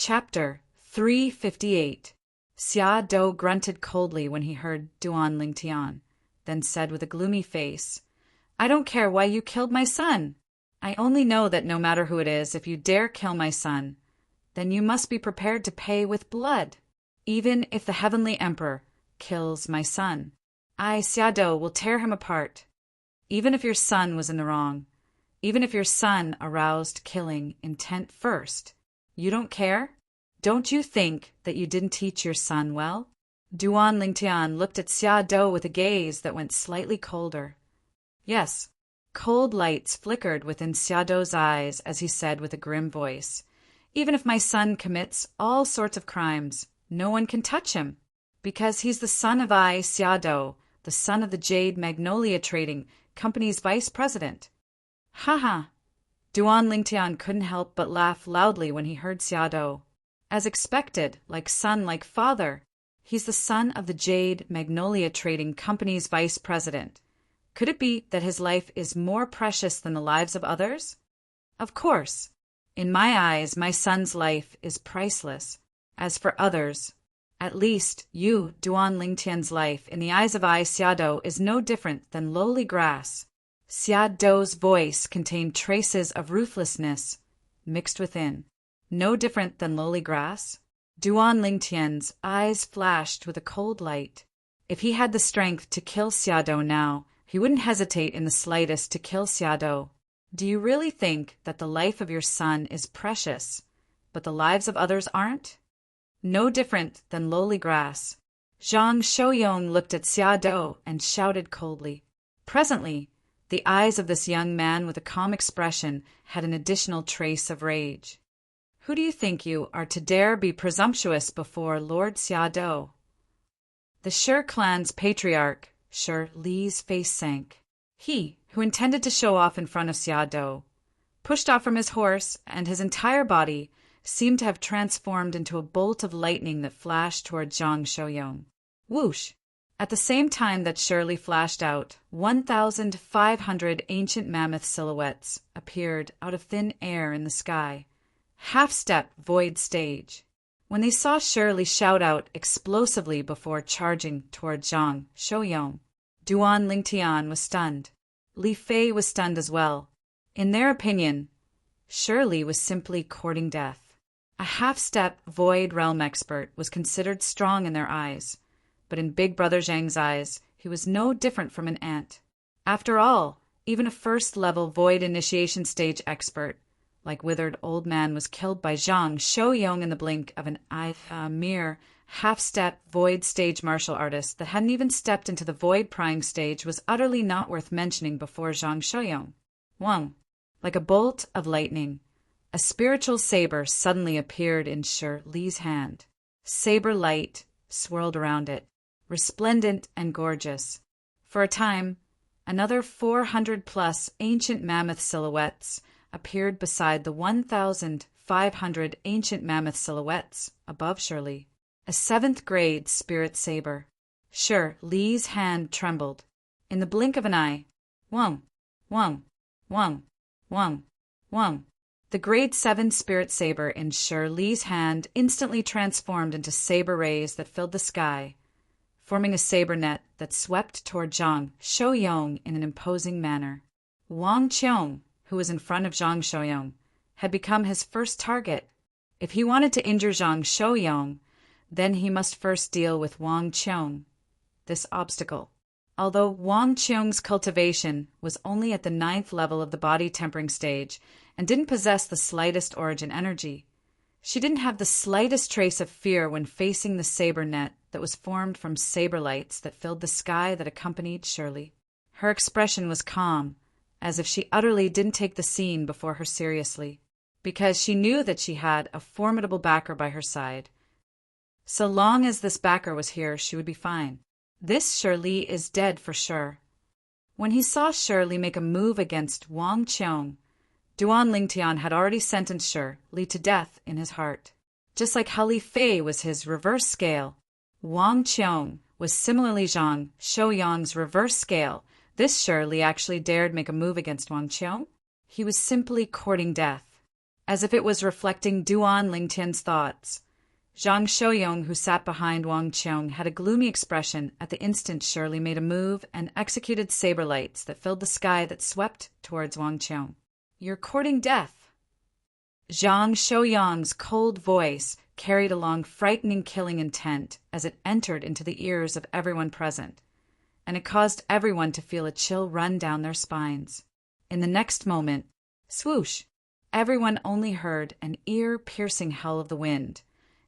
Chapter 358. Xia Dou grunted coldly when he heard Duan Lingtian, then said with a gloomy face, "I don't care why you killed my son. I only know that no matter who it is, if you dare kill my son, then you must be prepared to pay with blood, even if the Heavenly Emperor kills my son. I, Xia Dou, will tear him apart. Even if your son was in the wrong, even if your son aroused killing intent first, you don't care? Don't you think that you didn't teach your son well?" Duan Lingtian looked at Xia Dou with a gaze that went slightly colder. Yes, cold lights flickered within Xia Dou's eyes as he said with a grim voice, "Even if my son commits all sorts of crimes, no one can touch him, because he's the son of Xia Dou, the son of the Jade Magnolia Trading Company's vice president." "Ha ha!" Duan Lingtian couldn't help but laugh loudly when he heard Xia Dou. As expected, like son, like father, he's the son of the Jade Magnolia Trading Company's vice president. Could it be that his life is more precious than the lives of others? Of course. In my eyes, my son's life is priceless. As for others, at least you, Duan Lingtian's life, in the eyes of Xia Dou, is no different than lowly grass. Xia Dou's voice contained traces of ruthlessness mixed within. No different than lowly grass? Duan Lingtian's eyes flashed with a cold light. If he had the strength to kill Xia Dou now, he wouldn't hesitate in the slightest to kill Xia Dou. Do you really think that the life of your son is precious, but the lives of others aren't? No different than lowly grass. Zhang Shouyong looked at Xia Dou and shouted coldly. Presently, the eyes of this young man with a calm expression had an additional trace of rage. "Who do you think you are to dare be presumptuous before Lord Xia Dou?" The Shi clan's patriarch, Shi Li's face sank. He, who intended to show off in front of Xia Dou, pushed off from his horse, and his entire body seemed to have transformed into a bolt of lightning that flashed toward Zhang Shouyong. Whoosh! At the same time that Shirley flashed out, 1,500 ancient mammoth silhouettes appeared out of thin air in the sky. Half-step void stage. When they saw Shirley shout out explosively before charging toward Zhang Shouyong, Duan Lingtian was stunned. Li Fei was stunned as well. In their opinion, Shirley was simply courting death. A half-step void realm expert was considered strong in their eyes, but in Big Brother Zhang's eyes, he was no different from an ant. After all, even a first-level void initiation stage expert like withered old man was killed by Zhang Shouyong in the blink of an eye. A mere half-step void stage martial artist that hadn't even stepped into the void prying stage was utterly not worth mentioning before Zhang Shouyong. Wang, like a bolt of lightning, a spiritual saber suddenly appeared in Shi Li's hand. Saber light swirled around it, resplendent and gorgeous. For a time, another 400-plus ancient mammoth silhouettes appeared beside the 1,500 ancient mammoth silhouettes above Shirley. A 7th-grade spirit saber. Shi Li's hand trembled. In the blink of an eye, Wang, Wang, Wang, Wang, Wang. The grade 7 spirit saber in Shi Li's hand instantly transformed into saber rays that filled the sky, forming a saber net that swept toward Zhang Shouyong in an imposing manner. Wang Qiong, who was in front of Zhang Shouyong, had become his first target. If he wanted to injure Zhang Shouyong, then he must first deal with Wang Qiong, this obstacle. Although Wang Qiong's cultivation was only at the 9th level of the body tempering stage and didn't possess the slightest origin energy, she didn't have the slightest trace of fear when facing the saber net that was formed from saber lights that filled the sky that accompanied Shirley. Her expression was calm, as if she utterly didn't take the scene before her seriously, because she knew that she had a formidable backer by her side. So long as this backer was here, she would be fine. This Shirley is dead for sure. When he saw Shirley make a move against Wang Qiong, Duan Lingtian had already sentenced Shirley to death in his heart. Just like how Li Fei was his reverse scale, Wang Qiong was similarly Zhang Shouyong's reverse scale. This Shirley actually dared make a move against Wang Qiong. He was simply courting death. as if it was reflecting Duan Lingtian's thoughts. Zhang Shouyong, who sat behind Wang Qiong, had a gloomy expression at the instant Shirley made a move and executed saber lights that filled the sky that swept towards Wang Qiong. "You're courting death." Zhang Shouyong's cold voice carried along frightening killing intent as it entered into the ears of everyone present, and it caused everyone to feel a chill run down their spines. In the next moment, swoosh, everyone only heard an ear-piercing howl of the wind,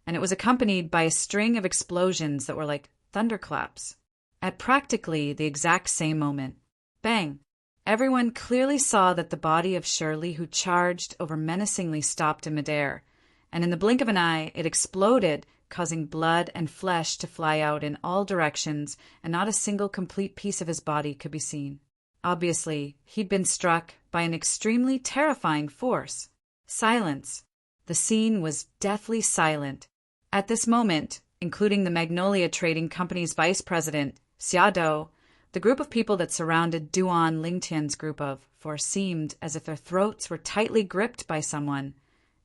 and it was accompanied by a string of explosions that were like thunderclaps. At practically the exact same moment, bang, everyone clearly saw that the body of Shirley, who charged over menacingly, stopped in midair, and in the blink of an eye it exploded, causing blood and flesh to fly out in all directions, and not a single complete piece of his body could be seen. Obviously, he'd been struck by an extremely terrifying force. Silence. The scene was deathly silent. At this moment, including the Magnolia Trading Company's vice president, Xia Dou, the group of people that surrounded Duan Lingtian's group of four seemed as if their throats were tightly gripped by someone,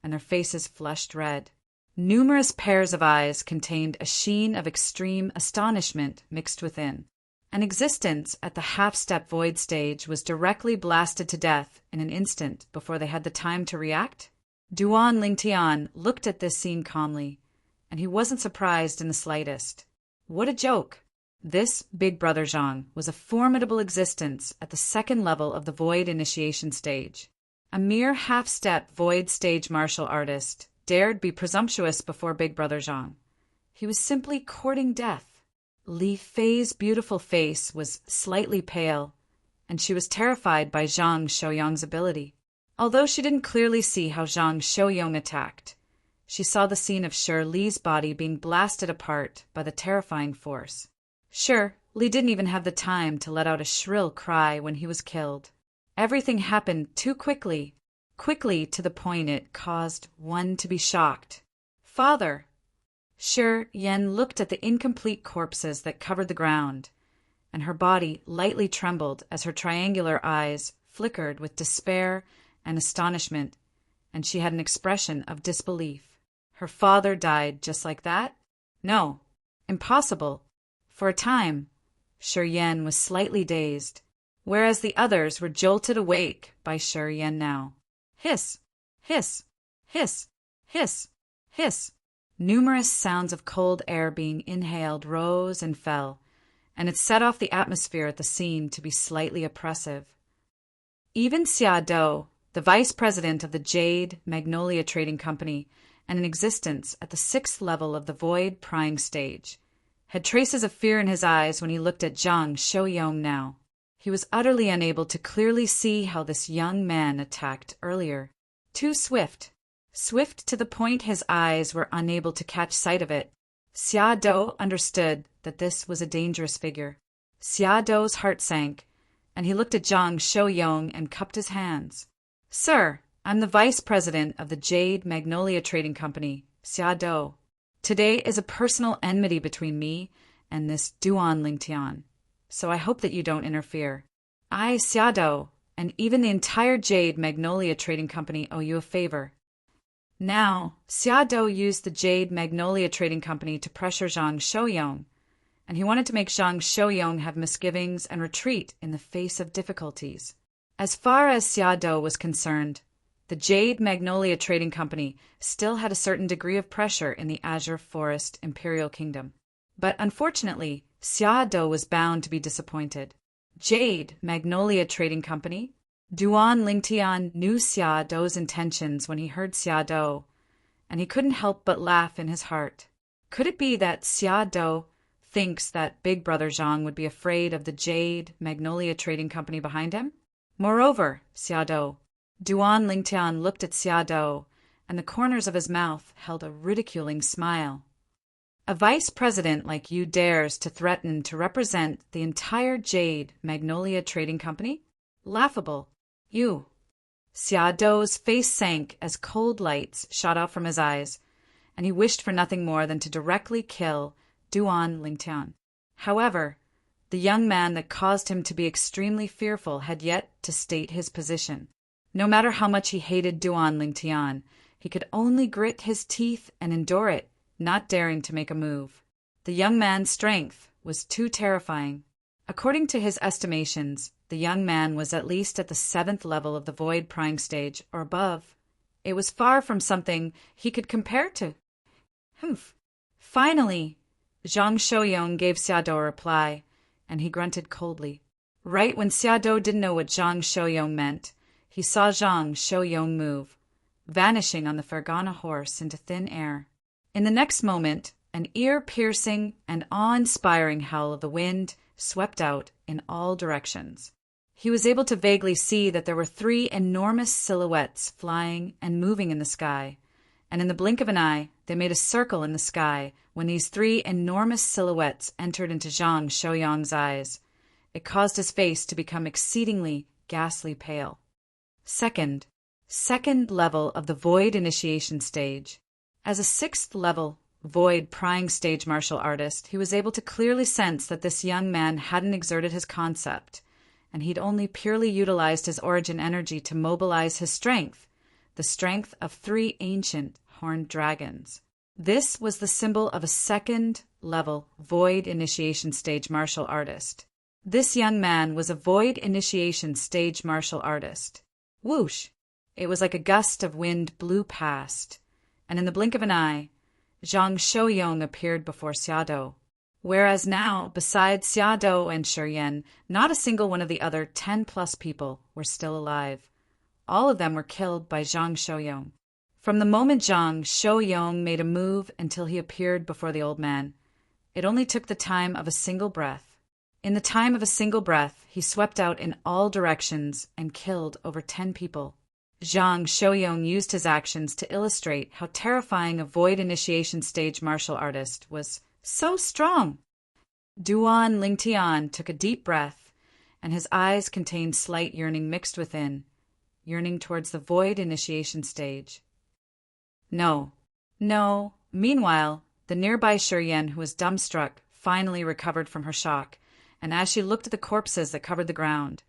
and their faces flushed red. Numerous pairs of eyes contained a sheen of extreme astonishment mixed within. An existence at the half-step void stage was directly blasted to death in an instant before they had the time to react. Duan Lingtian looked at this scene calmly, and he wasn't surprised in the slightest. What a joke! This Big Brother Zhang was a formidable existence at the second level of the void initiation stage. A mere half-step void stage martial artist dared be presumptuous before Big Brother Zhang. He was simply courting death. Li Fei's beautiful face was slightly pale, and she was terrified by Zhang Shouyong's ability. Although she didn't clearly see how Zhang Shouyong attacked, she saw the scene of Li's body being blasted apart by the terrifying force. Li didn't even have the time to let out a shrill cry when he was killed. Everything happened too quickly to the point it caused one to be shocked. "Father!" Shi Yan looked at the incomplete corpses that covered the ground, and her body lightly trembled as her triangular eyes flickered with despair and astonishment, and she had an expression of disbelief. Her father died just like that? No, impossible. For a time, Shi Yan was slightly dazed, whereas the others were jolted awake by Shi Yan now. Hiss, hiss, hiss, hiss, hiss. Numerous sounds of cold air being inhaled rose and fell, and it set off the atmosphere at the scene to be slightly oppressive. Even Xia Dou, the vice president of the Jade Magnolia Trading Company and an existence at the 6th level of the void prying stage, had traces of fear in his eyes when he looked at Zhang Shouyong now. He was utterly unable to clearly see how this young man attacked earlier. Too swift. Swift to the point his eyes were unable to catch sight of it. Xia Dou understood that this was a dangerous figure. Xia Dou's heart sank, and he looked at Zhang Shouyong and cupped his hands. "Sir, I'm the vice president of the Jade Magnolia Trading Company, Xia Dou. Today is a personal enmity between me and this Duan Lingtian, so I hope that you don't interfere. I, Xia Dou, and even the entire Jade Magnolia Trading Company owe you a favor." Now, Xia Dou used the Jade Magnolia Trading Company to pressure Zhang Shouyong, and he wanted to make Zhang Shouyong have misgivings and retreat in the face of difficulties. As far as Xia Dou was concerned, the Jade Magnolia Trading Company still had a certain degree of pressure in the Azure Forest Imperial Kingdom. But unfortunately, Xia Dou was bound to be disappointed. Jade Magnolia Trading Company? Duan Lingtian knew Xia Dou's intentions when he heard Xia Dou, and he couldn't help but laugh in his heart. Could it be that Xia Dou thinks that Big Brother Zhang would be afraid of the Jade Magnolia Trading Company behind him? Moreover, Xia Dou, Duan Lingtian looked at Xia Dou, and the corners of his mouth held a ridiculing smile. "A vice president like you dares to threaten to represent the entire Jade Magnolia Trading Company? Laughable. You." Xia Dou's face sank as cold lights shot out from his eyes, and he wished for nothing more than to directly kill Duan Lingtian. However, the young man that caused him to be extremely fearful had yet to state his position. No matter how much he hated Duan Lingtian, he could only grit his teeth and endure it, not daring to make a move. The young man's strength was too terrifying. According to his estimations, the young man was at least at the 7th level of the void prying stage or above. It was far from something he could compare to. Humph. Finally, Zhang Shouyong gave Xiado a reply, and he grunted coldly. Right when Xiado didn't know what Zhang Shouyong meant, he saw Zhang Shouyong move, vanishing on the Fergana horse into thin air. In the next moment, an ear-piercing and awe-inspiring howl of the wind swept out in all directions. He was able to vaguely see that there were 3 enormous silhouettes flying and moving in the sky, and in the blink of an eye, they made a circle in the sky when these 3 enormous silhouettes entered into Zhang Shouyong's eyes. It caused his face to become exceedingly ghastly pale. Second level of the Void Initiation Stage. As a 6th level Void Prying Stage martial artist, he was able to clearly sense that this young man hadn't exerted his concept, and he'd only purely utilized his origin energy to mobilize his strength, the strength of 3 ancient horned dragons. This was the symbol of a 2nd level Void Initiation Stage martial artist. This young man was a Void Initiation Stage martial artist. Whoosh! It was like a gust of wind blew past, and in the blink of an eye, Zhang Shouyong appeared before Xiado. Whereas now, besides Xiado and Shuryen, not a single one of the other 10-plus people were still alive. All of them were killed by Zhang Shouyong. From the moment Zhang Shouyong made a move until he appeared before the old man, it only took the time of a single breath. In the time of a single breath, he swept out in all directions and killed over 10 people. Zhang Shouyong used his actions to illustrate how terrifying a Void Initiation Stage martial artist was so strong. Duan Lingtian took a deep breath, and his eyes contained slight yearning mixed within, yearning towards the Void Initiation Stage. No. Meanwhile, the nearby Shuryen, who was dumbstruck, finally recovered from her shock, and as she looked at the corpses that covered the ground,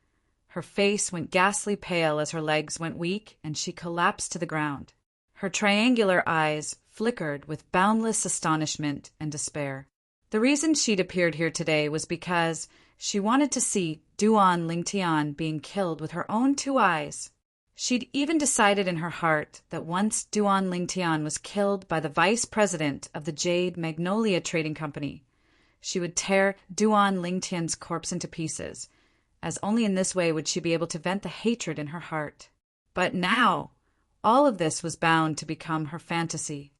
her face went ghastly pale as her legs went weak and she collapsed to the ground. Her triangular eyes flickered with boundless astonishment and despair. The reason she'd appeared here today was because she wanted to see Duan Lingtian being killed with her own 2 eyes. She'd even decided in her heart that once Duan Lingtian was killed by the vice president of the Jade Magnolia Trading Company, she would tear Duan Lingtian's corpse into pieces, as only in this way would she be able to vent the hatred in her heart. But now, all of this was bound to become her fantasy.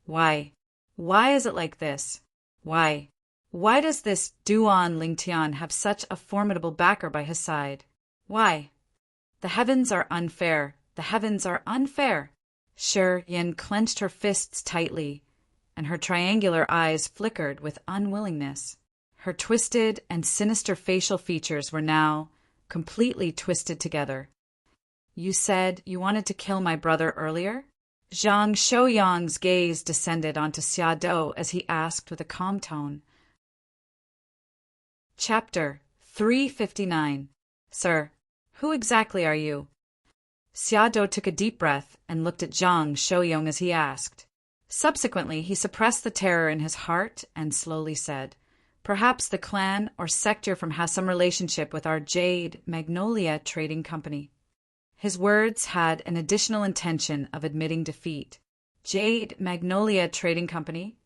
Why? Why is it like this? Why? Why does this Duan Lingtian have such a formidable backer by his side? Why? The heavens are unfair. The heavens are unfair. Shuryen clenched her fists tightly, and her triangular eyes flickered with unwillingness. Her twisted and sinister facial features were now completely twisted together. You said you wanted to kill my brother earlier? Zhang Shouyong's gaze descended onto Xiado as he asked with a calm tone. Chapter 359. Sir, who exactly are you? Xiado took a deep breath and looked at Zhang Shouyong as he asked. Subsequently, he suppressed the terror in his heart and slowly said, Perhaps the clan or sect you're from has some relationship with our Jade Magnolia Trading Company. His words had an additional intention of admitting defeat. Jade Magnolia Trading Company?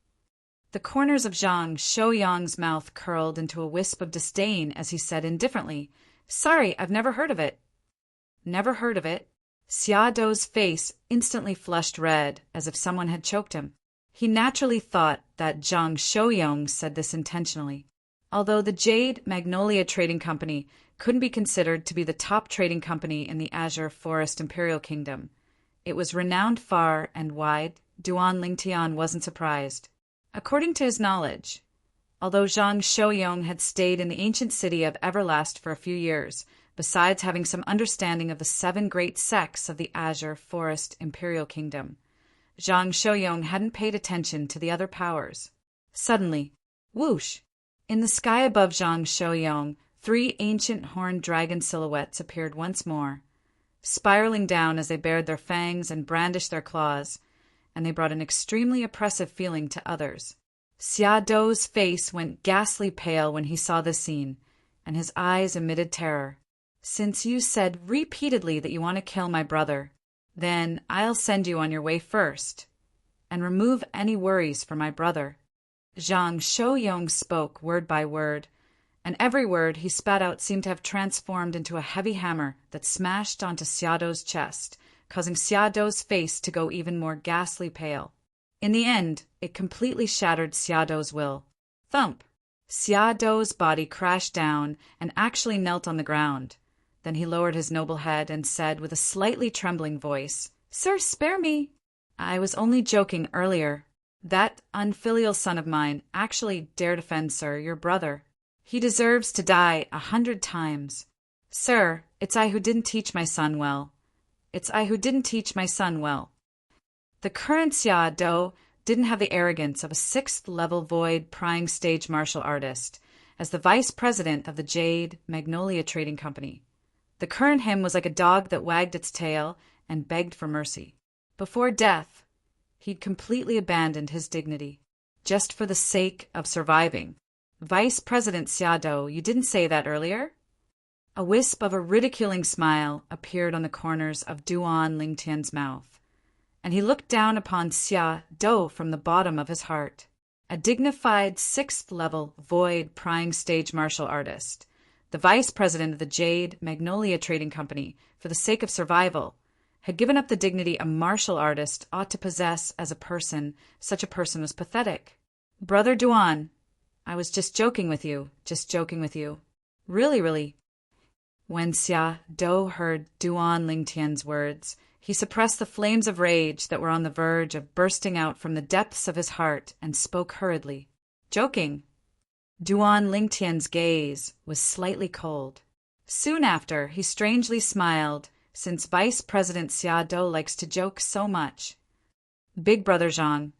The corners of Zhang Shouyong's mouth curled into a wisp of disdain as he said indifferently, Sorry, I've never heard of it. Never heard of it? Xiado's face instantly flushed red, as if someone had choked him. He naturally thought that Zhang Shouyong said this intentionally. Although the Jade Magnolia Trading Company couldn't be considered to be the top trading company in the Azure Forest Imperial Kingdom, it was renowned far and wide. Duan Lingtian wasn't surprised. According to his knowledge, although Zhang Shouyong had stayed in the ancient city of Everlast for a few years, besides having some understanding of the 7 great sects of the Azure Forest Imperial Kingdom, Zhang Shouyong hadn't paid attention to the other powers. Suddenly, whoosh! In the sky above Zhang Shouyong, 3 ancient horned dragon silhouettes appeared once more. spiraling down as they bared their fangs and brandished their claws, and they brought an extremely oppressive feeling to others. Xia Dou's face went ghastly pale when he saw this scene, and his eyes emitted terror. "Since you said repeatedly that you want to kill my brother, then I'll send you on your way first, and remove any worries for my brother." Zhang Shouyong spoke word by word, and every word he spat out seemed to have transformed into a heavy hammer that smashed onto Xia Dou's chest, causing Xia Dou's face to go even more ghastly pale. In the end, it completely shattered Xia Dou's will. Thump! Xia Dou's body crashed down and actually knelt on the ground. Then he lowered his noble head and said with a slightly trembling voice, "Sir, spare me! I was only joking earlier. That unfilial son of mine actually dared offend, sir, your brother. He deserves to die 100 times. Sir, it's I who didn't teach my son well. It's I who didn't teach my son well." The current Xia Dou didn't have the arrogance of a 6th-level void prying stage martial artist as the vice president of the Jade Magnolia Trading Company. The current him was like a dog that wagged its tail and begged for mercy. Before death, he'd completely abandoned his dignity, just for the sake of surviving. "Vice President Xia Dou, you didn't say that earlier?" A wisp of a ridiculing smile appeared on the corners of Duan Lingtian's mouth, and he looked down upon Xia Dou from the bottom of his heart. A dignified 6th-level void prying stage martial artist, the vice president of the Jade Magnolia Trading Company, for the sake of survival, had given up the dignity a martial artist ought to possess as a person. Such a person was pathetic. "Brother Duan, I was just joking with you, Really. When Xia Dou heard Duan Lingtian's words, he suppressed the flames of rage that were on the verge of bursting out from the depths of his heart and spoke hurriedly. "Joking?" Duan Lingtian's gaze was slightly cold. Soon after, he strangely smiled, since Vice President Xia Dou likes to joke so much. "Big Brother Zhang,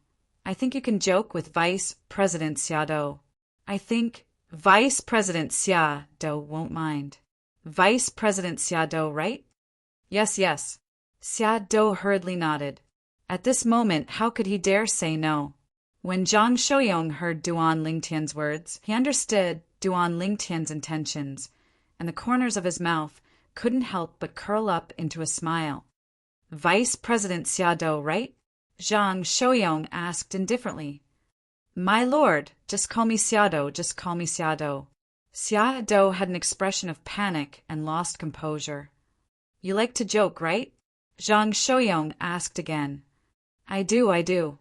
I think you can joke with Vice President Xia Dou. I think Vice President Xia Dou won't mind. Vice President Xia Dou, right?" Yes. Xia Dou hurriedly nodded. At this moment, how could he dare say no? When Zhang Shouyong heard Duan Lingtian's words, he understood Duan Lingtian's intentions, and the corners of his mouth couldn't help but curl up into a smile. "Vice President Xia Dou, right?" Zhang Shouyong asked indifferently. "My lord, just call me Xia Dou, Xia Dou had an expression of panic and lost composure. "You like to joke, right?" Zhang Shouyong asked again. I do.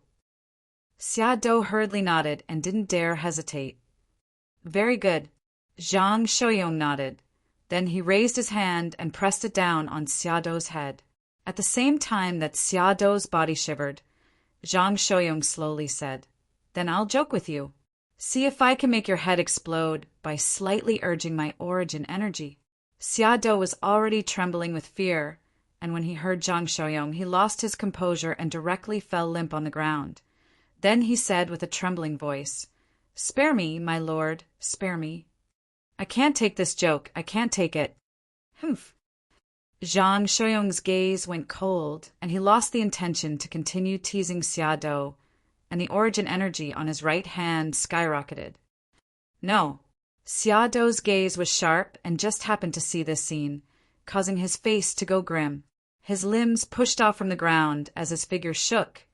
Xia Dou hurriedly nodded and didn't dare hesitate. "Very good." Zhang Shouyong nodded. Then he raised his hand and pressed it down on Xia Dou's head. At the same time that Xia Dou's body shivered, Zhang Shouyong slowly said, "Then I'll joke with you. See if I can make your head explode by slightly urging my origin energy." Xia Dou was already trembling with fear, and when he heard Zhang Shouyong, he lost his composure and directly fell limp on the ground. Then he said with a trembling voice, "Spare me, my lord, spare me. I can't take this joke, I can't take it." Humph. Zhang Shouyong's gaze went cold, and he lost the intention to continue teasing Xia Dou, and the origin energy on his right hand skyrocketed. No. Xia Dou's gaze was sharp and just happened to see this scene, causing his face to go grim. His limbs pushed off from the ground as his figure shook,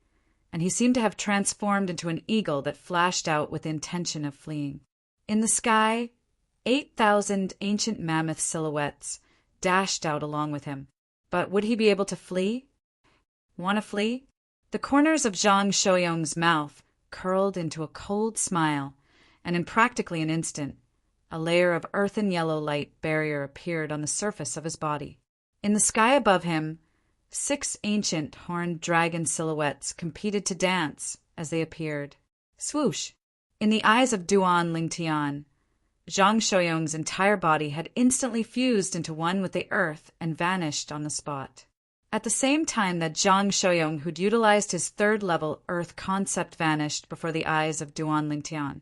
and he seemed to have transformed into an eagle that flashed out with the intention of fleeing. In the sky, 8,000 ancient mammoth silhouettes dashed out along with him. But would he be able to flee? Want to flee? The corners of Zhang Shouyong's mouth curled into a cold smile, and in practically an instant, a layer of earthen yellow light barrier appeared on the surface of his body. In the sky above him, 6 ancient horned dragon silhouettes competed to dance as they appeared. Swoosh! In the eyes of Duan Lingtian, Zhang Shouyong's entire body had instantly fused into one with the earth and vanished on the spot. At the same time that Zhang Shouyong, who'd utilized his 3rd-level earth concept, vanished before the eyes of Duan Lingtian,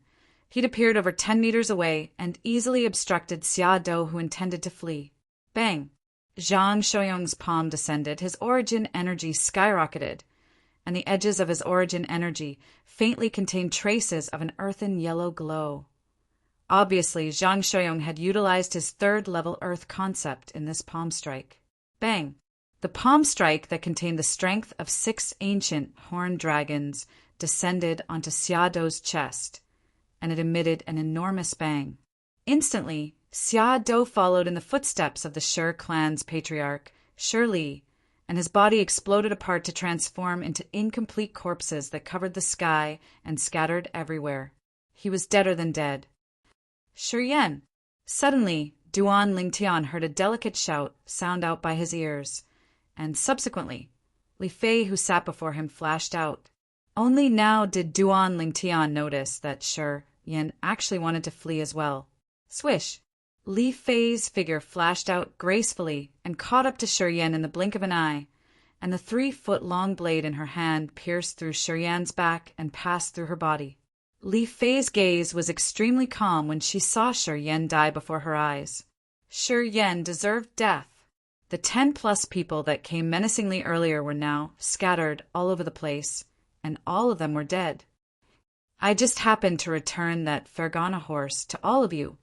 he'd appeared over 10 meters away and easily obstructed Xia Dou, who intended to flee. Bang! Zhang Shouyong's palm descended, his origin energy skyrocketed, and the edges of his origin energy faintly contained traces of an earthen yellow glow. Obviously, Zhang Shouyong had utilized his third-level earth concept in this palm strike. Bang! The palm strike that contained the strength of 6 ancient horned dragons descended onto Xiaodo's chest, and it emitted an enormous bang. Instantly, Xiaodo followed in the footsteps of the Shi clan's patriarch, Shi Li, and his body exploded apart to transform into incomplete corpses that covered the sky and scattered everywhere. He was deader than dead. Shi Yan! Suddenly, Duan Lingtian heard a delicate shout sound out by his ears, and subsequently, Li Fei, who sat before him, flashed out. Only now did Duan Lingtian notice that Shi Yan actually wanted to flee as well. Swish! Li Fei's figure flashed out gracefully and caught up to Shi Yan in the blink of an eye, and the 3-foot-long blade in her hand pierced through Shi Yan's back and passed through her body. Li Fei's gaze was extremely calm when she saw Shi Yan die before her eyes. Shi Yan deserved death. The 10-plus people that came menacingly earlier were now scattered all over the place, and all of them were dead. I just happened to return that Fergana horse to all of you.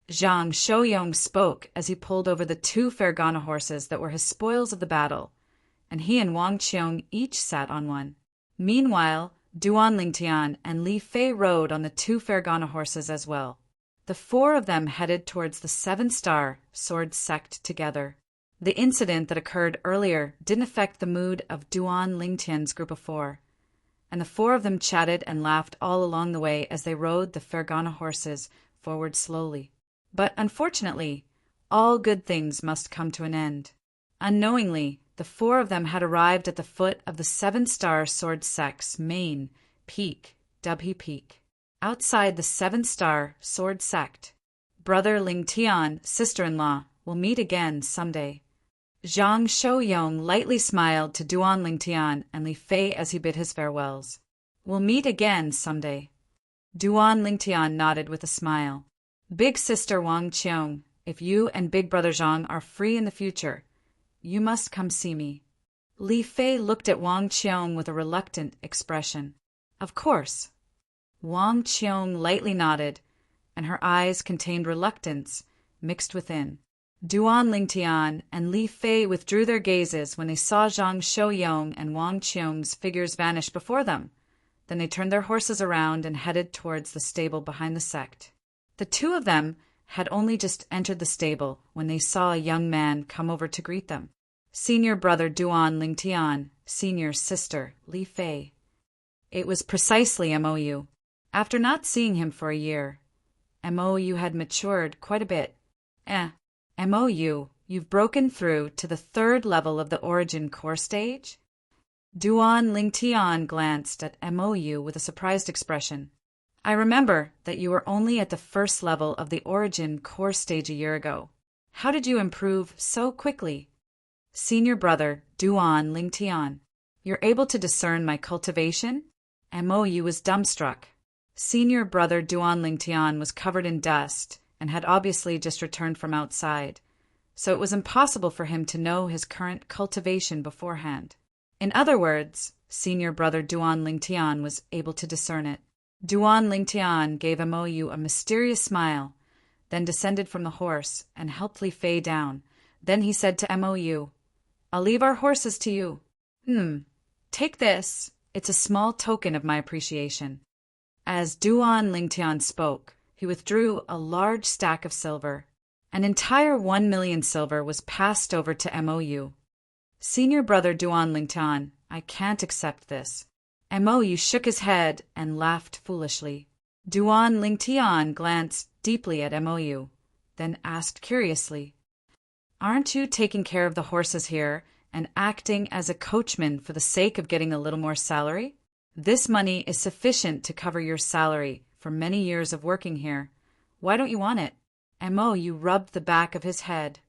Zhang Shouyong spoke as he pulled over the 2 Fergana horses that were his spoils of the battle, and he and Wang Qiong each sat on one. Meanwhile, Duan Lingtian and Li Fei rode on the 2 Fergana horses as well. The 4 of them headed towards the 7-star sword sect together. The incident that occurred earlier didn't affect the mood of Duan Lingtian's group of 4, and the 4 of them chatted and laughed all along the way as they rode the Fergana horses forward slowly. But unfortunately, all good things must come to an end. Unknowingly, the 4 of them had arrived at the foot of the 7-star sword sect's main peak, Dubhe Peak. Outside the 7-star sword sect, brother Lingtian, sister-in-law, will meet again someday. Zhang Shouyong lightly smiled to Duan Lingtian and Li Fei as he bid his farewells. We'll meet again someday. Duan Lingtian nodded with a smile. Big sister Wang Qiong, if you and big brother Zhang are free in the future, you must come see me. Li Fei looked at Wang Qiong with a reluctant expression. Of course. Wang Qiong lightly nodded, and her eyes contained reluctance mixed within. Duan Lingtian and Li Fei withdrew their gazes when they saw Zhang Shouyong and Wang Qiong's figures vanish before them. Then they turned their horses around and headed towards the stable behind the sect. The 2 of them had only just entered the stable when they saw a young man come over to greet them. Senior brother Duan Lingtian, senior sister Li Fei. It was precisely MOU. After not seeing him for a year, MOU had matured quite a bit. MOU, you've broken through to the 3rd level of the origin core stage? Duan Lingtian glanced at MOU with a surprised expression. I remember that you were only at the 1st level of the origin core stage a year ago. How did you improve so quickly? Senior brother Duan Lingtian, you're able to discern my cultivation? MOU was dumbstruck. Senior brother Duan Lingtian was covered in dust and had obviously just returned from outside, so it was impossible for him to know his current cultivation beforehand. In other words, senior brother Duan Lingtian was able to discern it. Duan Lingtian gave MOU a mysterious smile, then descended from the horse and helped Li Fei down. Then he said to MOU, I'll leave our horses to you. Take this. It's a small token of my appreciation. As Duan Lingtian spoke, he withdrew a large stack of silver. An entire 1 million silver was passed over to MOU. Senior brother Duan Lingtian, I can't accept this. MOU shook his head and laughed foolishly. Duan Lingtian glanced deeply at MOU, then asked curiously, Aren't you taking care of the horses here and acting as a coachman for the sake of getting a little more salary? This money is sufficient to cover your salary for many years of working here. Why don't you want it? MOU rubbed the back of his head.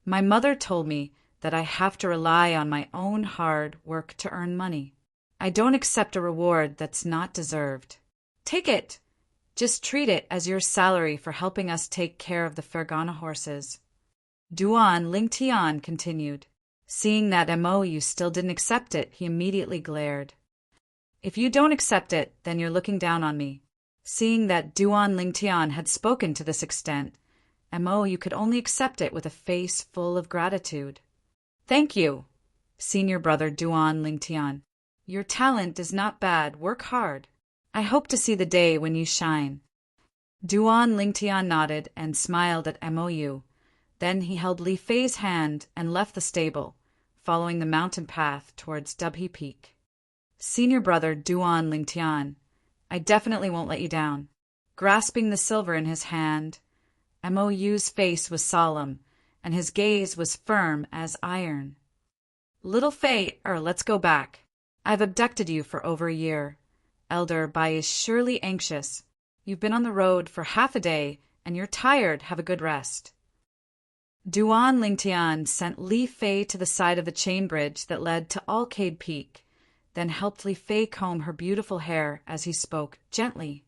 My mother told me that I have to rely on my own hard work to earn money. I don't accept a reward that's not deserved. Take it. Just treat it as your salary for helping us take care of the Fergana horses. Duan Lingtian continued. Seeing that MOU still didn't accept it, he immediately glared. If you don't accept it, then you're looking down on me. Seeing that Duan Lingtian had spoken to this extent, MOU could only accept it with a face full of gratitude. Thank you, senior brother Duan Lingtian. Your talent is not bad, work hard. I hope to see the day when you shine. Duan Lingtian nodded and smiled at MOU. Then he held Li Fei's hand and left the stable, following the mountain path towards Dubhe Peak. Senior brother Duan Lingtian, I definitely won't let you down. Grasping the silver in his hand, MOU's face was solemn, and his gaze was firm as iron. Little Fei, let's go back. I've abducted you for over a year. Elder Bai is surely anxious. You've been on the road for half a day, and you're tired. Have a good rest. Duan Lingtian sent Li Fei to the side of the chain bridge that led to Alcade Peak, then helped Li Fei comb her beautiful hair as he spoke gently.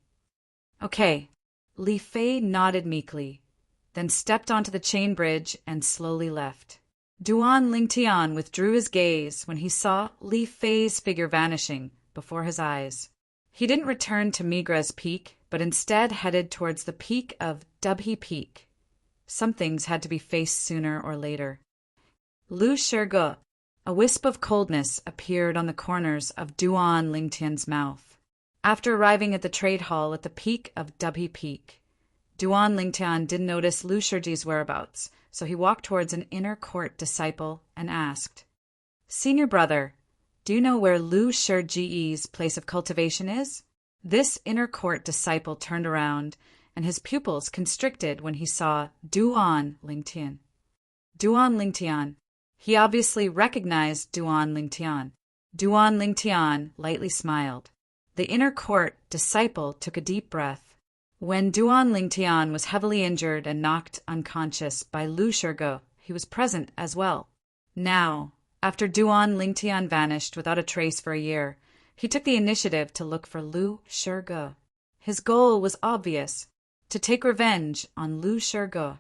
Okay. Li Fei nodded meekly, then stepped onto the chain bridge and slowly left. Duan Lingtian withdrew his gaze when he saw Li Fei's figure vanishing before his eyes. He didn't return to Migra's peak, but instead headed towards the peak of Dubhe Peak. Some things had to be faced sooner or later. Lu Shirge, a wisp of coldness appeared on the corners of Duan Lingtian's mouth. After arriving at the trade hall at the peak of Dubhe Peak, Duan Lingtian didn't notice Lu Shige's whereabouts, so he walked towards an inner court disciple and asked, Senior brother, do you know where Lu Shige's place of cultivation is? This inner court disciple turned around, and his pupils constricted when he saw Duan Lingtian. Duan Lingtian. He obviously recognized Duan Lingtian. Duan Lingtian lightly smiled. The inner court disciple took a deep breath. When Duan Lingtian was heavily injured and knocked unconscious by Lu Shirge, he was present as well. Now, after Duan Lingtian vanished without a trace for a year, he took the initiative to look for Lu Shirge. His goal was obvious, to take revenge on Lu Shirge.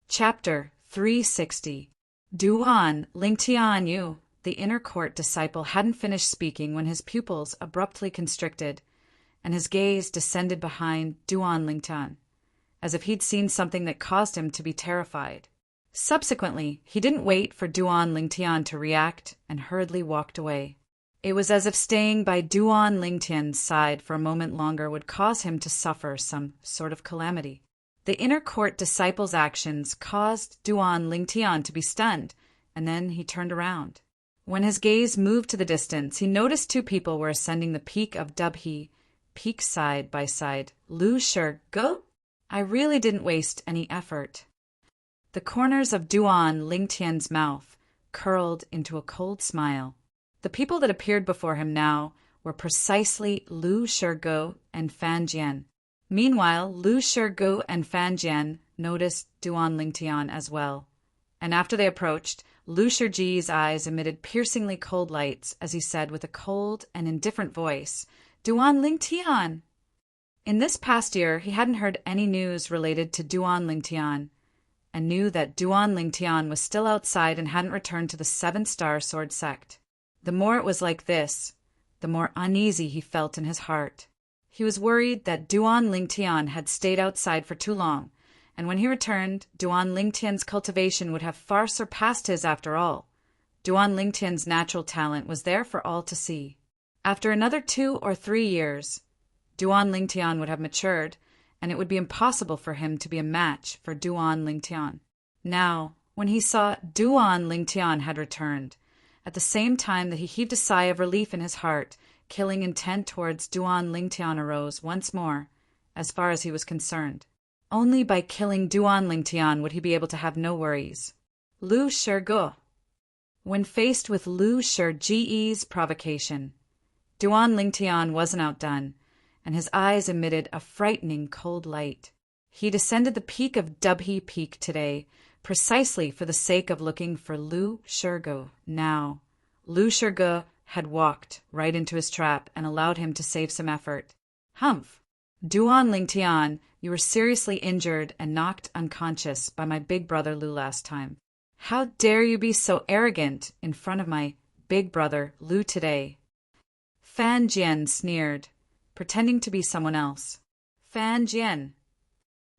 Chapter 360. Duan Lingtian Yu. The inner court disciple hadn't finished speaking when his pupils abruptly constricted, and his gaze descended behind Duan Lingtian, as if he'd seen something that caused him to be terrified. Subsequently, he didn't wait for Duan Lingtian to react and hurriedly walked away. It was as if staying by Duan Lingtian's side for a moment longer would cause him to suffer some sort of calamity. The inner court disciple's actions caused Duan Lingtian to be stunned, and then he turned around. When his gaze moved to the distance, he noticed two people were ascending the peak of Dubhe Peak side by side. Lu Shirge? I really didn't waste any effort. The corners of Duan Lingtian's mouth curled into a cold smile. The people that appeared before him now were precisely Lu Shirge and Fan Jian. Meanwhile, Lu Shirge and Fan Jian noticed Duan Lingtian as well. And after they approached, Lu Shige's eyes emitted piercingly cold lights as he said with a cold and indifferent voice, Duan Lingtian! In this past year, he hadn't heard any news related to Duan Lingtian, and knew that Duan Lingtian was still outside and hadn't returned to the 7-star sword sect. The more it was like this, the more uneasy he felt in his heart. He was worried that Duan Lingtian had stayed outside for too long, and when he returned, Duan Lingtian's cultivation would have far surpassed his after all. Duan Lingtian's natural talent was there for all to see. After another 2 or 3 years, Duan Lingtian would have matured, and it would be impossible for him to be a match for Duan Lingtian. Now, when he saw Duan Lingtian had returned, at the same time that he heaved a sigh of relief in his heart, killing intent towards Duan Lingtian arose once more, as far as he was concerned. Only by killing Duan Lingtian would he be able to have no worries. Lu Shirge. When faced with Lu Shige's provocation, Duan Lingtian wasn't outdone, and his eyes emitted a frightening cold light. He descended the peak of Dubhe Peak today, precisely for the sake of looking for Lu Shirge. Now, Lu Shirge had walked right into his trap and allowed him to save some effort. Humph! Duan Lingtian You were seriously injured and knocked unconscious by my big brother Lu last time. How dare you be so arrogant in front of my big brother Lu today?" Fan Jian sneered, pretending to be someone else. "Fan Jian."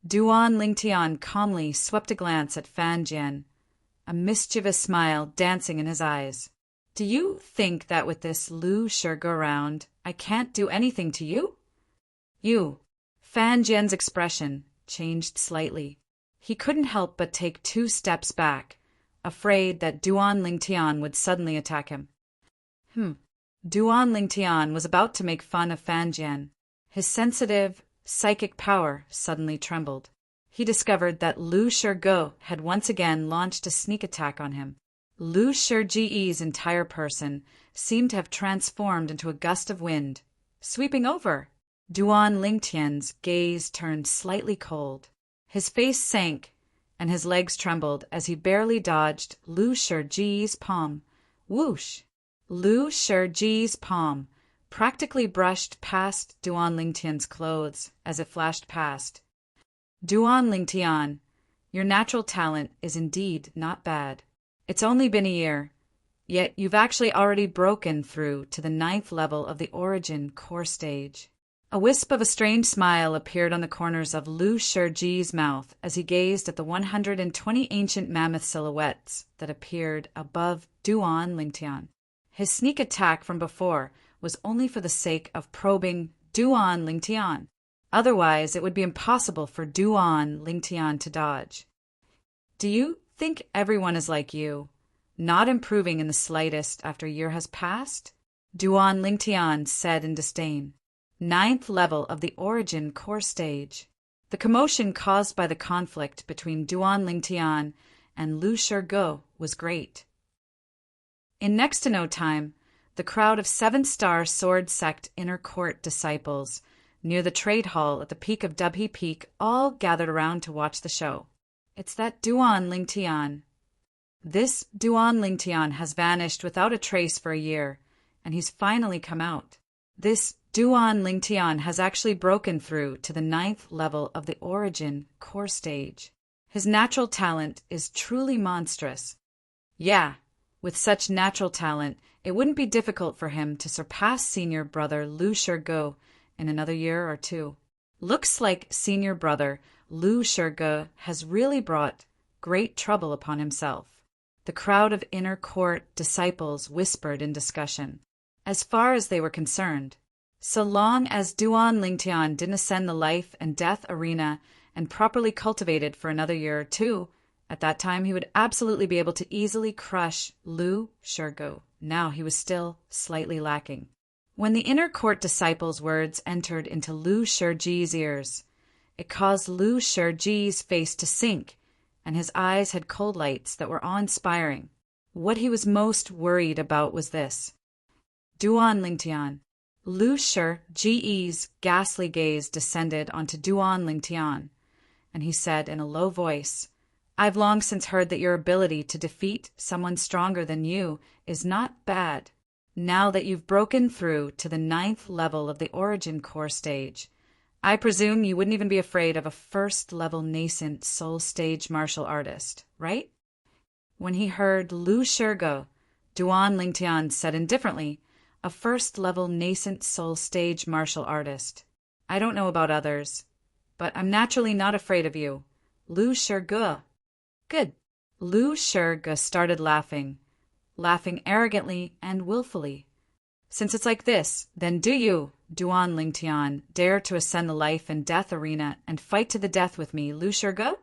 Duan Lingtian calmly swept a glance at Fan Jian, a mischievous smile dancing in his eyes. "Do you think that with this Lu Shurga around, I can't do anything to you?" "You." Fan Jian's expression changed slightly. He couldn't help but take 2 steps back, afraid that Duan Lingtian would suddenly attack him. Duan Lingtian was about to make fun of Fan Jian. His sensitive, psychic power suddenly trembled. He discovered that Lu Shurge had once again launched a sneak attack on him. Lu Shurge's entire person seemed to have transformed into a gust of wind, sweeping over. Duan Lingtian's gaze turned slightly cold. His face sank, and his legs trembled as he barely dodged Lu Shurge's palm. Whoosh! Lu Shurge's palm practically brushed past Duan Lingtian's clothes as it flashed past. "Duan Lingtian, your natural talent is indeed not bad. It's only been a year, yet you've actually already broken through to the 9th level of the Origin core stage." A wisp of a strange smile appeared on the corners of Lu Shurge's mouth as he gazed at the 120 ancient mammoth silhouettes that appeared above Duan Lingtian. His sneak attack from before was only for the sake of probing Duan Lingtian. Otherwise, it would be impossible for Duan Lingtian to dodge. "Do you think everyone is like you, not improving in the slightest after a year has passed?" Duan Lingtian said in disdain. 9th level of the Origin core stage. The commotion caused by the conflict between Duan Lingtian and Lu Shurge was great. In next to no time, the crowd of 7-star Sword Sect Inner Court disciples near the trade hall at the peak of Dubhe Peak all gathered around to watch the show. "It's that Duan Lingtian. This Duan Lingtian has vanished without a trace for a year, and he's finally come out. This Duan Lingtian has actually broken through to the 9th level of the Origin core stage. His natural talent is truly monstrous. Yeah, with such natural talent, it wouldn't be difficult for him to surpass senior brother Lu Shurge in another year or 2. Looks like senior brother Lu Shurge has really brought great trouble upon himself." The crowd of inner court disciples whispered in discussion. As far as they were concerned, so long as Duan Lingtian didn't ascend the life and death arena and properly cultivated for another year or 2, at that time he would absolutely be able to easily crush Lu Shurge. Now he was still slightly lacking. When the inner court disciples' words entered into Lu Shurge's ears, it caused Lu Shurge's face to sink, and his eyes had cold lights that were awe-inspiring. What he was most worried about was this. Duan Lingtian. Lu Shurge's ghastly gaze descended onto Duan Lingtian, and he said in a low voice, "I've long since heard that your ability to defeat someone stronger than you is not bad. Now that you've broken through to the 9th level of the Origin core stage, I presume you wouldn't even be afraid of a 1st-level nascent soul stage martial artist, right?" When he heard Lu Shurge, Duan Lingtian said indifferently, "A 1st-level nascent soul stage martial artist. I don't know about others, but I'm naturally not afraid of you. Lu Shurge." "Good." Lu Shurge started laughing arrogantly and willfully. "Since it's like this, then do you, Duan Lingtian, dare to ascend the life and death arena and fight to the death with me, Lu Shurge?"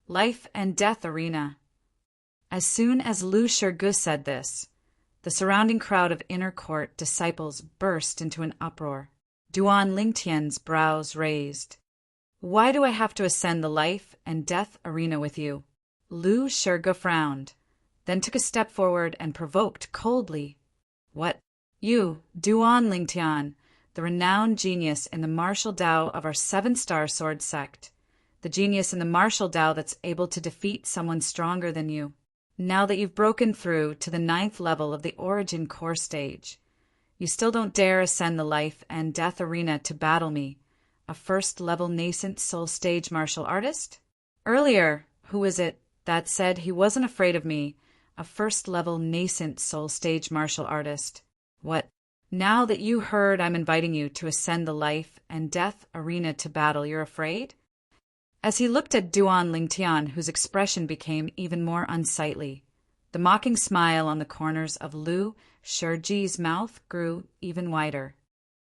Life and death arena. As soon as Lu Shurge said this, the surrounding crowd of inner court disciples burst into an uproar. Duan Lingtian's brows raised. "Why do I have to ascend the life and death arena with you?" Lu Shurge frowned, then took a step forward and provoked coldly. "What? You, Duan Lingtian, the renowned genius in the martial Tao of our 7-star sword sect, the genius in the martial Tao that's able to defeat someone stronger than you. Now that you've broken through to the 9th level of the Origin core stage, you still don't dare ascend the life and death arena to battle me. a first-level nascent soul stage martial artist? Earlier, who was it that said he wasn't afraid of me, a first-level nascent soul stage martial artist? What? Now that you heard I'm inviting you to ascend the life and death arena to battle, you're afraid? As he looked at Duan Lingtian, whose expression became even more unsightly, the mocking smile on the corners of Lu Shiji's mouth grew even wider.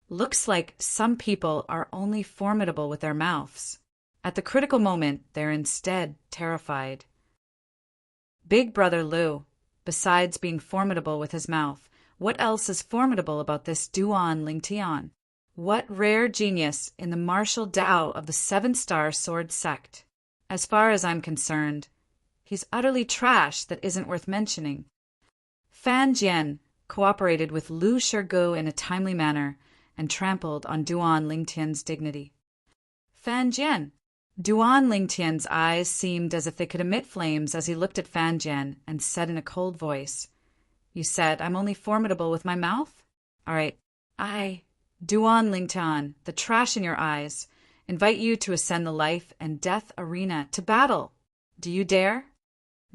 Looks like some people are only formidable with their mouths. At the critical moment, they're instead terrified. Big Brother Lu, besides being formidable with his mouth, what else is formidable about this Duan Lingtian? What rare genius in the martial Tao of the Seven-Star Sword Sect? As far as I'm concerned, he's utterly trash that isn't worth mentioning. Fan Jian cooperated with Lu Shigu in a timely manner and trampled on Duan Lingtian's dignity. Fan Jian. Duan Lingtian's eyes seemed as if they could emit flames as he looked at Fan Jian and said in a cold voice, "You said I'm only formidable with my mouth? All right, Duan Lingtian, the trash in your eyes, invite you to ascend the life and death arena to battle. Do you dare?"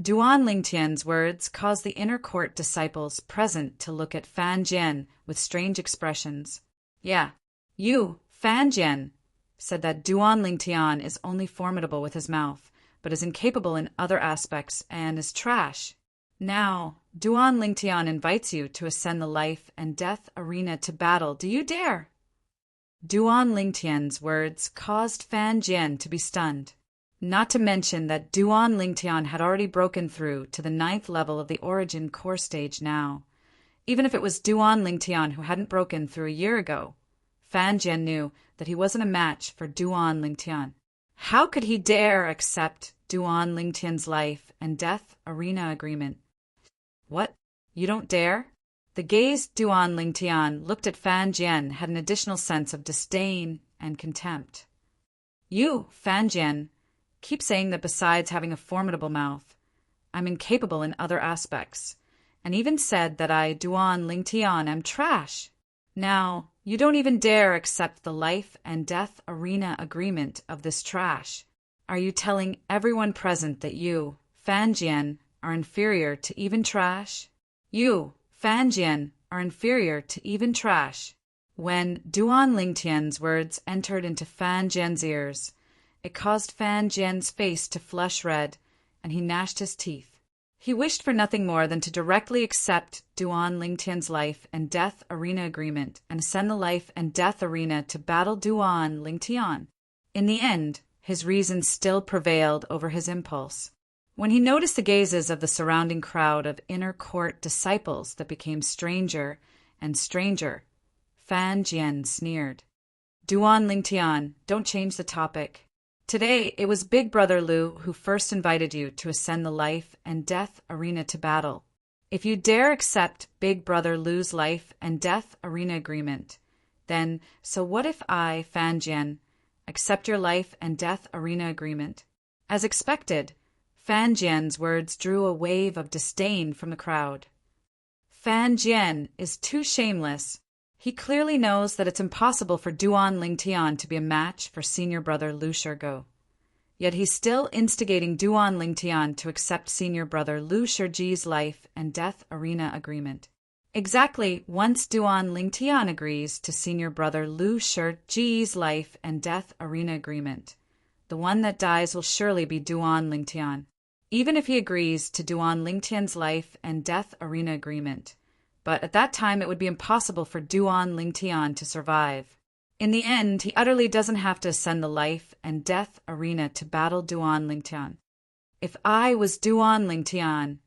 Duan Lingtian's words caused the inner court disciples present to look at Fan Jian with strange expressions. "Yeah, you, Fan Jian, said that Duan Lingtian is only formidable with his mouth, but is incapable in other aspects and is trash. Now, Duan Lingtian invites you to ascend the life and death arena to battle. Do you dare?" Duan Lingtian's words caused Fan Jian to be stunned. Not to mention that Duan Lingtian had already broken through to the 9th level of the Origin core stage now. Even if it was Duan Lingtian who hadn't broken through a year ago, Fan Jian knew that he wasn't a match for Duan Lingtian. How could he dare accept Duan Lingtian's life and death arena agreement? What? You don't dare? The gaze Duan Lingtian looked at Fan Jian had an additional sense of disdain and contempt. You, Fan Jian, keep saying that besides having a formidable mouth, I'm incapable in other aspects, and even said that I, Duan Lingtian, am trash. Now, you don't even dare accept the life and death arena agreement of this trash. Are you telling everyone present that you, Fan Jian, are inferior to even trash? You, Fan Jian, are inferior to even trash. When Duan Lingtian's words entered into Fan Jian's ears, it caused Fan Jian's face to flush red, and he gnashed his teeth. He wished for nothing more than to directly accept Duan Lingtian's life and death arena agreement and ascend the life and death arena to battle Duan Lingtian. In the end, his reason still prevailed over his impulse. When he noticed the gazes of the surrounding crowd of inner court disciples that became stranger and stranger, Fan Jian sneered. "Duan Lingtian, don't change the topic. Today, it was Big Brother Lu who first invited you to ascend the life and death arena to battle. If you dare accept Big Brother Lu's life and death arena agreement, then so what if I, Fan Jian, accept your life and death arena agreement?" As expected, Fan Jian's words drew a wave of disdain from the crowd. Fan Jian is too shameless. He clearly knows that it's impossible for Duan Lingtian to be a match for senior brother Lu Shigu. Yet he's still instigating Duan Lingtian to accept senior brother Lu Shiji's life and death arena agreement. Exactly once Duan Lingtian agrees to senior brother Lu Shiji's life and death arena agreement, the one that dies will surely be Duan Lingtian. Even if he agrees to Duan Lingtian's life and death arena agreement, but at that time it would be impossible for Duan Lingtian to survive. In the end, he utterly doesn't have to ascend the life and death arena to battle Duan Lingtian. If I was Duan Lingtian,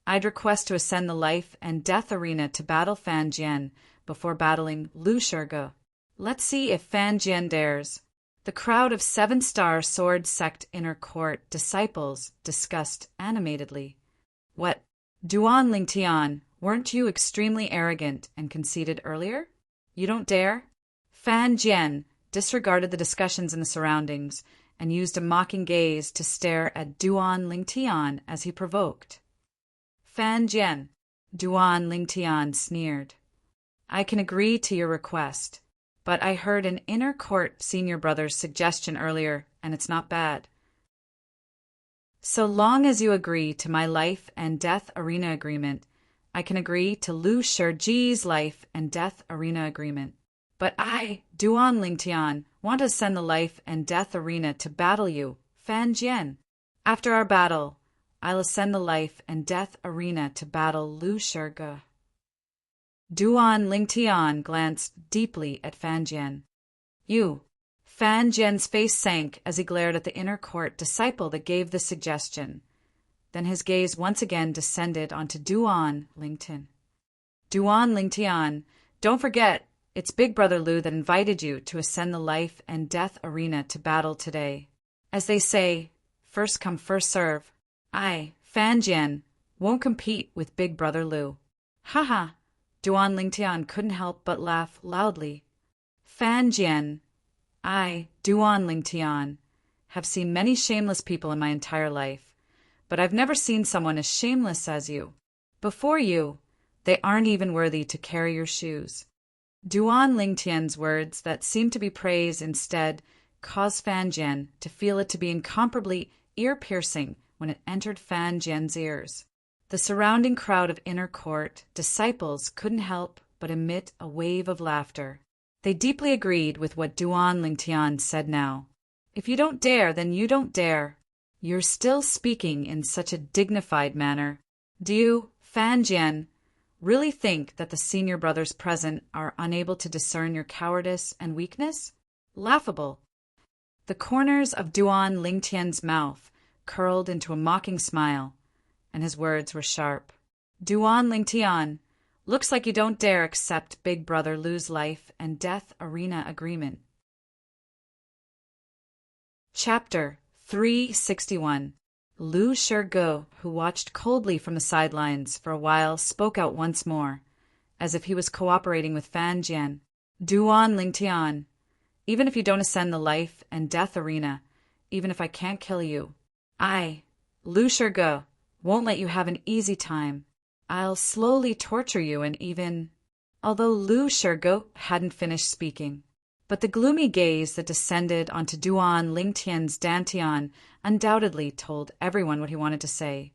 I'd request to ascend the life and death arena to battle Fan Jian before battling Lu Shigu. Let's see if Fan Jian dares. The crowd of 7-star sword sect inner court disciples discussed animatedly. What, Duan Lingtian, weren't you extremely arrogant and conceited earlier? You don't dare? Fan Jian disregarded the discussions in the surroundings and used a mocking gaze to stare at Duan Lingtian as he provoked. Fan Jian, Duan Lingtian sneered. I can agree to your request, But I heard an inner court senior brother's suggestion earlier, and it's not bad. So long as you agree to my life and death arena agreement, I can agree to Lu Shiji's life and death arena agreement. But I, Duan Lingtian, want to send the life and death arena to battle you, Fan Jian. After our battle, I'll ascend the life and death arena to battle Lu Shige. Duan Lingtian glanced deeply at Fan Jian. You. Fan Jian's face sank as he glared at the inner court disciple that gave the suggestion. Then his gaze once again descended onto Duan Lingtian. Duan Lingtian, don't forget, it's Big Brother Lu that invited you to ascend the life and death arena to battle today. As they say, first come, first serve. I, Fan Jian, won't compete with Big Brother Lu. Haha. Duan Lingtian couldn't help but laugh loudly. Fan Jian, I, Duan Lingtian, have seen many shameless people in my entire life, but I've never seen someone as shameless as you. Before you, they aren't even worthy to carry your shoes. Duan Lingtian's words that seemed to be praise instead caused Fan Jian to feel it to be incomparably ear-piercing when it entered Fan Jian's ears. The surrounding crowd of inner court disciples couldn't help but emit a wave of laughter. They deeply agreed with what Duan Lingtian said now. If you don't dare, then you don't dare. You're still speaking in such a dignified manner. Do you, Fan Jian, really think that the senior brothers present are unable to discern your cowardice and weakness? Laughable. The corners of Duan Lingtian's mouth curled into a mocking smile, and his words were sharp. Duan Lingtian, looks like you don't dare accept Big Brother Lu's life and death arena agreement. Chapter 361. Lu Shige, who watched coldly from the sidelines for a while, spoke out once more, as if he was cooperating with Fan Jian. Duan Lingtian, even if you don't ascend the life and death arena, even if I can't kill you, I, Lu Shige, won't let you have an easy time. I'll slowly torture you and even... Although Lu Shige hadn't finished speaking, but the gloomy gaze that descended onto Duan Lingtian's dantian undoubtedly told everyone what he wanted to say,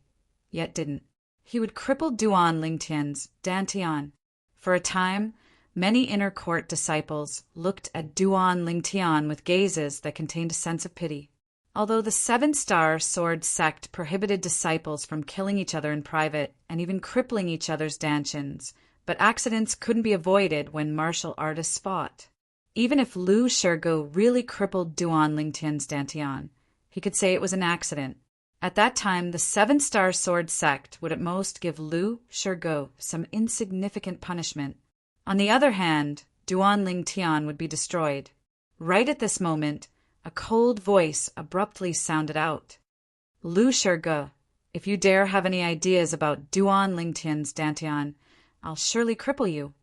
yet didn't. He would cripple Duan Lingtian's dantian. For a time, many inner court disciples looked at Duan Lingtian with gazes that contained a sense of pity. Although the seven-star sword sect prohibited disciples from killing each other in private and even crippling each other's dantians, but accidents couldn't be avoided when martial artists fought. Even if Lu Shige really crippled Duan Lingtian's dantian, he could say it was an accident. At that time, the seven-star sword sect would at most give Lu Shige some insignificant punishment. On the other hand, Duan Lingtian would be destroyed. Right at this moment, a cold voice abruptly sounded out. Lu Shige, if you dare have any ideas about Duan Lingtian's dantian, I'll surely cripple you.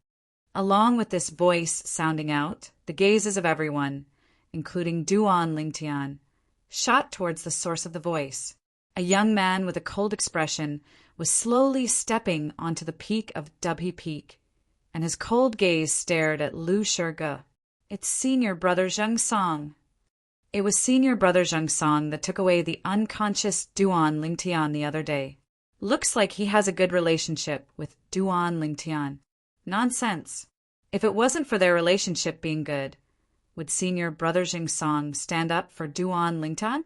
Along with this voice sounding out, the gazes of everyone, including Duan Lingtian, shot towards the source of the voice. A young man with a cold expression was slowly stepping onto the peak of Dubhe Peak, and his cold gaze stared at Lu Shige. It's Senior Brother Zheng Song. It was Senior Brother Zheng Song that took away the unconscious Duan Lingtian the other day. Looks like he has a good relationship with Duan Lingtian. Nonsense. If it wasn't for their relationship being good, would Senior Brother Zheng Song stand up for Duan Lingtian?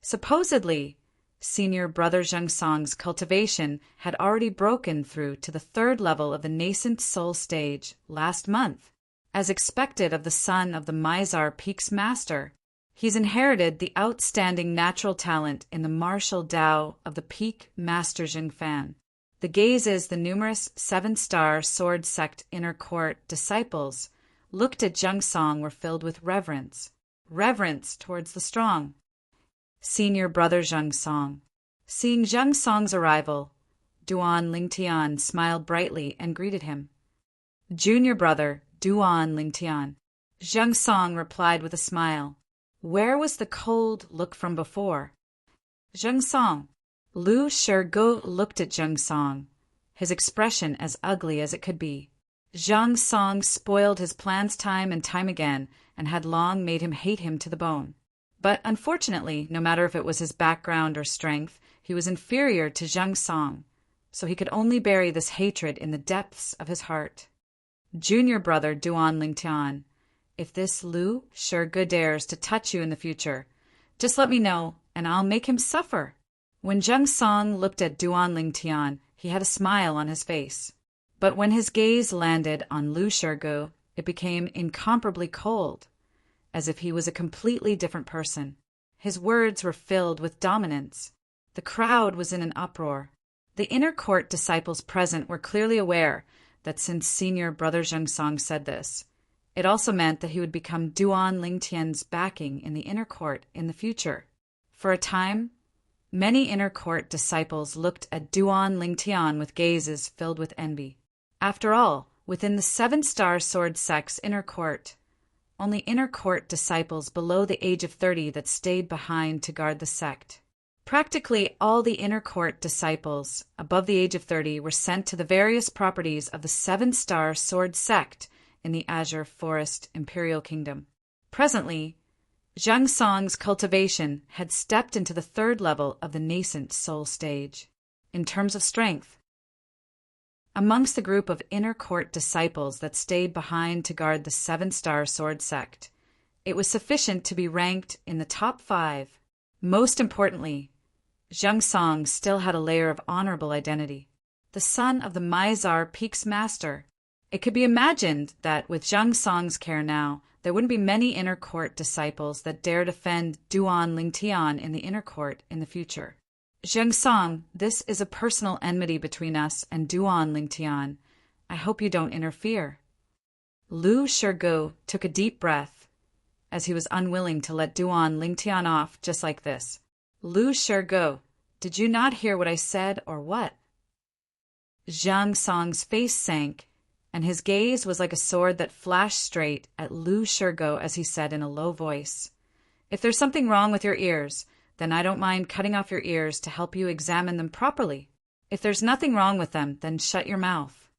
Supposedly, Senior Brother Zheng Song's cultivation had already broken through to the third level of the nascent soul stage last month. As expected of the son of the Mizar Peak's master, he's inherited the outstanding natural talent in the martial Tao of the Peak Master Jing Fan. The gazes the numerous seven-star sword sect inner court disciples looked at Zheng Song were filled with reverence. Reverence towards the strong. Senior Brother Zheng Song. Seeing Zheng Song's arrival, Duan Lingtian smiled brightly and greeted him. Junior Brother Duan Lingtian. Zheng Song replied with a smile. Where was the cold look from before? Zheng Song. Lu Shige looked at Zheng Song, his expression as ugly as it could be. Zhang Song spoiled his plans time and time again and had long made him hate him to the bone. But unfortunately, no matter if it was his background or strength, he was inferior to Zhang Song, so he could only bury this hatred in the depths of his heart. Junior brother Duan Lingtian, if this Lu Shige dares to touch you in the future, just let me know, and I'll make him suffer. When Zhang Song looked at Duan Lingtian, he had a smile on his face. But when his gaze landed on Lu Shige, it became incomparably cold, as if he was a completely different person. His words were filled with dominance. The crowd was in an uproar. The inner court disciples present were clearly aware that since senior brother Zhang Song said this, it also meant that he would become Duan Lingtian's backing in the inner court in the future. For a time, many inner court disciples looked at Duan Lingtian with gazes filled with envy. After all, within the 7-star sword sect's inner court, only inner court disciples below the age of 30 that stayed behind to guard the sect. Practically all the inner court disciples above the age of 30 were sent to the various properties of the 7-star sword sect in the Azure Forest Imperial Kingdom. Presently, Zhang Song's cultivation had stepped into the 3rd level of the nascent soul stage. In terms of strength, amongst the group of inner court disciples that stayed behind to guard the 7-star sword sect, it was sufficient to be ranked in the top 5. Most importantly, Zhang Song still had a layer of honorable identity. The son of the Mizar Peak's master. It could be imagined that with Zhang Song's care now, there wouldn't be many inner court disciples that dare defend Duan Lingtian in the inner court in the future. Zhang Song, this is a personal enmity between us and Duan Lingtian. I hope you don't interfere. Lu Shige took a deep breath, as he was unwilling to let Duan Lingtian off just like this. Lu Shige, did you not hear what I said or what? Zhang Song's face sank, and his gaze was like a sword that flashed straight at Lu Shige as he said in a low voice, "If there's something wrong with your ears, then I don't mind cutting off your ears to help you examine them properly. If there's nothing wrong with them, then shut your mouth."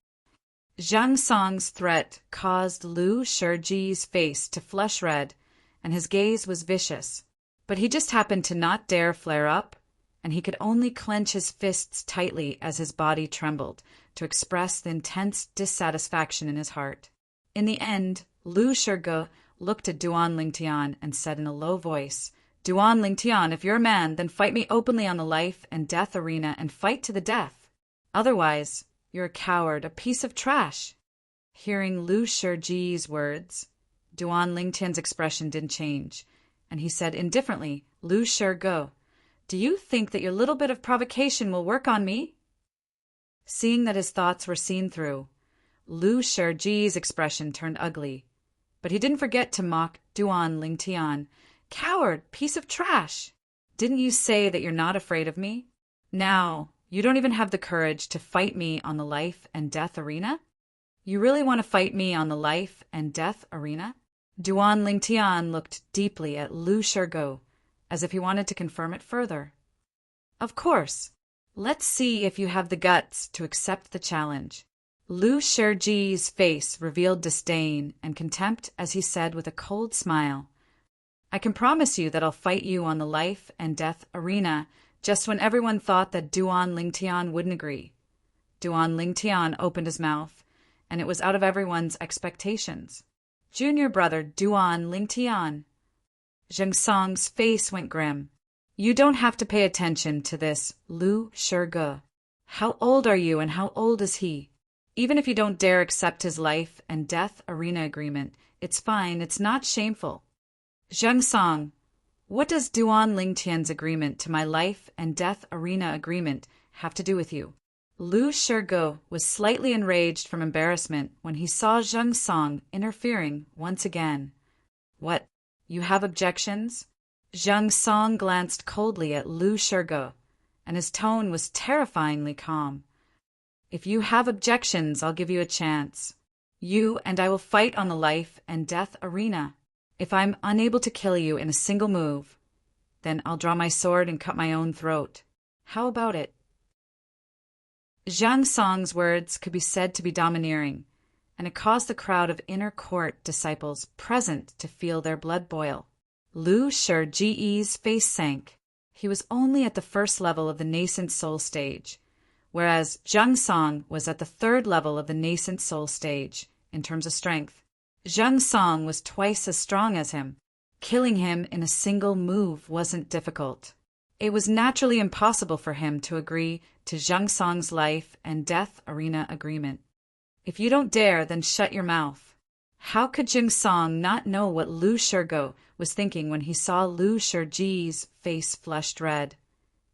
Zhang Song's threat caused Lu Shige's face to flush red, and his gaze was vicious. But he just happened to not dare flare up, and he could only clench his fists tightly as his body trembled to express the intense dissatisfaction in his heart. In the end, Lu Shige looked at Duan Lingtian and said in a low voice, "Duan Lingtian, if you're a man, then fight me openly on the life and death arena and fight to the death. Otherwise, you're a coward, a piece of trash." Hearing Lu Shige's words, Duan Lingtian's expression didn't change, and he said indifferently, "Lu Shige, do you think that your little bit of provocation will work on me?" Seeing that his thoughts were seen through, Lu Shige's expression turned ugly, but he didn't forget to mock Duan Lingtian. "Coward, piece of trash! Didn't you say that you're not afraid of me? Now, you don't even have the courage to fight me on the life and death arena? You really want to fight me on the life and death arena?" Duan Lingtian looked deeply at Lu Shige, as if he wanted to confirm it further. "Of course. Let's see if you have the guts to accept the challenge." Lu Shige's face revealed disdain and contempt as he said with a cold smile, "I can promise you that I'll fight you on the life and death arena just when everyone thought that Duan Lingtian wouldn't agree." Duan Lingtian opened his mouth, and it was out of everyone's expectations. "Junior brother Duan Lingtian." Zhang Song's face went grim. "You don't have to pay attention to this, Lu Shige. How old are you and how old is he? Even if you don't dare accept his life and death arena agreement, it's fine, it's not shameful. Zhang Song, what does Duan Lingtian's agreement to my life and death arena agreement have to do with you?" Lu Shige was slightly enraged from embarrassment when he saw Zhang Song interfering once again. "What? You have objections?" Zhang Song glanced coldly at Lu Shige, and his tone was terrifyingly calm. "If you have objections, I'll give you a chance. You and I will fight on the life and death arena. If I'm unable to kill you in a single move, then I'll draw my sword and cut my own throat. How about it?" Zhang Song's words could be said to be domineering, and it caused the crowd of inner court disciples present to feel their blood boil. Lu Shige's face sank. He was only at the first level of the nascent soul stage, whereas Zhang Song was at the third level of the nascent soul stage in terms of strength. Zhang Song was twice as strong as him. Killing him in a single move wasn't difficult. It was naturally impossible for him to agree to Zhang Song's life and death arena agreement. If you don't dare, then shut your mouth. How could Zhang Song not know what Lu Shige was thinking when he saw Lu Shige's face flushed red?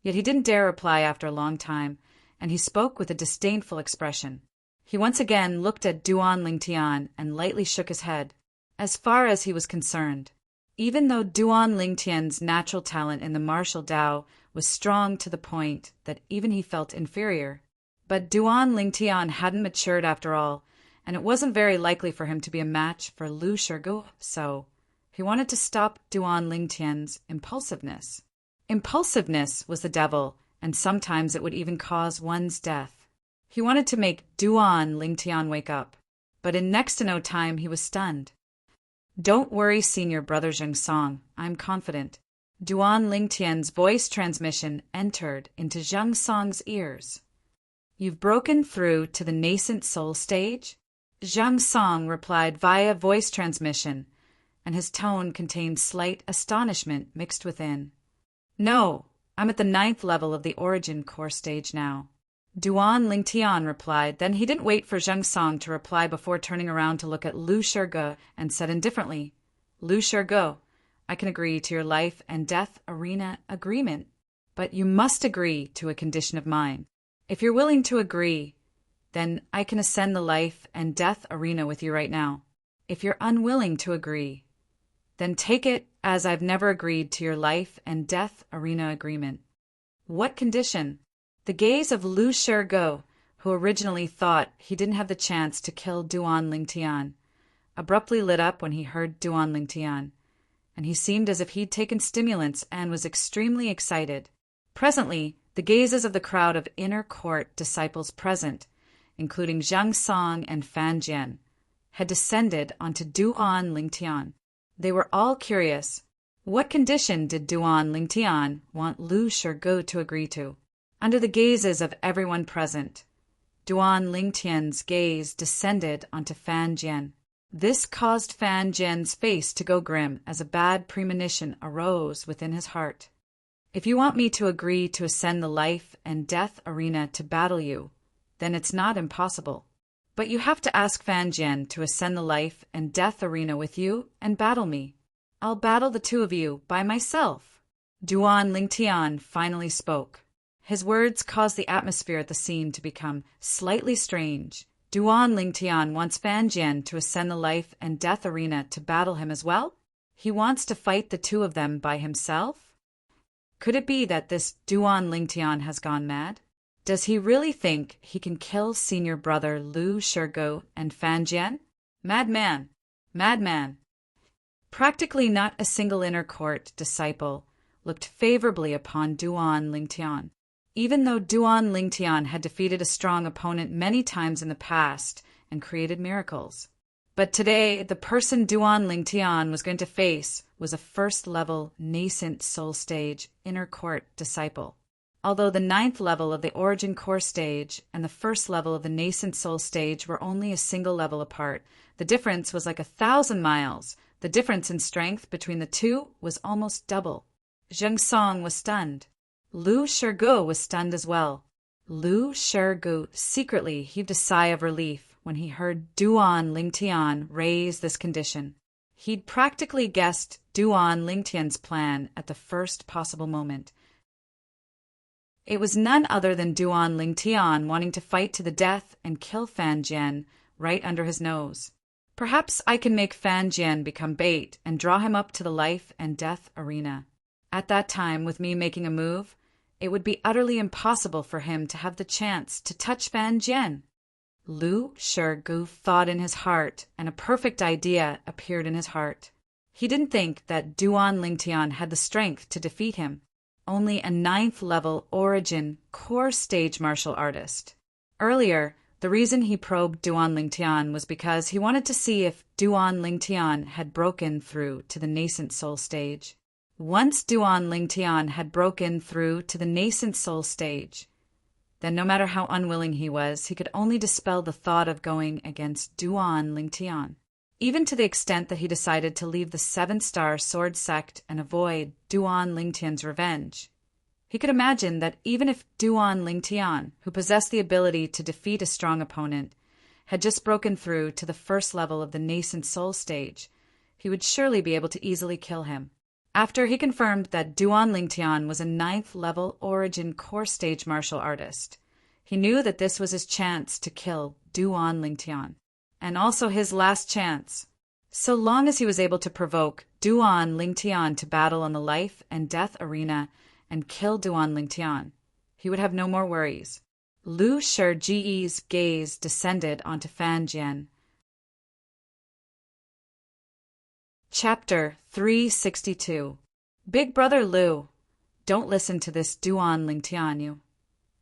Yet he didn't dare reply after a long time, and he spoke with a disdainful expression. He once again looked at Duan Lingtian and lightly shook his head. As far as he was concerned, even though Duan Lingtian's natural talent in the martial Dao was strong to the point that even he felt inferior, but Duan Lingtian hadn't matured after all, and it wasn't very likely for him to be a match for Lu Shige, so he wanted to stop Duan Lingtian's impulsiveness. Impulsiveness was the devil, and sometimes it would even cause one's death. He wanted to make Duan Lingtian wake up, but in next to no time he was stunned. Don't worry, senior brother Zhang Song, I'm confident. Duan Lingtian's voice transmission entered into Zhang Song's ears. You've broken through to the nascent soul stage? Zhang Song replied via voice transmission, and his tone contained slight astonishment mixed within. No, I'm at the 9th level of the origin core stage now. Duan Lingtian replied, then he didn't wait for Zhang Song to reply before turning around to look at Lu Shige and said indifferently, Lu Shige, I can agree to your life and death arena agreement, but you must agree to a condition of mine. If you're willing to agree, then I can ascend the life and death arena with you right now. If you're unwilling to agree, then take it as I've never agreed to your life and death arena agreement. What condition? The gaze of Lu Shige, who originally thought he didn't have the chance to kill Duan Lingtian, abruptly lit up when he heard Duan Lingtian, and he seemed as if he'd taken stimulants and was extremely excited. Presently, the gazes of the crowd of inner court disciples present, including Zhang Song and Fan Jian, had descended onto Duan Lingtian. They were all curious. What condition did Duan Lingtian want Lu Shige to agree to? Under the gazes of everyone present, Duan Lingtian's gaze descended onto Fan Jian. This caused Fan Jian's face to go grim as a bad premonition arose within his heart. If you want me to agree to ascend the life and death arena to battle you, then it's not impossible. But you have to ask Fan Jian to ascend the life and death arena with you and battle me. I'll battle the two of you by myself. Duan Lingtian finally spoke. His words caused the atmosphere at the scene to become slightly strange. Duan Lingtian wants Fan Jian to ascend the life and death arena to battle him as well? He wants to fight the two of them by himself? Could it be that this Duan Lingtian has gone mad? Does he really think he can kill senior brother Lu Shige and Fan Jian? Madman! Madman! Practically not a single inner court disciple looked favorably upon Duan Lingtian. Even though Duan Lingtian had defeated a strong opponent many times in the past and created miracles. But today, the person Duan Lingtian was going to face was a first-level, nascent soul stage inner court disciple. Although the 9th level of the origin core stage and the first level of the nascent soul stage were only a single level apart, the difference was like 1,000 miles. The difference in strength between the two was almost double. Zhang Song was stunned. Lu Shige was stunned as well. Lu Shige secretly heaved a sigh of relief when he heard Duan Lingtian raise this condition. He'd practically guessed Duan Lingtian's plan at the first possible moment. It was none other than Duan Lingtian wanting to fight to the death and kill Fan Jian right under his nose. Perhaps I can make Fan Jian become bait and draw him up to the life and death arena. At that time, with me making a move, it would be utterly impossible for him to have the chance to touch Fan Jian. Lu Shige thought in his heart, and a perfect idea appeared in his heart. He didn't think that Duan Lingtian had the strength to defeat him. Only a 9th level origin core stage martial artist. Earlier, The reason he probed Duan Lingtian was because he wanted to see if Duan Lingtian had broken through to the nascent soul stage. Once Duan Lingtian had broken through to the nascent soul stage, then no matter how unwilling he was, he could only dispel the thought of going against Duan Lingtian, even to the extent that he decided to leave the 7-star sword sect and avoid Duan Lingtian's revenge. He could imagine that even if Duan Lingtian, who possessed the ability to defeat a strong opponent, had just broken through to the first level of the nascent soul stage, he would surely be able to easily kill him. After he confirmed that Duan Lingtian was a 9th-level origin core stage martial artist, he knew that this was his chance to kill Duan Lingtian, and also his last chance. So long as he was able to provoke Duan Lingtian to battle on the life and death arena and kill Duan Lingtian, he would have no more worries. Lu Shiji's gaze descended onto Fan Jian. Chapter 362. Big Brother Lu, don't listen to this Duan Lingtian.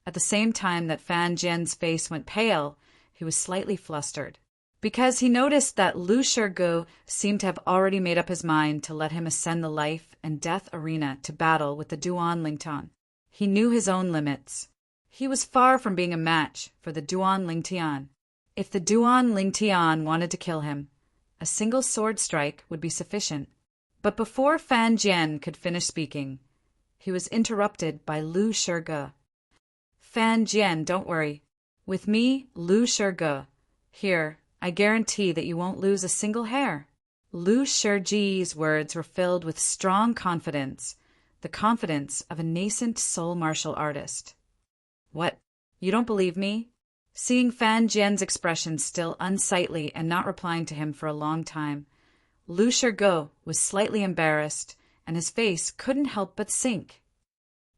At the same time that Fan Jian's face went pale, he was slightly flustered, because he noticed that Lu Shigu seemed to have already made up his mind to let him ascend the life and death arena to battle with the Duan Lingtian. He knew his own limits. He was far from being a match for the Duan Lingtian. If the Duan Lingtian wanted to kill him, a single sword strike would be sufficient. But before Fan Jian could finish speaking, he was interrupted by Lu Shigu. Fan Jian, don't worry. With me, Lu Shigu. Here, I guarantee that you won't lose a single hair. Lu Shiji's words were filled with strong confidence, the confidence of a nascent soul martial artist. What? You don't believe me? Seeing Fan Jian's expression still unsightly and not replying to him for a long time, Lu Shigu was slightly embarrassed, and his face couldn't help but sink.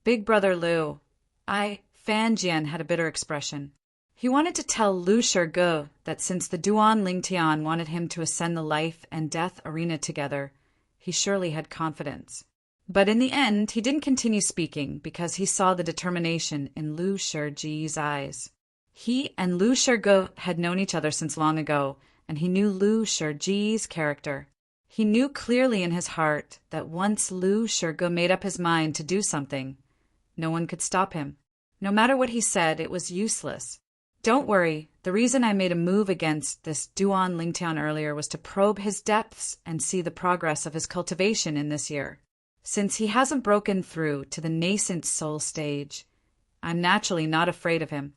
Big Brother Lu, Fan Jian had a bitter expression. He wanted to tell Lu Shigu that since the Duan Lingtian wanted him to ascend the life and death arena together, he surely had confidence. But in the end, he didn't continue speaking because he saw the determination in Lu Shiji's eyes. He and Lu Shigu had known each other since long ago, and he knew Lu Shiji's character. He knew clearly in his heart that once Lu Shigu made up his mind to do something, no one could stop him. No matter what he said, it was useless. Don't worry, the reason I made a move against this Duan Lingtian earlier was to probe his depths and see the progress of his cultivation in this year. Since he hasn't broken through to the nascent soul stage, I'm naturally not afraid of him.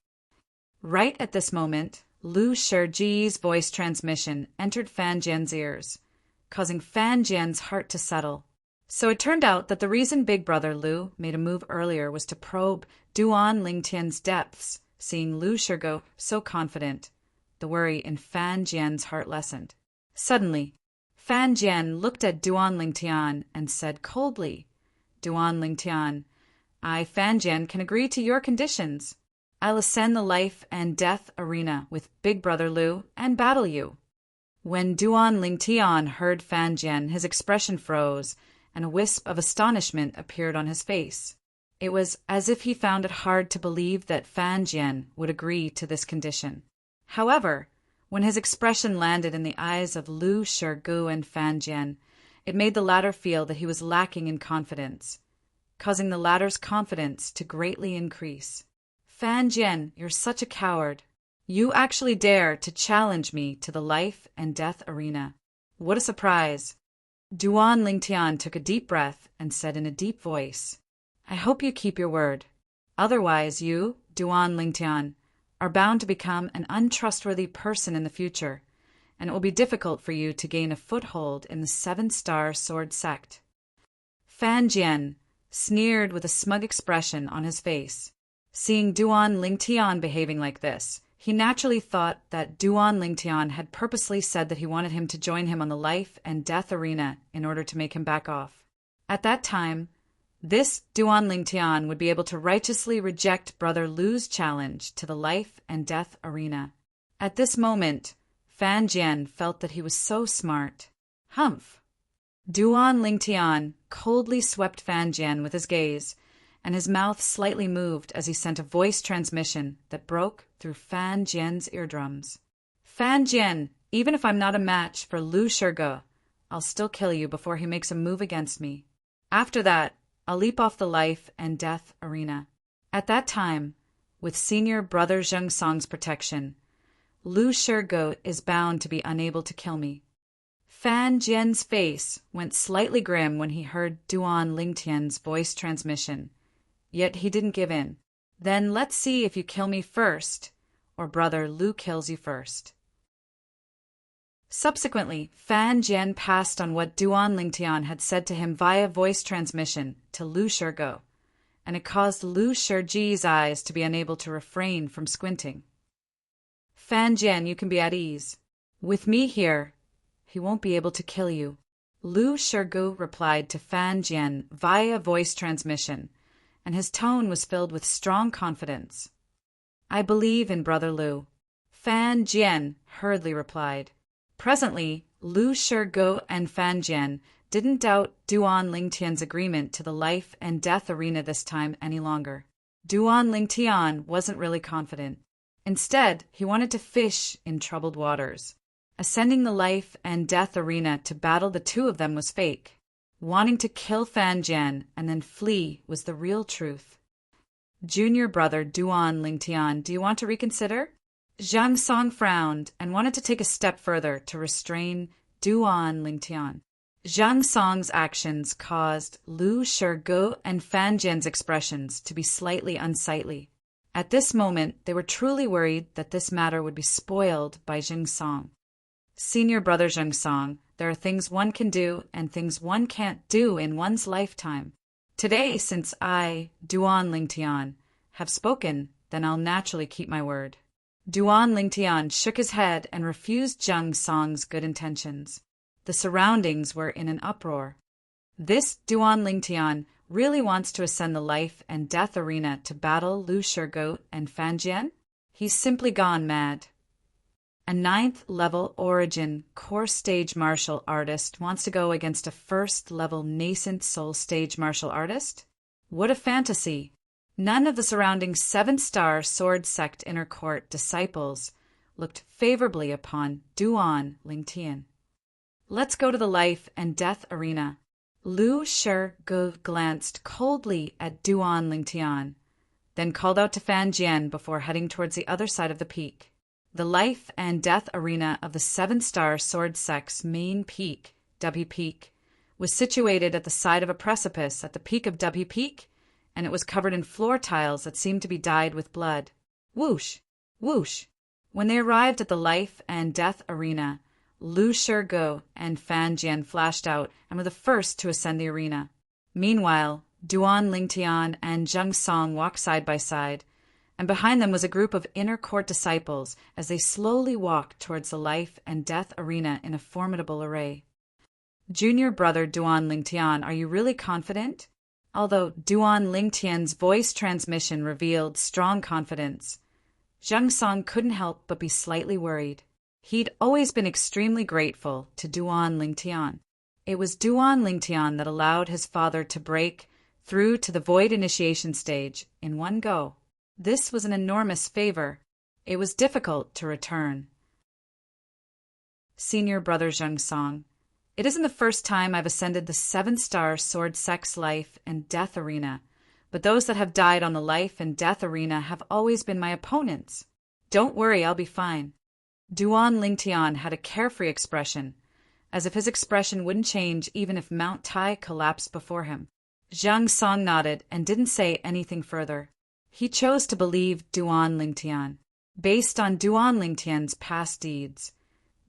Right at this moment, Lu Shiji's voice transmission entered Fan Jian's ears, causing Fan Jian's heart to settle. So it turned out that the reason Big Brother Lu made a move earlier was to probe Duan Lingtian's depths. Seeing Lu Shigu so confident, the worry in Fan Jian's heart lessened. Suddenly, Fan Jian looked at Duan Lingtian and said coldly, Duan Lingtian, I, Fan Jian, can agree to your conditions. I'll ascend the life and death arena with Big Brother Lu and battle you. When Duan Lingtian heard Fan Jian, his expression froze, and a wisp of astonishment appeared on his face. It was as if he found it hard to believe that Fan Jian would agree to this condition. However, when his expression landed in the eyes of Lu Shigu and Fan Jian, it made the latter feel that he was lacking in confidence, causing the latter's confidence to greatly increase. Fan Jian, you're such a coward. You actually dare to challenge me to the life and death arena. What a surprise. Duan Lingtian took a deep breath and said in a deep voice, I hope you keep your word. Otherwise you, Duan Lingtian, are bound to become an untrustworthy person in the future, and it will be difficult for you to gain a foothold in the 7-star sword sect. Fan Jian sneered with a smug expression on his face. Seeing Duan Lingtian behaving like this, he naturally thought that Duan Lingtian had purposely said that he wanted him to join him on the life and death arena in order to make him back off. At that time, this Duan Lingtian would be able to righteously reject Brother Lu's challenge to the life and death arena. At this moment, Fan Jian felt that he was so smart. Humph! Duan Lingtian coldly swept Fan Jian with his gaze and his mouth slightly moved as he sent a voice transmission that broke through Fan Jian's eardrums. Fan Jian, even if I'm not a match for Lu Shige, I'll still kill you before he makes a move against me. After that, I'll leap off the life and death arena. At that time, with senior brother Zheng Song's protection, Lu Shige is bound to be unable to kill me. Fan Jian's face went slightly grim when he heard Duan Lingtian's voice transmission, yet he didn't give in. Then let's see if you kill me first, or brother Lu kills you first. Subsequently, Fan Jian passed on what Duan Lingtian had said to him via voice transmission to Lu Shige, and it caused Lu Shige's eyes to be unable to refrain from squinting. Fan Jian, you can be at ease. With me here, he won't be able to kill you. Lu Shige replied to Fan Jian via voice transmission, and his tone was filled with strong confidence. I believe in Brother Lu. Fan Jian hurriedly replied. Presently, Lu Shige and Fan Jian didn't doubt Duan Lingtian's agreement to the life and death arena this time any longer. Duan Lingtian wasn't really confident. Instead, he wanted to fish in troubled waters. Ascending the life and death arena to battle the two of them was fake. Wanting to kill Fan Jian and then flee was the real truth. Junior brother Duan Lingtian, do you want to reconsider? Zhang Song frowned and wanted to take a step further to restrain Duan Lingtian. Zhang Song's actions caused Lu Shige and Fan Jian's expressions to be slightly unsightly. At this moment, they were truly worried that this matter would be spoiled by Zhang Song. Senior brother Zhang Song, there are things one can do and things one can't do in one's lifetime. Today, since I, Duan Lingtian, have spoken, then I'll naturally keep my word. Duan Lingtian shook his head and refused Zhang Song's good intentions. The surroundings were in an uproar. This Duan Lingtian really wants to ascend the life and death arena to battle Lu Shige and Fan Jian? He's simply gone mad. A 9th-level origin core stage martial artist wants to go against a 1st-level nascent soul stage martial artist? What a fantasy! None of the surrounding 7-star sword sect inner court disciples looked favorably upon Duan Lingtian. Let's go to the life and death arena. Lu Shige glanced coldly at Duan Lingtian, then called out to Fan Jian before heading towards the other side of the peak. The life and death arena of the 7-star sword sect's main peak, W Peak, was situated at the side of a precipice at the peak of W Peak, and it was covered in floor tiles that seemed to be dyed with blood. Whoosh! Whoosh! When they arrived at the life and death arena, Lu Shige and Fan Jian flashed out and were the first to ascend the arena. Meanwhile, Duan Lingtian and Zhang Song walked side by side, and behind them was a group of inner court disciples as they slowly walked towards the life and death arena in a formidable array. Junior brother Duan Lingtian, are you really confident? Although Duan Lingtian's voice transmission revealed strong confidence, Zhang Song couldn't help but be slightly worried. He'd always been extremely grateful to Duan Lingtian. It was Duan Lingtian that allowed his father to break through to the void initiation stage in one go. This was an enormous favor. It was difficult to return. Senior brother Zhang Song, it isn't the first time I've ascended the 7-star sword sect's life and death arena, but those that have died on the life and death arena have always been my opponents. Don't worry, I'll be fine. Duan Lingtian had a carefree expression, as if his expression wouldn't change even if Mount Tai collapsed before him. Zhang Song nodded and didn't say anything further. He chose to believe Duan Lingtian. Based on Duan Lingtian's past deeds,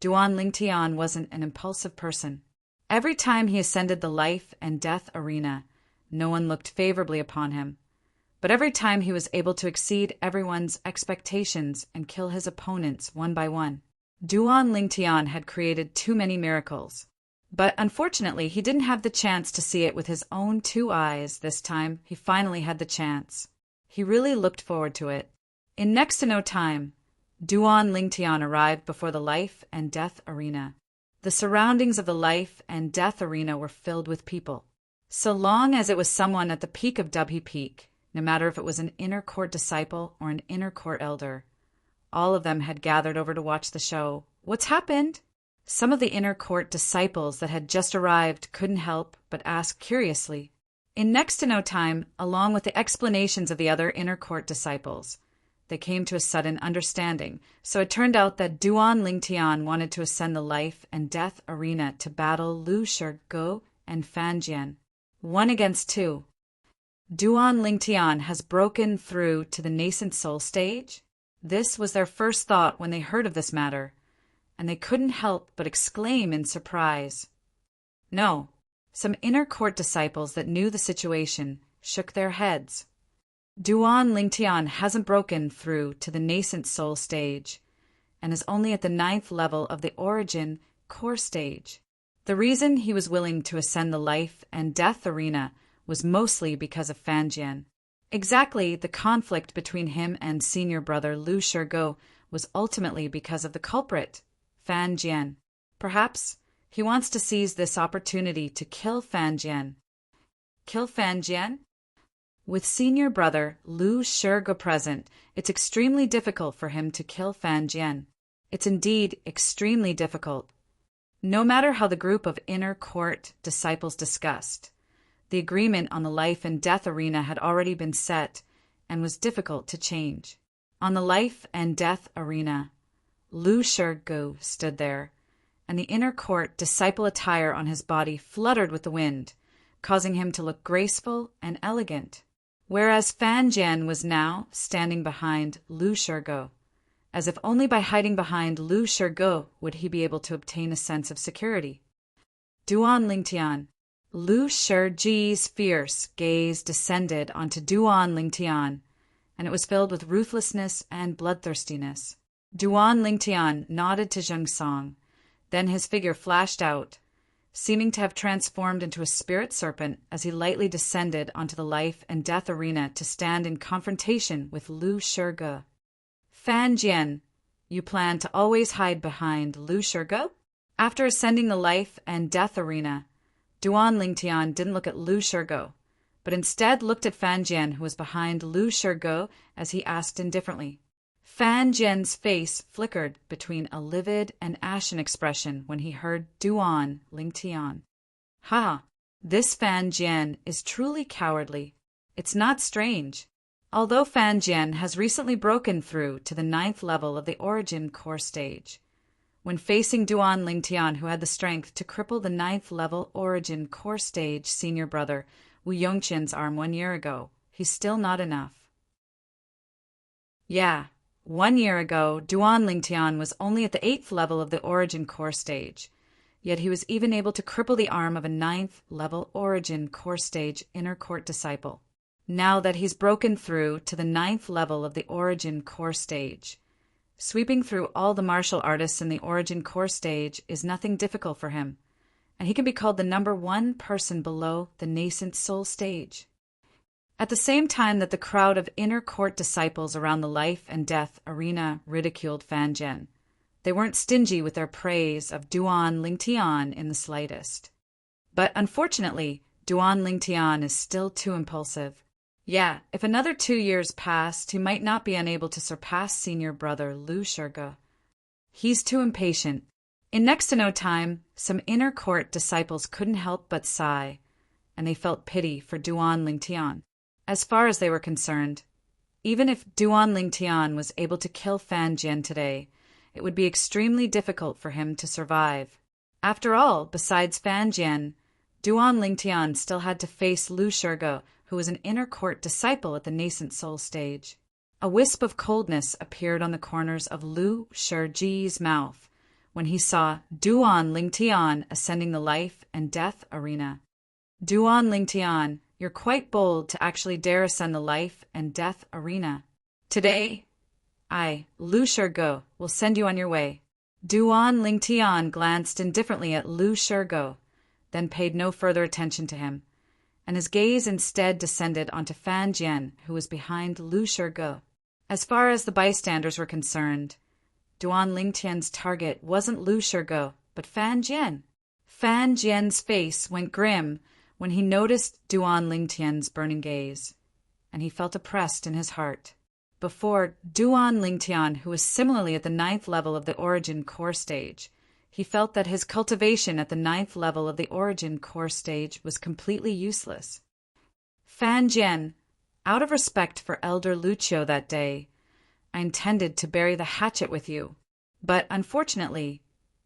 Duan Lingtian wasn't an impulsive person. Every time he ascended the life and death arena, no one looked favorably upon him. But every time he was able to exceed everyone's expectations and kill his opponents one by one. Duan Lingtian had created too many miracles. But unfortunately, he didn't have the chance to see it with his own 2 eyes this time. He finally had the chance. He really looked forward to it. In next to no time, Duan Lingtian arrived before the life and death arena. The surroundings of the life and death arena were filled with people. So long as it was someone at the peak of Dubhe Peak, no matter if it was an inner court disciple or an inner court elder, all of them had gathered over to watch the show. What's happened? Some of the inner court disciples that had just arrived couldn't help but ask curiously. In next to no time, along with the explanations of the other inner court disciples, they came to a sudden understanding. So it turned out that Duan Lingtian wanted to ascend the life and death arena to battle Lu Shirgo and Fan Jian, 1 against 2. Duan Lingtian has broken through to the nascent soul stage? This was their first thought when they heard of this matter, and they couldn't help but exclaim in surprise. No, some inner court disciples that knew the situation shook their heads. Duan Lingtian hasn't broken through to the nascent soul stage, and is only at the 9th level of the origin core stage. The reason he was willing to ascend the life and death arena was mostly because of Fan Jian. Exactly, the conflict between him and senior brother Lu Shirgo was ultimately because of the culprit, Fan Jian. Perhaps he wants to seize this opportunity to kill Fan Jian. Kill Fan Jian? With senior brother Lu Shirgo present, it's extremely difficult for him to kill Fan Jian. It's indeed extremely difficult. No matter how the group of inner court disciples discussed, the agreement on the life and death arena had already been set and was difficult to change. On the life and death arena, Lu Shirgo stood there, and the inner court disciple attire on his body fluttered with the wind, causing him to look graceful and elegant, whereas Fan Jian was now standing behind Lu Shirgo, as if only by hiding behind Lu Shirgo would he be able to obtain a sense of security. Duan Lingtian. Lu Shirji's fierce gaze descended onto Duan Lingtian, and it was filled with ruthlessness and bloodthirstiness. Duan Lingtian nodded to Zheng Song, then his figure flashed out, seeming to have transformed into a spirit serpent as he lightly descended onto the life and death arena to stand in confrontation with Lu Shirge. Fan Jian, you plan to always hide behind Lu Shirge? After ascending the life and death arena, Duan Lingtian didn't look at Lu Shirgo, but instead looked at Fan Jian, who was behind Lu Shirgo, as he asked indifferently. Fan Jian's face flickered between a livid and ashen expression when he heard Duan Lingtian. Ha! This Fan Jian is truly cowardly. It's not strange. Although Fan Jian has recently broken through to the 9th level of the origin core stage, when facing Duan Lingtian, who had the strength to cripple the 9th level origin core stage senior brother Wu Yongqin's arm 1 year ago, he's still not enough. Yeah, 1 year ago, Duan Lingtian was only at the 8th level of the origin core stage, yet he was even able to cripple the arm of a 9th level origin core stage inner court disciple. Now that he's broken through to the 9th level of the origin core stage, sweeping through all the martial artists in the origin core stage is nothing difficult for him, and he can be called the number 1 person below the nascent soul stage. At the same time that the crowd of inner court disciples around the life and death arena ridiculed Fan Jian, they weren't stingy with their praise of Duan Lingtian in the slightest. But unfortunately, Duan Lingtian is still too impulsive. Yeah, if another 2 years passed, he might not be unable to surpass senior brother Lu Shirge. He's too impatient. In next to no time, some inner court disciples couldn't help but sigh, and they felt pity for Duan Lingtian. As far as they were concerned, even if Duan Lingtian was able to kill Fan Jian today, it would be extremely difficult for him to survive. After all, besides Fan Jian, Duan Lingtian still had to face Lu Shirge, who was an inner court disciple at the nascent soul stage. A wisp of coldness appeared on the corners of Lu Shirji's mouth when he saw Duan Lingtian ascending the life and death arena. Duan Lingtian, you're quite bold to actually dare ascend the life and death arena. Today, I, Lu Shirge, will send you on your way. Duan Lingtian glanced indifferently at Lu Shirge, then paid no further attention to him, and his gaze instead descended onto Fan Jian, who was behind Lu Shirge. As far as the bystanders were concerned, Duan Lingtian's target wasn't Lu Shirge, but Fan Jian. Fan Jian's face went grim when he noticed Duan Lingtian's burning gaze, and he felt oppressed in his heart. Before Duan Lingtian, who was similarly at the 9th level of the origin core stage, he felt that his cultivation at the 9th level of the origin core stage was completely useless. Fan Jian, out of respect for Elder Lucio that day, I intended to bury the hatchet with you, but unfortunately,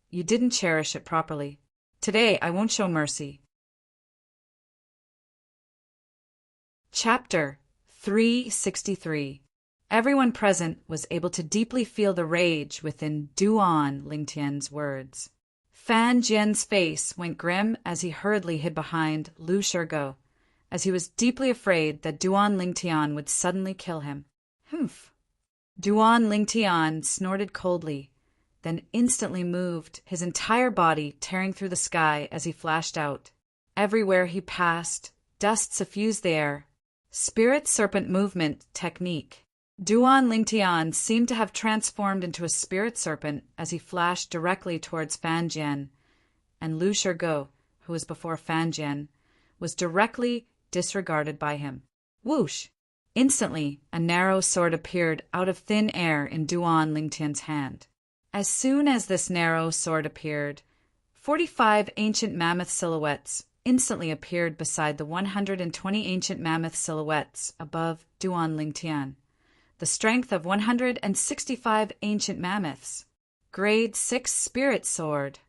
you didn't cherish it properly. Today I won't show mercy. Chapter 363. Everyone present was able to deeply feel the rage within Duan Lingtian's words. Fan Jian's face went grim as he hurriedly hid behind Lu Shirgo, as he was deeply afraid that Duan Lingtian would suddenly kill him. Humph! Duan Lingtian snorted coldly, then instantly moved, his entire body tearing through the sky as he flashed out. Everywhere he passed, dust suffused the air. Spirit serpent movement technique. Duan Lingtian seemed to have transformed into a spirit serpent as he flashed directly towards Fan Jian, and Lu Shirgo, who was before Fan Jian, was directly disregarded by him. Whoosh! Instantly, a narrow sword appeared out of thin air in Duan Lingtian's hand. As soon as this narrow sword appeared, 45 ancient mammoth silhouettes instantly appeared beside the 120 ancient mammoth silhouettes above Duan Lingtian. The strength of 165 ancient mammoths. Grade 6 Spirit Sword.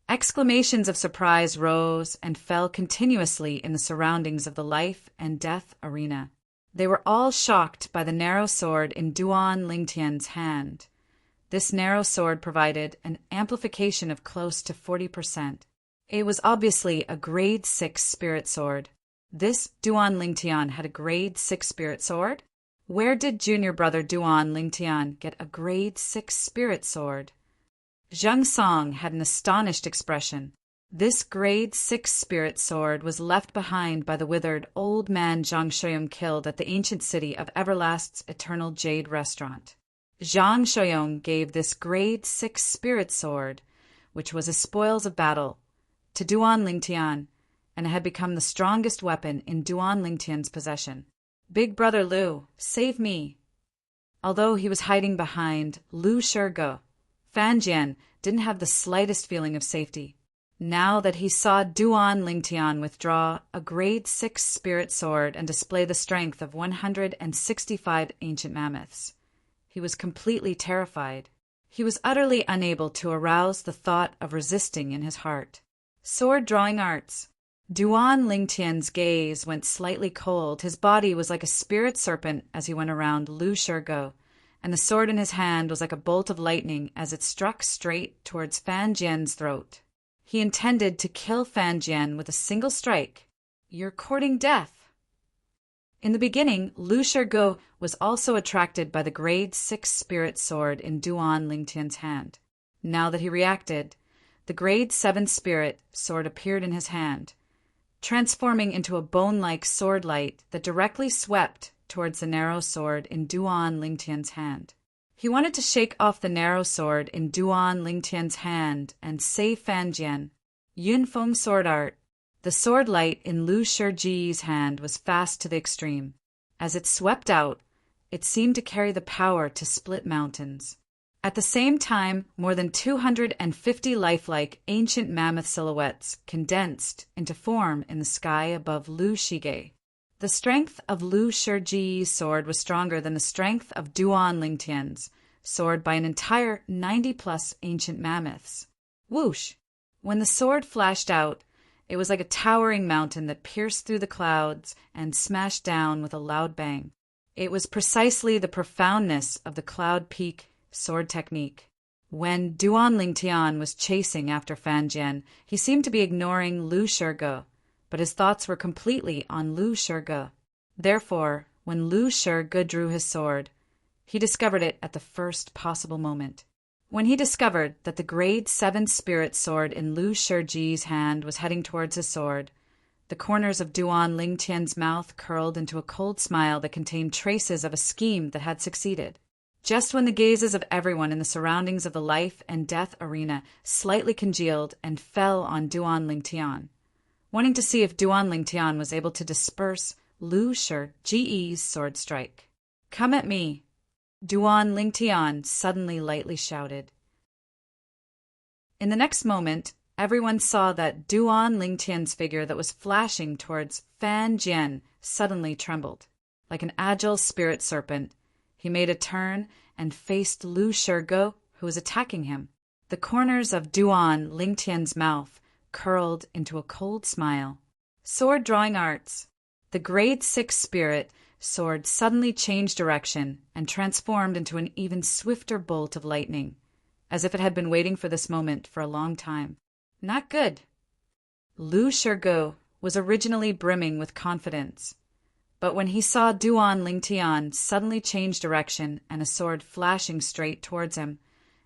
Exclamations of surprise rose and fell continuously in the surroundings of the life and death arena. They were all shocked by the narrow sword in Duan Lingtian's hand. This narrow sword provided an amplification of close to 40%. It was obviously a Grade 6 Spirit Sword. This Duan Lingtian had a Grade 6 Spirit Sword? Where did junior brother Duan Lingtian get a Grade 6 Spirit Sword? Zheng Song had an astonished expression. This Grade 6 Spirit Sword was left behind by the withered old man Zhang Shoyong killed at the ancient city of Everlast's Eternal Jade Restaurant. Zhang Shoyong gave this Grade 6 Spirit Sword, which was a spoils of battle, to Duan Lingtian, and it had become the strongest weapon in Duan Lingtian's possession. Big brother Lu, save me. Although he was hiding behind Lu Shirgo, Fan Jian didn't have the slightest feeling of safety. Now that he saw Duan Lingtian withdraw a Grade 6 Spirit Sword and display the strength of 165 ancient mammoths, he was completely terrified. He was utterly unable to arouse the thought of resisting in his heart. Sword drawing arts. Duan Lingtian's gaze went slightly cold. His body was like a spirit serpent as he went around Lu Shirgo, and the sword in his hand was like a bolt of lightning as it struck straight towards Fan Jian's throat. He intended to kill Fan Jian with a single strike. You're courting death. In the beginning, Lu Shirgo was also attracted by the Grade 6 Spirit Sword in Duan Lingtian's hand. Now that he reacted, the Grade 7 Spirit Sword appeared in his hand, transforming into a bone-like sword light that directly swept towards the narrow sword in Duan Lingtian's hand. He wanted to shake off the narrow sword in Duan Lingtian's hand and save Fan Jian. Yun Feng Sword Art. The sword light in Lu Shiji's hand was fast to the extreme. As it swept out, it seemed to carry the power to split mountains. At the same time, more than 250 lifelike ancient mammoth silhouettes condensed into form in the sky above Lu Shige. The strength of Lu Shiji's sword was stronger than the strength of Duan Lingtian's sword by an entire 90-plus ancient mammoths. Whoosh! When the sword flashed out, it was like a towering mountain that pierced through the clouds and smashed down with a loud bang. It was precisely the profoundness of the Cloud Peak sword technique. When Duan Lingtian was chasing after Fan Jian, he seemed to be ignoring Lu Shirgo, but his thoughts were completely on Lu Shirgo. Therefore, when Lu Shirgo drew his sword, he discovered it at the first possible moment. When he discovered that the Grade 7 Spirit Sword in Lu Shiji's hand was heading towards his sword, the corners of Duan Lingtian's mouth curled into a cold smile that contained traces of a scheme that had succeeded. Just when the gazes of everyone in the surroundings of the life and death arena slightly congealed and fell on Duan Lingtian, wanting to see if Duan Lingtian was able to disperse Lu Shige's sword strike. "Come at me," Duan Lingtian suddenly lightly shouted. In the next moment, everyone saw that Duan Lingtian's figure that was flashing towards Fan Jian suddenly trembled. Like an agile spirit serpent, he made a turn and faced Lu Shige, who was attacking him. The corners of Duan Lingtian's mouth curled into a cold smile. Sword drawing arts. The grade 6 spirit sword suddenly changed direction and transformed into an even swifter bolt of lightning, as if it had been waiting for this moment for a long time. Not good. Lu Shige was originally brimming with confidence, but when he saw Duan Lingtian suddenly change direction and a sword flashing straight towards him,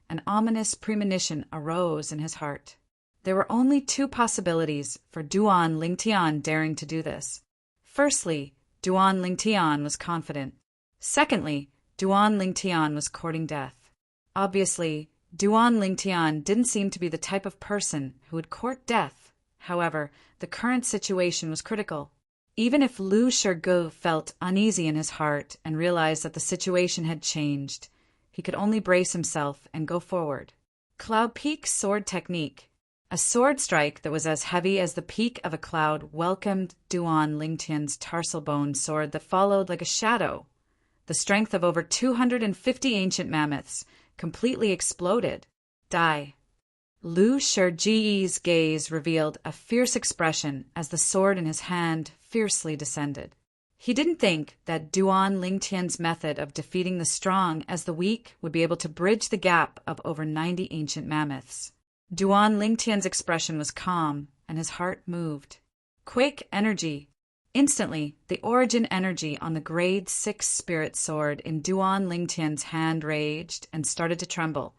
an ominous premonition arose in his heart. There were only two possibilities for Duan Lingtian daring to do this. Firstly, Duan Lingtian was confident. Secondly, Duan Lingtian was courting death. Obviously, Duan Lingtian didn't seem to be the type of person who would court death. However, the current situation was critical. Even if Lu Shige felt uneasy in his heart and realized that the situation had changed, he could only brace himself and go forward. Cloud Peak Sword Technique. A sword strike that was as heavy as the peak of a cloud welcomed Duan Lingtian's tarsal bone sword that followed like a shadow. The strength of over 250 ancient mammoths completely exploded. Die. Lu Shige's gaze revealed a fierce expression as the sword in his hand fiercely descended. He didn't think that Duan Lingtian's method of defeating the strong as the weak would be able to bridge the gap of over 90 ancient mammoths. Duan Lingtian's expression was calm, and his heart moved. Quake energy. Instantly, the origin energy on the grade 6 spirit sword in Duan Lingtian's hand raged and started to tremble,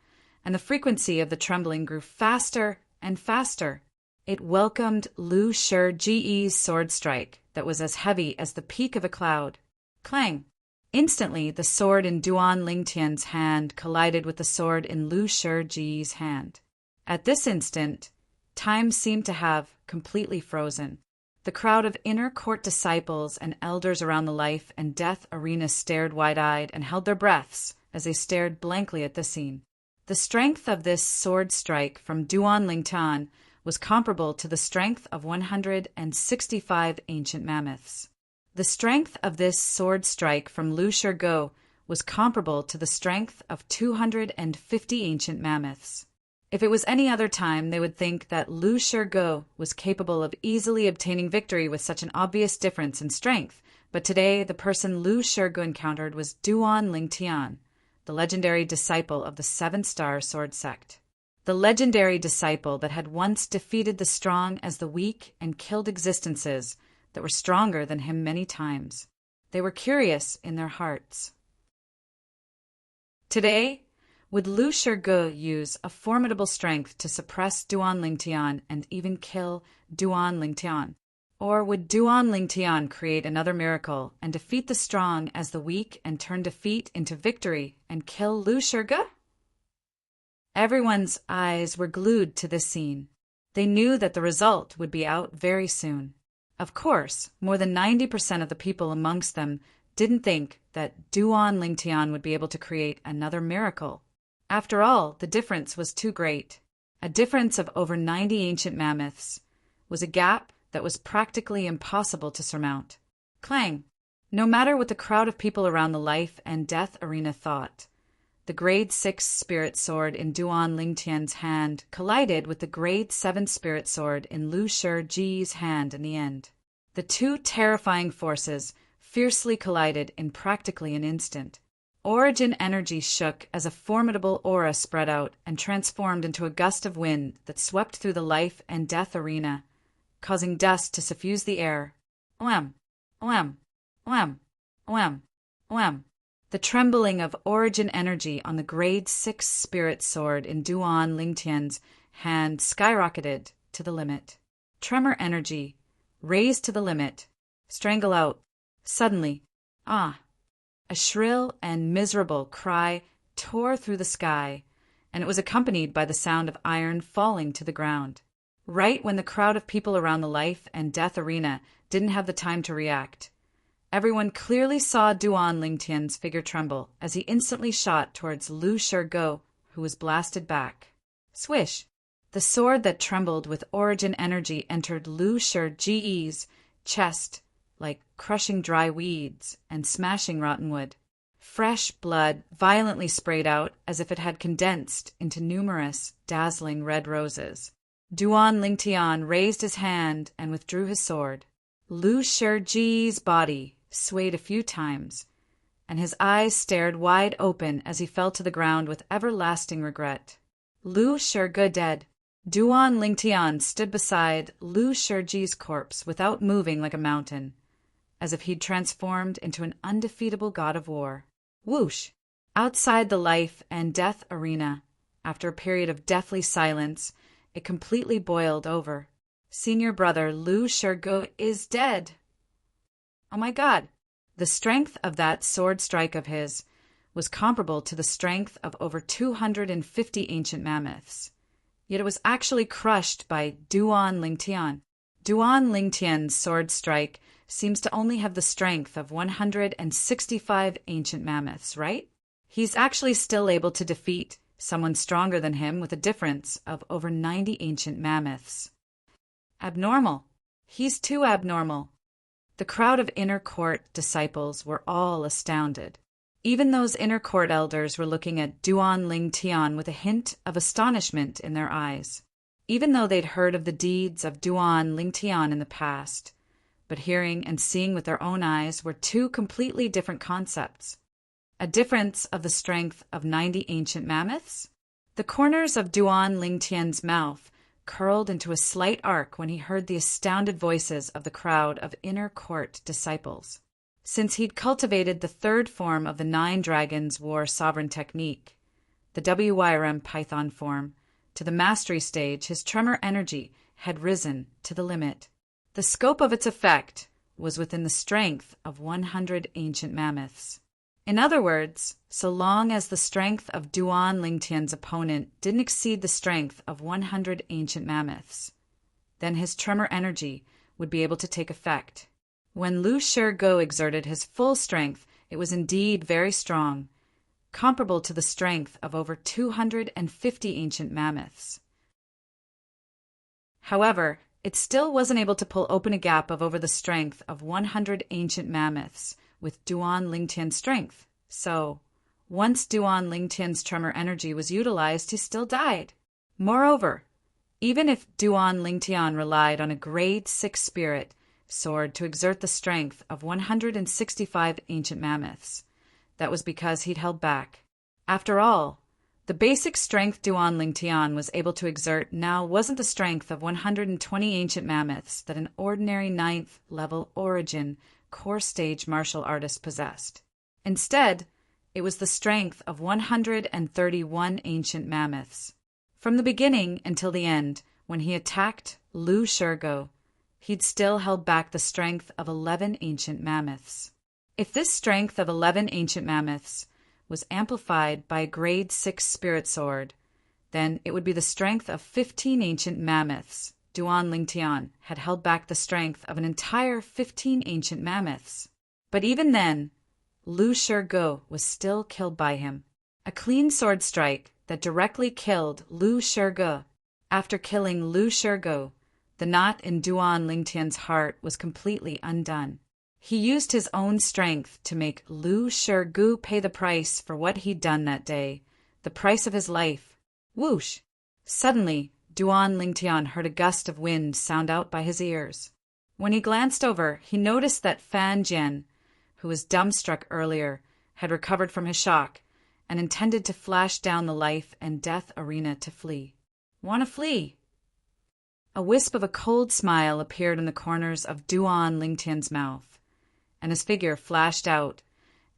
and the frequency of the trembling grew faster and faster. It welcomed Lu Shige's sword strike that was as heavy as the peak of a cloud. Clang! Instantly, the sword in Duan Lingtian's hand collided with the sword in Lu Shige's hand. At this instant, time seemed to have completely frozen. The crowd of inner court disciples and elders around the life and death arena stared wide-eyed and held their breaths as they stared blankly at the scene. The strength of this sword strike from Duan Lingtian was comparable to the strength of 165 ancient mammoths. The strength of this sword strike from Lu Shige was comparable to the strength of 250 ancient mammoths. If it was any other time, they would think that Lu Shige was capable of easily obtaining victory with such an obvious difference in strength, but today the person Lu Shige encountered was Duan Lingtian, the legendary disciple of the 7-star sword sect. The legendary disciple that had once defeated the strong as the weak and killed existences that were stronger than him many times. They were curious in their hearts. Today, would Lu Shige use a formidable strength to suppress Duan Lingtian and even kill Duan Lingtian? Or would Duan Lingtian create another miracle and defeat the strong as the weak and turn defeat into victory and kill Lu Shige? Everyone's eyes were glued to this scene. They knew that the result would be out very soon. Of course, more than 90% of the people amongst them didn't think that Duan Lingtian would be able to create another miracle. After all, the difference was too great. A difference of over 90 ancient mammoths was a gap that was practically impossible to surmount. Clang! No matter what the crowd of people around the life and death arena thought, the grade 6 spirit sword in Duan Lingtian's hand collided with the grade 7 spirit sword in Lu Shige's hand in the end. The two terrifying forces fiercely collided in practically an instant. Origin energy shook as a formidable aura spread out and transformed into a gust of wind that swept through the life and death arena, causing dust to suffuse the air. Oem, oem, oem, oem, oem. The trembling of origin energy on the grade 6 spirit sword in Duan Lingtian's hand skyrocketed to the limit. Tremor energy, raised to the limit, strangle out. Suddenly, a shrill and miserable cry tore through the sky, and it was accompanied by the sound of iron falling to the ground. right when the crowd of people around the life and death arena didn't have the time to react. Everyone clearly saw Duan Lingtian's figure tremble as he instantly shot towards Lu Shirgo, who was blasted back. Swish! The sword that trembled with origin energy entered Lu Shirge's chest like crushing dry weeds and smashing rotten wood. Fresh blood violently sprayed out as if it had condensed into numerous, dazzling red roses. Duan Lingtian raised his hand and withdrew his sword. Lu Shirge's body swayed a few times, and his eyes stared wide open as he fell to the ground with everlasting regret. Lu Shirge dead. Duan Lingtian stood beside Lu Shirge's corpse without moving like a mountain, as if he'd transformed into an undefeatable god of war. Whoosh! Outside the life and death arena, after a period of deathly silence, it completely boiled over. Senior brother Lu Shirge is dead. Oh my God! The strength of that sword strike of his was comparable to the strength of over 250 ancient mammoths. Yet it was actually crushed by Duan Lingtian. Duan Lingtian's sword strike seems to only have the strength of 165 ancient mammoths, right? He's actually still able to defeat someone stronger than him with a difference of over 90 ancient mammoths. Abnormal. He's too abnormal. The crowd of inner court disciples were all astounded. Even those inner court elders were looking at Duan Lingtian with a hint of astonishment in their eyes, even though they'd heard of the deeds of Duan Lingtian in the past. But hearing and seeing with their own eyes were two completely different concepts. A difference of the strength of 90 ancient mammoths? The corners of Duan Lingtian's mouth curled into a slight arc when he heard the astounded voices of the crowd of inner court disciples. Since he'd cultivated the third form of the 9 Dragons War Sovereign technique, the WYRM Python form, to the mastery stage, his tremor energy had risen to the limit. The scope of its effect was within the strength of 100 ancient mammoths. In other words, so long as the strength of Duan Lingtian's opponent didn't exceed the strength of 100 ancient mammoths, then his tremor energy would be able to take effect. When Lu Shirge exerted his full strength, it was indeed very strong, comparable to the strength of over 250 ancient mammoths. However, it still wasn't able to pull open a gap of over the strength of 100 ancient mammoths with Duan Lingtian's strength. So, once Duan Lingtian's tremor energy was utilized, he still died. Moreover, even if Duan Lingtian relied on a grade 6 spirit sword to exert the strength of 165 ancient mammoths, that was because he'd held back. After all, the basic strength Duan Lingtian was able to exert now wasn't the strength of 120 ancient mammoths that an ordinary 9th level origin core stage martial artist possessed. Instead, it was the strength of 131 ancient mammoths. From the beginning until the end, when he attacked Lu Shirge, he'd still held back the strength of 11 ancient mammoths. If this strength of 11 ancient mammoths was amplified by a grade 6 spirit sword, then it would be the strength of 15 ancient mammoths. Duan Lingtian had held back the strength of an entire 15 ancient mammoths. But even then, Lu Shirge was still killed by him. A clean sword strike that directly killed Lu Shirge. After killing Lu Shirge, the knot in Duan Lingtian's heart was completely undone. He used his own strength to make Lu Shirge pay the price for what he'd done that day, the price of his life. Whoosh! Suddenly, Duan Lingtian heard a gust of wind sound out by his ears. When he glanced over, he noticed that Fan Jian, who was dumbstruck earlier, had recovered from his shock and intended to flash down the life and death arena to flee. "Want to flee?" A wisp of a cold smile appeared in the corners of Duan Lingtian's mouth, and his figure flashed out,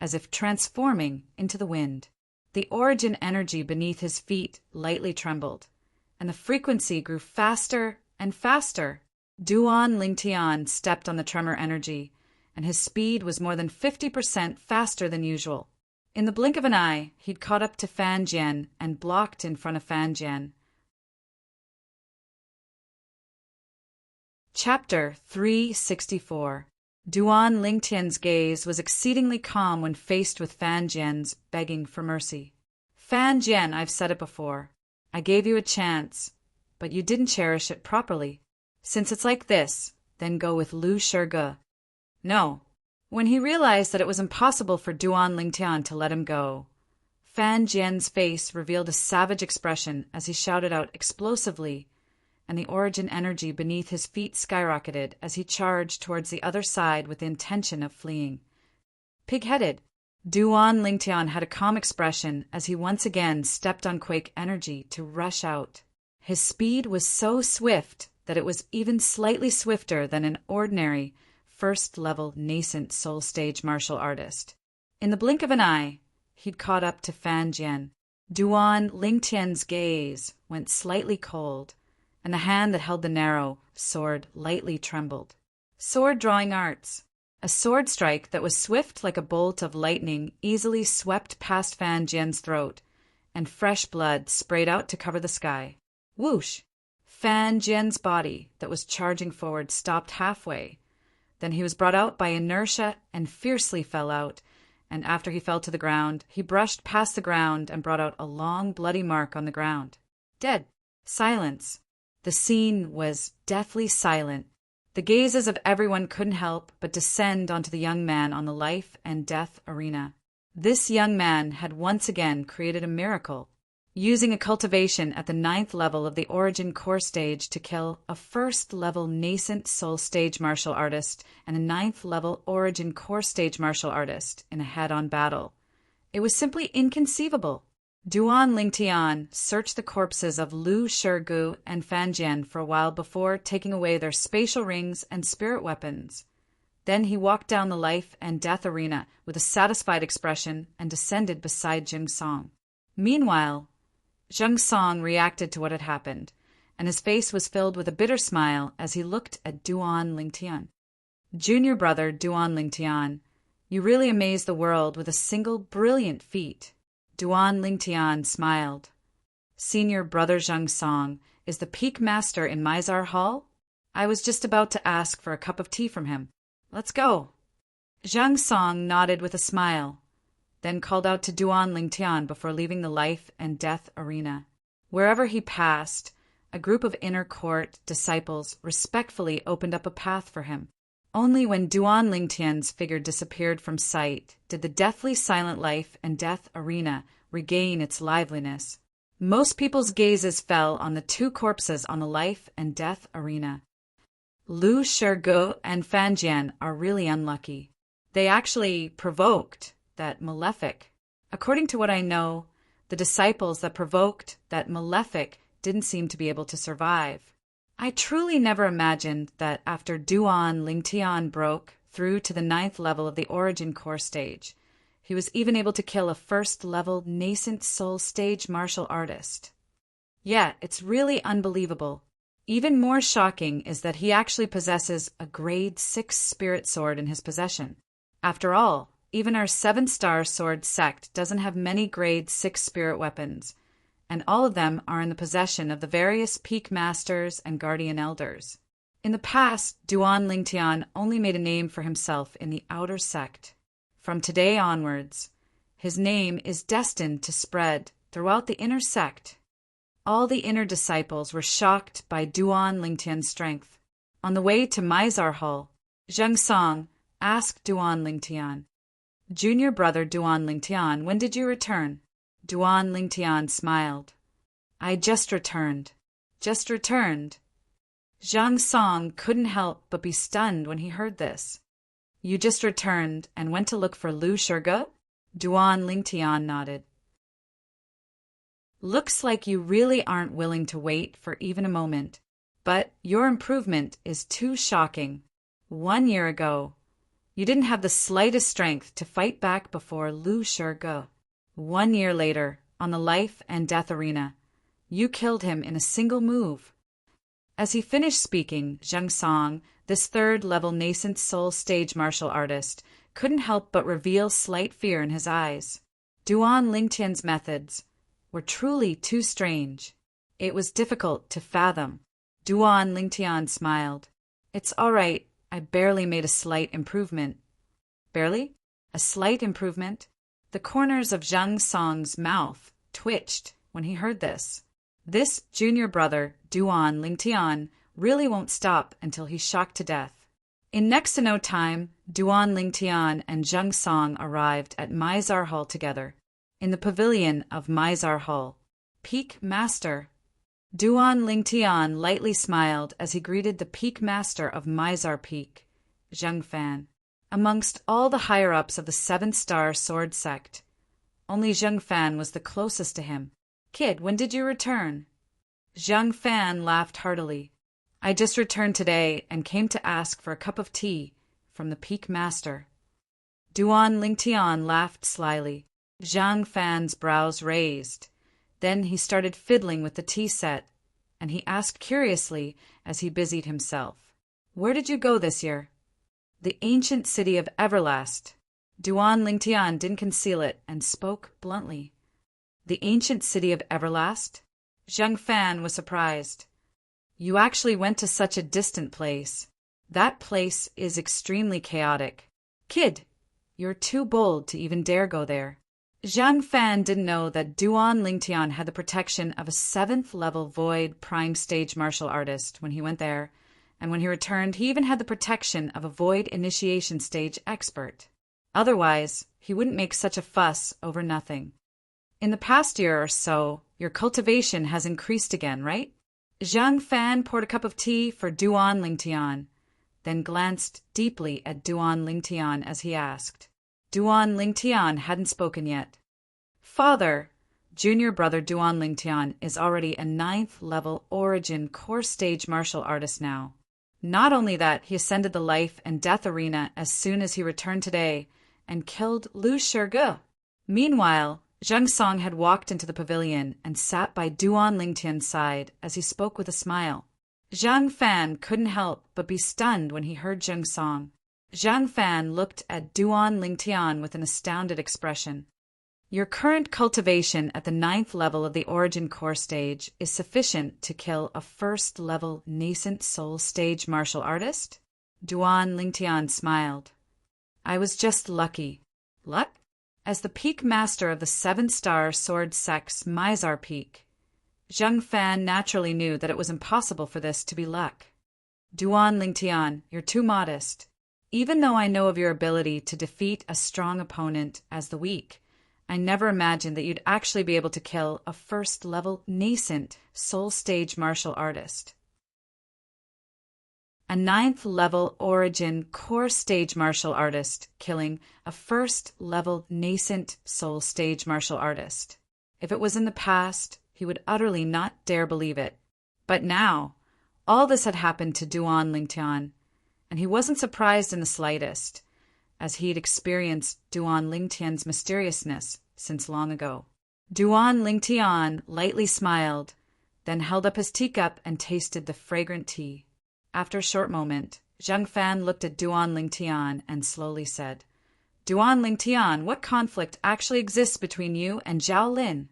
as if transforming into the wind. The origin energy beneath his feet lightly trembled, and the frequency grew faster and faster. Duan Lingtian stepped on the tremor energy, and his speed was more than 50% faster than usual. In the blink of an eye, he'd caught up to Fan Jian and blocked in front of Fan Jian. Chapter 364. Duan Lingtian's gaze was exceedingly calm when faced with Fan Jian's begging for mercy. Fan Jian, I've said it before. I gave you a chance, but you didn't cherish it properly. Since it's like this, then go with Lu Shige. No. When he realized that it was impossible for Duan Lingtian to let him go, Fan Jian's face revealed a savage expression as he shouted out explosively, and the origin energy beneath his feet skyrocketed as he charged towards the other side with the intention of fleeing. Pig-headed, Duan Lingtian had a calm expression as he once again stepped on Quake energy to rush out. His speed was so swift that it was even slightly swifter than an ordinary first-level nascent soul stage martial artist. In the blink of an eye, he'd caught up to Fan Jian. Duan Lingtian's gaze went slightly cold, and the hand that held the narrow sword lightly trembled. Sword drawing arts. A sword strike that was swift like a bolt of lightning easily swept past Fan Jian's throat, and fresh blood sprayed out to cover the sky. Whoosh! Fan Jian's body that was charging forward stopped halfway. Then he was brought out by inertia and fiercely fell out, and after he fell to the ground, he brushed past the ground and brought out a long bloody mark on the ground. Dead. Silence. The scene was deathly silent. The gazes of everyone couldn't help but descend onto the young man on the life and death arena. This young man had once again created a miracle, using a cultivation at the 9th level of the Origin Core Stage to kill a 1st level nascent Soul Stage martial artist and a 9th level Origin Core Stage martial artist in a head-on battle. It was simply inconceivable. Duan Lingtian searched the corpses of Lu Shige and Fan Jian for a while before taking away their spatial rings and spirit weapons. Then he walked down the life and death arena with a satisfied expression and descended beside Jing Song. Meanwhile, Zheng Song reacted to what had happened, and his face was filled with a bitter smile as he looked at Duan Lingtian. Junior brother Duan Lingtian, you really amazed the world with a single brilliant feat. Duan Lingtian smiled. Senior brother Zheng Song is the peak master in Mizar Hall? I was just about to ask for a cup of tea from him. Let's go. Zheng Song nodded with a smile, then called out to Duan Lingtian before leaving the life and death arena. Wherever he passed, a group of inner court disciples respectfully opened up a path for him. Only when Duan Lingtian's figure disappeared from sight did the deathly silent life and death arena regain its liveliness. Most people's gazes fell on the 2 corpses on the life and death arena. Lu Shige and Fan Jian are really unlucky. They actually provoked that malefic. According to what I know, the disciples that provoked that malefic didn't seem to be able to survive. I truly never imagined that after Duan Lingtian broke through to the 9th level of the Origin Core Stage, he was even able to kill a 1st level nascent soul stage martial artist. Yeah, it's really unbelievable. Even more shocking is that he actually possesses a grade 6 spirit sword in his possession. After all, even our 7-star sword sect doesn't have many grade 6 spirit weapons, and all of them are in the possession of the various peak masters and guardian elders. In the past, Duan Lingtian only made a name for himself in the outer sect. From today onwards, his name is destined to spread throughout the inner sect. All the inner disciples were shocked by Duan Lingtian's strength. On the way to Mizar Hall, Zheng Song asked Duan Lingtian, "Junior brother Duan Lingtian, when did you return?" Duan Lingtian smiled. "I just returned." Just returned? Zhang Song couldn't help but be stunned when he heard this. You just returned and went to look for Lu Shige? Duan Lingtian nodded. Looks like you really aren't willing to wait for even a moment, but your improvement is too shocking. 1 year ago, you didn't have the slightest strength to fight back before Lu Shige. 1 year later, on the life and death arena, you killed him in a single move. As he finished speaking, Zheng Song, this 3rd-level nascent soul stage martial artist, couldn't help but reveal slight fear in his eyes. Duan Lingtian's methods were truly too strange. It was difficult to fathom. Duan Lingtian smiled. It's all right. I barely made a slight improvement. Barely? A slight improvement? The corners of Zhang Song's mouth twitched when he heard this. This junior brother, Duan Lingtian, really won't stop until he's shocked to death. In next to no time, Duan Lingtian and Zhang Song arrived at Mizar Hall together. In the pavilion of Mizar Hall. Peak Master. Duan Lingtian lightly smiled as he greeted the Peak Master of Mizar Peak, Zhang Fan. Amongst all the higher-ups of the seven-star sword sect, only Zhang Fan was the closest to him. Kid, when did you return? Zhang Fan laughed heartily. I just returned today and came to ask for a cup of tea from the Peak Master. Duan Lingtian laughed slyly. Zhang Fan's brows raised. Then he started fiddling with the tea set, and he asked curiously as he busied himself. Where did you go this year? The ancient city of Everlast. Duan Lingtian didn't conceal it and spoke bluntly. The ancient city of Everlast? Zhang Fan was surprised. You actually went to such a distant place. That place is extremely chaotic. Kid, you're too bold to even dare go there. Zhang Fan didn't know that Duan Lingtian had the protection of a 7th-level Void Prime Stage martial artist when he went there, and when he returned he even had the protection of a Void Initiation Stage expert. Otherwise, he wouldn't make such a fuss over nothing. In the past year or so, your cultivation has increased again, right? Zhang Fan poured a cup of tea for Duan Lingtian, then glanced deeply at Duan Lingtian as he asked. Duan Lingtian hadn't spoken yet. Father, junior brother Duan Lingtian is already a 9th-level Origin Core Stage martial artist now. Not only that, he ascended the life and death arena as soon as he returned today and killed Lu Shige. Meanwhile, Zhang Song had walked into the pavilion and sat by Duan Lingtian's side as he spoke with a smile. Zhang Fan couldn't help but be stunned when he heard Zhang Song. Zhang Fan looked at Duan Lingtian with an astounded expression. Your current cultivation at the 9th level of the Origin Core Stage is sufficient to kill a 1st-level nascent soul stage martial artist? Duan Lingtian smiled. I was just lucky. Luck? As the Peak Master of the 7-star sword sect's Mizar Peak, Zhang Fan naturally knew that it was impossible for this to be luck. Duan Lingtian, you're too modest. Even though I know of your ability to defeat a strong opponent as the weak, I never imagined that you'd actually be able to kill a 1st-level nascent soul stage martial artist. A 9th-level Origin Core Stage martial artist killing a 1st-level nascent soul stage martial artist. If it was in the past, he would utterly not dare believe it. But now, all this had happened to Duan Lingtian, and he wasn't surprised in the slightest, as he'd experienced Duan Lingtian's mysteriousness since long ago. Duan Lingtian lightly smiled, then held up his teacup and tasted the fragrant tea. After a short moment, Zhang Fan looked at Duan Lingtian and slowly said, Duan Lingtian, what conflict actually exists between you and Zhao Lin?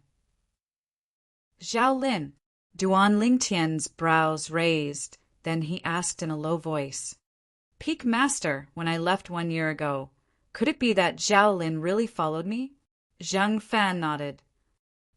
Zhao Lin. Duan Lingtian's brows raised, then he asked in a low voice, Peak Master, when I left 1 year ago, could it be that Zhao Lin really followed me? Zhang Fan nodded.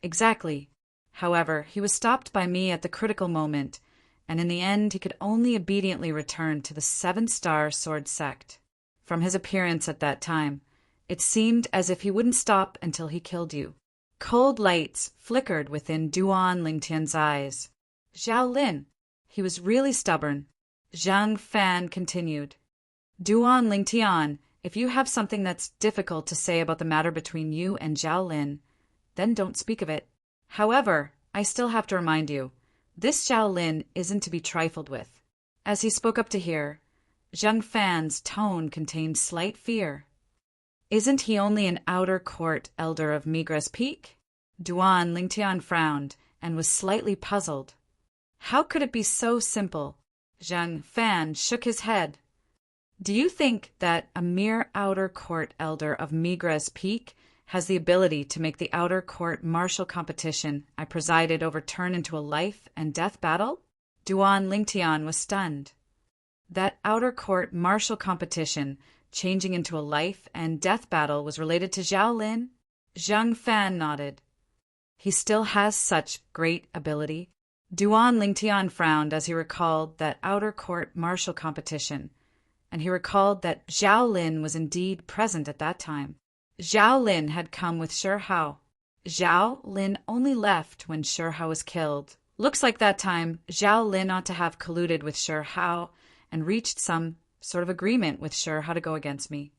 Exactly. However, he was stopped by me at the critical moment, and in the end he could only obediently return to the 7-star sword sect. From his appearance at that time, it seemed as if he wouldn't stop until he killed you. Cold lights flickered within Duan Lingtian's eyes. Zhao Lin. He was really stubborn. Zhang Fan continued. Duan Lingtian, if you have something that's difficult to say about the matter between you and Zhao Lin, then don't speak of it. However, I still have to remind you, this Zhao Lin isn't to be trifled with. As he spoke up to hear, Zhang Fan's tone contained slight fear. Isn't he only an outer court elder of Migra's Peak? Duan Lingtian frowned and was slightly puzzled. How could it be so simple? Zhang Fan shook his head. Do you think that a mere outer court elder of Migra's Peak has the ability to make the outer court martial competition I presided over turn into a life and death battle? Duan Lingtian was stunned. That outer court martial competition changing into a life and death battle was related to Zhao Lin? Zhang Fan nodded. He still has such great ability. Duan Lingtian frowned as he recalled that outer court martial competition, and he recalled that Zhao Lin was indeed present at that time. Zhao Lin had come with Shi Hao. Zhao Lin only left when Shi Hao was killed. Looks like that time Zhao Lin ought to have colluded with Shi Hao and reached some sort of agreement with Shi Hao to go against me.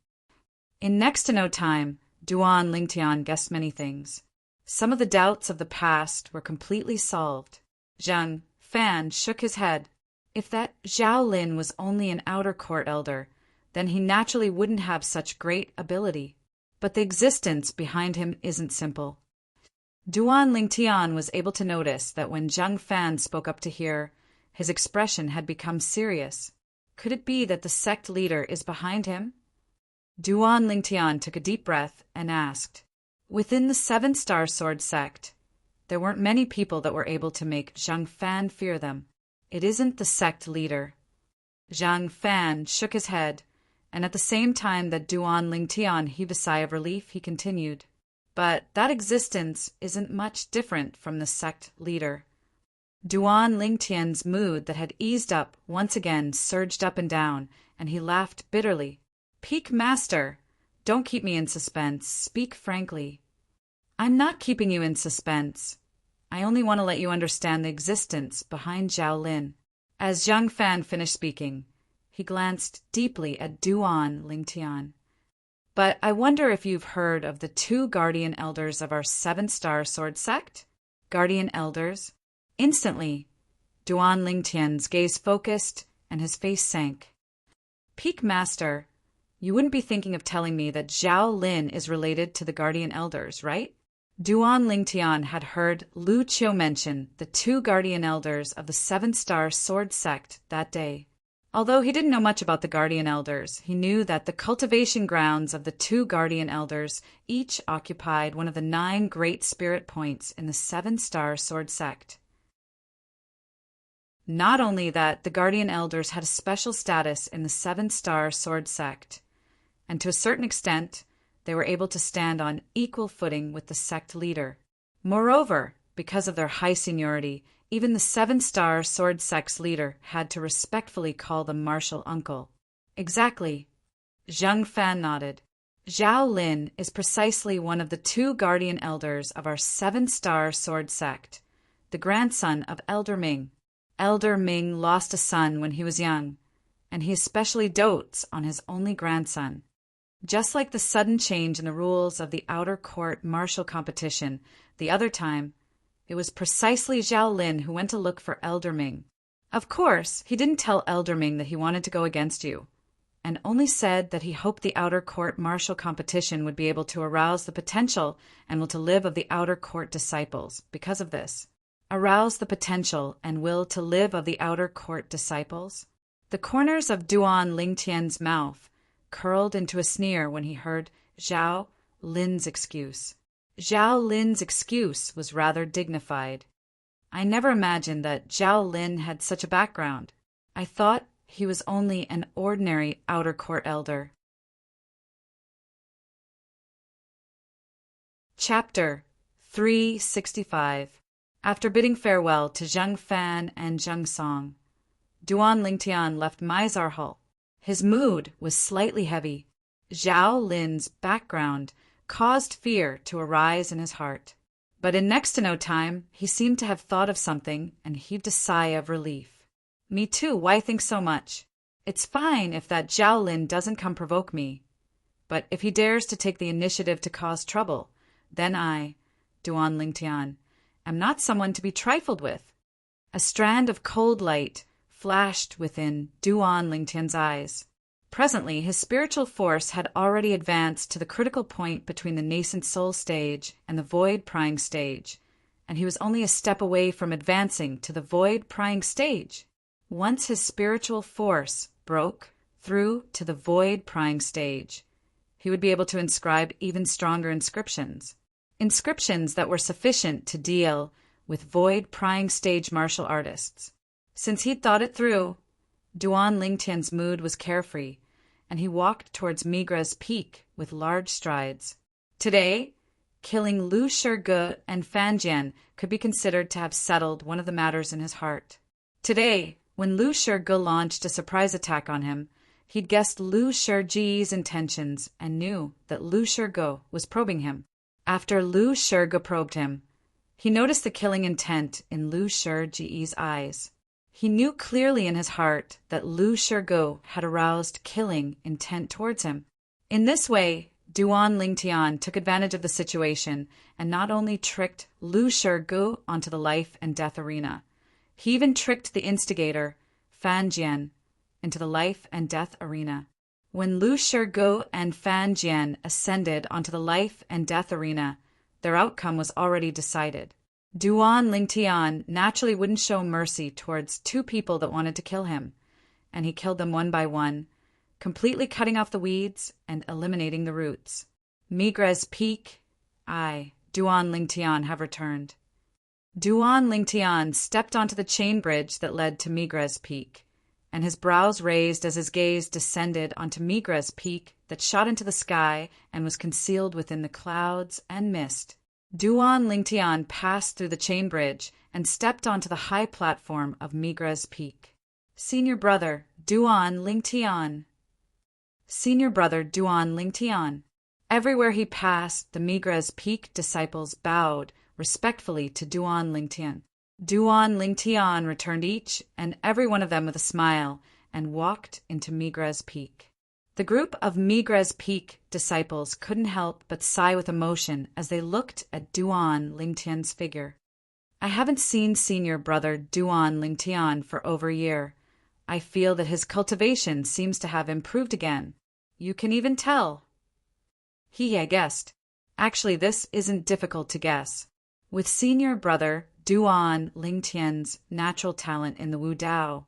In next to no time, Duan Lingtian guessed many things. Some of the doubts of the past were completely solved. Zhang Fan shook his head. If that Zhao Lin was only an outer court elder, then he naturally wouldn't have such great ability. But the existence behind him isn't simple. Duan Lingtian was able to notice that when Zhang Fan spoke up to hear, his expression had become serious. Could it be that the sect leader is behind him? Duan Lingtian took a deep breath and asked, within the 7-Star Sword sect, there weren't many people that were able to make Zhang Fan fear them. It isn't the sect leader. Zhang Fan shook his head, and at the same time that Duan Lingtian heaved a sigh of relief, he continued, but that existence isn't much different from the sect leader. Duan Lingtian's mood that had eased up once again surged up and down, and he laughed bitterly. Peak Master, don't keep me in suspense. Speak frankly. I'm not keeping you in suspense. I only want to let you understand the existence behind Zhao Lin. As Zhang Fan finished speaking, he glanced deeply at Duan Lingtian. But I wonder if you've heard of the 2 guardian elders of our 7-Star Sword sect? Guardian elders? Instantly, Duan Lingtian's gaze focused and his face sank. Peak Master, you wouldn't be thinking of telling me that Zhao Lin is related to the Guardian Elders, right? Duan Lingtian had heard Lu Qiu mention the 2 Guardian Elders of the 7-Star Sword sect that day. Although he didn't know much about the Guardian Elders, he knew that the cultivation grounds of the 2 Guardian Elders each occupied one of the 9 Great Spirit points in the 7-Star Sword sect. Not only that, the Guardian Elders had a special status in the 7-Star Sword sect, and to a certain extent, they were able to stand on equal footing with the sect leader. Moreover, because of their high seniority, even the 7-Star Sword sect's leader had to respectfully call them martial uncle. Exactly. Zhang Fan nodded. Zhao Lin is precisely one of the 2 guardian elders of our 7-Star Sword sect, the grandson of Elder Ming. Elder Ming lost a son when he was young, and he especially dotes on his only grandson. Just like the sudden change in the rules of the outer court martial competition the other time, it was precisely Zhao Lin who went to look for Elder Ming. Of course, he didn't tell Elder Ming that he wanted to go against you, and only said that he hoped the outer court martial competition would be able to arouse the potential and will to live of the outer court disciples because of this. Arouse the potential and will to live of the outer court disciples? The corners of Duan Lingtian's mouth curled into a sneer when he heard Zhao Lin's excuse. Zhao Lin's excuse was rather dignified. I never imagined that Zhao Lin had such a background. I thought he was only an ordinary outer court elder. Chapter 365. After bidding farewell to Zhang Fan and Zhang Song, Duan Lingtian left Mizar Hall. His mood was slightly heavy. Zhao Lin's background caused fear to arise in his heart. But in next to no time, he seemed to have thought of something and heaved a sigh of relief. Me too, why think so much? It's fine if that Zhao Lin doesn't come provoke me. But if he dares to take the initiative to cause trouble, then I, Duan Lingtian, am not someone to be trifled with. A strand of cold light flashed within Duan Lingtian's eyes. Presently, his spiritual force had already advanced to the critical point between the nascent soul stage and the void prying stage, and he was only a step away from advancing to the void prying stage. Once his spiritual force broke through to the void prying stage, he would be able to inscribe even stronger inscriptions. Inscriptions that were sufficient to deal with void prying stage martial artists. Since he'd thought it through, Duan Lingtian's mood was carefree, and he walked towards Migra's peak with large strides. Today, killing Lu Shige and Fan Jian could be considered to have settled one of the matters in his heart. Today, when Lu Shige launched a surprise attack on him, he'd guessed Lu Shige's intentions and knew that Lu Shige was probing him. After Lu Shige probed him, he noticed the killing intent in Lu Shige's eyes. He knew clearly in his heart that Lu Shige had aroused killing intent towards him. In this way, Duan Lingtian took advantage of the situation and not only tricked Lu Shige onto the life and death arena, he even tricked the instigator, Fan Jian, into the life and death arena. When Lu Shige and Fan Jian ascended onto the life and death arena, their outcome was already decided. Duan Lingtian naturally wouldn't show mercy towards two people that wanted to kill him, and he killed them one by one, completely cutting off the weeds and eliminating the roots. Migra's peak, Duan Lingtian, have returned. Duan Lingtian stepped onto the chain bridge that led to Migra's peak, and his brows raised as his gaze descended onto Migra's peak that shot into the sky and was concealed within the clouds and mist. Duan Lingtian passed through the chain bridge and stepped onto the high platform of Migra's peak. Senior brother, Duan Lingtian. Senior brother, Duan Lingtian. Everywhere he passed, the Migra's peak disciples bowed respectfully to Duan Lingtian. Duan Lingtian returned each and every one of them with a smile and walked into Migra's peak. The group of Migra's peak disciples couldn't help but sigh with emotion as they looked at Duan Lingtian's figure. I haven't seen senior brother Duan Lingtian for over a year. I feel that his cultivation seems to have improved again. You can even tell. I guessed. Actually, this isn't difficult to guess. With senior brother Duan Lingtian's natural talent in the Wu Dao,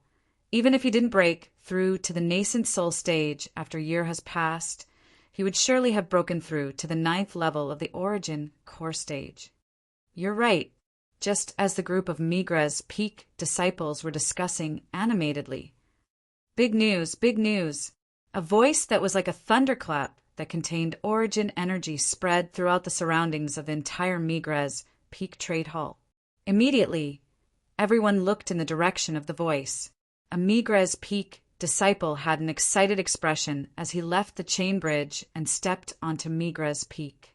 even if he didn't break through to the nascent soul stage after a year has passed, he would surely have broken through to the 9th level of the origin core stage. You're right, just as the group of Migra's peak disciples were discussing animatedly. Big news, big news. A voice that was like a thunderclap that contained origin energy spread throughout the surroundings of the entire Migra's peak trade hall. Immediately, everyone looked in the direction of the voice. A Migra's peak disciple had an excited expression as he left the chain bridge and stepped onto Migra's peak.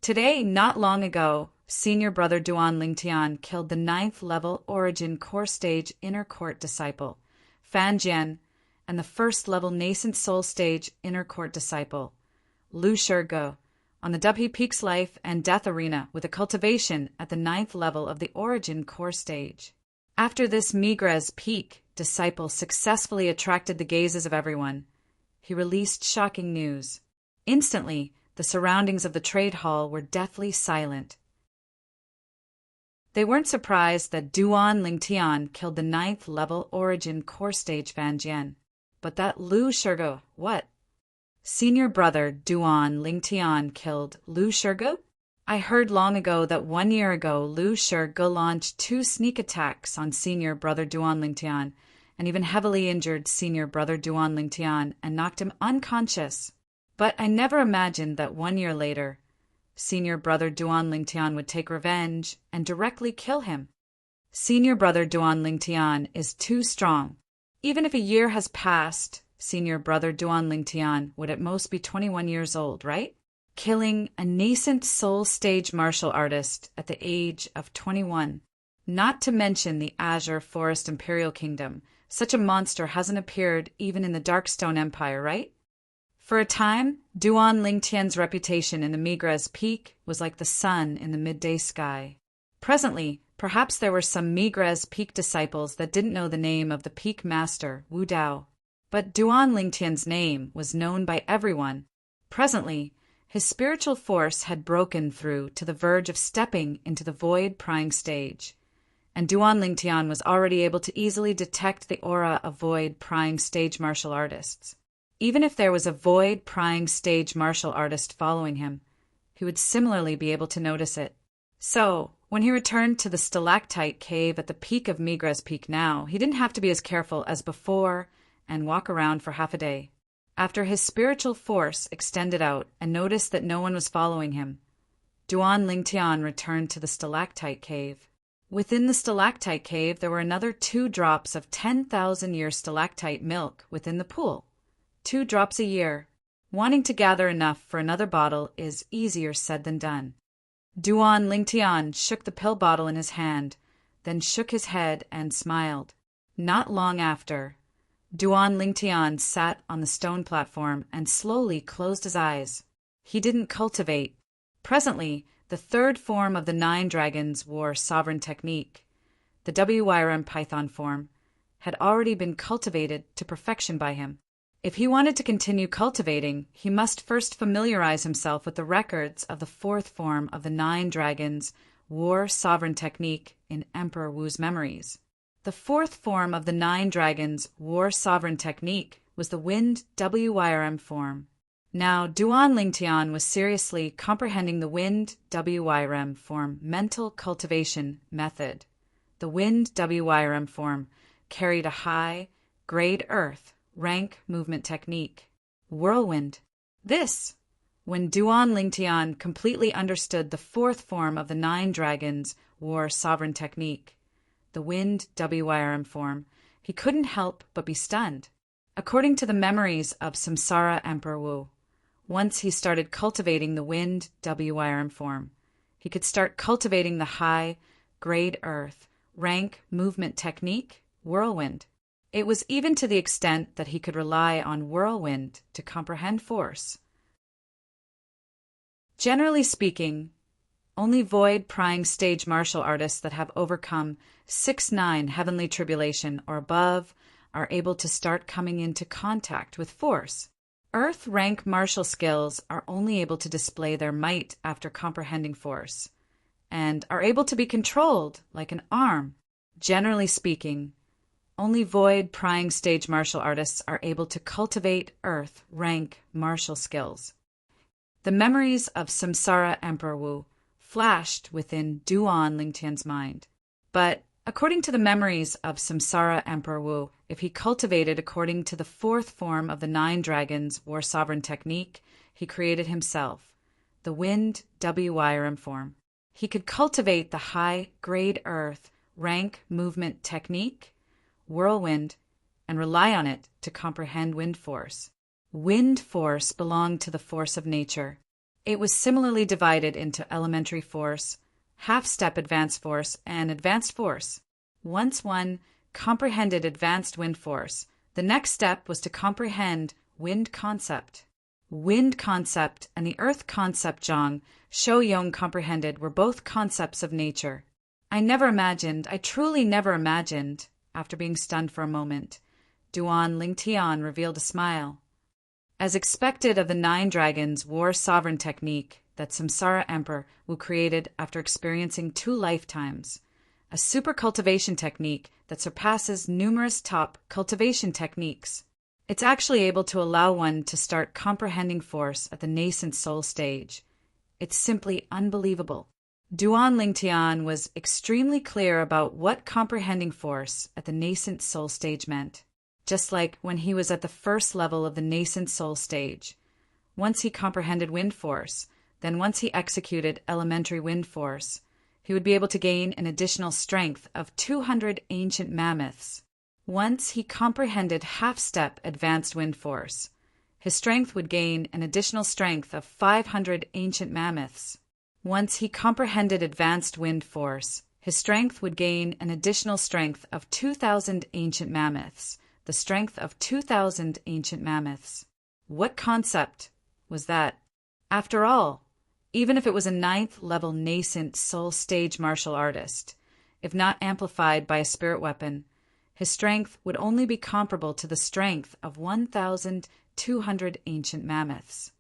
Today, not long ago, senior brother Duan Lingtian killed the 9th level origin core stage inner court disciple, Fan Jian, and the 1st level nascent soul stage inner court disciple, Lu Shige, on the Dubhe Peak's life and death arena with a cultivation at the 9th level of the origin core stage. After this Migra's peak disciple successfully attracted the gazes of everyone, he released shocking news. Instantly, the surroundings of the trade hall were deathly silent. They weren't surprised that Duan Lingtian killed the 9th level origin core stage Fan Jian, but that Lu Shige, what? Senior brother Duan Lingtian killed Lu Shige? I heard long ago that 1 year ago Lu Shige launched 2 sneak attacks on senior brother Duan Lingtian and even heavily injured senior brother Duan Lingtian and knocked him unconscious. But I never imagined that 1 year later, senior brother Duan Lingtian would take revenge and directly kill him. Senior brother Duan Lingtian is too strong. Even if a year has passed, senior brother Duan Lingtian would at most be 21 years old, right? Killing a nascent soul stage martial artist at the age of 21. Not to mention the Azure Forest Imperial Kingdom. Such a monster hasn't appeared even in the Darkstone Empire, right? For a time, Duan Lingtian's reputation in the Migra's peak was like the sun in the midday sky. Presently, perhaps there were some Migra's peak disciples that didn't know the name of the peak master, Wu Dao. But Duan Lingtian's name was known by everyone. Presently, his spiritual force had broken through to the verge of stepping into the void prying stage, and Duan Lingtian was already able to easily detect the aura of void prying stage martial artists. Even if there was a void prying stage martial artist following him, he would similarly be able to notice it. So, when he returned to the stalactite cave at the peak of Migra's peak now, he didn't have to be as careful as before and walk around for half a day. After his spiritual force extended out and noticed that no one was following him, Duan Lingtian returned to the stalactite cave. Within the stalactite cave, there were another 2 drops of 10,000-year stalactite milk within the pool. 2 drops a year. Wanting to gather enough for another bottle is easier said than done. Duan Lingtian shook the pill bottle in his hand, then shook his head and smiled. Not long after, Duan Lingtian sat on the stone platform and slowly closed his eyes. He didn't cultivate. Presently, the 3rd form of the 9 dragons war sovereign technique, the WYRM Python form, had already been cultivated to perfection by him. If he wanted to continue cultivating, he must first familiarize himself with the records of the 4th form of the 9 dragons war sovereign technique in Emperor Wu's memories. The 4th form of the 9 dragons war sovereign technique was the wind WYRM form. Now, Duan Lingtian was seriously comprehending the wind WYRM form mental cultivation method. The wind WYRM form carried a high, grade earth, rank movement technique. Whirlwind. This, when Duan Lingtian completely understood the 4th form of the 9 dragons war sovereign technique, the wind WYRM form, he couldn't help but be stunned. According to the memories of Samsara Emperor Wu, once he started cultivating the wind WYRM form, he could start cultivating the high, grade earth, rank movement technique, whirlwind. It was even to the extent that he could rely on whirlwind to comprehend force. Generally speaking, only void-prying stage martial artists that have overcome 6-9 heavenly tribulation or above are able to start coming into contact with force. Earth rank martial skills are only able to display their might after comprehending force, and are able to be controlled like an arm. Generally speaking, only void-prying stage martial artists are able to cultivate earth rank martial skills. The memories of Samsara Emperor Wu flashed within Duan Lingtian's mind. But according to the memories of Samsara Emperor Wu, if he cultivated according to the 4th form of the 9 dragons war sovereign technique he created himself, the wind WYRM form, he could cultivate the high grade earth rank movement technique, whirlwind, and rely on it to comprehend wind force. Wind force belonged to the force of nature. It was similarly divided into elementary force, half-step advanced force, and advanced force. Once one comprehended advanced wind force, the next step was to comprehend wind concept. Wind concept and the earth concept Zhang Shouyong comprehended were both concepts of nature. I truly never imagined, after being stunned for a moment, Duan Lingtian revealed a smile. As expected of the 9 dragons war sovereign technique that Samsara Emperor Wu created after experiencing 2 lifetimes, a super cultivation technique that surpasses numerous top cultivation techniques. It's actually able to allow one to start comprehending force at the nascent soul stage. It's simply unbelievable. Duan Lingtian was extremely clear about what comprehending force at the nascent soul stage meant. Just like when he was at the first level of the nascent soul stage. Once he comprehended wind force, then once he executed elementary wind force, he would be able to gain an additional strength of 200 ancient mammoths. Once he comprehended half-step advanced wind force, his strength would gain an additional strength of 500 ancient mammoths. Once he comprehended advanced wind force, his strength would gain an additional strength of 2,000 ancient mammoths. The strength of 2,000 ancient mammoths. What concept was that? After all, even if it was a 9th level nascent soul stage martial artist, if not amplified by a spirit weapon, his strength would only be comparable to the strength of 1,200 ancient mammoths.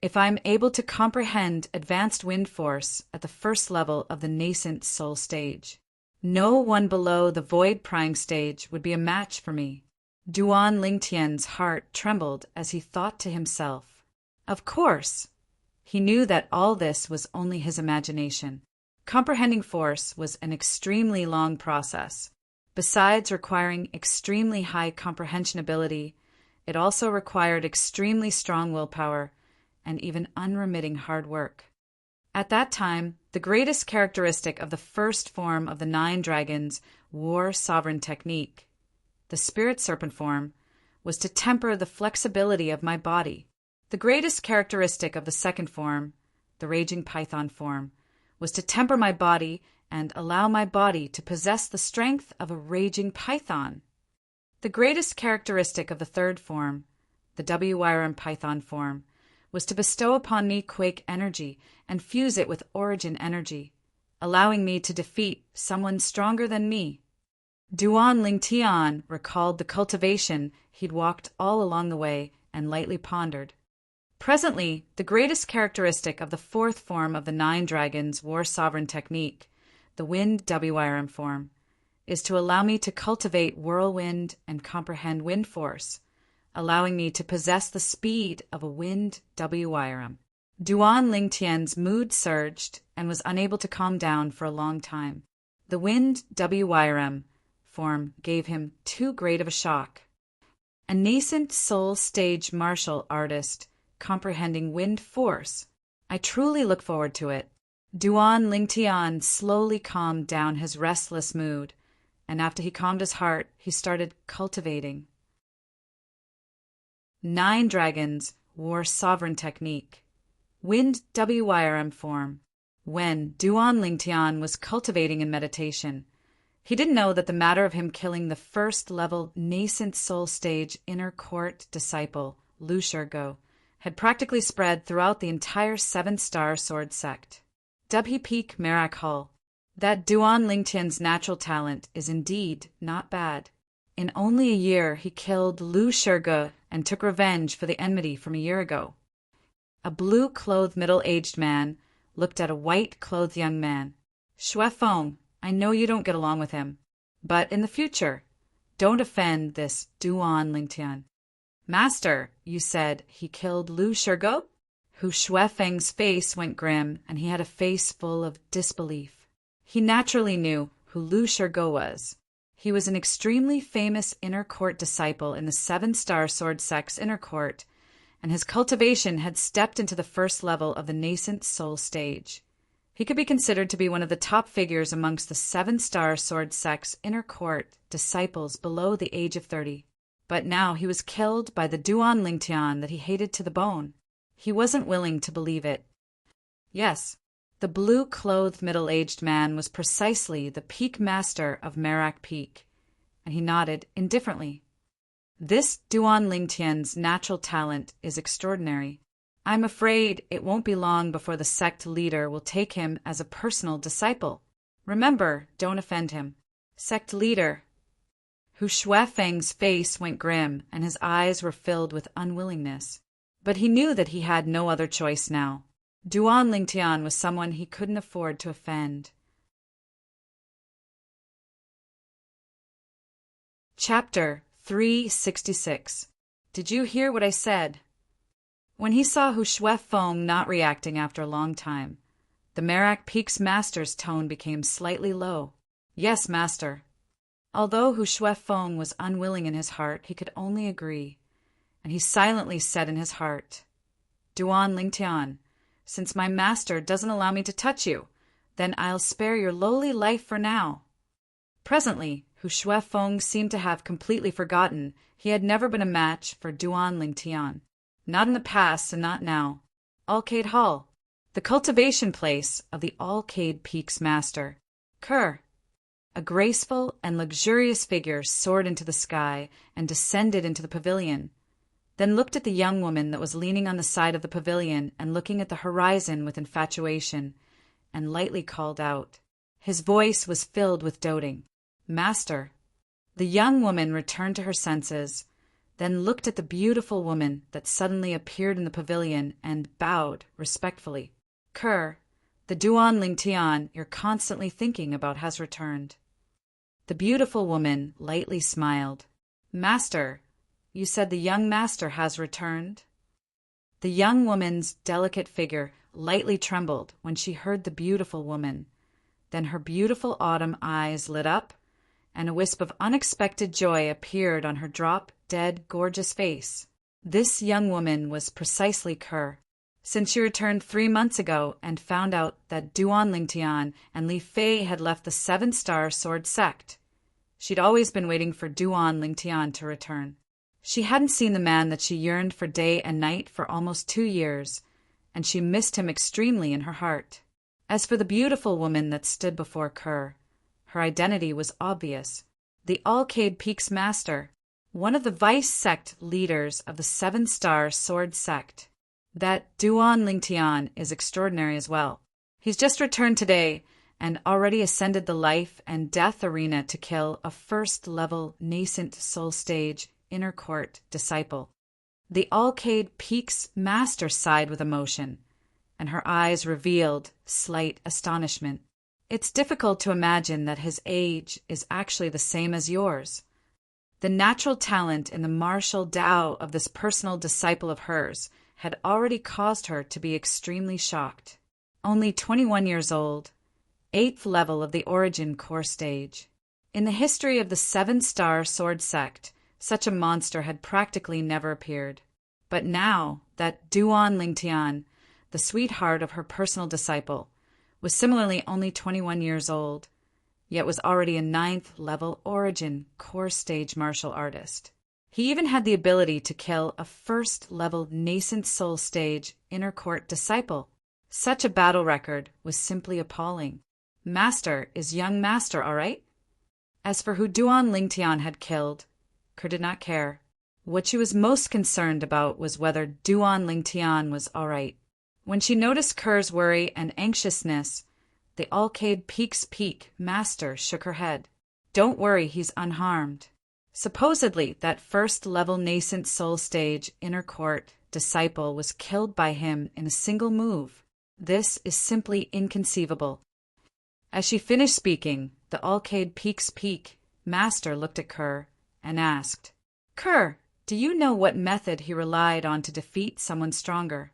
If I'm able to comprehend advanced wind force at the first level of the nascent soul stage, no one below the void-prying stage would be a match for me. Duan Lingtian's heart trembled as he thought to himself. Of course, he knew that all this was only his imagination. Comprehending force was an extremely long process. Besides requiring extremely high comprehension ability, it also required extremely strong willpower and even unremitting hard work. At that time, the greatest characteristic of the first form of the 9 dragons' war sovereign technique, the spirit serpent form, was to temper the flexibility of my body. The greatest characteristic of the second form, the raging python form, was to temper my body and allow my body to possess the strength of a raging python. The greatest characteristic of the third form, the WYRM python form, was to bestow upon me quake energy and fuse it with origin energy, allowing me to defeat someone stronger than me. Duan Lingtian recalled the cultivation he'd walked all along the way and lightly pondered. Presently, the greatest characteristic of the fourth form of the 9 dragons' war sovereign technique, the wind WYRM form, is to allow me to cultivate whirlwind and comprehend wind force, allowing me to possess the speed of a wind WYRM. Duan Lingtian's mood surged and was unable to calm down for a long time. The wind WYRM form gave him too great of a shock. A nascent soul stage martial artist comprehending wind force. I truly look forward to it. Duan Lingtian slowly calmed down his restless mood, and after he calmed his heart, he started cultivating. 9 dragons war sovereign technique. Wind WYRM form. When Duan Lingtian was cultivating in meditation, he didn't know that the matter of him killing the first-level nascent soul stage inner court disciple, Lu Shurgo, had practically spread throughout the entire 7-star sword sect. W. Peak Merak Hull. That Duan Lingtian's natural talent is indeed not bad. In only a year, he killed Lu Shurgo and took revenge for the enmity from a year ago. A blue-clothed middle-aged man looked at a white-clothed young man. Xue Feng, I know you don't get along with him, but in the future, don't offend this Duan Lingtian. Master, you said he killed Lu Shurgo? Hu Shuefeng's face went grim, and he had a face full of disbelief. He naturally knew who Lu Shurgo was. He was an extremely famous inner court disciple in the 7-star sword sect's inner court, and his cultivation had stepped into the first level of the nascent soul stage. He could be considered to be one of the top figures amongst the 7-star sword sect's inner court disciples below the age of 30. But now he was killed by the Duan Lingtian that he hated to the bone. He wasn't willing to believe it. Yes, the blue-clothed middle-aged man was precisely the peak master of Merak Peak, and he nodded indifferently. This Duan Lingtian's natural talent is extraordinary. I'm afraid it won't be long before the sect leader will take him as a personal disciple. Remember, don't offend him. Sect leader. Hu Shuefeng's face went grim, and his eyes were filled with unwillingness. But he knew that he had no other choice now. Duan Lingtian was someone he couldn't afford to offend. Chapter 366. Did you hear what I said? When he saw Hu Shuefeng not reacting after a long time, the Merak Peak's master's tone became slightly low. Yes, master. Although Hu Shuefeng was unwilling in his heart, he could only agree, and he silently said in his heart, Duan Lingtian, since my master doesn't allow me to touch you, then I'll spare your lowly life for now. Presently, Hu Shuefeng seemed to have completely forgotten he had never been a match for Duan Lingtian. Not in the past and not now. Alcade Hall, the cultivation place of the Alcade Peak's master. Kerr. A graceful and luxurious figure soared into the sky and descended into the pavilion, then looked at the young woman that was leaning on the side of the pavilion and looking at the horizon with infatuation, and lightly called out. His voice was filled with doting. Master. The young woman returned to her senses, then looked at the beautiful woman that suddenly appeared in the pavilion and bowed respectfully. Kerr, the Duan Lingtian you're constantly thinking about has returned. The beautiful woman lightly smiled. Master, you said the young master has returned? The young woman's delicate figure lightly trembled when she heard the beautiful woman. Then her beautiful autumn eyes lit up, and a wisp of unexpected joy appeared on her drop-dead gorgeous face. This young woman was precisely Kerr. Since she returned 3 months ago and found out that Duan Lingtian and Li Fei had left the Seven-Star Sword sect, she'd always been waiting for Duan Lingtian to return. She hadn't seen the man that she yearned for day and night for almost 2 years, and she missed him extremely in her heart. As for the beautiful woman that stood before Kerr, her identity was obvious. The Alcade Peaks Master, one of the vice sect leaders of the Seven-Star Sword sect. That Duan Lingtian is extraordinary as well. He's just returned today and already ascended the life and death arena to kill a first-level nascent soul stage inner court disciple. The Alcade Peaks Master sighed with emotion, and her eyes revealed slight astonishment. It's difficult to imagine that his age is actually the same as yours. The natural talent in the martial Tao of this personal disciple of hers had already caused her to be extremely shocked. Only 21 years old, 8th level of the Origin Core stage. In the history of the Seven-Star Sword sect, such a monster had practically never appeared. But now that Duan Lingtian, the sweetheart of her personal disciple, was similarly only 21 years old, yet was already a 9th level Origin Core stage martial artist. He even had the ability to kill a first-level nascent soul stage inner court disciple. Such a battle record was simply appalling. Master is young master, all right? As for who Duan Lingtian had killed, Kerr did not care. What she was most concerned about was whether Duan Lingtian was all right. When she noticed Kerr's worry and anxiousness, the Alcade Peaks Master shook her head. Don't worry, he's unharmed. Supposedly, that first-level nascent soul stage inner court disciple was killed by him in a single move. This is simply inconceivable. As she finished speaking, the Alcade Peaks Master looked at Kerr and asked, Kerr, do you know what method he relied on to defeat someone stronger?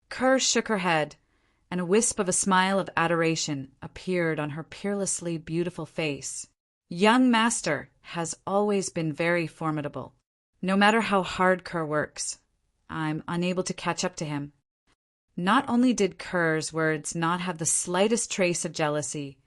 Kerr shook her head, and a wisp of a smile of adoration appeared on her peerlessly beautiful face. Young Master has always been very formidable. No matter how hard Kerr works, I'm unable to catch up to him. Not only did Kerr's words not have the slightest trace of jealousy,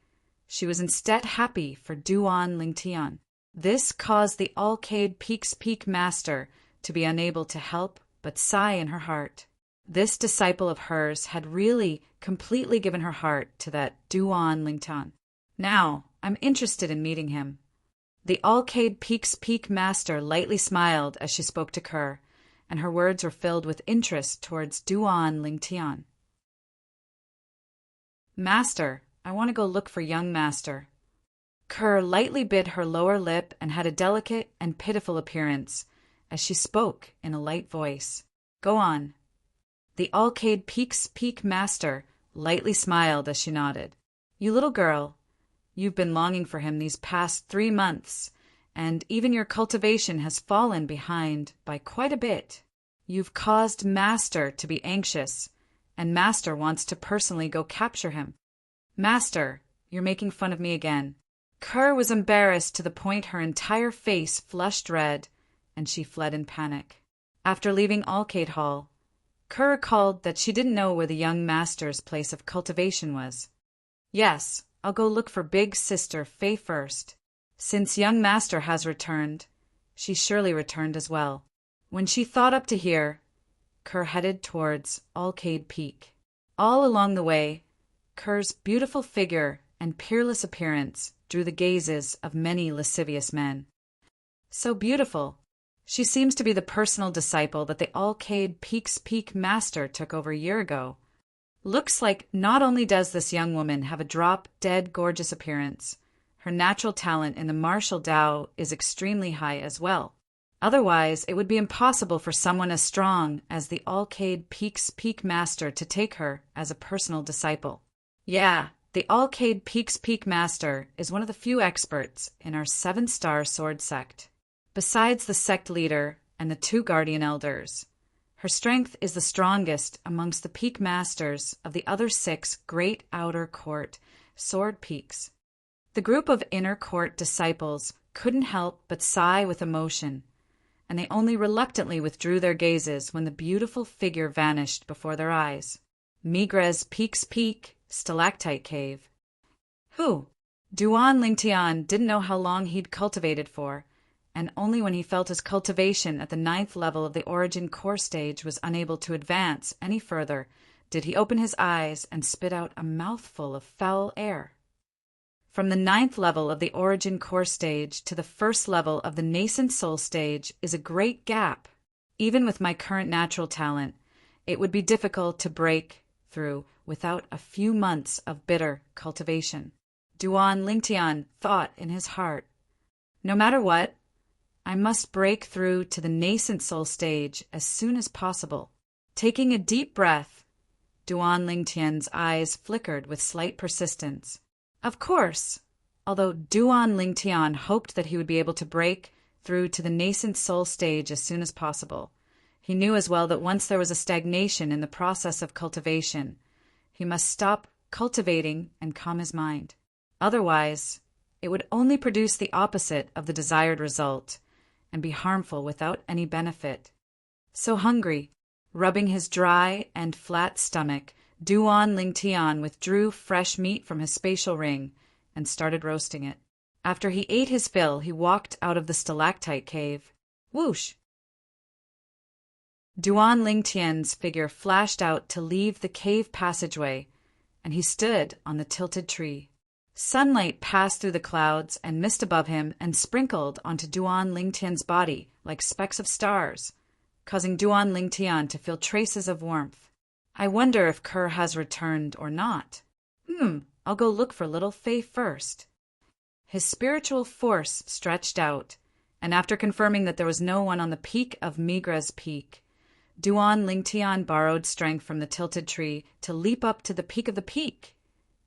she was instead happy for Duan Lingtian. This caused the Alcade Peaks Master to be unable to help but sigh in her heart. This disciple of hers had really completely given her heart to that Duan Lingtian. Now, I'm interested in meeting him. The Alcade Peaks Master lightly smiled as she spoke to Kerr, and her words were filled with interest towards Duan Lingtian. Master, I want to go look for young Master. Kerr lightly bit her lower lip and had a delicate and pitiful appearance as she spoke in a light voice. Go on. The Alcade Peaks Master lightly smiled as she nodded. You little girl, you've been longing for him these past 3 months, and even your cultivation has fallen behind by quite a bit. You've caused Master to be anxious, and Master wants to personally go capture him. Master, you're making fun of me again. Kerr was embarrassed to the point her entire face flushed red, and she fled in panic. After leaving Alcade Hall, Kerr recalled that she didn't know where the young Master's place of cultivation was. Yes, I'll go look for big sister Fei first. Since young Master has returned, she surely returned as well. When she thought up to here, Kerr headed towards Alcade Peak. All along the way, Kerr's beautiful figure and peerless appearance drew the gazes of many lascivious men. So beautiful. She seems to be the personal disciple that the Alcade Peaks Master took over a year ago. Looks like not only does this young woman have a drop-dead gorgeous appearance, her natural talent in the martial Tao is extremely high as well. Otherwise, it would be impossible for someone as strong as the Alcade Peaks Master to take her as a personal disciple. Yeah, the Alcade Peaks Master is one of the few experts in our 7-star sword sect. Besides the sect leader and the 2 guardian elders, her strength is the strongest amongst the peak masters of the other 6 great outer court sword peaks. The group of inner court disciples couldn't help but sigh with emotion, and they only reluctantly withdrew their gazes when the beautiful figure vanished before their eyes. Migres Peak's Peak, Stalactite Cave. Who? Duan Lingtian didn't know how long he'd cultivated for, and only when he felt his cultivation at the 9th level of the origin core stage was unable to advance any further did he open his eyes and spit out a mouthful of foul air. From the 9th level of the origin core stage to the 1st level of the nascent soul stage is a great gap. Even with my current natural talent, it would be difficult to break through without a few months of bitter cultivation. Duan Lingtian thought in his heart, no matter what, I must break through to the nascent soul stage as soon as possible. Taking a deep breath, Duan Lingtian's eyes flickered with slight persistence. Of course, although Duan Lingtian hoped that he would be able to break through to the nascent soul stage as soon as possible, he knew as well that once there was a stagnation in the process of cultivation, he must stop cultivating and calm his mind. Otherwise, it would only produce the opposite of the desired result and be harmful without any benefit. So hungry, rubbing his dry and flat stomach, Duan Lingtian withdrew fresh meat from his spatial ring and started roasting it. After he ate his fill, he walked out of the stalactite cave. Whoosh! Duan Lingtian's figure flashed out to leave the cave passageway, and he stood on the tilted tree. Sunlight passed through the clouds and mist above him and sprinkled onto Duan Lingtian's body like specks of stars, causing Duan Lingtian to feel traces of warmth. I wonder if Kerr has returned or not. I'll go look for little Faye first. His spiritual force stretched out, and after confirming that there was no one on the peak of Migres Peak, Duan Lingtian borrowed strength from the tilted tree to leap up to the peak of the peak,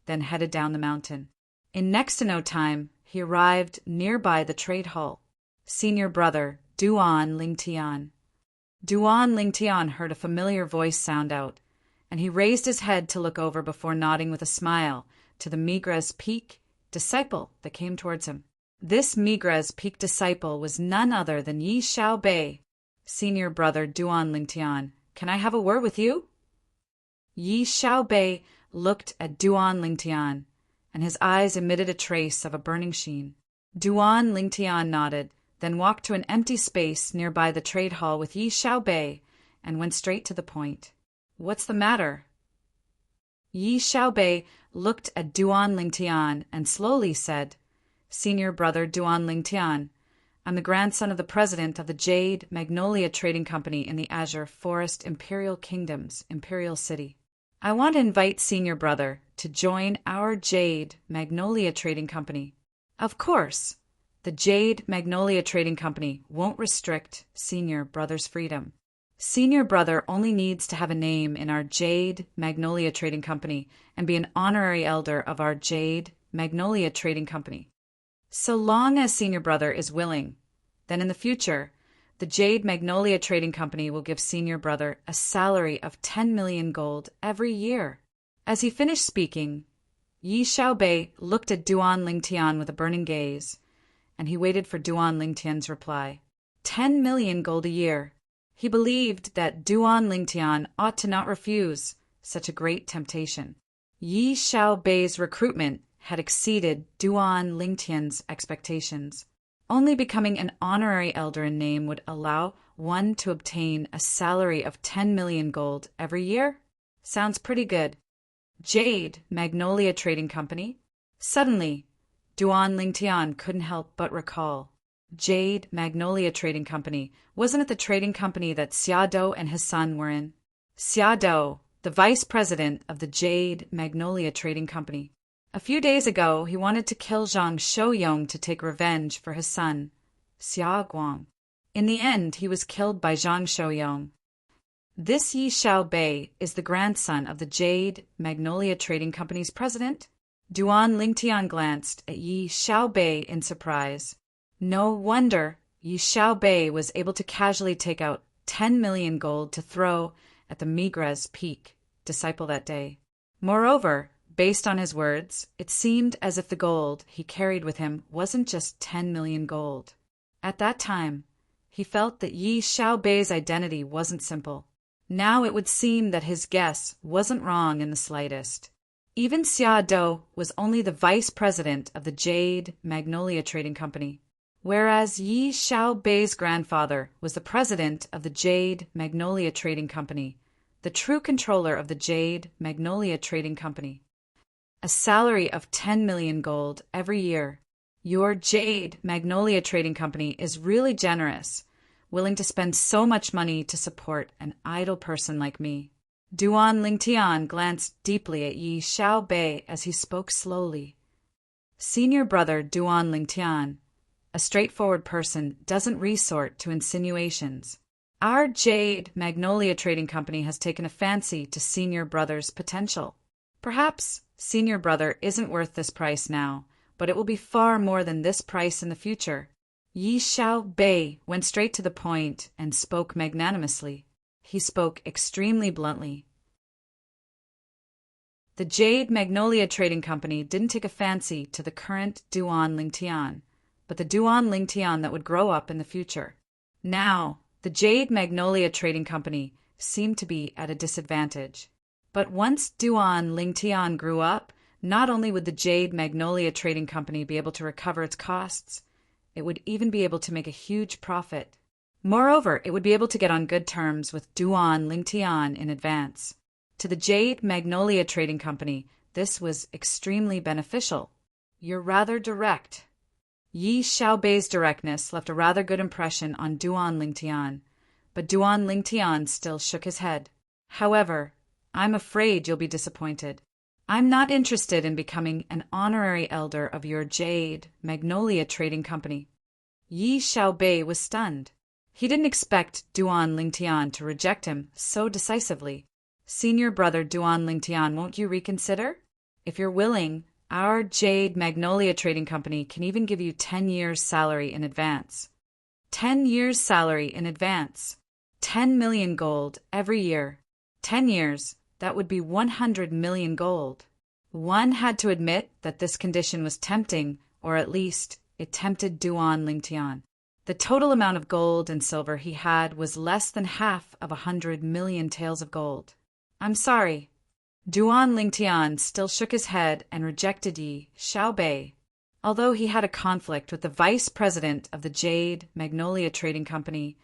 then headed down the mountain. In next to no time, he arrived nearby the trade hall. Senior brother, Duan Lingtian. Duan Lingtian heard a familiar voice sound out, and he raised his head to look over before nodding with a smile to the Migres Peak disciple that came towards him. This Migres Peak disciple was none other than Yi Xiaobei. Senior brother Duan Lingtian, can I have a word with you? Yi Xiaobei looked at Duan Lingtian, and his eyes emitted a trace of a burning sheen. Duan Lingtian nodded, then walked to an empty space nearby the trade hall with Yi Xiaobei and went straight to the point. What's the matter? Yi Xiaobei looked at Duan Lingtian and slowly said, Senior brother Duan Lingtian, I'm the grandson of the president of the Jade Magnolia Trading Company in the Azure Forest Imperial Kingdoms, Imperial City. I want to invite Senior brother to join our Jade Magnolia Trading Company. Of course, the Jade Magnolia Trading Company won't restrict Senior brother's freedom. Senior brother only needs to have a name in our Jade Magnolia Trading Company and be an honorary elder of our Jade Magnolia Trading Company. So long as Senior brother is willing, then in the future, the Jade Magnolia Trading Company will give Senior brother a salary of 10 million gold every year. As he finished speaking, Yi Xiaobei looked at Duan Lingtian with a burning gaze, and he waited for Duan Lingtian's reply. 10 million gold a year. He believed that Duan Lingtian ought to not refuse such a great temptation. Yi Xiaobei's recruitment had exceeded Duan Lingtian's expectations. Only becoming an honorary elder in name would allow one to obtain a salary of 10 million gold every year? Sounds pretty good. Jade Magnolia Trading Company? Suddenly, Duan Lingtian couldn't help but recall. Jade Magnolia Trading Company. Wasn't it the trading company that Xiado and his son were in? Xiado, the vice president of the Jade Magnolia Trading Company. A few days ago, he wanted to kill Zhang Shouyong to take revenge for his son, Xia Guang. In the end, he was killed by Zhang Shouyong. This Yi Xiaobei is the grandson of the Jade Magnolia Trading Company's president? Duan Lingtian glanced at Yi Xiaobei in surprise. No wonder Yi Xiaobei was able to casually take out 10 million gold to throw at the Migres Peak disciple that day. Moreover, Based on his words, it seemed as if the gold he carried with him wasn't just 10 million gold. At that time, he felt that Yi Xiaobei's identity wasn't simple. Now it would seem that his guess wasn't wrong in the slightest. Even Xia Dou was only the vice president of the Jade Magnolia Trading Company, whereas Yi Xiaobei's grandfather was the president of the Jade Magnolia Trading Company, the true controller of the Jade Magnolia Trading Company. A salary of 10 million gold every year. Your Jade Magnolia Trading Company is really generous, willing to spend so much money to support an idle person like me. Duan Lingtian glanced deeply at Yi Xiaobei as he spoke slowly. Senior brother Duan Lingtian, a straightforward person, doesn't resort to insinuations. Our Jade Magnolia Trading Company has taken a fancy to senior brother's potential. Perhaps senior brother isn't worth this price now, but it will be far more than this price in the future. Yi Xiaobei went straight to the point and spoke magnanimously. He spoke extremely bluntly. The Jade Magnolia Trading Company didn't take a fancy to the current Duan Lingtian, but the Duan Lingtian that would grow up in the future. Now, the Jade Magnolia Trading Company seemed to be at a disadvantage. But once Duan Lingtian grew up, not only would the Jade Magnolia Trading Company be able to recover its costs, it would even be able to make a huge profit. Moreover, it would be able to get on good terms with Duan Lingtian in advance. To the Jade Magnolia Trading Company, this was extremely beneficial. You're rather direct. Yi Xiaobei's directness left a rather good impression on Duan Lingtian, but Duan Lingtian still shook his head. However, I'm afraid you'll be disappointed. I'm not interested in becoming an honorary elder of your Jade Magnolia Trading Company. Yi Xiaobei was stunned. He didn't expect Duan Lingtian to reject him so decisively. Senior brother Duan Lingtian, won't you reconsider? If you're willing, our Jade Magnolia Trading Company can even give you 10 years' salary in advance. 10 years' salary in advance. 10 million gold every year. 10 years. That would be 100 million gold. One had to admit that this condition was tempting, or at least it tempted Duan Lingtian. The total amount of gold and silver he had was less than half of 100 million taels of gold. I'm sorry. Duan Lingtian still shook his head and rejected Yi Xiaobei. Although he had a conflict with the vice president of the Jade Magnolia Trading Company,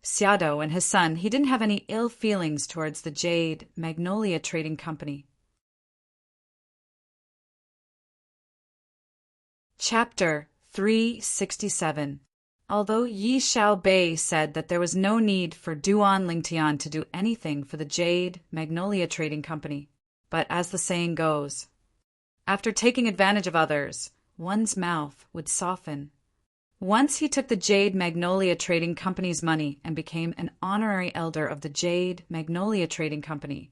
Xia Dou, and his son, he didn't have any ill feelings towards the Jade Magnolia Trading Company. Chapter 367. Although Yi Xiaobei said that there was no need for Duan Lingtian to do anything for the Jade Magnolia Trading Company, but as the saying goes, after taking advantage of others, one's mouth would soften. Once he took the Jade Magnolia Trading Company's money and became an honorary elder of the Jade Magnolia Trading Company.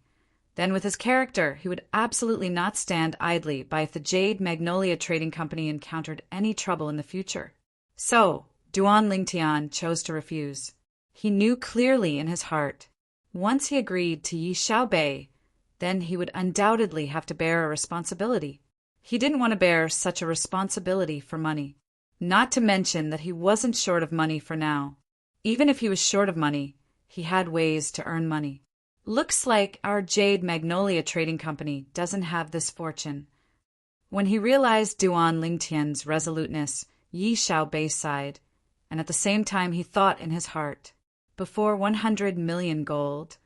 Then with his character, he would absolutely not stand idly by if the Jade Magnolia Trading Company encountered any trouble in the future. So, Duan Lingtian chose to refuse. He knew clearly in his heart, once he agreed to Yi Xiaobei, then he would undoubtedly have to bear a responsibility. He didn't want to bear such a responsibility for money. Not to mention that he wasn't short of money for now. Even if he was short of money, he had ways to earn money. Looks like our Jade Magnolia Trading Company doesn't have this fortune. When he realized Duan Lingtian's resoluteness, Yi Xiaobei sighed, and at the same time he thought in his heart, before 100 million gold,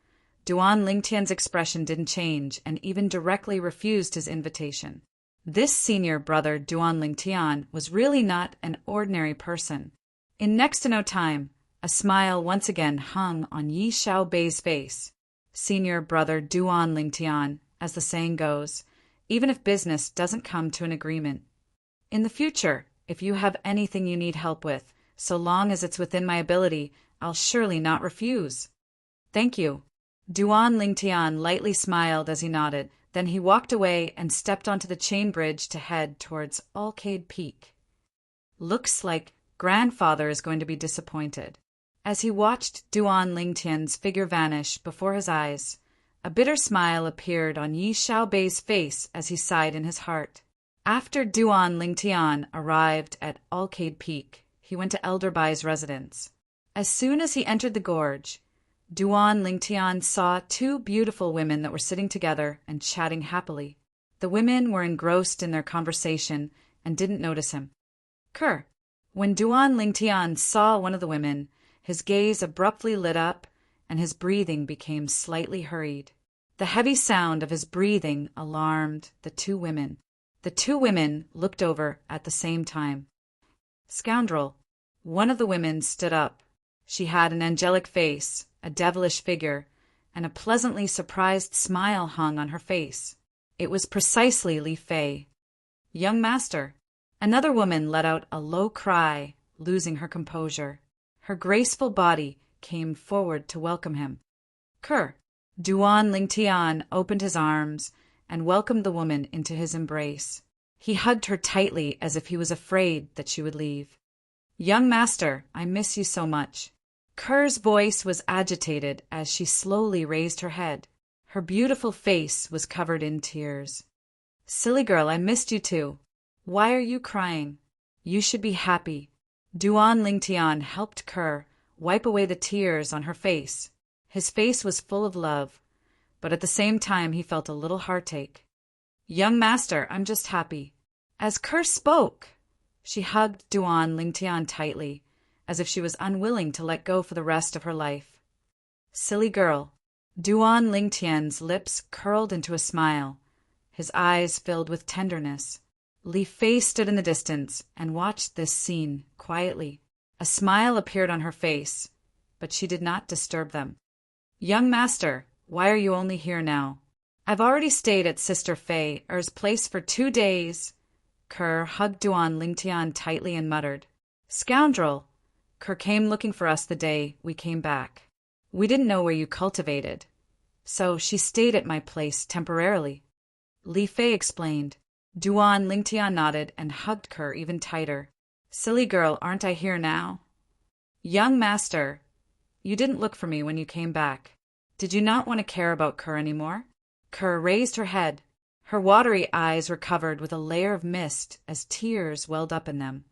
Duan Lingtian's expression didn't change and even directly refused his invitation. This senior brother Duan Lingtian was really not an ordinary person. In next to no time, a smile once again hung on Yi Xiaobei's face. Senior brother Duan Lingtian, as the saying goes, even if business doesn't come to an agreement. In the future, if you have anything you need help with, so long as it's within my ability, I'll surely not refuse. Thank you. Duan Lingtian lightly smiled as he nodded. Then he walked away and stepped onto the chain bridge to head towards Alcade Peak. Looks like grandfather is going to be disappointed. As he watched Duan Lingtian's figure vanish before his eyes, A bitter smile appeared on Yi Xiaobei's face as he sighed in his heart. After Duan Lingtian arrived at Alcade Peak, he went to Elder Bai's residence. As soon as he entered the gorge, Duan Lingtian saw two beautiful women that were sitting together and chatting happily. The women were engrossed in their conversation and didn't notice him. When Duan Lingtian saw one of the women, his gaze abruptly lit up and his breathing became slightly hurried. The heavy sound of his breathing alarmed the two women. The two women looked over at the same time. Scoundrel! One of the women stood up. She had an angelic face, a devilish figure, and a pleasantly surprised smile hung on her face. It was precisely Li Fei. Young master! Another woman let out a low cry, losing her composure. Her graceful body came forward to welcome him. Duan Lingtian opened his arms and welcomed the woman into his embrace. He hugged her tightly as if he was afraid that she would leave. Young master, I miss you so much. Ker's voice was agitated as she slowly raised her head. Her beautiful face was covered in tears. Silly girl, I missed you too. Why are you crying? You should be happy. Duan Lingtian helped Ker wipe away the tears on her face. His face was full of love, but at the same time he felt a little heartache. Young master, I'm just happy. As Ker spoke, she hugged Duan Lingtian tightly, as if she was unwilling to let go for the rest of her life. Silly girl. Duan Lingtian's lips curled into a smile. His eyes filled with tenderness. Li Fei stood in the distance and watched this scene quietly. A smile appeared on her face, but she did not disturb them. Young master, why are you only here now? I've already stayed at Sister Fei Er's place for 2 days. Ker hugged Duan Lingtian tightly and muttered, Scoundrel! Ker came looking for us the day we came back. We didn't know where you cultivated, so she stayed at my place temporarily. Li Fei explained. Duan Lingtian nodded and hugged Ker even tighter. Silly girl, aren't I here now? Young master, you didn't look for me when you came back. Did you not want to care about Ker anymore? Ker raised her head. Her watery eyes were covered with a layer of mist as tears welled up in them.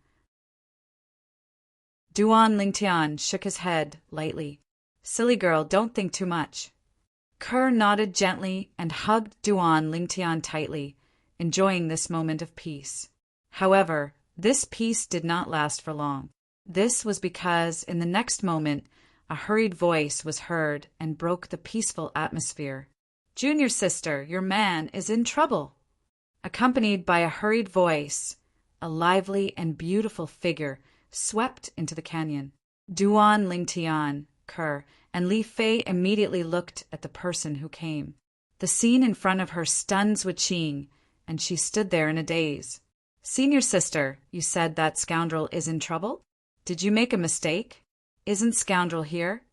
Duan Lingtian shook his head lightly. Silly girl, don't think too much. Ker nodded gently and hugged Duan Lingtian tightly, enjoying this moment of peace. However, this peace did not last for long. This was because in the next moment, a hurried voice was heard and broke the peaceful atmosphere. Junior sister, your man is in trouble. Accompanied by a hurried voice, a lively and beautiful figure swept into the canyon. Duan Lingtian, Ker, and Li Fei immediately looked at the person who came. The scene in front of her stunned Zuoqing, and she stood there in a daze. Senior sister, you said that scoundrel is in trouble? Did you make a mistake? Isn't scoundrel here?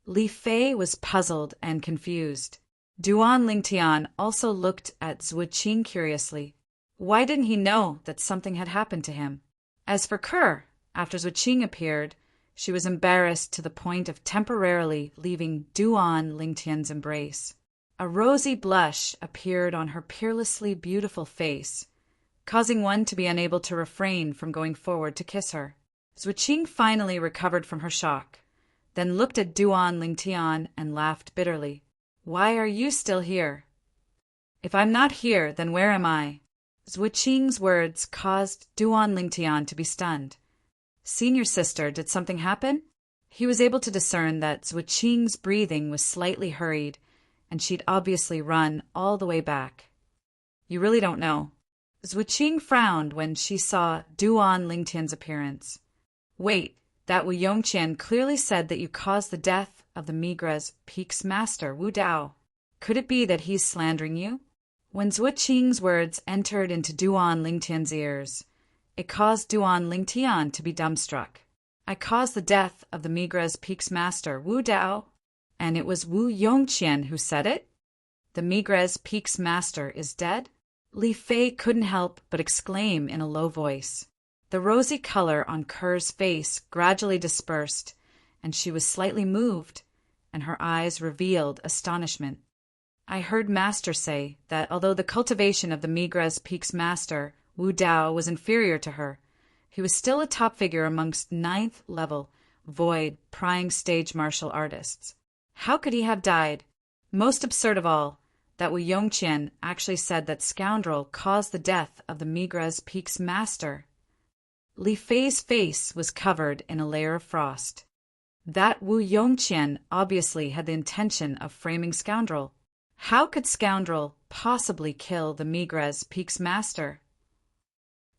Li Fei was puzzled and confused. Duan Lingtian also looked at Zuoqing curiously. Why didn't he know that something had happened to him? As for Ker, after Zuoqing appeared, she was embarrassed to the point of temporarily leaving Duan Lingtian's embrace. A rosy blush appeared on her peerlessly beautiful face, causing one to be unable to refrain from going forward to kiss her. Zuoqing finally recovered from her shock, then looked at Duan Lingtian and laughed bitterly. Why are you still here? If I'm not here, then where am I? Zuoqing's words caused Duan Lingtian to be stunned. Senior sister, did something happen? He was able to discern that Zuoqing's breathing was slightly hurried, and she'd obviously run all the way back. You really don't know. Zuoqing frowned when she saw Duan Lingtian's appearance. Wait, that Wu Yongqian clearly said that you caused the death of the Migra's Peak's master, Wu Dao. Could it be that he's slandering you? When Zuoqing's words entered into Duan Lingtian's ears, it caused Duan Lingtian to be dumbstruck. I caused the death of the Migra's Peak's master, Wu Dao, and it was Wu Yongqian who said it? The Migra's Peak's master is dead? Li Fei couldn't help but exclaim in a low voice. The rosy color on Ker's face gradually dispersed, and she was slightly moved, and her eyes revealed astonishment. I heard Master say that although the cultivation of the Migres Peak's master, Wu Dao, was inferior to her, he was still a top figure amongst ninth-level, void, prying stage martial artists. How could he have died? Most absurd of all, that Wu Yongqian actually said that scoundrel caused the death of the Migres Peak's master. Li Fei's face was covered in a layer of frost. That Wu Yongqian obviously had the intention of framing scoundrel. How could scoundrel possibly kill the Migres Peak's master?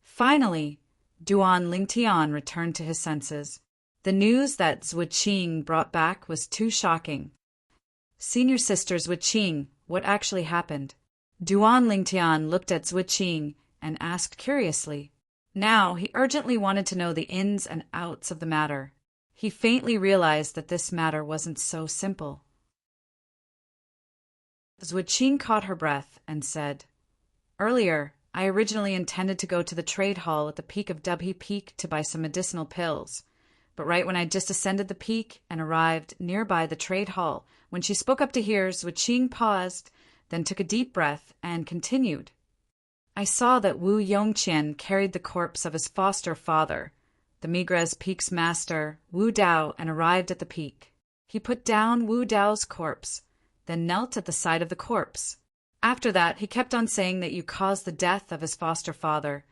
Finally, Duan Lingtian returned to his senses. The news that Zhu Qing brought back was too shocking. Senior sister Zhu Qing, what actually happened? Duan Lingtian looked at Zhu Qing and asked curiously. Now he urgently wanted to know the ins and outs of the matter. He faintly realized that this matter wasn't so simple. Zhu Qing caught her breath and said, "Earlier, I originally intended to go to the trade hall at the peak of Dubhe Peak to buy some medicinal pills. But right when I just ascended the peak and arrived nearby the trade hall, when she spoke up to hear, Zhu Qing paused, then took a deep breath and continued. I saw that Wu Yongqian carried the corpse of his foster father, the Migres Peak's master, Wu Dao, and arrived at the peak. He put down Wu Dao's corpse, then knelt at the side of the corpse. After that, he kept on saying that you caused the death of his foster father,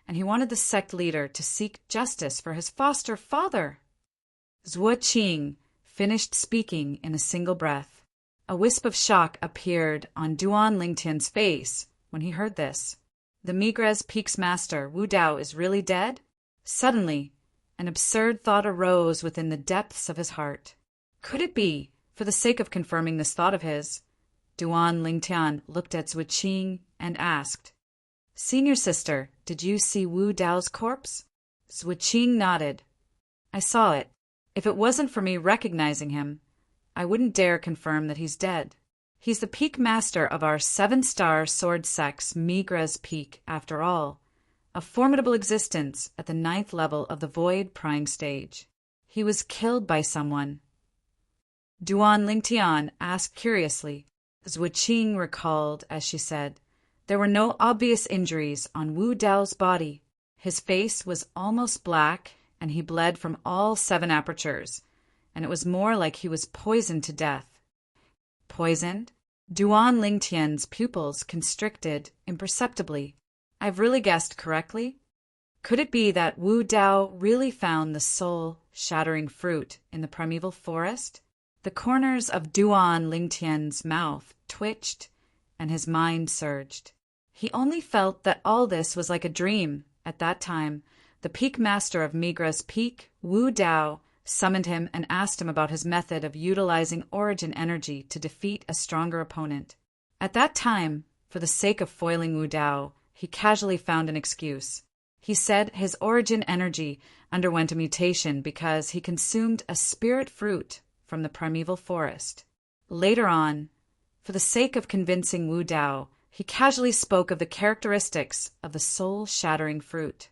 and he wanted the sect leader to seek justice for his foster father." Zhu Qing finished speaking in a single breath. A wisp of shock appeared on Duan Lingtian's face when he heard this. The Migres Peak's master, Wu Dao, is really dead? Suddenly, an absurd thought arose within the depths of his heart. Could it be, for the sake of confirming this thought of his, Duan Lingtian looked at Zhu Qing and asked, "Senior sister, did you see Wu Dao's corpse?" Zhu Qing nodded. "I saw it. If it wasn't for me recognizing him, I wouldn't dare confirm that he's dead. He's the peak master of our 7-star sword sect's Migres Peak, after all, a formidable existence at the 9th level of the void prying stage. He was killed by someone." Duan Lingtian asked curiously. Zhu Qing recalled as she said, "There were no obvious injuries on Wu Dao's body. His face was almost black, and he bled from all 7 apertures, and it was more like he was poisoned to death." Poisoned? Duan Lingtian's pupils constricted imperceptibly. "I've really guessed correctly? Could it be that Wu Dao really found the soul-shattering fruit in the primeval forest?" The corners of Duan Lingtian's mouth twitched, and his mind surged. He only felt that all this was like a dream. At that time, the peak master of Migres Peak, Wu Dao, summoned him and asked him about his method of utilizing origin energy to defeat a stronger opponent. At that time, for the sake of foiling Wu Dao, he casually found an excuse. He said his origin energy underwent a mutation because he consumed a spirit fruit from the primeval forest. Later on, for the sake of convincing Wu Dao, he casually spoke of the characteristics of the soul-shattering fruit.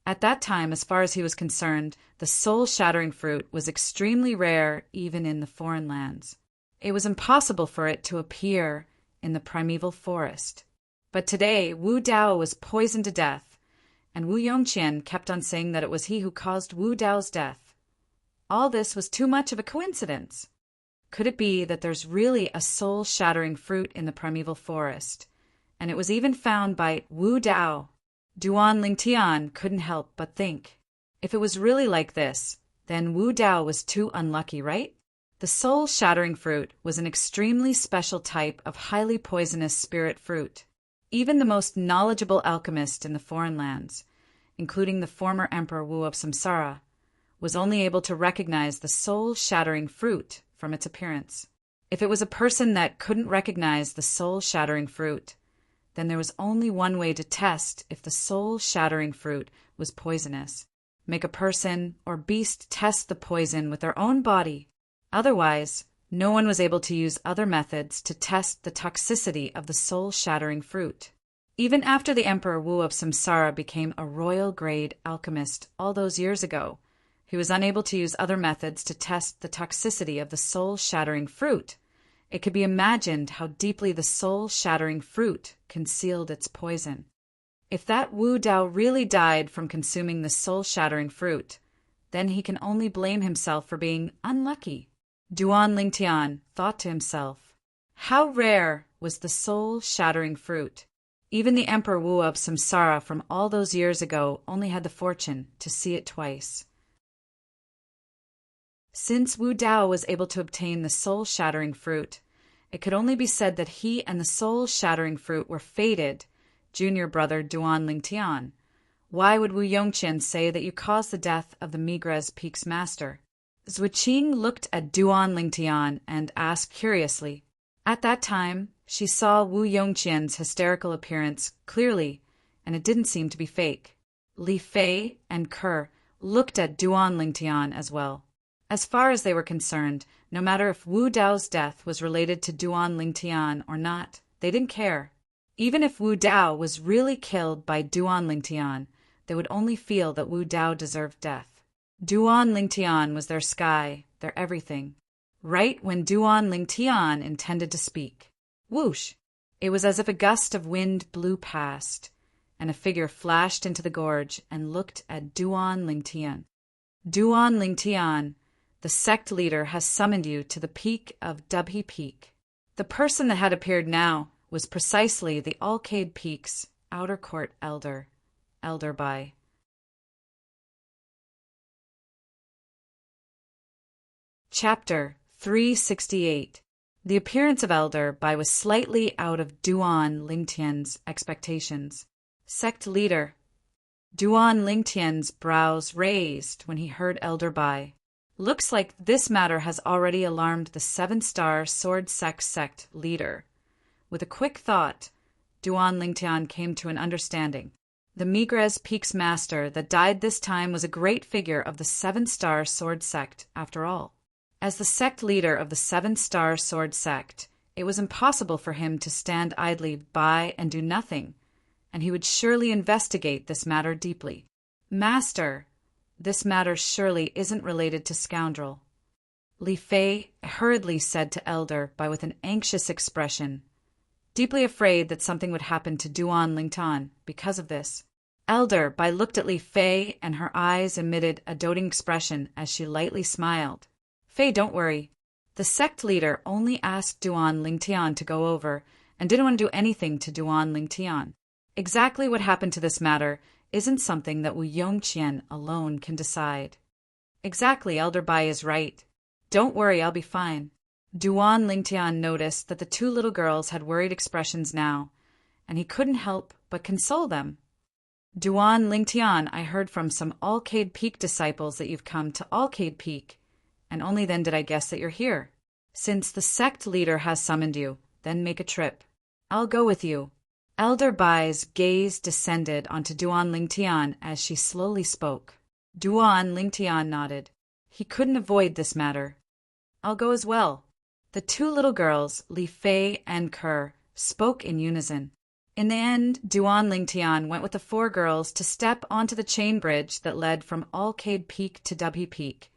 At that time, as far as he was concerned, the soul-shattering fruit was extremely rare even in the foreign lands. It was impossible for it to appear in the primeval forest. But today, Wu Dao was poisoned to death, and Wu Yongqian kept on saying that it was he who caused Wu Dao's death. All this was too much of a coincidence. Could it be that there's really a soul-shattering fruit in the primeval forest, and it was even found by Wu Dao? Duan Lingtian couldn't help but think, if it was really like this, then Wu Dao was too unlucky, right? The soul-shattering fruit was an extremely special type of highly poisonous spirit fruit. Even the most knowledgeable alchemist in the foreign lands, including the former Emperor Wu of Samsara, was only able to recognize the soul-shattering fruit from its appearance. If it was a person that couldn't recognize the soul-shattering fruit, then there was only one way to test if the soul-shattering fruit was poisonous. Make a person or beast test the poison with their own body. Otherwise, no one was able to use other methods to test the toxicity of the soul-shattering fruit. Even after the Emperor Wu of Samsara became a royal-grade alchemist all those years ago, he was unable to use other methods to test the toxicity of the soul-shattering fruit. It could be imagined how deeply the soul-shattering fruit concealed its poison. If that Wu Dao really died from consuming the soul-shattering fruit, then he can only blame himself for being unlucky. Duan Lingtian thought to himself, how rare was the soul-shattering fruit. Even the Emperor Wu of Samsara from all those years ago only had the fortune to see it twice. Since Wu Dao was able to obtain the soul-shattering fruit, it could only be said that he and the soul-shattering fruit were fated, junior brother Duan Lingtian. Why would Wu Yongqian say that you caused the death of the Migres Peak's master? Zuiqing looked at Duan Lingtian and asked curiously. At that time, she saw Wu Yongqian's hysterical appearance clearly, and it didn't seem to be fake. Li Fei and Ke looked at Duan Lingtian as well. As far as they were concerned, no matter if Wu Dao's death was related to Duan Lingtian or not, they didn't care. Even if Wu Dao was really killed by Duan Lingtian, they would only feel that Wu Dao deserved death. Duan Lingtian was their sky, their everything. Right when Duan Lingtian intended to speak, whoosh! It was as if a gust of wind blew past, and a figure flashed into the gorge and looked at Duan Lingtian. Duan Lingtian, the sect leader has summoned you to the peak of Dubhe Peak. The person that had appeared now was precisely the Alcade Peak's outer court elder, Elder Bai. Chapter 368. The appearance of Elder Bai was slightly out of Duan Lingtian's expectations. Sect leader. Duan Lingtian's brows raised when he heard Elder Bai. Looks like this matter has already alarmed the 7-star Sword sect leader. With a quick thought, Duan Lingtian came to an understanding. The Migres Peak's master that died this time was a great figure of the 7-star Sword sect, after all. As the sect leader of the 7-star Sword sect, it was impossible for him to stand idly by and do nothing, and he would surely investigate this matter deeply. Master, this matter surely isn't related to scoundrel. Li Fei hurriedly said to Elder Bai with an anxious expression, deeply afraid that something would happen to Duan Lingtian because of this. Elder Bai looked at Li Fei, and her eyes emitted a doting expression as she lightly smiled. Fei, don't worry. The sect leader only asked Duan Lingtian to go over and didn't want to do anything to Duan Lingtian. Exactly what happened to this matter isn't something that Wu Yongqian alone can decide. Exactly, Elder Bai is right. Don't worry, I'll be fine. Duan Lingtian noticed that the two little girls had worried expressions now, and he couldn't help but console them. Duan Lingtian, I heard from some Alcade Peak disciples that you've come to Alcade Peak, and only then did I guess that you're here. Since the sect leader has summoned you, then make a trip. I'll go with you. Elder Bai's gaze descended onto Duan Lingtian as she slowly spoke. Duan Lingtian nodded. He couldn't avoid this matter. I'll go as well. The two little girls, Li Fei and Ke, spoke in unison. In the end, Duan Lingtian went with the 4 girls to step onto the chain bridge that led from Alcade Peak to Dubhe Peak,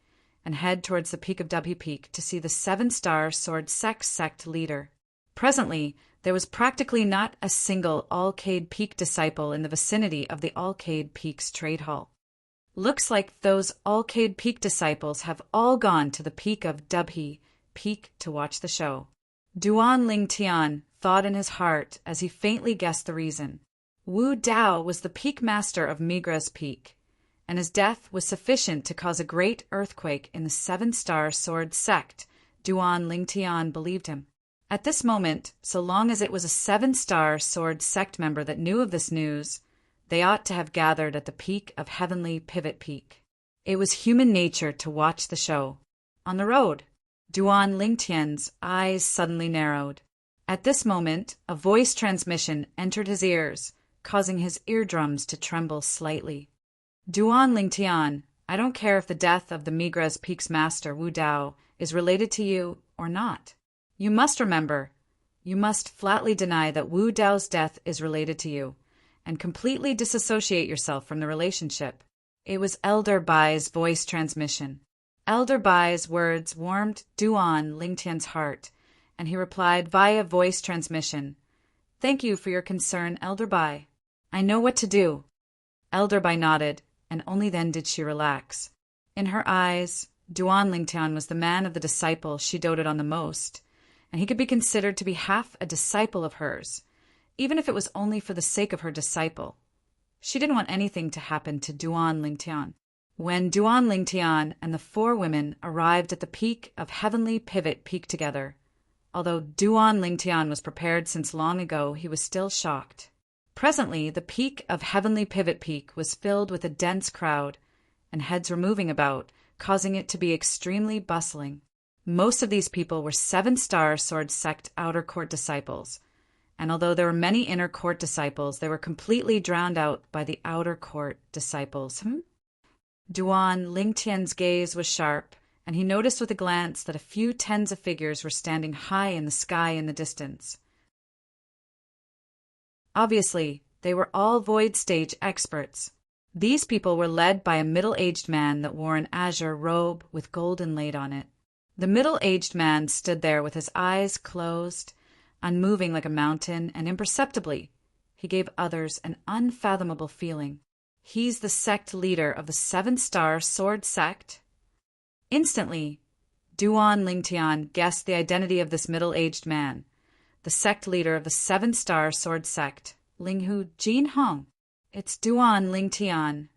and head towards the peak of Dubhe Peak to see the 7-star Sword sect leader. Presently, there was practically not a single Alcade Peak disciple in the vicinity of the Alcade Peak's trade hall. Looks like those Alcade Peak disciples have all gone to the peak of Dubhe Peak to watch the show. Duan Lingtian thought in his heart as he faintly guessed the reason. Wu Dao was the peak master of Migres Peak, and his death was sufficient to cause a great earthquake in the 7-star Sword sect. Duan Lingtian believed him. At this moment, so long as it was a 7-star Sword sect member that knew of this news, they ought to have gathered at the peak of Heavenly Pivot Peak. It was human nature to watch the show. On the road, Duan Lingtian's eyes suddenly narrowed. At this moment, a voice transmission entered his ears, causing his eardrums to tremble slightly. Duan Lingtian, I don't care if the death of the Migres Peak's master, Wu Dao, is related to you or not. You must remember, you must flatly deny that Wu Dao's death is related to you, and completely disassociate yourself from the relationship. It was Elder Bai's voice transmission. Elder Bai's words warmed Duan Lingtian's heart, and he replied via voice transmission, "Thank you for your concern, Elder Bai. I know what to do." Elder Bai nodded, and only then did she relax. In her eyes, Duan Lingtian was the man of the disciple she doted on the most, and he could be considered to be half a disciple of hers, even if it was only for the sake of her disciple. She didn't want anything to happen to Duan Lingtian. When Duan Lingtian and the 4 women arrived at the peak of Heavenly Pivot Peak together, although Duan Lingtian was prepared since long ago, he was still shocked. Presently, the peak of Heavenly Pivot Peak was filled with a dense crowd, and heads were moving about, causing it to be extremely bustling. Most of these people were 7-star Sword Sect Outer Court disciples, and although there were many Inner Court disciples, they were completely drowned out by the Outer Court disciples. Duan Lingtian's gaze was sharp, and he noticed with a glance that a few tens of figures were standing high in the sky in the distance. Obviously, they were all void stage experts. These people were led by a middle-aged man that wore an azure robe with gold inlaid on it. The middle-aged man stood there with his eyes closed, unmoving like a mountain, and imperceptibly, he gave others an unfathomable feeling. He's the sect leader of the 7-star Sword Sect? Instantly, Duan Lingtian guessed the identity of this middle-aged man, the sect leader of the 7-star Sword Sect, Linghu Jin Hong. It's Duan Lingtian.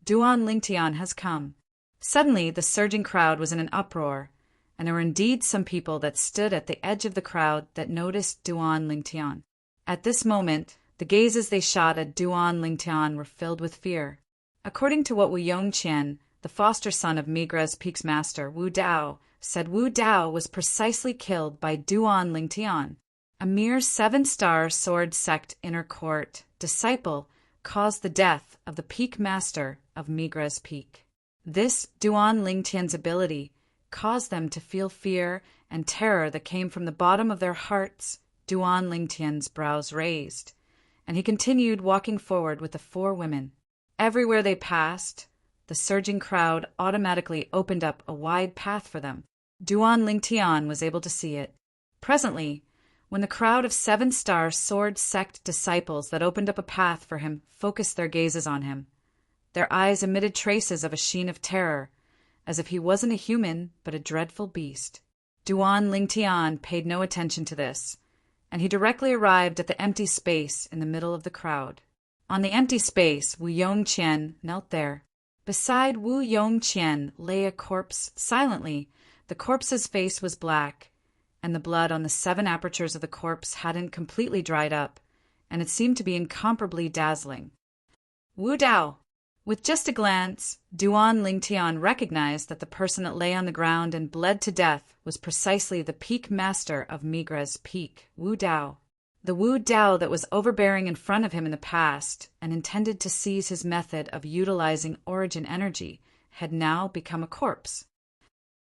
Duan Lingtian has come. Suddenly, the surging crowd was in an uproar, and there were indeed some people that stood at the edge of the crowd that noticed Duan Lingtian. At this moment, the gazes they shot at Duan Lingtian were filled with fear. According to what Wu Yongqian, the foster son of Migra's Peak's master, Wu Dao, said, Wu Dao was precisely killed by Duan Lingtian. A mere 7-star Sword Sect Inner Court disciple caused the death of the Peak master of Migra's Peak. This Duan Lingtian's ability caused them to feel fear and terror that came from the bottom of their hearts. Duan Lingtian's brows raised, and he continued walking forward with the 4 women. Everywhere they passed, the surging crowd automatically opened up a wide path for them. Duan Lingtian was able to see it. Presently, when the crowd of 7-star Sword Sect disciples that opened up a path for him focused their gazes on him, their eyes emitted traces of a sheen of terror, as if he wasn't a human but a dreadful beast. Duan Lingtian paid no attention to this, and he directly arrived at the empty space in the middle of the crowd. On the empty space, Wu Yongqian knelt there. Beside Wu Yongqian lay a corpse silently. The corpse's face was black, and the blood on the 7 apertures of the corpse hadn't completely dried up, and it seemed to be incomparably dazzling. Wu Dao! With just a glance, Duan Lingtian recognized that the person that lay on the ground and bled to death was precisely the Peak master of Migra's Peak, Wu Dao. The Wu Dao that was overbearing in front of him in the past and intended to seize his method of utilizing origin energy had now become a corpse.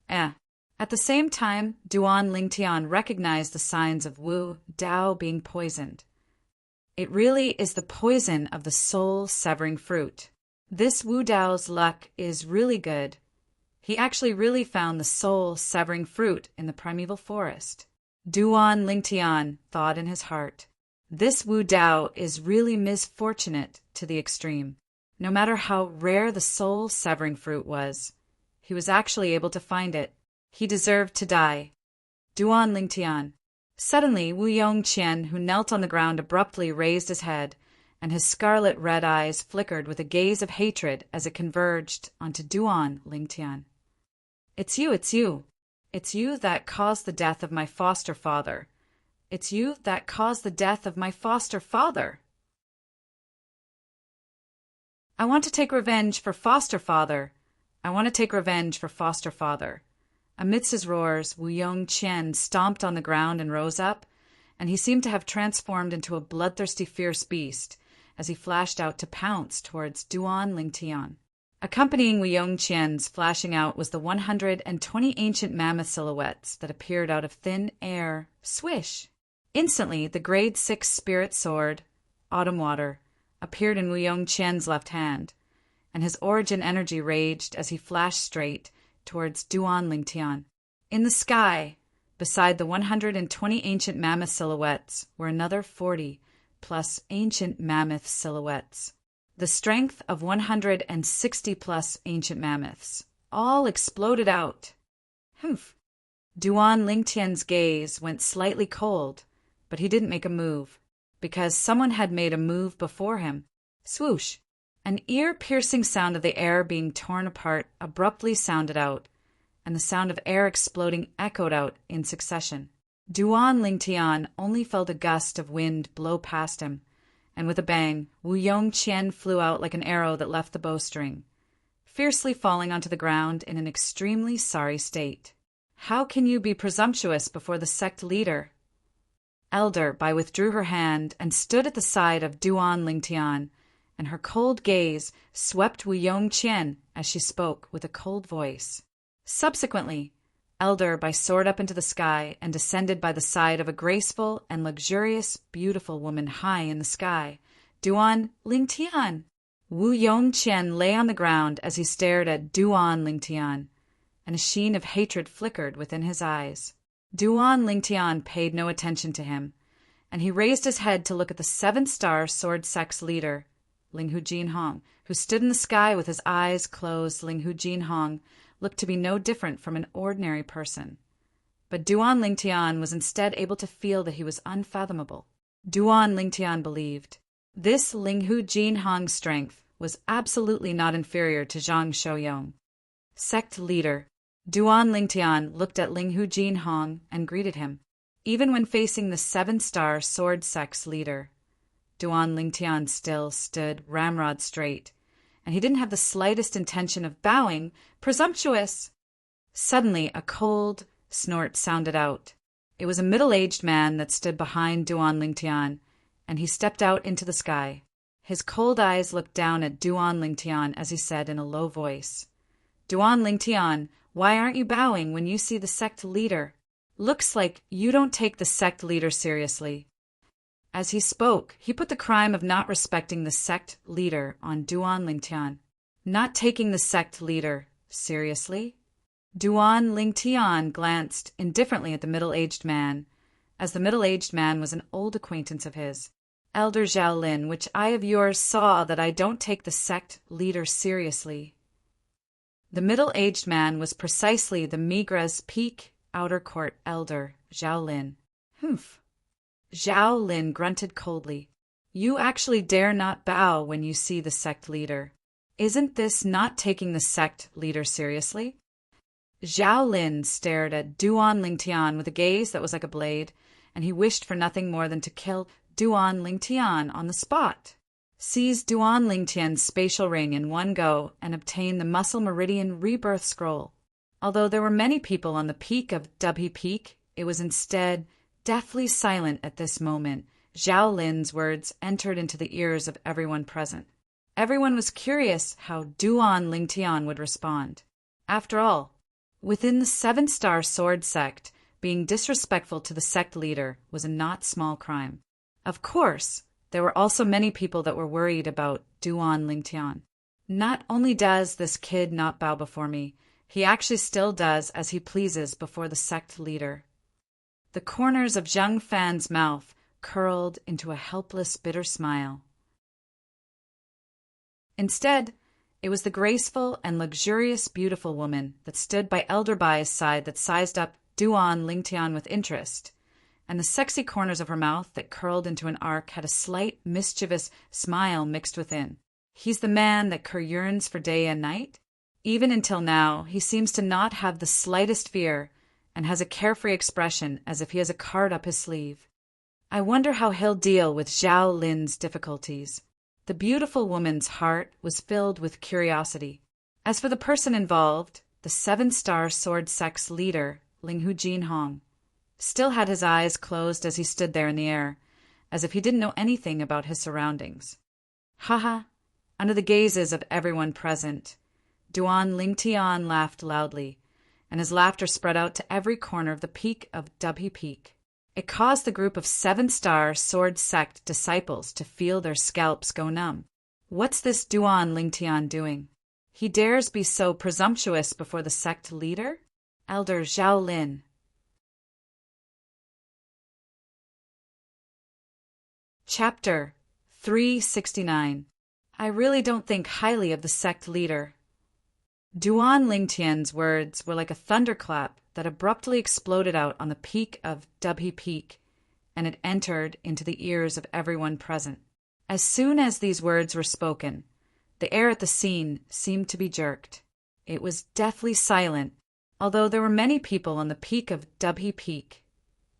At the same time, Duan Lingtian recognized the signs of Wu Dao being poisoned. It really is the poison of the soul-severing fruit. This Wu Dao's luck is really good. He actually really found the soul-severing fruit in the primeval forest. Duan Lingtian thought in his heart, this Wu Dao is really misfortunate to the extreme. No matter how rare the soul-severing fruit was, he was actually able to find it. He deserved to die. Duan Lingtian. Suddenly, Wu Yongqian, who knelt on the ground, abruptly raised his head, and his scarlet-red eyes flickered with a gaze of hatred as it converged onto Duan Lingtian. It's you, it's you. It's you that caused the death of my foster father. It's you that caused the death of my foster father. I want to take revenge for foster father. I want to take revenge for foster father. Amidst his roars, Wu Yongqian stomped on the ground and rose up, and he seemed to have transformed into a bloodthirsty fierce beast as he flashed out to pounce towards Duan Lingtian. Accompanying Wu Yongqian's flashing out was the 120 ancient mammoth silhouettes that appeared out of thin air. Swish! Instantly, the grade 6 spirit sword, Autumn Water, appeared in Wu Yongqian's left hand, and his origin energy raged as he flashed straight towards Duan Lingtian. In the sky, Beside the 120 ancient mammoth silhouettes were another 40 plus ancient mammoth silhouettes. The strength of 160 plus ancient mammoths. All exploded out. Humph. Duan Lingtian's gaze went slightly cold, but he didn't make a move, because someone had made a move before him. Swoosh! An ear-piercing sound of the air being torn apart abruptly sounded out, and the sound of air exploding echoed out in succession. Duan Lingtian only felt a gust of wind blow past him, and with a bang, Wu Yongqian flew out like an arrow that left the bowstring, fiercely falling onto the ground in an extremely sorry state. How can you be presumptuous before the sect leader? Elder Bai withdrew her hand and stood at the side of Duan Lingtian, and her cold gaze swept Wu Yongqian as she spoke with a cold voice. Subsequently, Elder Bai soared up into the sky and descended by the side of a graceful and luxurious, beautiful woman high in the sky. Duan Lingtian! Wu Yongqian lay on the ground as he stared at Duan Lingtian, and a sheen of hatred flickered within his eyes. Duan Lingtian paid no attention to him, and he raised his head to look at the 7-star sword sect's leader, Linghu Jinhong, who stood in the sky with his eyes closed. Linghu Jinhong looked to be no different from an ordinary person. But Duan Lingtian was instead able to feel that he was unfathomable. Duan Lingtian believed this Linghu Jinhong's strength was absolutely not inferior to Zhang Shouyong. Sect leader Duan Lingtian looked at Linghu Jinhong and greeted him. Even when facing the 7-star sword sect's leader, Duan Lingtian still stood ramrod straight, and he didn't have the slightest intention of bowing. Presumptuous! Suddenly, a cold snort sounded out. It was a middle-aged man that stood behind Duan Lingtian, and he stepped out into the sky. His cold eyes looked down at Duan Lingtian as he said in a low voice, Duan Lingtian, why aren't you bowing when you see the sect leader? Looks like you don't take the sect leader seriously. As he spoke, he put the crime of not respecting the sect leader on Duan Lingtian. Not taking the sect leader seriously? Duan Lingtian glanced indifferently at the middle-aged man, as the middle-aged man was an old acquaintance of his. Elder Zhao Lin, which eye of yours saw that I don't take the sect leader seriously? The middle-aged man was precisely the Migra's Peak Outer Court elder, Zhao Lin. Humph. Zhao Lin grunted coldly. You actually dare not bow when you see the sect leader. Isn't this not taking the sect leader seriously? Zhao Lin stared at Duan Lingtian with a gaze that was like a blade, and he wished for nothing more than to kill Duan Lingtian on the spot. Seize Duan Lingtian's spatial ring in one go and obtain the Muscle Meridian Rebirth Scroll. Although there were many people on the peak of Dubhe Peak, it was instead deathly silent at this moment. Zhao Lin's words entered into the ears of everyone present. Everyone was curious how Duan Lingtian would respond. After all, within the 7-star sword sect, being disrespectful to the sect leader was a not small crime. Of course, there were also many people that were worried about Duan Lingtian. Not only does this kid not bow before me, he actually still does as he pleases before the sect leader. The corners of Zheng Fan's mouth curled into a helpless, bitter smile. Instead, it was the graceful and luxurious, beautiful woman that stood by Elder Bai's side that sized up Duan Lingtian with interest, and the sexy corners of her mouth that curled into an arc had a slight, mischievous smile mixed within. He's the man that Kerr yearns for day and night? Even until now, he seems to not have the slightest fear and has a carefree expression as if he has a card up his sleeve. I wonder how he'll deal with Zhao Lin's difficulties. The beautiful woman's heart was filled with curiosity. As for the person involved, the 7-star sword sect's leader, Linghu Jinhong, still had his eyes closed as he stood there in the air, as if he didn't know anything about his surroundings. Haha! Under the gazes of everyone present, Duan Lingtian laughed loudly, and his laughter spread out to every corner of the peak of Dubhe Peak. It caused the group of 7-star sword sect disciples to feel their scalps go numb. What's this Duan Lingtian doing? He dares be so presumptuous before the sect leader? Elder Zhao Lin. Chapter 369. I really don't think highly of the sect leader. Duan Lingtian's words were like a thunderclap that abruptly exploded out on the peak of Dubhe Peak, and it entered into the ears of everyone present. As soon as these words were spoken, the air at the scene seemed to be jerked. It was deathly silent, although there were many people on the peak of Dubhe Peak.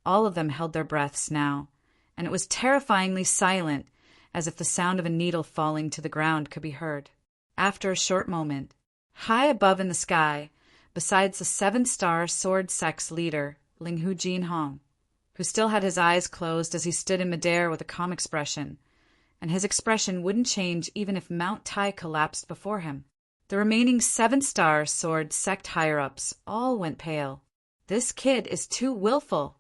All of them held their breaths now, and it was terrifyingly silent, as if the sound of a needle falling to the ground could be heard. After a short moment, high above in the sky, besides the 7-star sword sect's leader, Linghu Jinhong, who still had his eyes closed as he stood in midair with a calm expression, and his expression wouldn't change even if Mount Tai collapsed before him. The remaining 7-star sword sect higher-ups all went pale. This kid is too willful.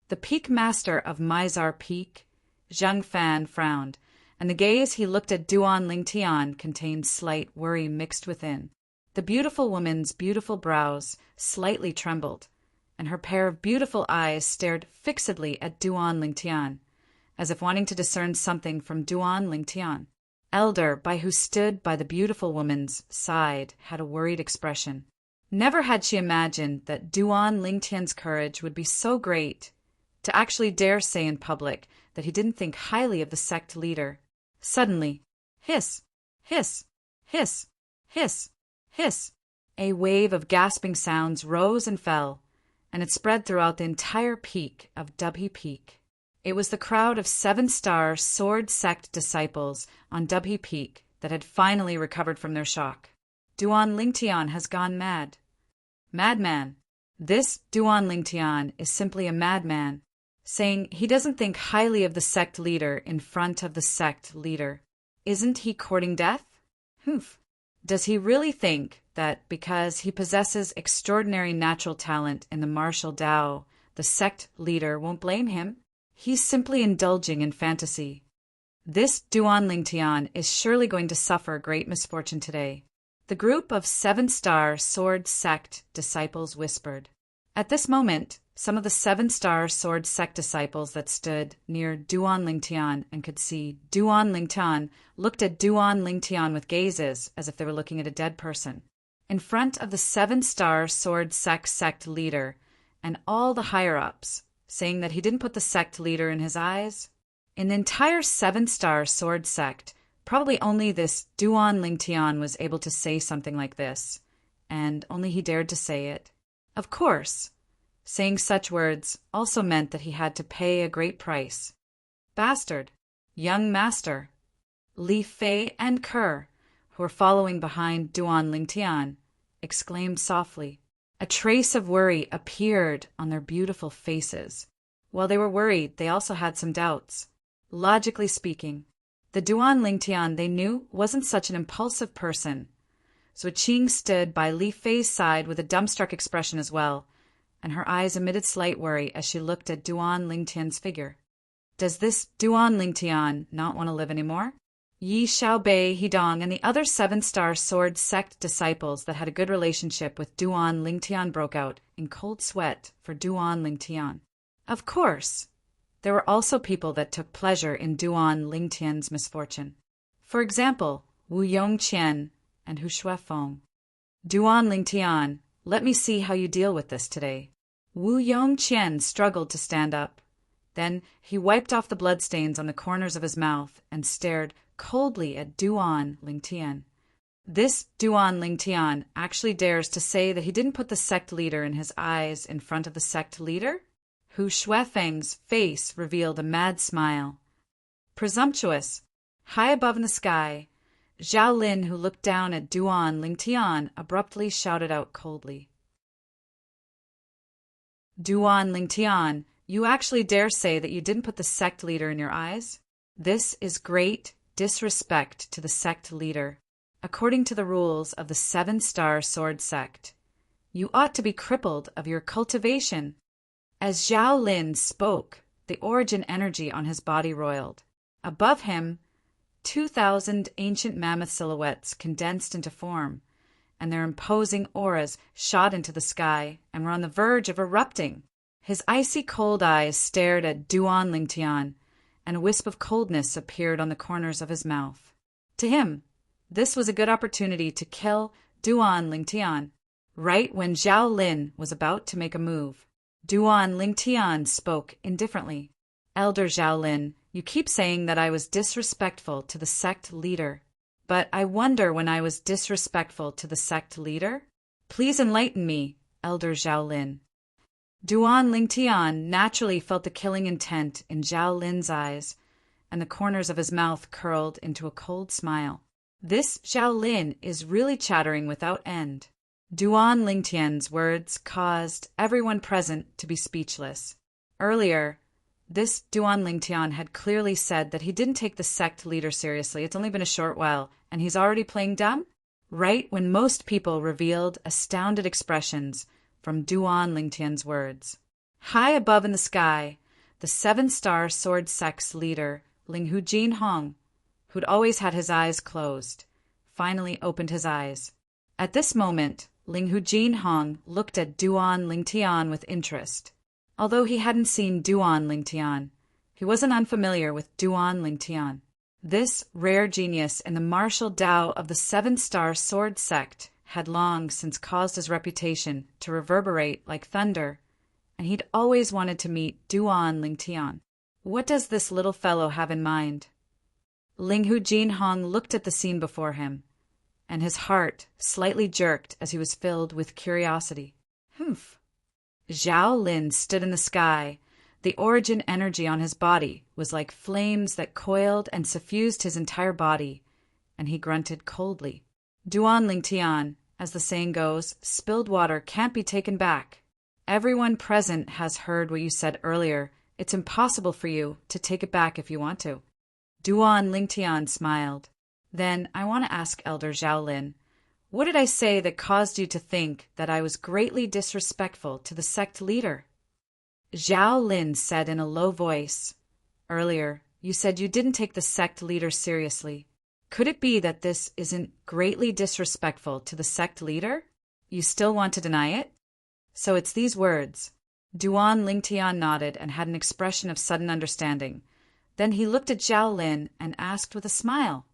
The peak master of Mizar Peak, Zhang Fan, frowned, and the gaze he looked at Duan Lingtian contained slight worry mixed within. The beautiful woman's beautiful brows slightly trembled, and her pair of beautiful eyes stared fixedly at Duan Lingtian, as if wanting to discern something from Duan Lingtian. Elder, by who stood by the beautiful woman's side, had a worried expression. Never had she imagined that Duan Lingtian's courage would be so great to actually dare say in public that he didn't think highly of the sect leader. Suddenly, hiss, hiss, hiss, hiss, hiss, a wave of gasping sounds rose and fell, and it spread throughout the entire peak of Dubhe Peak. It was the crowd of 7-star sword sect disciples on Dubhe Peak that had finally recovered from their shock. Duan Lingtian has gone mad. Madman. This Duan Lingtian is simply a madman, saying he doesn't think highly of the sect leader in front of the sect leader. Isn't he courting death? Humph. Does he really think that because he possesses extraordinary natural talent in the martial Tao, the sect leader won't blame him? He's simply indulging in fantasy. This Duan Lingtian is surely going to suffer great misfortune today. The group of 7-star sword sect disciples whispered. At this moment, some of the 7-star sword sect disciples that stood near Duan Lingtian and could see Duan Lingtian looked at Duan Lingtian with gazes as if they were looking at a dead person. In front of the 7-star sword sect leader and all the higher-ups, saying that he didn't put the sect leader in his eyes. In the entire 7-star sword sect, probably only this Duan Lingtian was able to say something like this, and only he dared to say it. Of course, saying such words also meant that he had to pay a great price. Bastard, young master, Li Fei and Kerr, who were following behind Duan Lingtian, exclaimed softly. A trace of worry appeared on their beautiful faces. While they were worried, they also had some doubts. Logically speaking, the Duan Lingtian they knew wasn't such an impulsive person. So Qing stood by Li Fei's side with a dumbstruck expression as well, and her eyes emitted slight worry as she looked at Duan Lingtian's figure. Does this Duan Lingtian not want to live anymore? Yi Xiaobei, Hidong, and the other 7-star sword sect disciples that had a good relationship with Duan Lingtian broke out in cold sweat for Duan Lingtian. Of course, there were also people that took pleasure in Duan Lingtian's misfortune. For example, Wu Yongqian and Hu Shuefeng. Duan Lingtian, let me see how you deal with this today. Wu Yongqian struggled to stand up. Then he wiped off the bloodstains on the corners of his mouth and stared coldly at Duan Lingtian. This Duan Lingtian actually dares to say that he didn't put the sect leader in his eyes in front of the sect leader? Hu Shuefeng's face revealed a mad smile. Presumptuous. High above in the sky, Zhao Lin, who looked down at Duan Lingtian, abruptly shouted out coldly. Duan Lingtian, you actually dare say that you didn't put the sect leader in your eyes? This is great disrespect to the sect leader. According to the rules of the 7-star sword sect, you ought to be crippled of your cultivation. As Zhao Lin spoke, the origin energy on his body roiled. Above him, 2,000 ancient mammoth silhouettes condensed into form, and their imposing auras shot into the sky and were on the verge of erupting. His icy cold eyes stared at Duan Lingtian, and a wisp of coldness appeared on the corners of his mouth. To him, this was a good opportunity to kill Duan Lingtian, right when Zhao Lin was about to make a move. Duan Lingtian spoke indifferently. Elder Zhao Lin, you keep saying that I was disrespectful to the sect leader. But I wonder when I was disrespectful to the sect leader? Please enlighten me, Elder Zhao Lin. Duan Lingtian naturally felt the killing intent in Zhao Lin's eyes, and the corners of his mouth curled into a cold smile. This Zhao Lin is really chattering without end. Duan Lingtian's words caused everyone present to be speechless. Earlier, this Duan Lingtian had clearly said that he didn't take the sect leader seriously. It's only been a short while, and he's already playing dumb? Right when most people revealed astounded expressions from Duan Lingtian's words. High above in the sky, the 7-star sword sect's leader, Linghu Jinhong, who'd always had his eyes closed, finally opened his eyes. At this moment, Linghu Jinhong looked at Duan Lingtian with interest. Although he hadn't seen Duan Lingtian, he wasn't unfamiliar with Duan Lingtian. This rare genius in the martial Tao of the 7-star sword sect had long since caused his reputation to reverberate like thunder, and he'd always wanted to meet Duan Lingtian. What does this little fellow have in mind? Linghu Jinhong looked at the scene before him, and his heart slightly jerked as he was filled with curiosity. Humph. Zhao Lin stood in the sky. The origin energy on his body was like flames that coiled and suffused his entire body, and he grunted coldly. Duan Lingtian, as the saying goes, spilled water can't be taken back. Everyone present has heard what you said earlier. It's impossible for you to take it back if you want to. Duan Lingtian smiled. Then I want to ask Elder Zhao Lin, what did I say that caused you to think that I was greatly disrespectful to the sect leader? Zhao Lin said in a low voice, earlier, you said you didn't take the sect leader seriously. Could it be that this isn't greatly disrespectful to the sect leader? You still want to deny it? So it's these words. Duan Lingtian nodded and had an expression of sudden understanding. Then he looked at Zhao Lin and asked with a smile.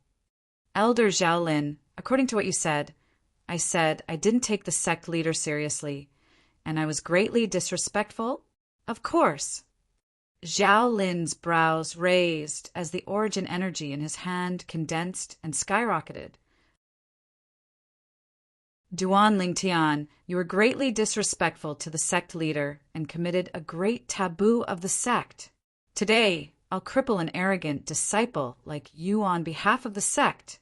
Elder Zhao Lin, according to what you said, I said I didn't take the sect leader seriously, and I was greatly disrespectful? Of course. Zhao Lin's brows raised as the origin energy in his hand condensed and skyrocketed. Duan Lingtian, you were greatly disrespectful to the sect leader and committed a great taboo of the sect. Today, I'll cripple an arrogant disciple like you on behalf of the sect.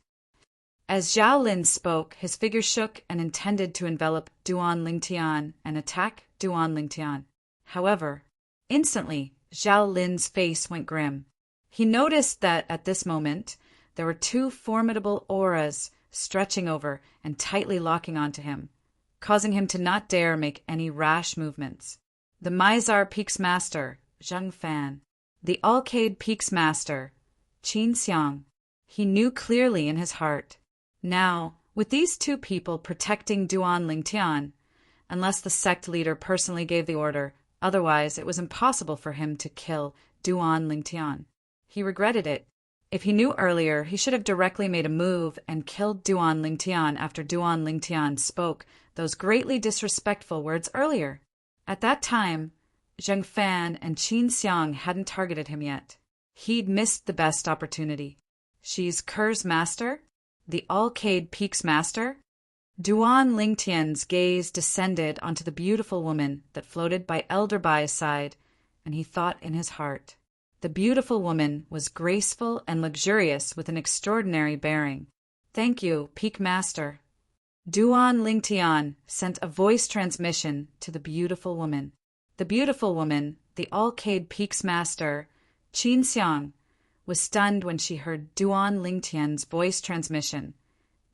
As Zhao Lin spoke, his figure shook and intended to envelop Duan Lingtian and attack Duan Lingtian. However, instantly, Zhao Lin's face went grim. He noticed that at this moment, there were 2 formidable auras stretching over and tightly locking onto him, causing him to not dare make any rash movements. The Mizar Peak's master, Zheng Fan. The Alcade Peak's master, Qin Xiang. He knew clearly in his heart. Now, with these 2 people protecting Duan Lingtian, unless the sect leader personally gave the order, otherwise it was impossible for him to kill Duan Lingtian. He regretted it. If he knew earlier, he should have directly made a move and killed Duan Lingtian after Duan Lingtian spoke those greatly disrespectful words earlier. At that time, Zheng Fan and Qin Xiang hadn't targeted him yet. He'd missed the best opportunity. She's Ker's master? The Alcade Peak's master? Duan Lingtian's gaze descended onto the beautiful woman that floated by Elder Bai's side, and he thought in his heart. The beautiful woman was graceful and luxurious with an extraordinary bearing. Thank you, Peak Master. Duan Lingtian sent a voice transmission to the beautiful woman. The beautiful woman, the Alcade Peak's master, Qin Xiang, was stunned when she heard Duan Lingtian's voice transmission.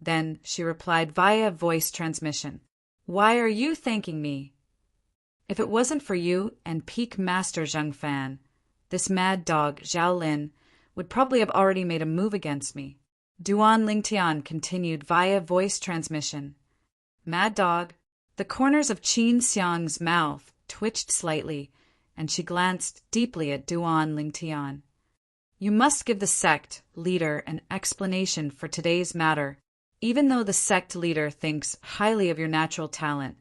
Then she replied via voice transmission. Why are you thanking me? If it wasn't for you and Peak Master Zheng Fan, this mad dog Zhao Lin would probably have already made a move against me. Duan Lingtian continued via voice transmission. Mad dog. The corners of Qin Xiang's mouth twitched slightly, and she glanced deeply at Duan Lingtian. You must give the sect leader an explanation for today's matter. Even though the sect leader thinks highly of your natural talent,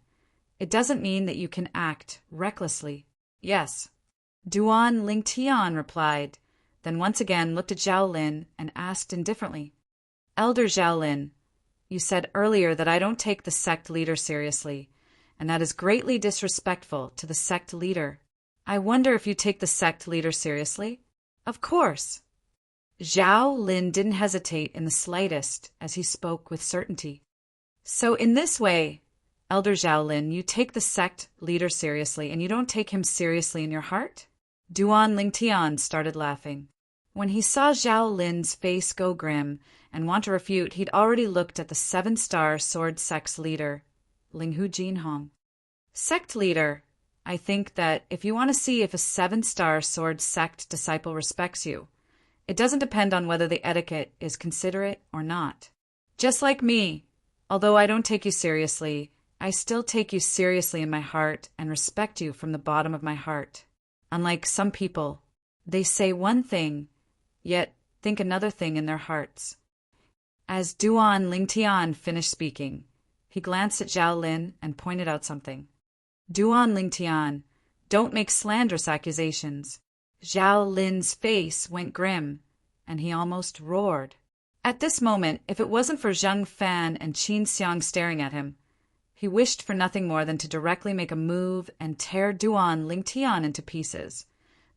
it doesn't mean that you can act recklessly. Yes. Duan Lingtian replied, then once again looked at Zhao Lin and asked indifferently, Elder Zhao Lin, you said earlier that I don't take the sect leader seriously, and that is greatly disrespectful to the sect leader. I wonder if you take the sect leader seriously? Of course. Zhao Lin didn't hesitate in the slightest as he spoke with certainty. So in this way, Elder Zhao Lin, you take the sect leader seriously and you don't take him seriously in your heart? Duan Lingtian started laughing. When he saw Zhao Lin's face go grim and want to refute, he'd already looked at the 7-star sword sect's leader, Linghu Jinhong. Sect leader, I think that if you want to see if a 7-star sword sect disciple respects you, it doesn't depend on whether the etiquette is considerate or not. Just like me, although I don't take you seriously, I still take you seriously in my heart and respect you from the bottom of my heart. Unlike some people, they say one thing, yet think another thing in their hearts. As Duan Lingtian finished speaking, he glanced at Zhao Lin and pointed out something. Duan Lingtian, don't make slanderous accusations. Zhao Lin's face went grim, and he almost roared. At this moment, if it wasn't for Zheng Fan and Qin Xiang staring at him, he wished for nothing more than to directly make a move and tear Duan Lingtian into pieces,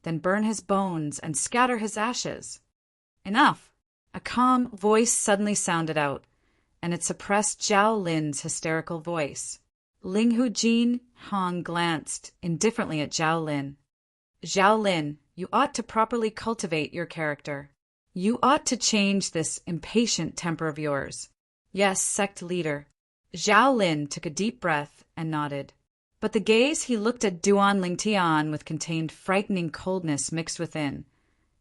then burn his bones and scatter his ashes. Enough! A calm voice suddenly sounded out, and it suppressed Zhao Lin's hysterical voice. Linghu Jinhong glanced indifferently at Zhao Lin. Zhao Lin, you ought to properly cultivate your character. You ought to change this impatient temper of yours. Yes, sect leader. Zhao Lin took a deep breath and nodded. But the gaze he looked at Duan Lingtian with contained frightening coldness mixed within,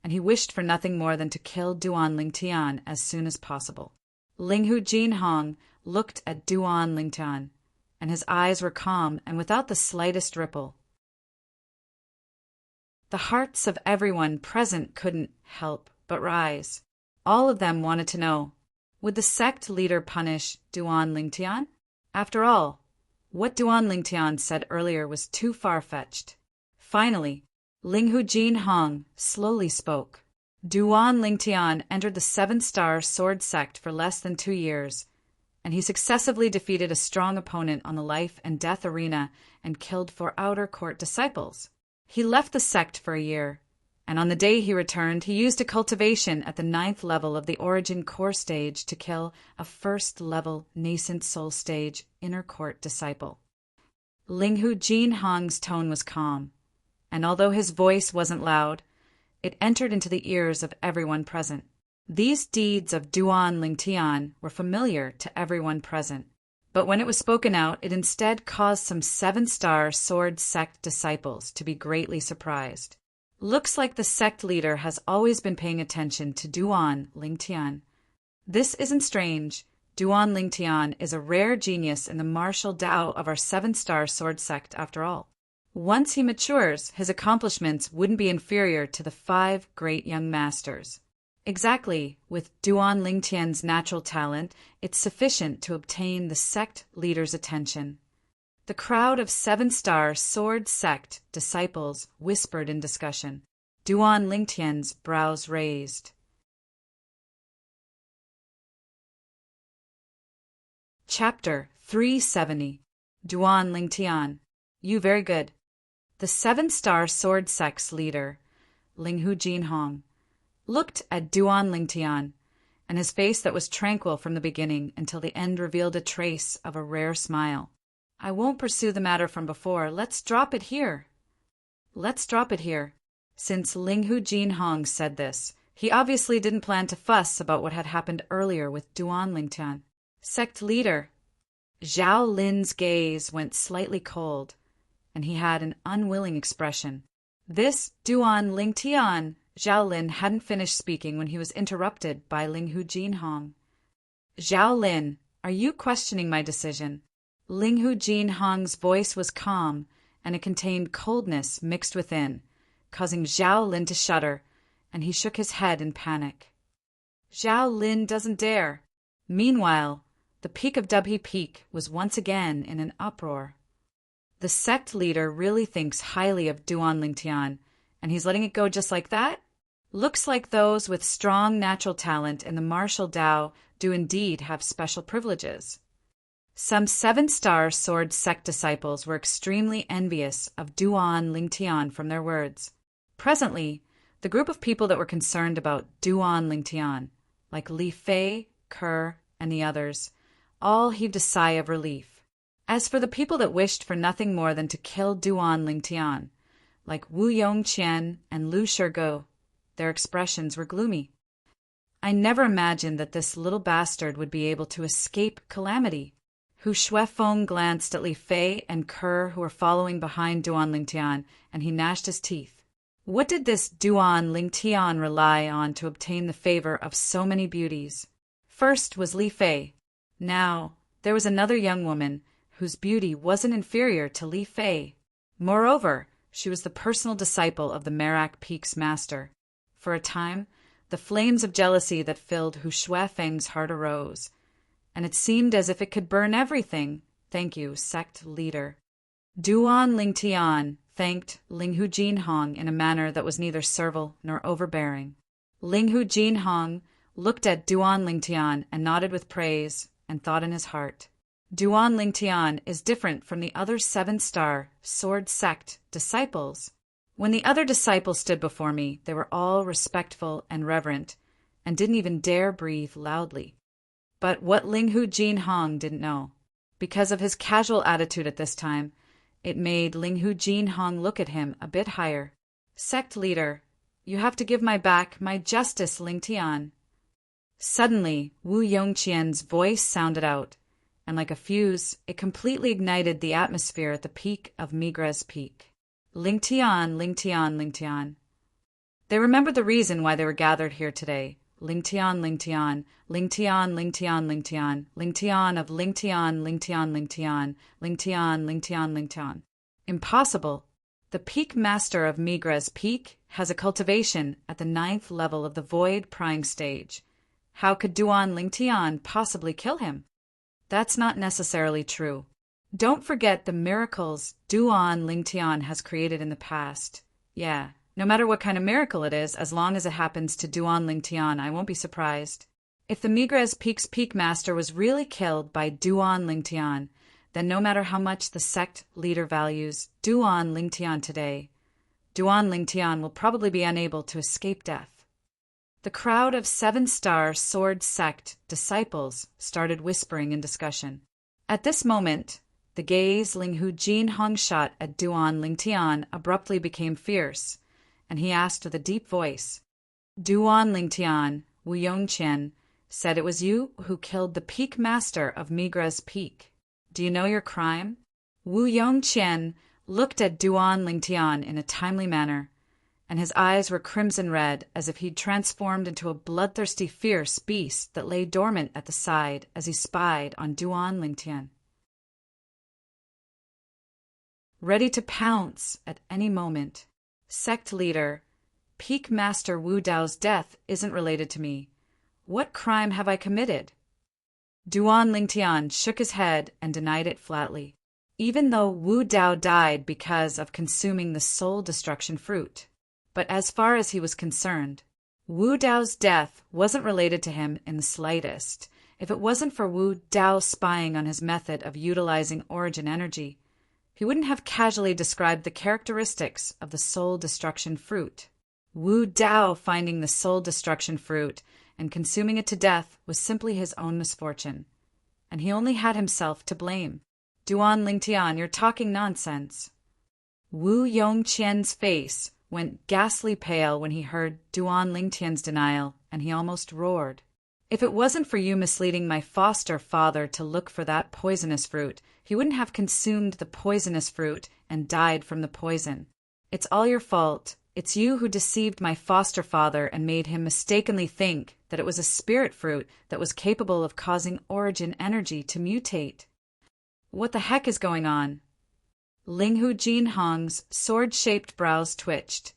and he wished for nothing more than to kill Duan Lingtian as soon as possible. Linghu Jinhong looked at Duan Lingtian, and his eyes were calm and without the slightest ripple. The hearts of everyone present couldn't help but rise. All of them wanted to know, would the sect leader punish Duan Lingtian? After all, what Duan Lingtian said earlier was too far-fetched. Finally, Linghu Jinhong slowly spoke. Duan Lingtian entered the 7-star sword sect for less than 2 years, and he successively defeated a strong opponent on the life and death arena and killed 4 outer court disciples. He left the sect for a year, and on the day he returned, he used a cultivation at the 9th level of the origin core stage to kill a 1st-level nascent soul stage inner court disciple. Linghu Jinhong's tone was calm, and although his voice wasn't loud, it entered into the ears of everyone present. These deeds of Duan Lingtian were familiar to everyone present, but when it was spoken out, it instead caused some 7-star sword sect disciples to be greatly surprised. Looks like the sect leader has always been paying attention to Duan Lingtian. This isn't strange. Duan Lingtian is a rare genius in the martial Dao of our 7-star sword sect after all. Once he matures, his accomplishments wouldn't be inferior to the 5 great young masters. Exactly, with Duan Lingtian's natural talent, it's sufficient to obtain the sect leader's attention. The crowd of 7-star sword sect disciples whispered in discussion. Duan Lingtian's brows raised. Chapter 370. Duan Lingtian. You very good. The 7-star sword sect's leader, Linghu Jinhong, looked at Duan Lingtian, and his face that was tranquil from the beginning until the end revealed a trace of a rare smile. I won't pursue the matter from before. Let's drop it here. Let's drop it here. Since Linghu Jinhong said this, he obviously didn't plan to fuss about what had happened earlier with Duan Lingtian. Sect leader. Zhao Lin's gaze went slightly cold, and he had an unwilling expression. This Duan Lingtian. Zhao Lin hadn't finished speaking when he was interrupted by Linghu Jinhong. Zhao Lin, are you questioning my decision? Linghu Jinhong's voice was calm, and it contained coldness mixed within, causing Zhao Lin to shudder and he shook his head in panic. Zhao Lin doesn't dare. Meanwhile, the peak of Dubhe Peak was once again in an uproar. The sect leader really thinks highly of Duan Lingtian, and he's letting it go just like that? Looks like those with strong natural talent in the martial Dao do indeed have special privileges. Some 7-star sword sect disciples were extremely envious of Duan Lingtian from their words. Presently, the group of people that were concerned about Duan Lingtian, like Li Fei, Ke, and the others, all heaved a sigh of relief. As for the people that wished for nothing more than to kill Duan Lingtian, like Wu Yongqian and Lu Shirgo, their expressions were gloomy. I never imagined that this little bastard would be able to escape calamity. Hu Shuifeng glanced at Li Fei and Ke, who were following behind Duan Lingtian, and he gnashed his teeth. What did this Duan Lingtian rely on to obtain the favor of so many beauties? First was Li Fei. Now, there was another young woman whose beauty wasn't inferior to Li Fei. Moreover, she was the personal disciple of the Monarch Peak's master. For a time, the flames of jealousy that filled Hu Shuifeng's heart arose, and it seemed as if it could burn everything. Thank you, sect leader. Duan Lingtian thanked Linghu Jinhong in a manner that was neither servile nor overbearing. Linghu Jinhong looked at Duan Lingtian and nodded with praise and thought in his heart, Duan Lingtian is different from the other 7-star sword sect disciples. When the other disciples stood before me, they were all respectful and reverent, and didn't even dare breathe loudly. But what Linghu Jinhong didn't know, because of his casual attitude at this time, it made Linghu Jinhong look at him a bit higher. Sect leader, you have to give my back my justice, Lingtian. Suddenly, Wu Yongqian's voice sounded out, and like a fuse, it completely ignited the atmosphere at the peak of Migra's Peak. Lingtian, Lingtian, Lingtian. They remembered the reason why they were gathered here today. Lingtian, Lingtian, Lingtian, Lingtian, Lingtian, Lingtian of Lingtian, Lingtian, Lingtian, Lingtian, Lingtian, Lingtian. Impossible. The peak master of Migra's Peak has a cultivation at the 9th level of the void prying stage. How could Duan Lingtian possibly kill him? That's not necessarily true. Don't forget the miracles Duan Lingtian has created in the past. Yeah, no matter what kind of miracle it is, as long as it happens to Duan Lingtian, I won't be surprised. If the Migra's Peak's peak master was really killed by Duan Lingtian, then no matter how much the sect leader values Duan Lingtian today, Duan Lingtian will probably be unable to escape death. The crowd of 7-star sword sect disciples started whispering in discussion. At this moment, the gaze Linghu Jinhong shot at Duan Lingtian abruptly became fierce, and he asked with a deep voice, Duan Lingtian, Wu Yongqian, said it was you who killed the peak master of Migra's Peak. Do you know your crime? Wu Yongqian looked at Duan Lingtian in a timely manner, and his eyes were crimson red as if he'd transformed into a bloodthirsty fierce beast that lay dormant at the side as he spied on Duan Lingtian. Ready to pounce at any moment. Sect leader, Peak Master Wu Dao's death isn't related to me. What crime have I committed? Duan Lingtian shook his head and denied it flatly, even though Wu Dao died because of consuming the soul destruction fruit. But as far as he was concerned, Wu Dao's death wasn't related to him in the slightest. If it wasn't for Wu Dao spying on his method of utilizing origin energy, he wouldn't have casually described the characteristics of the soul destruction fruit. Wu Dao finding the soul destruction fruit and consuming it to death was simply his own misfortune, and he only had himself to blame. Duan Lingtian, you're talking nonsense. Wu Yongqian's face went ghastly pale when he heard Duan Lingtian's denial, and he almost roared. If it wasn't for you misleading my foster father to look for that poisonous fruit, he wouldn't have consumed the poisonous fruit and died from the poison. It's all your fault. It's you who deceived my foster father and made him mistakenly think that it was a spirit fruit that was capable of causing origin energy to mutate. What the heck is going on? Linghu Jinhong's sword-shaped brows twitched.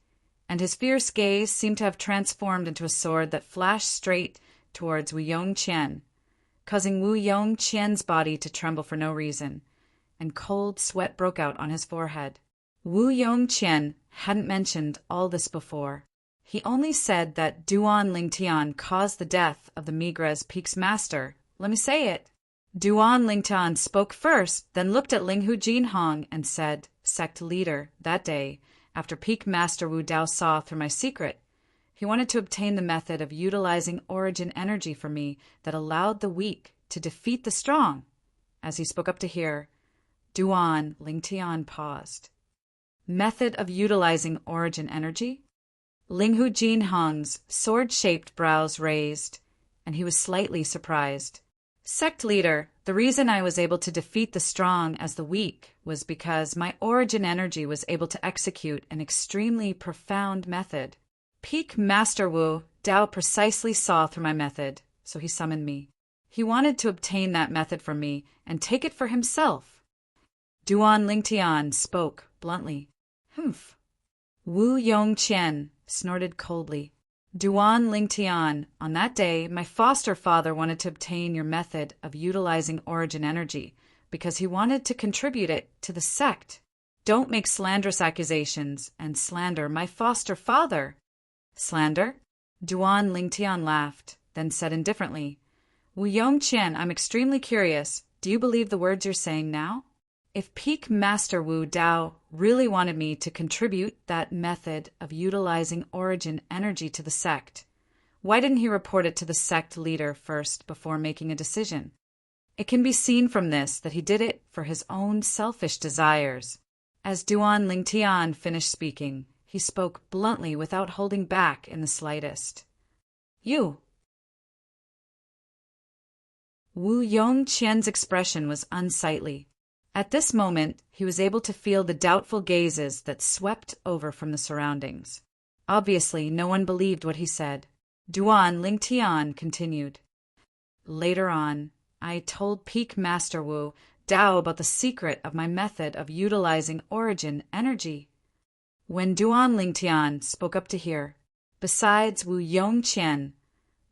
and his fierce gaze seemed to have transformed into a sword that flashed straight towards Wu Yongqian, causing Wu Yongqian's body to tremble for no reason, and cold sweat broke out on his forehead. Wu Yongqian hadn't mentioned all this before. He only said that Duan Lingtian caused the death of the Migres Peak's master. Let me say it. Duan Lingtian spoke first, then looked at Linghu Jinhong and said, "Sect leader, that day, after Peak Master Wu Dao saw through my secret, he wanted to obtain the method of utilizing origin energy for me that allowed the weak to defeat the strong." As he spoke up to here, Duan Lingtian paused. Method of utilizing origin energy? Linghu Jinhong's sword-shaped brows raised, and he was slightly surprised. "Sect leader, the reason I was able to defeat the strong as the weak was because my origin energy was able to execute an extremely profound method. Peak Master Wu Dao precisely saw through my method, so he summoned me. He wanted to obtain that method from me and take it for himself." Duan Lingtian spoke bluntly. "Humph." Wu Yongqian snorted coldly. "Duan Lingtian, on that day, my foster father wanted to obtain your method of utilizing origin energy because he wanted to contribute it to the sect. Don't make slanderous accusations and slander my foster father." "Slander?" Duan Lingtian laughed, then said indifferently, "Wu Yongqian, I'm extremely curious. Do you believe the words you're saying now? If Peak Master Wu Dao really wanted me to contribute that method of utilizing origin energy to the sect, why didn't he report it to the sect leader first before making a decision? It can be seen from this that he did it for his own selfish desires." As Duan Lingtian finished speaking, he spoke bluntly without holding back in the slightest. "You." Wu Yongqian's expression was unsightly. At this moment, he was able to feel the doubtful gazes that swept over from the surroundings. Obviously, no one believed what he said. Duan Lingtian continued. "Later on, I told Peak Master Wu Dao about the secret of my method of utilizing origin energy." When Duan Lingtian spoke up to here, besides Wu Yongqian,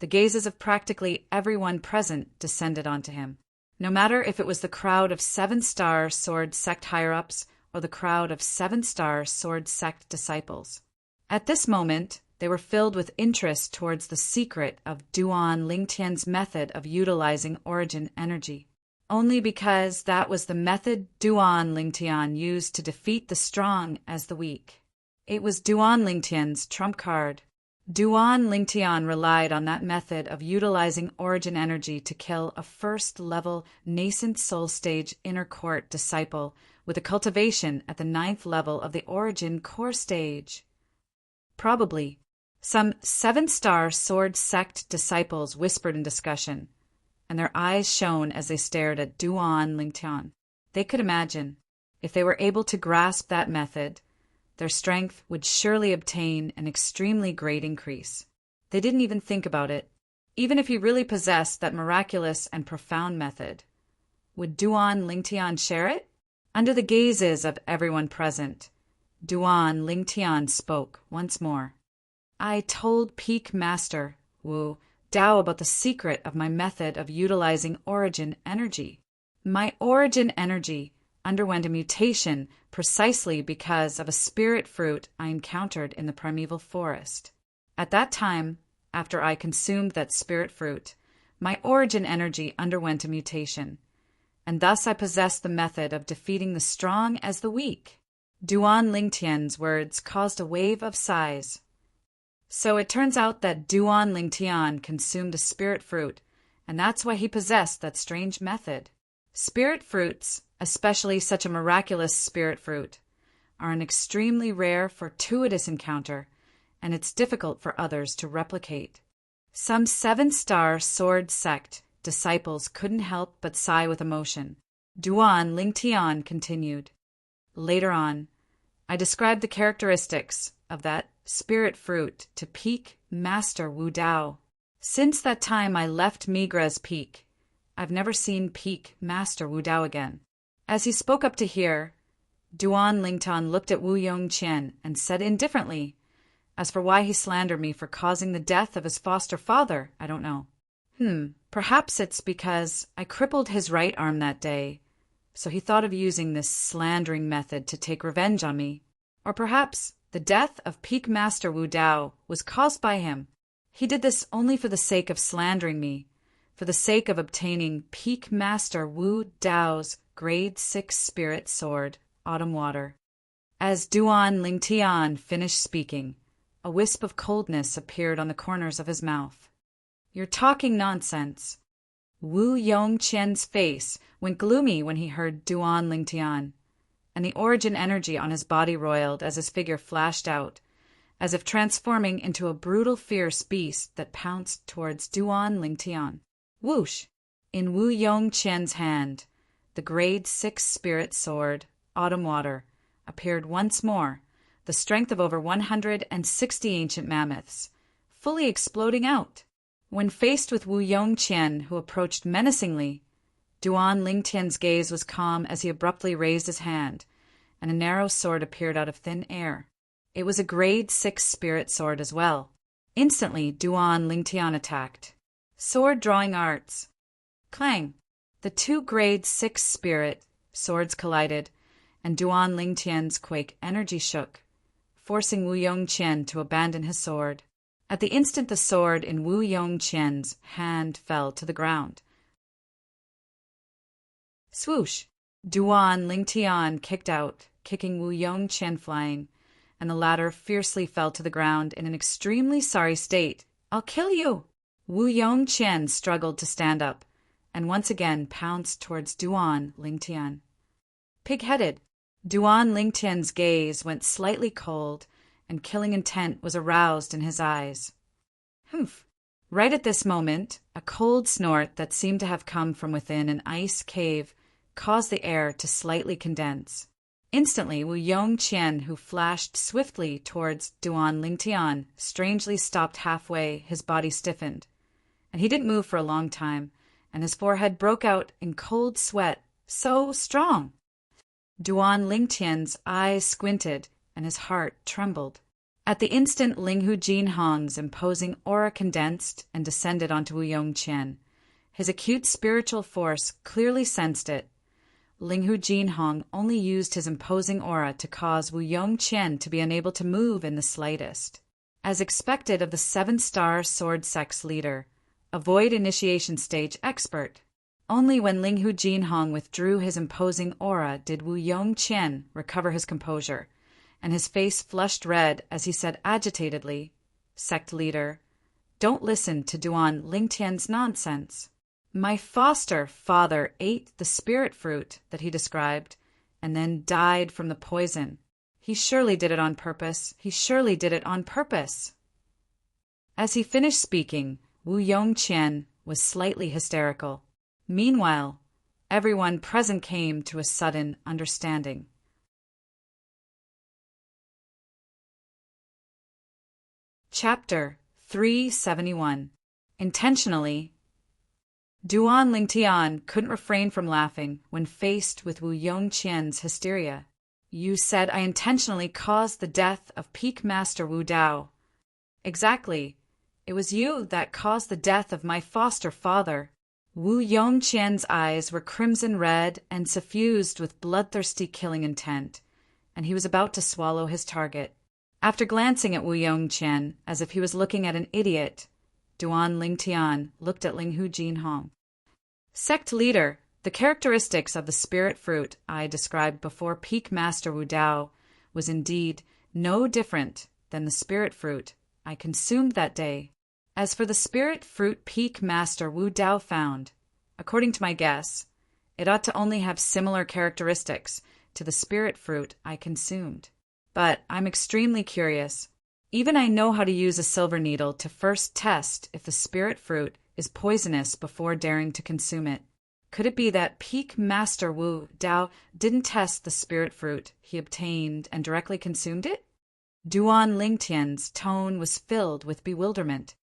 the gazes of practically everyone present descended onto him. No matter if it was the crowd of 7-star sword sect higher-ups or the crowd of 7-star sword sect disciples. At this moment, they were filled with interest towards the secret of Duan Lingtian's method of utilizing origin energy. Only because that was the method Duan Lingtian used to defeat the strong as the weak. It was Duan Lingtian's trump card. Duan Lingtian relied on that method of utilizing origin energy to kill a first-level nascent soul stage inner court disciple with a cultivation at the 9th level of the origin core stage. Probably, some 7-star sword sect disciples whispered in discussion, and their eyes shone as they stared at Duan Lingtian. They could imagine, if they were able to grasp that method, their strength would surely obtain an extremely great increase. They didn't even think about it. Even if he really possessed that miraculous and profound method, would Duan Lingtian share it? Under the gazes of everyone present, Duan Lingtian spoke once more. "I told Peak Master Wu Dao about the secret of my method of utilizing origin energy. My origin energy underwent a mutation precisely because of a spirit fruit I encountered in the primeval forest. At that time, after I consumed that spirit fruit, my origin energy underwent a mutation, and thus I possessed the method of defeating the strong as the weak." Duan Lingtian's words caused a wave of sighs. So it turns out that Duan Lingtian consumed a spirit fruit, and that's why he possessed that strange method. Spirit fruits, especially such a miraculous spirit fruit, are an extremely rare, fortuitous encounter, and it's difficult for others to replicate. Some 7-star sword sect disciples couldn't help but sigh with emotion. Duan Lingtian continued. "Later on, I described the characteristics of that spirit fruit to Peak Master Wu Dao. Since that time I left Migres Peak. I've never seen Peak Master Wu Dao again." As he spoke up to here, Duan Lingtian looked at Wu Yongqian and said indifferently, As for why he slandered me for causing the death of his foster father, I don't know. Perhaps it's because I crippled his right arm that day, so he thought of using this slandering method to take revenge on me. Or perhaps the death of Peak Master Wu Dao was caused by him. He did this only for the sake of slandering me, for the sake of obtaining Peak Master Wu Dao's Grade 6 Spirit Sword, Autumn Water. As Duan Lingtian finished speaking, a wisp of coldness appeared on the corners of his mouth. You're talking nonsense. Wu Yongqian's face went gloomy when he heard Duan Lingtian, and the origin energy on his body roiled as his figure flashed out, as if transforming into a brutal, fierce beast that pounced towards Duan Lingtian. Whoosh! In Wu Yongqian's hand, the Grade 6 Spirit Sword, Autumn Water, appeared once more, the strength of over 160 ancient mammoths, fully exploding out. When faced with Wu Yongqian, who approached menacingly, Duan Lingtian's gaze was calm as he abruptly raised his hand, and a narrow sword appeared out of thin air. It was a Grade 6 Spirit Sword as well. Instantly, Duan Lingtian attacked. Sword drawing arts. Clang! The two Grade 6 Spirit Swords collided, and Duan Lingtian's quake energy shook, forcing Wu Yongqian to abandon his sword. At the instant the sword in Wu Yongqian's hand fell to the ground. Swoosh! Duan Lingtian kicked out, kicking Wu Yongqian flying, and the latter fiercely fell to the ground in an extremely sorry state. I'll kill you! Wu Yongqian struggled to stand up, and once again pounced towards Duan Lingtian. Pig-headed, Duan Lingtian's gaze went slightly cold, and killing intent was aroused in his eyes. Humph! Right at this moment, a cold snort that seemed to have come from within an ice cave caused the air to slightly condense. Instantly, Wu Yongqian, who flashed swiftly towards Duan Lingtian, strangely stopped halfway, his body stiffened. And he didn't move for a long time, and his forehead broke out in cold sweat, so strong. Duan Lingtian's eyes squinted, and his heart trembled. At the instant Linghu Jinhong's imposing aura condensed and descended onto Wu Yongqian. His acute spiritual force clearly sensed it. Linghu Jinhong only used his imposing aura to cause Wu Yongqian to be unable to move in the slightest. As expected of the 7-star sword sect's leader, a void initiation stage expert. Only when Linghu Jinhong withdrew his imposing aura did Wu Yongqian recover his composure, and his face flushed red as he said agitatedly, "Sect leader, don't listen to Duan Lingtian's nonsense. My foster father ate the spirit fruit that he described, and then died from the poison. He surely did it on purpose. He surely did it on purpose." As he finished speaking, Wu Yongqian was slightly hysterical. Meanwhile, everyone present came to a sudden understanding. Chapter 371. Intentionally. Duan Lingtian couldn't refrain from laughing when faced with Wu Yongqian's hysteria. You said I intentionally caused the death of Peak Master Wu Dao. Exactly. It was you that caused the death of my foster father. Wu Yongqian's eyes were crimson red and suffused with bloodthirsty killing intent, and he was about to swallow his target. After glancing at Wu Yongqian as if he was looking at an idiot, Duan Lingtian looked at Linghu Jinhong. Sect leader, the characteristics of the spirit fruit I described before Peak Master Wu Dao was indeed no different than the spirit fruit I consumed that day. As for the spirit fruit Peak Master Wu Dao found, according to my guess, it ought to only have similar characteristics to the spirit fruit I consumed. But I'm extremely curious. Even I know how to use a silver needle to first test if the spirit fruit is poisonous before daring to consume it. Could it be that Peak Master Wu Dao didn't test the spirit fruit he obtained and directly consumed it? Duan Lingtian's tone was filled with bewilderment.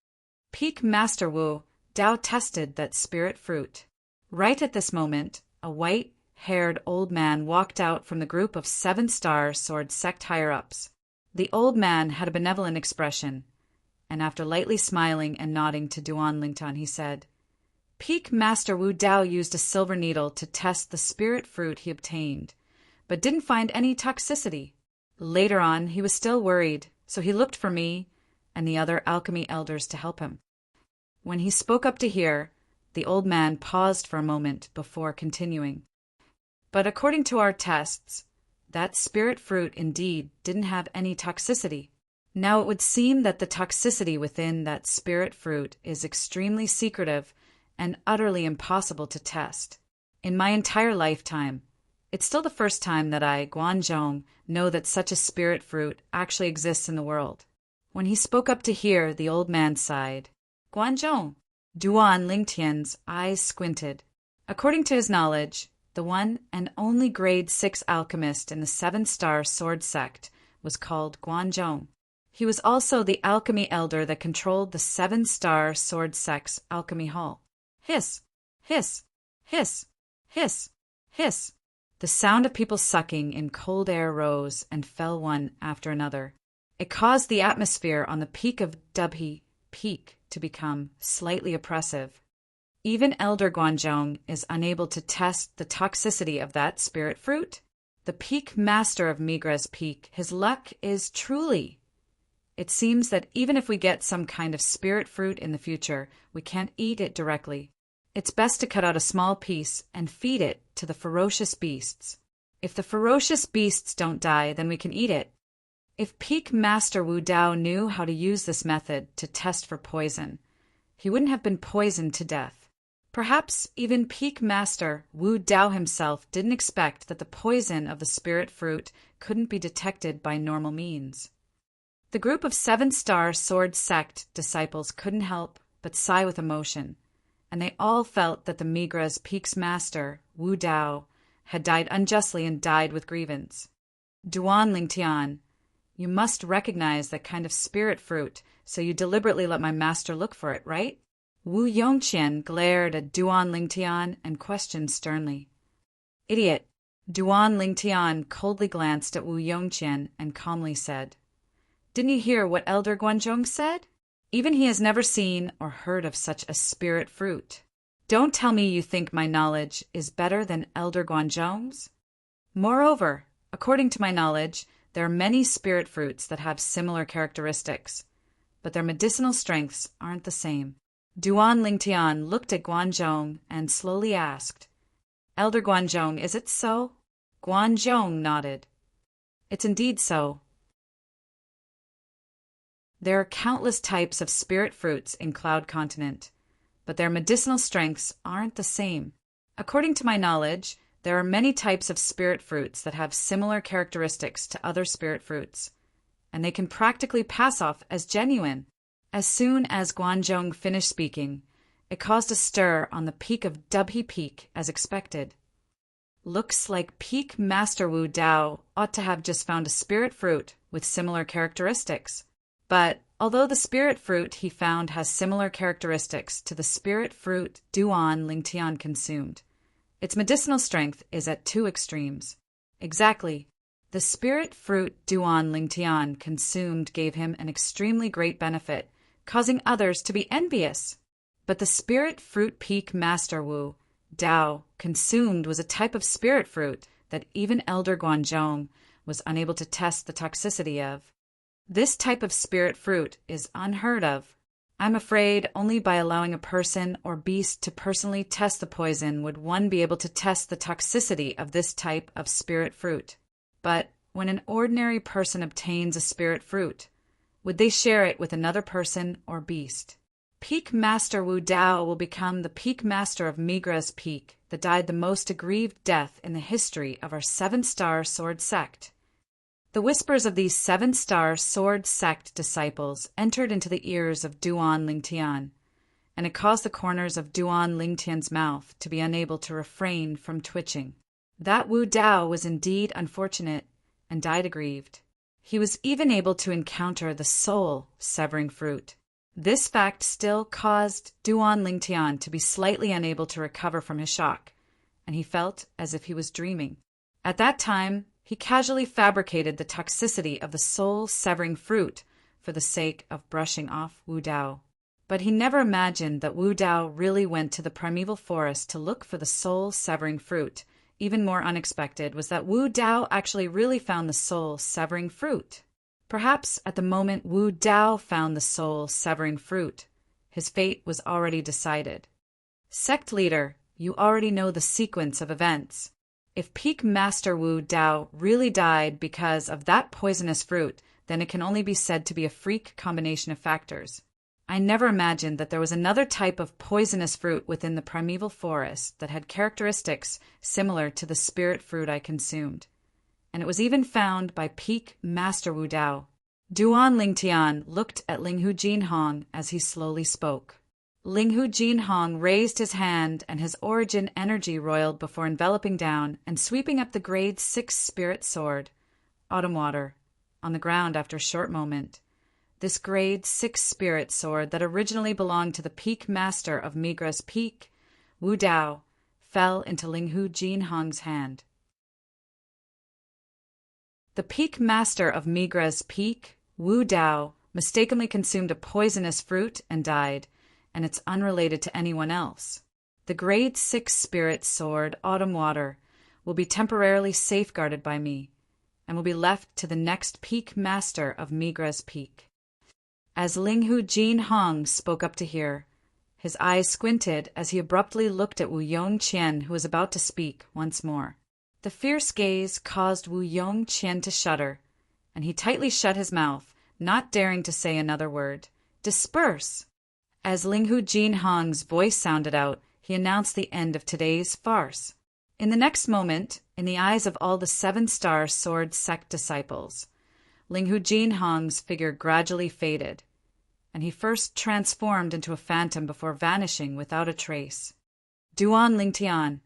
Peak Master Wu Dao tested that spirit fruit. Right at this moment, a white-haired old man walked out from the group of 7-star sword sect higher-ups. The old man had a benevolent expression, and after lightly smiling and nodding to Duan Lingtian, he said, Peak Master Wu Dao used a silver needle to test the spirit fruit he obtained, but didn't find any toxicity. Later on, he was still worried, so he looked for me and the other alchemy elders to help him. When he spoke up to hear, the old man paused for a moment before continuing. But according to our tests, that spirit fruit indeed didn't have any toxicity. Now it would seem that the toxicity within that spirit fruit is extremely secretive and utterly impossible to test. In my entire lifetime, it's still the first time that I, Guanzhong, know that such a spirit fruit actually exists in the world. When he spoke up to hear, the old man sighed. Guanzhong. Duan Lingtian's eyes squinted. According to his knowledge, the one and only grade 6 alchemist in the 7-star sword sect was called Guanzhong. He was also the alchemy elder that controlled the 7-star sword sect's alchemy hall. Hiss, hiss, hiss, hiss, hiss. The sound of people sucking in cold air rose and fell one after another. It caused the atmosphere on the peak of Dubhe Peak to become slightly oppressive. Even Elder Guanzhong is unable to test the toxicity of that spirit fruit. The peak master of Migra's peak, his luck is truly. It seems that even if we get some kind of spirit fruit in the future, we can't eat it directly. It's best to cut out a small piece and feed it to the ferocious beasts. If the ferocious beasts don't die, then we can eat it. If Peak Master Wu Dao knew how to use this method to test for poison, he wouldn't have been poisoned to death. Perhaps even Peak Master Wu Dao himself didn't expect that the poison of the spirit fruit couldn't be detected by normal means. The group of 7-star sword sect disciples couldn't help but sigh with emotion, and they all felt that the Migra's Peak's master, Wu Dao, had died unjustly and died with grievance. Duan Lingtian, you must recognize that kind of spirit fruit, so you deliberately let my master look for it, right? Wu Yongqian glared at Duan Lingtian and questioned sternly. Idiot! Duan Lingtian coldly glanced at Wu Yongqian and calmly said, Didn't you hear what Elder Guanzhong said? Even he has never seen or heard of such a spirit fruit. Don't tell me you think my knowledge is better than Elder Guanzhong's. Moreover, according to my knowledge, there are many spirit fruits that have similar characteristics, but their medicinal strengths aren't the same. Duan Lingtian looked at Guanzhong and slowly asked, Elder Guanzhong, is it so? Guanzhong nodded. It's indeed so. There are countless types of spirit fruits in Cloud Continent, but their medicinal strengths aren't the same. According to my knowledge, there are many types of spirit fruits that have similar characteristics to other spirit fruits, and they can practically pass off as genuine. As soon as Guanzhong finished speaking, it caused a stir on the peak of Dubhe Peak as expected. Looks like Peak Master Wu Dao ought to have just found a spirit fruit with similar characteristics. But although the spirit fruit he found has similar characteristics to the spirit fruit Duan Lingtian consumed, its medicinal strength is at two extremes. Exactly. The spirit fruit Duan Lingtian consumed gave him an extremely great benefit, causing others to be envious. But the spirit fruit Peak Master Wu Dao consumed was a type of spirit fruit that even Elder Guanzhong was unable to test the toxicity of. This type of spirit fruit is unheard of. I'm afraid only by allowing a person or beast to personally test the poison would one be able to test the toxicity of this type of spirit fruit. But when an ordinary person obtains a spirit fruit, would they share it with another person or beast? Peak Master Wu Dao will become the Peak Master of Migra's Peak that died the most aggrieved death in the history of our 7-star sword sect. The whispers of these 7-star sword sect disciples entered into the ears of Duan Lingtian, and it caused the corners of Duan Lingtian's mouth to be unable to refrain from twitching. That Wu Dao was indeed unfortunate and died aggrieved. He was even able to encounter the soul-severing fruit. This fact still caused Duan Lingtian to be slightly unable to recover from his shock, and he felt as if he was dreaming. At that time, He casually fabricated the toxicity of the soul-severing fruit for the sake of brushing off Wu Dao. But he never imagined that Wu Dao really went to the primeval forest to look for the soul-severing fruit. Even more unexpected was that Wu Dao actually really found the soul-severing fruit. Perhaps at the moment Wu Dao found the soul-severing fruit, his fate was already decided. Sect leader, you already know the sequence of events. If Peak Master Wu Dao really died because of that poisonous fruit, then it can only be said to be a freak combination of factors. I never imagined that there was another type of poisonous fruit within the primeval forest that had characteristics similar to the spirit fruit I consumed. And it was even found by Peak Master Wu Dao. Duan Lingtian looked at Linghu Jinhong as he slowly spoke. Linghu Jinhong raised his hand and his origin energy roiled before enveloping down and sweeping up the grade 6 spirit sword, Autumn Water, on the ground after a short moment. This grade 6 spirit sword that originally belonged to the Peak Master of Migra's Peak, Wu Dao, fell into Linghu Jinhong's hand. The Peak Master of Migra's Peak, Wu Dao, mistakenly consumed a poisonous fruit and died, and it's unrelated to anyone else. The grade 6 spirit sword, Autumn Water, will be temporarily safeguarded by me, and will be left to the next Peak Master of Migra's Peak. As Linghu Jinhong spoke up to hear, his eyes squinted as he abruptly looked at Wu Yongqian, who was about to speak once more. The fierce gaze caused Wu Yongqian to shudder, and he tightly shut his mouth, not daring to say another word. Disperse! As Linghu Jinhong's voice sounded out, he announced the end of today's farce. In the next moment, in the eyes of all the 7-star sword sect disciples, Linghu Jinhong's figure gradually faded, and he first transformed into a phantom before vanishing without a trace. Duan Lingtian,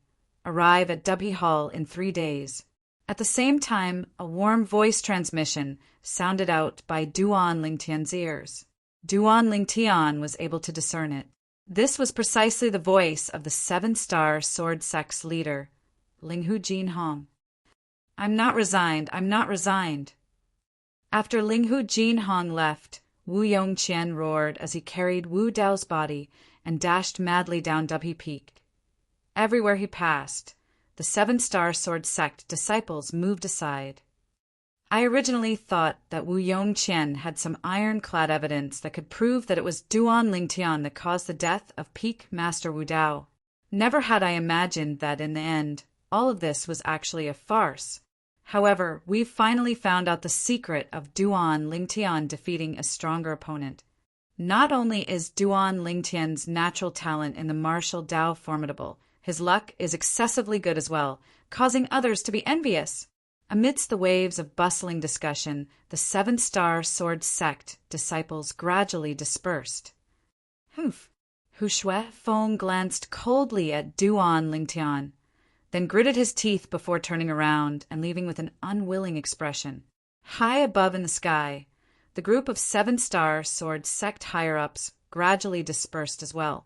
arrive at Dubhe Hall in 3 days. At the same time, a warm voice transmission sounded out by Duan Lingtian's ears. Duan Lingtian was able to discern it. This was precisely the voice of the 7-star sword sect's leader, Linghu Jinhong. I'm not resigned. After Linghu Jinhong left, Wu Yongqian roared as he carried Wu Dao's body and dashed madly down Dubhe Peak. Everywhere he passed, the 7-star sword sect disciples moved aside. I originally thought that Wu Yongqian had some ironclad evidence that could prove that it was Duan Lingtian that caused the death of Peak Master Wu Dao. Never had I imagined that in the end, all of this was actually a farce. However, we've finally found out the secret of Duan Lingtian defeating a stronger opponent. Not only is Duan Lingtian's natural talent in the martial Dao formidable, his luck is excessively good as well, causing others to be envious. Amidst the waves of bustling discussion, the 7-star sword sect disciples gradually dispersed. Humph! Hu Shuefeng glanced coldly at Duan Lingtian, then gritted his teeth before turning around and leaving with an unwilling expression. High above in the sky, the group of 7-star sword sect higher-ups gradually dispersed as well.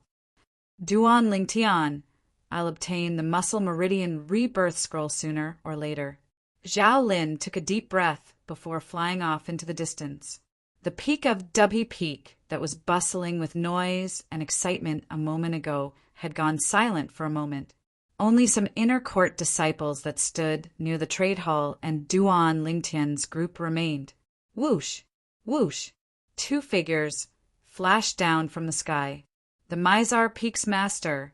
Duan Lingtian, I'll obtain the Muscle Meridian Rebirth Scroll sooner or later. Zhao Lin took a deep breath before flying off into the distance. The peak of Dubhe Peak, that was bustling with noise and excitement a moment ago, had gone silent for a moment. Only some inner court disciples that stood near the trade hall and Duan Lingtian's group remained. Whoosh! Whoosh! 2 figures flashed down from the sky. The Mizar Peak's master,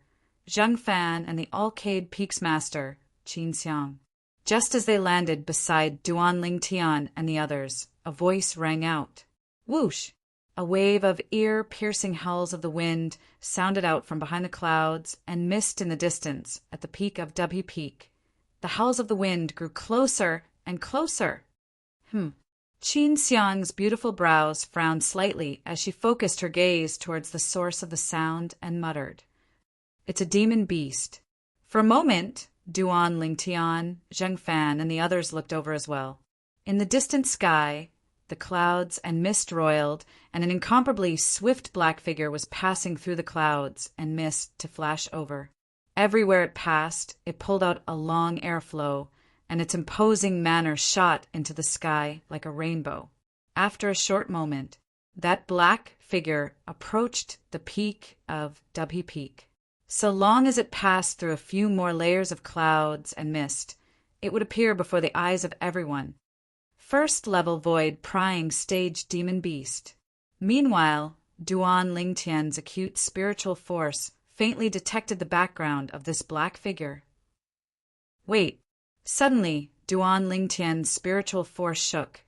Zheng Fan, and the Alcade Peak's master, Qin Xiang. Just as they landed beside Duan Lingtian and the others, a voice rang out. Whoosh! A wave of ear-piercing howls of the wind sounded out from behind the clouds and mist in the distance at the peak of Dubhe Peak. The howls of the wind grew closer and closer. Qin Xiang's beautiful brows frowned slightly as she focused her gaze towards the source of the sound and muttered, It's a demon beast. For a moment, Duan Lingtian, Zheng Fan, and the others looked over as well. In the distant sky, the clouds and mist roiled, and an incomparably swift black figure was passing through the clouds and mist to flash over. Everywhere it passed, it pulled out a long airflow, and its imposing manner shot into the sky like a rainbow. After a short moment, that black figure approached the peak of Dubhe Peak. So long as it passed through a few more layers of clouds and mist, it would appear before the eyes of everyone. First level void prying stage demon beast. Meanwhile, Duan Lingtian's acute spiritual force faintly detected the background of this black figure. Wait. Suddenly, Duan Lingtian's spiritual force shook,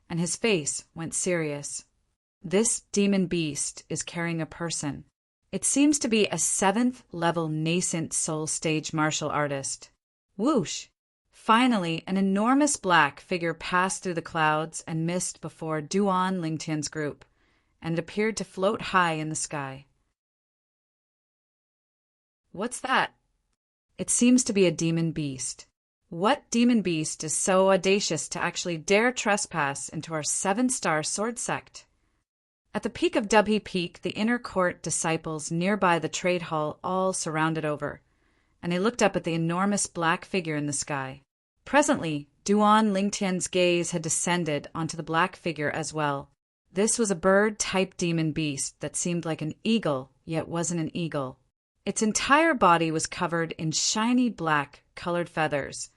and his face went serious. This demon beast is carrying a person. It seems to be a 7th level nascent soul stage martial artist. Whoosh! Finally, an enormous black figure passed through the clouds and mist before Duan Lingtian's group, and it appeared to float high in the sky. What's that? It seems to be a demon beast. What demon beast is so audacious to actually dare trespass into our 7-star sword sect? At the peak of Dubhe Peak, the inner court disciples nearby the trade hall all surrounded over, and they looked up at the enormous black figure in the sky. Presently, Duan Lingtian's gaze had descended onto the black figure as well. This was a bird-type demon beast that seemed like an eagle, yet wasn't an eagle. Its entire body was covered in shiny black colored feathers,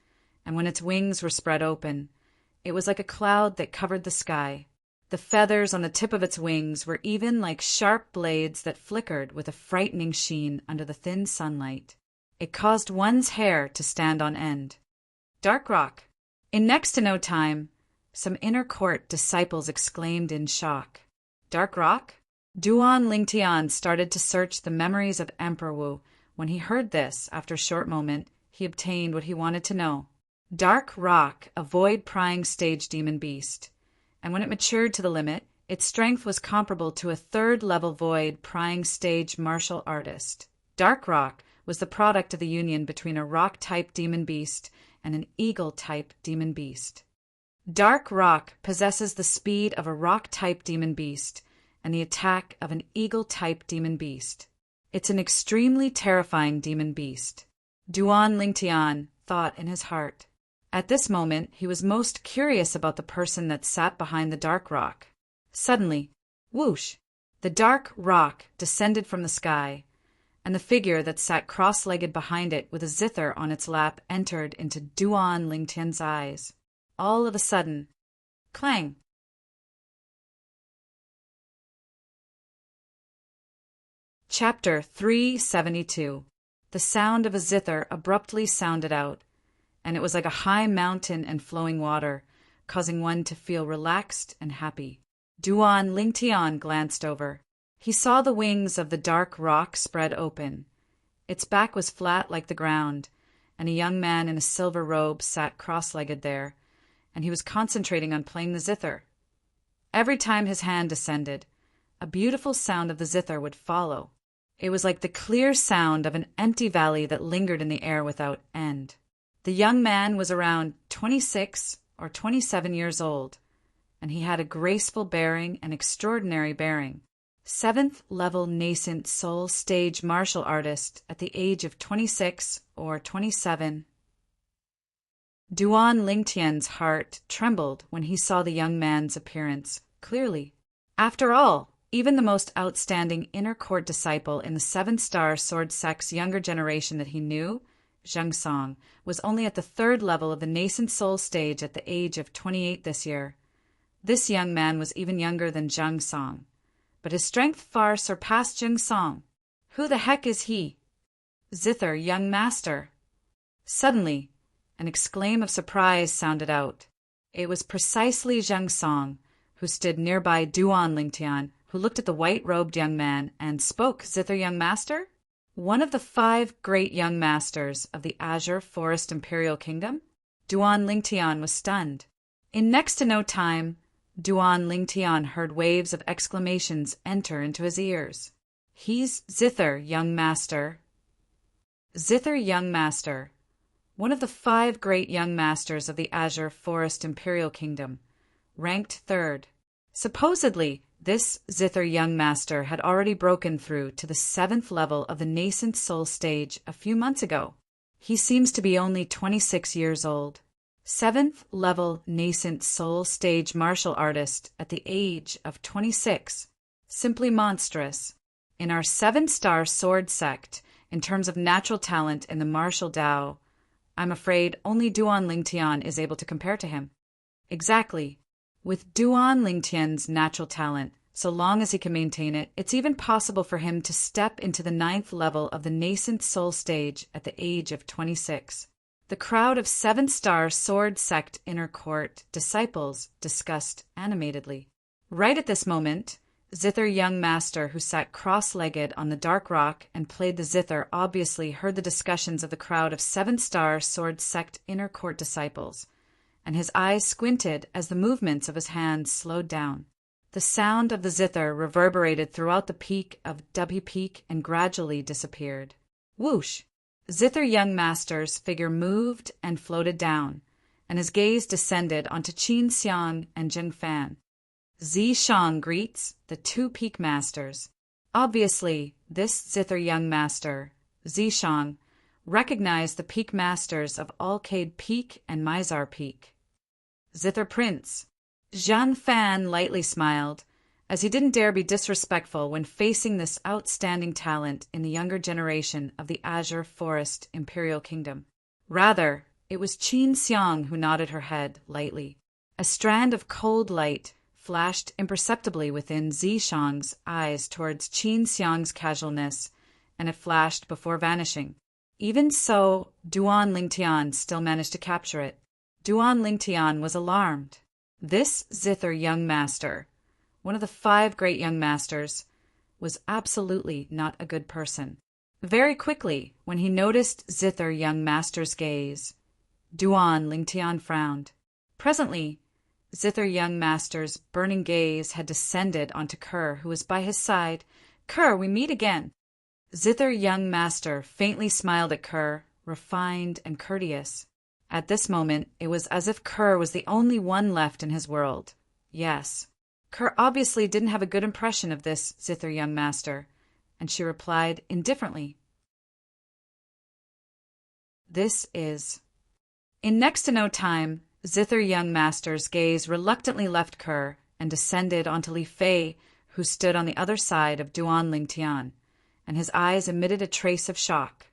and when its wings were spread open, it was like a cloud that covered the sky. The feathers on the tip of its wings were even like sharp blades that flickered with a frightening sheen under the thin sunlight. It caused one's hair to stand on end. Dark rock. In next to no time, some inner court disciples exclaimed in shock. Dark rock? Duan Lingtian started to search the memories of Emperor Wu. When he heard this, after a short moment, he obtained what he wanted to know. Dark rock, a void-prying stage demon beast. And when it matured to the limit, its strength was comparable to a 3rd-level void-prying stage martial artist. Dark rock was the product of the union between a rock-type demon beast and an eagle-type demon beast. Dark rock possesses the speed of a rock-type demon beast and the attack of an eagle-type demon beast. It's an extremely terrifying demon beast. Duan Lingtian thought in his heart. At this moment, he was most curious about the person that sat behind the dark rock. Suddenly, whoosh! The dark rock descended from the sky, and the figure that sat cross-legged behind it with a zither on its lap entered into Duan Lingtian's eyes. All of a sudden, clang! Chapter 372. The sound of a zither abruptly sounded out, and it was like a high mountain and flowing water, causing one to feel relaxed and happy. Duan Lingtian glanced over. He saw the wings of the dark rock spread open. Its back was flat like the ground, and a young man in a silver robe sat cross-legged there, and he was concentrating on playing the zither. Every time his hand descended, a beautiful sound of the zither would follow. It was like the clear sound of an empty valley that lingered in the air without end. The young man was around 26 or 27 years old, and he had a graceful bearing and extraordinary bearing. 7th level nascent soul stage martial artist at the age of 26 or 27. Duan Lingtian's heart trembled when he saw the young man's appearance clearly. After all, even the most outstanding inner court disciple in the 7-star sword sect's younger generation that he knew, Zheng Song, was only at the 3rd level of the nascent soul stage at the age of 28 this year. This young man was even younger than Zheng Song, but his strength far surpassed Zheng Song. Who the heck is he? Zither, young master. Suddenly, an exclaim of surprise sounded out. It was precisely Zheng Song, who stood nearby Duan Lingtian, who looked at the white-robed young man and spoke. Zither, young master? One of the 5 great young masters of the Azure Forest Imperial Kingdom? Duan Lingtian was stunned. In next to no time, Duan Lingtian heard waves of exclamations enter into his ears. He's Zither, young master. Zither, young master. One of the 5 great young masters of the Azure Forest Imperial Kingdom, ranked 3rd. Supposedly, this Zither young master had already broken through to the 7th level of the nascent soul stage a few months ago. He seems to be only 26 years old. 7th level nascent soul stage martial artist at the age of 26. Simply monstrous. In our 7-star sword sect, in terms of natural talent in the martial Dao, I'm afraid only Duan Lingtian is able to compare to him. Exactly. With Duan Lingtian's natural talent, so long as he can maintain it, it's even possible for him to step into the 9th level of the nascent soul stage at the age of 26. The crowd of 7-star sword sect inner court disciples discussed animatedly. Right at this moment, Zither young master, who sat cross-legged on the dark rock and played the zither, obviously heard the discussions of the crowd of 7-star sword sect inner court disciples, and his eyes squinted as the movements of his hands slowed down. The sound of the zither reverberated throughout the peak of W Peak and gradually disappeared. Whoosh! Zither young master's figure moved and floated down, and his gaze descended onto Qin Xiang and Jing Fan. Zi Shang greets the 2 peak masters. Obviously, this Zither young master, Zi Shang, recognized the peak masters of Alcade Peak and Mizar Peak. Zither Prince. Zhang Fan lightly smiled, as he didn't dare be disrespectful when facing this outstanding talent in the younger generation of the Azure Forest Imperial Kingdom. Rather, it was Qin Xiang who nodded her head lightly. A strand of cold light flashed imperceptibly within Zi Shang's eyes towards Qin Xiang's casualness, and it flashed before vanishing. Even so, Duan Lingtian still managed to capture it. Duan Lingtian was alarmed. This Zither young master, one of the 5 great young masters, was absolutely not a good person. Very quickly, when he noticed Zither young master's gaze, Duan Lingtian frowned. Presently, Zither young master's burning gaze had descended onto Kerr, who was by his side. "Kerr, we meet again." Zither young master faintly smiled at Kerr, refined and courteous. At this moment, it was as if Kerr was the only one left in his world. Yes. Kerr obviously didn't have a good impression of this Zither young master, and she replied indifferently. "This is." In next to no time, Zither young master's gaze reluctantly left Kerr and descended onto Li Fei, who stood on the other side of Duan Lingtian, and his eyes emitted a trace of shock.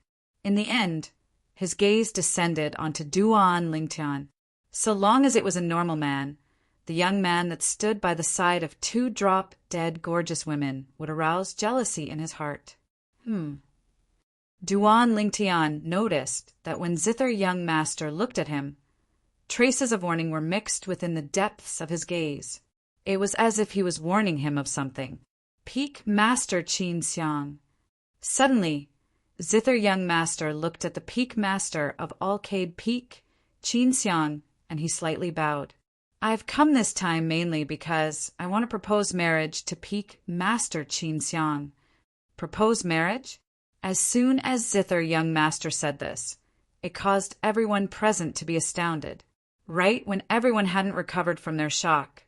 In the end, his gaze descended onto Duan Lingtian. So long as it was a normal man, the young man that stood by the side of 2 drop-dead gorgeous women would arouse jealousy in his heart. Duan Lingtian noticed that when Zither young master looked at him, traces of warning were mixed within the depths of his gaze. It was as if he was warning him of something. Peak Master Qin Xiang. Suddenly, Zither young master looked at the peak master of Alcade Peak, Qin Xiang, and he slightly bowed. "I've come this time mainly because I want to propose marriage to peak master Qin Xiang." Propose marriage? As soon as Zither young master said this, it caused everyone present to be astounded. Right when everyone hadn't recovered from their shock,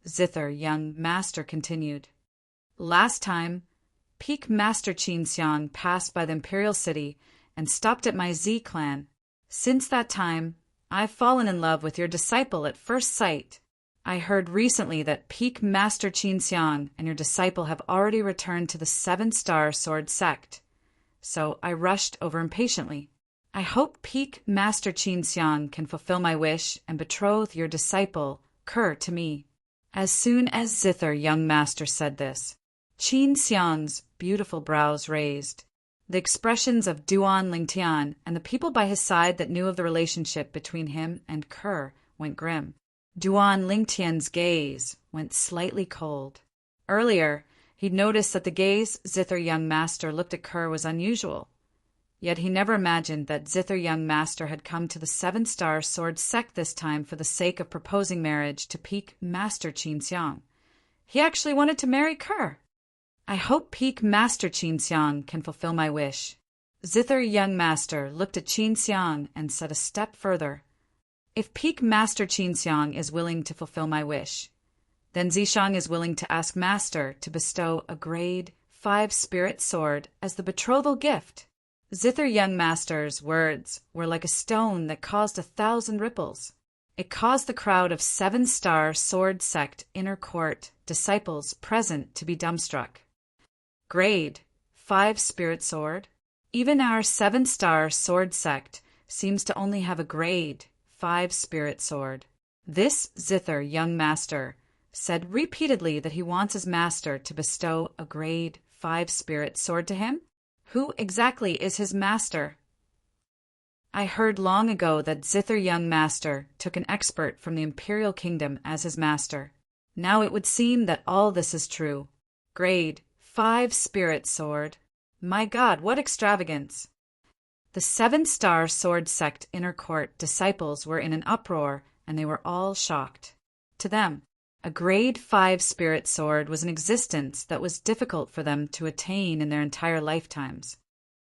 Zither young master continued. "Last time, peak master Qin Xiang passed by the imperial city and stopped at my Z clan. Since that time, I've fallen in love with your disciple at first sight. I heard recently that peak master Qin Xiang and your disciple have already returned to the 7-star sword sect, so I rushed over impatiently. I hope peak master Qin Xiang can fulfill my wish and betroth your disciple, Kerr, to me." As soon as Zither young master said this, Qin Xiang's beautiful brows raised. The expressions of Duan Lingtian and the people by his side that knew of the relationship between him and Kerr went grim. Duan Lingtian's gaze went slightly cold. Earlier, he'd noticed that the gaze Zither young master looked at Kerr was unusual. Yet he never imagined that Zither young master had come to the 7-star sword sect this time for the sake of proposing marriage to peak master Qin Xiang. He actually wanted to marry Kerr. "I hope peak master Qin Xiang can fulfill my wish." Zither young master looked at Qin Xiang and said a step further. "If peak master Qin Xiang is willing to fulfill my wish, then Zishang is willing to ask master to bestow a grade 5 spirit sword as the betrothal gift." Zither young master's words were like a stone that caused 1,000 ripples. It caused the crowd of 7-star sword sect inner court disciples present to be dumbstruck. Grade 5 spirit sword. Even our 7-star sword sect seems to only have a grade 5 spirit sword. This zither young master said repeatedly that he wants his master to bestow a grade 5 spirit sword to him. Who exactly is his master? I heard long ago that zither young master took an expert from the imperial kingdom as his master. Now it would seem that all this is true. Grade 5 spirit sword. My God, what extravagance! The 7-star sword sect inner court disciples were in an uproar, and they were all shocked. To them, a grade 5 spirit sword was an existence that was difficult for them to attain in their entire lifetimes.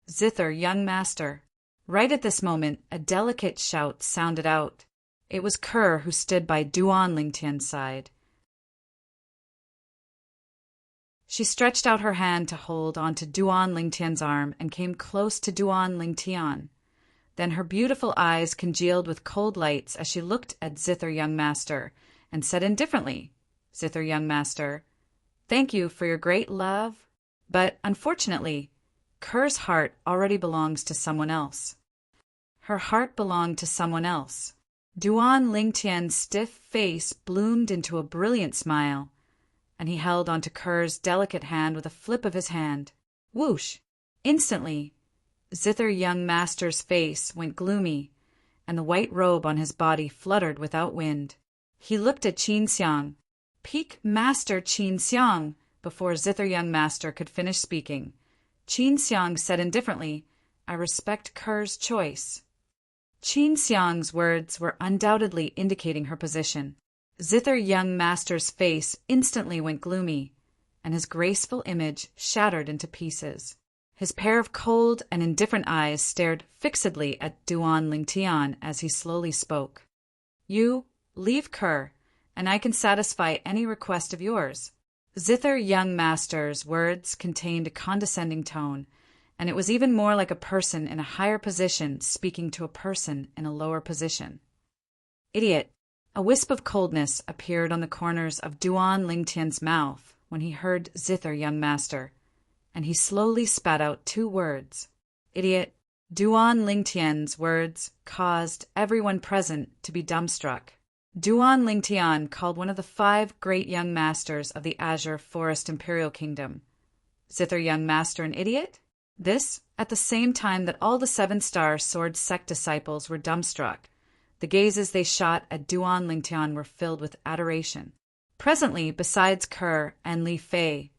Zither young master. Right at this moment, a delicate shout sounded out. It was Kerr who stood by Duan Lingtian's side. She stretched out her hand to hold onto Duan Lingtian's arm and came close to Duan Lingtian. Then her beautiful eyes congealed with cold lights as she looked at Zither young master and said indifferently, Zither young master, thank you for your great love, but unfortunately, Kerr's heart already belongs to someone else. Her heart belonged to someone else. Duan Lingtian's stiff face bloomed into a brilliant smile, and he held onto Kerr's delicate hand with a flip of his hand. Whoosh! Instantly, Zither young master's face went gloomy, and the white robe on his body fluttered without wind. He looked at Qin Xiang. Peak Master Qin Xiang! Before Zither young master could finish speaking, Qin Xiang said indifferently, I respect Kerr's choice. Qin Xiang's words were undoubtedly indicating her position. Zither young master's face instantly went gloomy, and his graceful image shattered into pieces. His pair of cold and indifferent eyes stared fixedly at Duan Lingtian as he slowly spoke. You leave Kerr, and I can satisfy any request of yours. Zither young master's words contained a condescending tone, and it was even more like a person in a higher position speaking to a person in a lower position. Idiot! A wisp of coldness appeared on the corners of Duan Lingtian's mouth when he heard Zither young master, and he slowly spat out 2 words. Idiot! Duan Lingtian's words caused everyone present to be dumbstruck. Duan Lingtian called one of the 5 great young masters of the Azure Forest Imperial Kingdom. Zither young master an idiot? This, at the same time that all the 7-star sword sect disciples were dumbstruck. The gazes they shot at Duan Lingtian were filled with adoration. Presently, besides Kerr and Li Fei,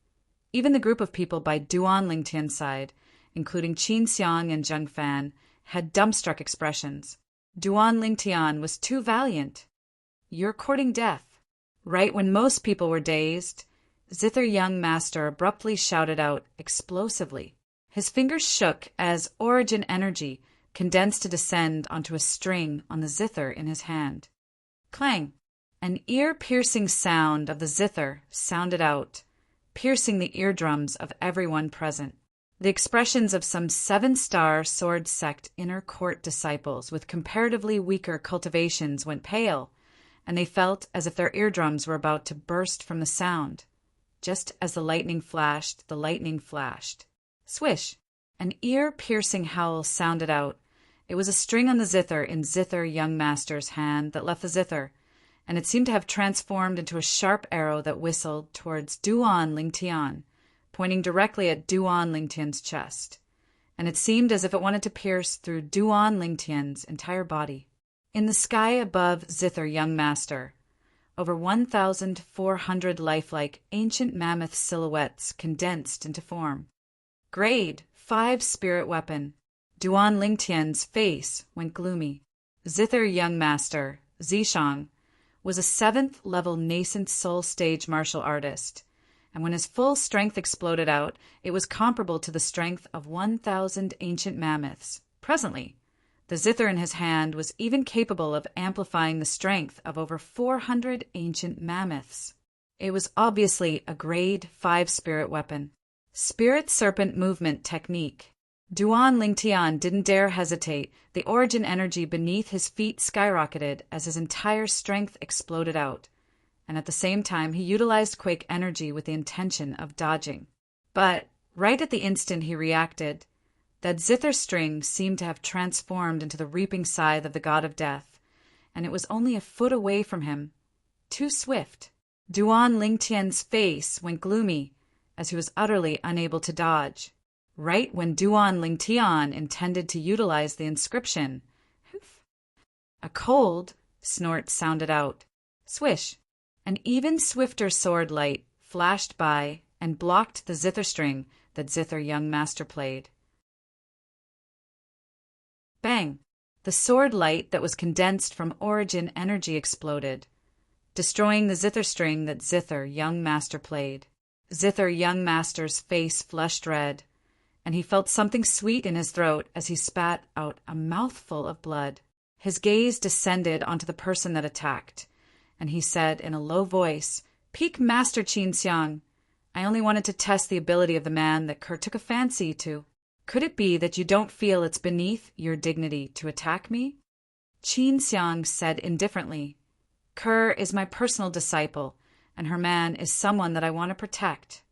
even the group of people by Duan Lingtian's side, including Qin Xiang and Zheng Fan, had dumbstruck expressions. Duan Lingtian was too valiant. You're courting death. Right when most people were dazed, Zither young master abruptly shouted out explosively. His fingers shook as origin energy condensed to descend onto a string on the zither in his hand. Clang! An ear-piercing sound of the zither sounded out, piercing the eardrums of everyone present. The expressions of some 7-star sword sect inner court disciples with comparatively weaker cultivations went pale, and they felt as if their eardrums were about to burst from the sound. Just as the lightning flashed, Swish! An ear-piercing howl sounded out. It was a string on the zither in Zither young master's hand that left the zither, and it seemed to have transformed into a sharp arrow that whistled towards Duan Lingtian, pointing directly at Duan Lingtian's chest. And it seemed as if it wanted to pierce through Duan Lingtian's entire body. In the sky above Zither young master, over 1,400 lifelike ancient mammoth silhouettes condensed into form. Grade 5 spirit weapon. Duan Lingtian's face went gloomy. Zither young master, Zishang, was a 7th-level nascent soul stage martial artist, and when his full strength exploded out, it was comparable to the strength of 1,000 ancient mammoths. Presently, the zither in his hand was even capable of amplifying the strength of over 400 ancient mammoths. It was obviously a grade 5 spirit weapon. Spirit Serpent Movement Technique. Duan Lingtian didn't dare hesitate. The origin energy beneath his feet skyrocketed as his entire strength exploded out, and at the same time he utilized quake energy with the intention of dodging. But right at the instant he reacted, that zither string seemed to have transformed into the reaping scythe of the god of death, and it was only a foot away from him. Too swift. Duan Lingtian's face went gloomy as he was utterly unable to dodge. Right when Duan Lingtian intended to utilize the inscription, a cold snort sounded out. Swish! An even swifter sword light flashed by and blocked the zither string that Zither Young Master played. Bang! The sword light that was condensed from origin energy exploded, destroying the zither string that Zither Young Master played. Zither Young Master's face flushed red, and he felt something sweet in his throat as he spat out a mouthful of blood. His gaze descended onto the person that attacked, and he said in a low voice, "Peak Master Qin Xiang, I only wanted to test the ability of the man that Kerr took a fancy to. Could it be that you don't feel it's beneath your dignity to attack me?" Qin Xiang said indifferently, "Kerr is my personal disciple, and her man is someone that I want to protect."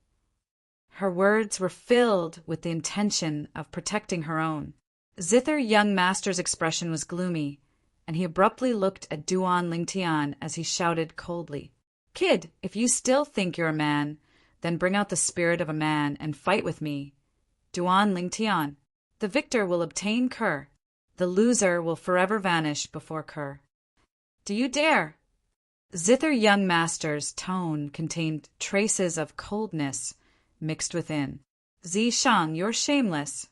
Her words were filled with the intention of protecting her own. Zither Young Master's expression was gloomy, and he abruptly looked at Duan Lingtian as he shouted coldly, "Kid, if you still think you're a man, then bring out the spirit of a man and fight with me. Duan Lingtian, the victor will obtain Kerr. The loser will forever vanish before Kerr. Do you dare?" Zither Young Master's tone contained traces of coldness mixed within. "Zi Shang, you're shameless."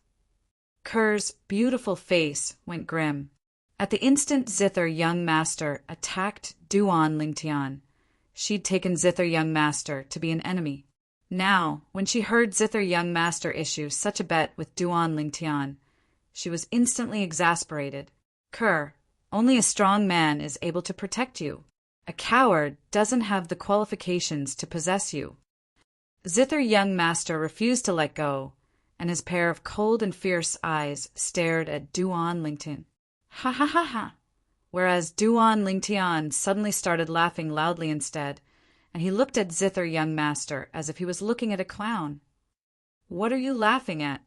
Kerr's beautiful face went grim. At the instant Zither Young Master attacked Duan Lingtian, she'd taken Zither Young Master to be an enemy. Now, when she heard Zither Young Master issue such a bet with Duan Lingtian, she was instantly exasperated. "Kerr, only a strong man is able to protect you. A coward doesn't have the qualifications to possess you." Zither Young Master refused to let go, and his pair of cold and fierce eyes stared at Duan Lingtian. "Ha ha ha ha!" Whereas Duan Lingtian suddenly started laughing loudly instead, and he looked at Zither Young Master as if he was looking at a clown. "What are you laughing at?"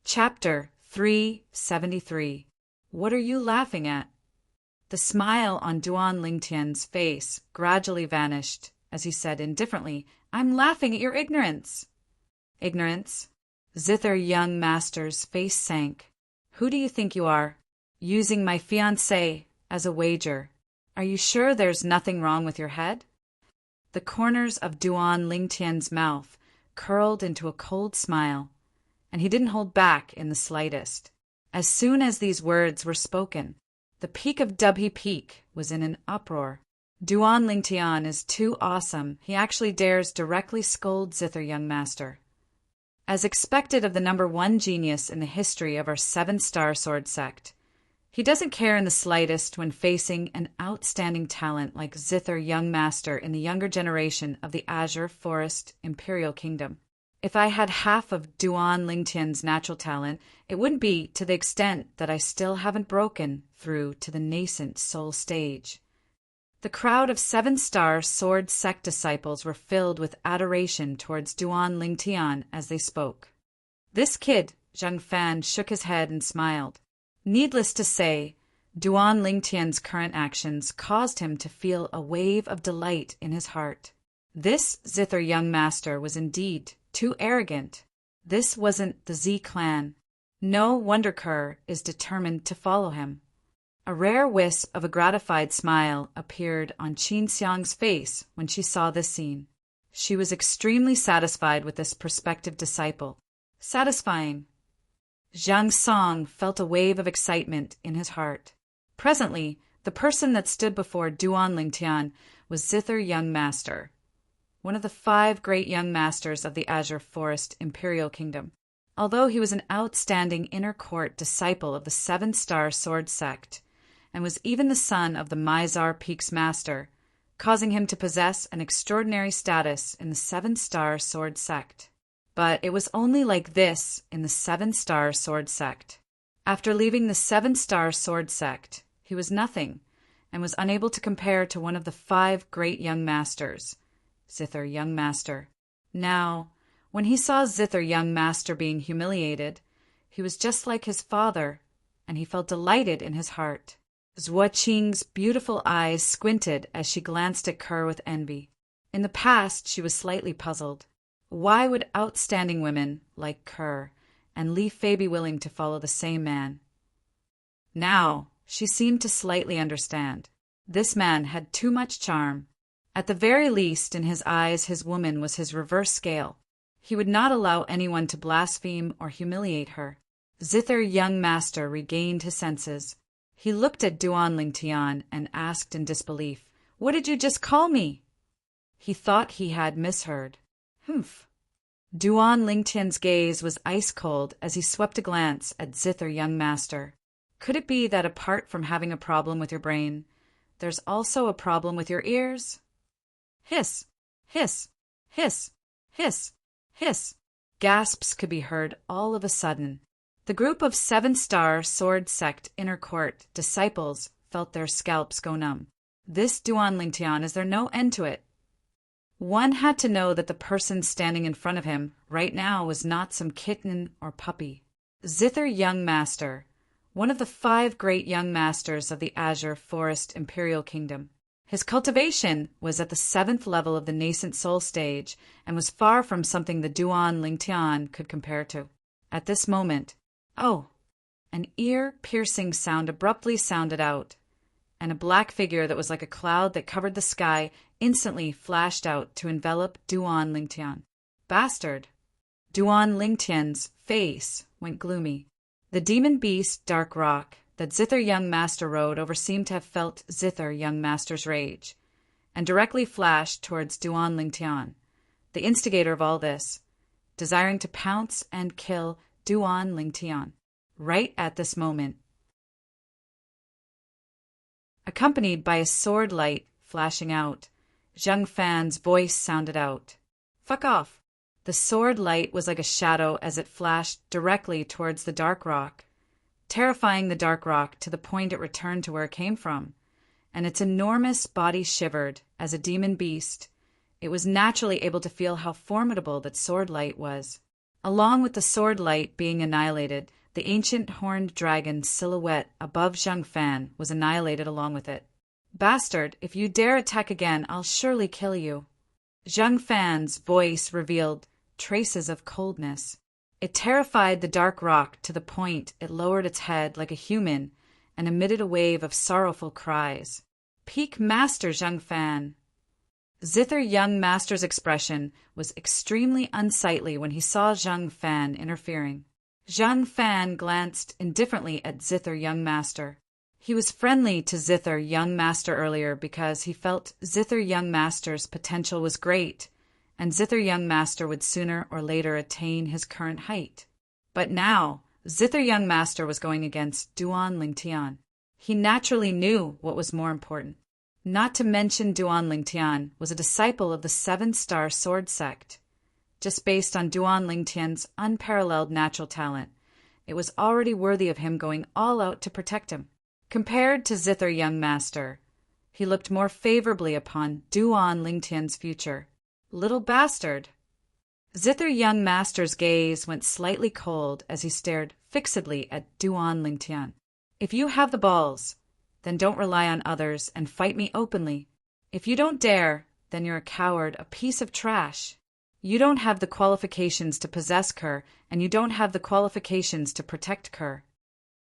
Chapter 373. What are you laughing at? The smile on Duan Lingtian's face gradually vanished as he said indifferently, "I'm laughing at your ignorance." "Ignorance?" Zither Young Master's face sank. "Who do you think you are? Using my fiancée as a wager. Are you sure there's nothing wrong with your head?" The corners of Duan Lingtian's mouth curled into a cold smile, and he didn't hold back in the slightest. As soon as these words were spoken, the peak of Dubhe Peak was in an uproar. Duan Lingtian is too awesome. He actually dares directly scold Zither Young Master. As expected of the #1 genius in the history of our 7-star sword sect, he doesn't care in the slightest when facing an outstanding talent like Zither Young Master in the younger generation of the Azure Forest Imperial Kingdom. If I had half of Duan Lingtian's natural talent, it wouldn't be to the extent that I still haven't broken through to the nascent soul stage. The crowd of 7-star sword sect disciples were filled with adoration towards Duan Lingtian as they spoke. This kid, Zhang Fan shook his head and smiled. Needless to say, Duan Lingtian's current actions caused him to feel a wave of delight in his heart. This Zither Young Master was indeed too arrogant. This wasn't the Z clan. No wonder Kerr is determined to follow him. A rare wisp of a gratified smile appeared on Qin Xiang's face when she saw this scene. She was extremely satisfied with this prospective disciple. Satisfying. Zhang Song felt a wave of excitement in his heart. Presently, the person that stood before Duan Lingtian was Zither Young Master, one of the 5 great young masters of the Azure Forest Imperial Kingdom. Although he was an outstanding inner court disciple of the 7-star sword sect, and was even the son of the Mizar Peak's master, causing him to possess an extraordinary status in the Seven-Star Sword Sect. But it was only like this in the Seven-Star Sword Sect. After leaving the Seven-Star Sword Sect, he was nothing, and was unable to compare to one of the 5 great young masters, Zither Young Master. Now, when he saw Zither Young Master being humiliated, he was just like his father, and he felt delighted in his heart. Zhua Qing's beautiful eyes squinted as she glanced at Kerr with envy. In the past, she was slightly puzzled. Why would outstanding women, like Kerr, and Li Fei be willing to follow the same man? Now, she seemed to slightly understand. This man had too much charm. At the very least, in his eyes, his woman was his reverse scale. He would not allow anyone to blaspheme or humiliate her. Zither Young Master regained his senses. He looked at Duan Lingtian and asked in disbelief, "What did you just call me?" He thought he had misheard. Humph. Duan Lingtian's gaze was ice-cold as he swept a glance at Zither Young Master. Could it be that apart from having a problem with your brain, there's also a problem with your ears? Hiss, hiss, hiss, hiss, hiss. Gasps could be heard all of a sudden. The group of Seven-Star Sword Sect Inner Court disciples felt their scalps go numb. This Duan Lingtian, is there no end to it? One had to know that the person standing in front of him right now was not some kitten or puppy. Zither Young Master, one of the 5 great young masters of the Azure Forest Imperial Kingdom. His cultivation was at the 7th level of the nascent soul stage and was far from something the Duan Lingtian could compare to. At this moment, an ear-piercing sound abruptly sounded out, and a black figure that was like a cloud that covered the sky instantly flashed out to envelop Duan Lingtian. Bastard! Duan Lingtian's face went gloomy. The demon beast Dark Rock that Zither Young Master rode over seemed to have felt Zither Young Master's rage, and directly flashed towards Duan Lingtian, the instigator of all this, desiring to pounce and kill Duan Lingtian right at this moment. Accompanied by a sword light flashing out, Zhang Fan's voice sounded out. "Fuck off!" The sword light was like a shadow as it flashed directly towards the Dark Rock, terrifying the Dark Rock to the point it returned to where it came from, and its enormous body shivered as a demon beast. It was naturally able to feel how formidable that sword light was. Along with the sword light being annihilated, the ancient horned dragon silhouette above Zhang Fan was annihilated along with it. "Bastard, if you dare attack again, I'll surely kill you." Zhang Fan's voice revealed traces of coldness. It terrified the Dark Rock to the point it lowered its head like a human and emitted a wave of sorrowful cries. "Peak Master Zhang Fan!" Zither Young Master's expression was extremely unsightly when he saw Zhang Fan interfering. Zhang Fan glanced indifferently at Zither Young Master. He was friendly to Zither Young Master earlier because he felt Zither Young Master's potential was great, and Zither Young Master would sooner or later attain his current height. But now, Zither Young Master was going against Duan Lingtian. He naturally knew what was more important. Not to mention Duan Lingtian was a disciple of the Seven-Star Sword Sect. Just based on Duan Lingtian's unparalleled natural talent, it was already worthy of him going all out to protect him. Compared to Zither Young Master, he looked more favorably upon Duan Lingtian's future. Little bastard! Zither Young Master's gaze went slightly cold as he stared fixedly at Duan Lingtian. "If you have the balls, then don't rely on others and fight me openly. If you don't dare, then you're a coward, a piece of trash. You don't have the qualifications to possess Kerr, and you don't have the qualifications to protect Kerr.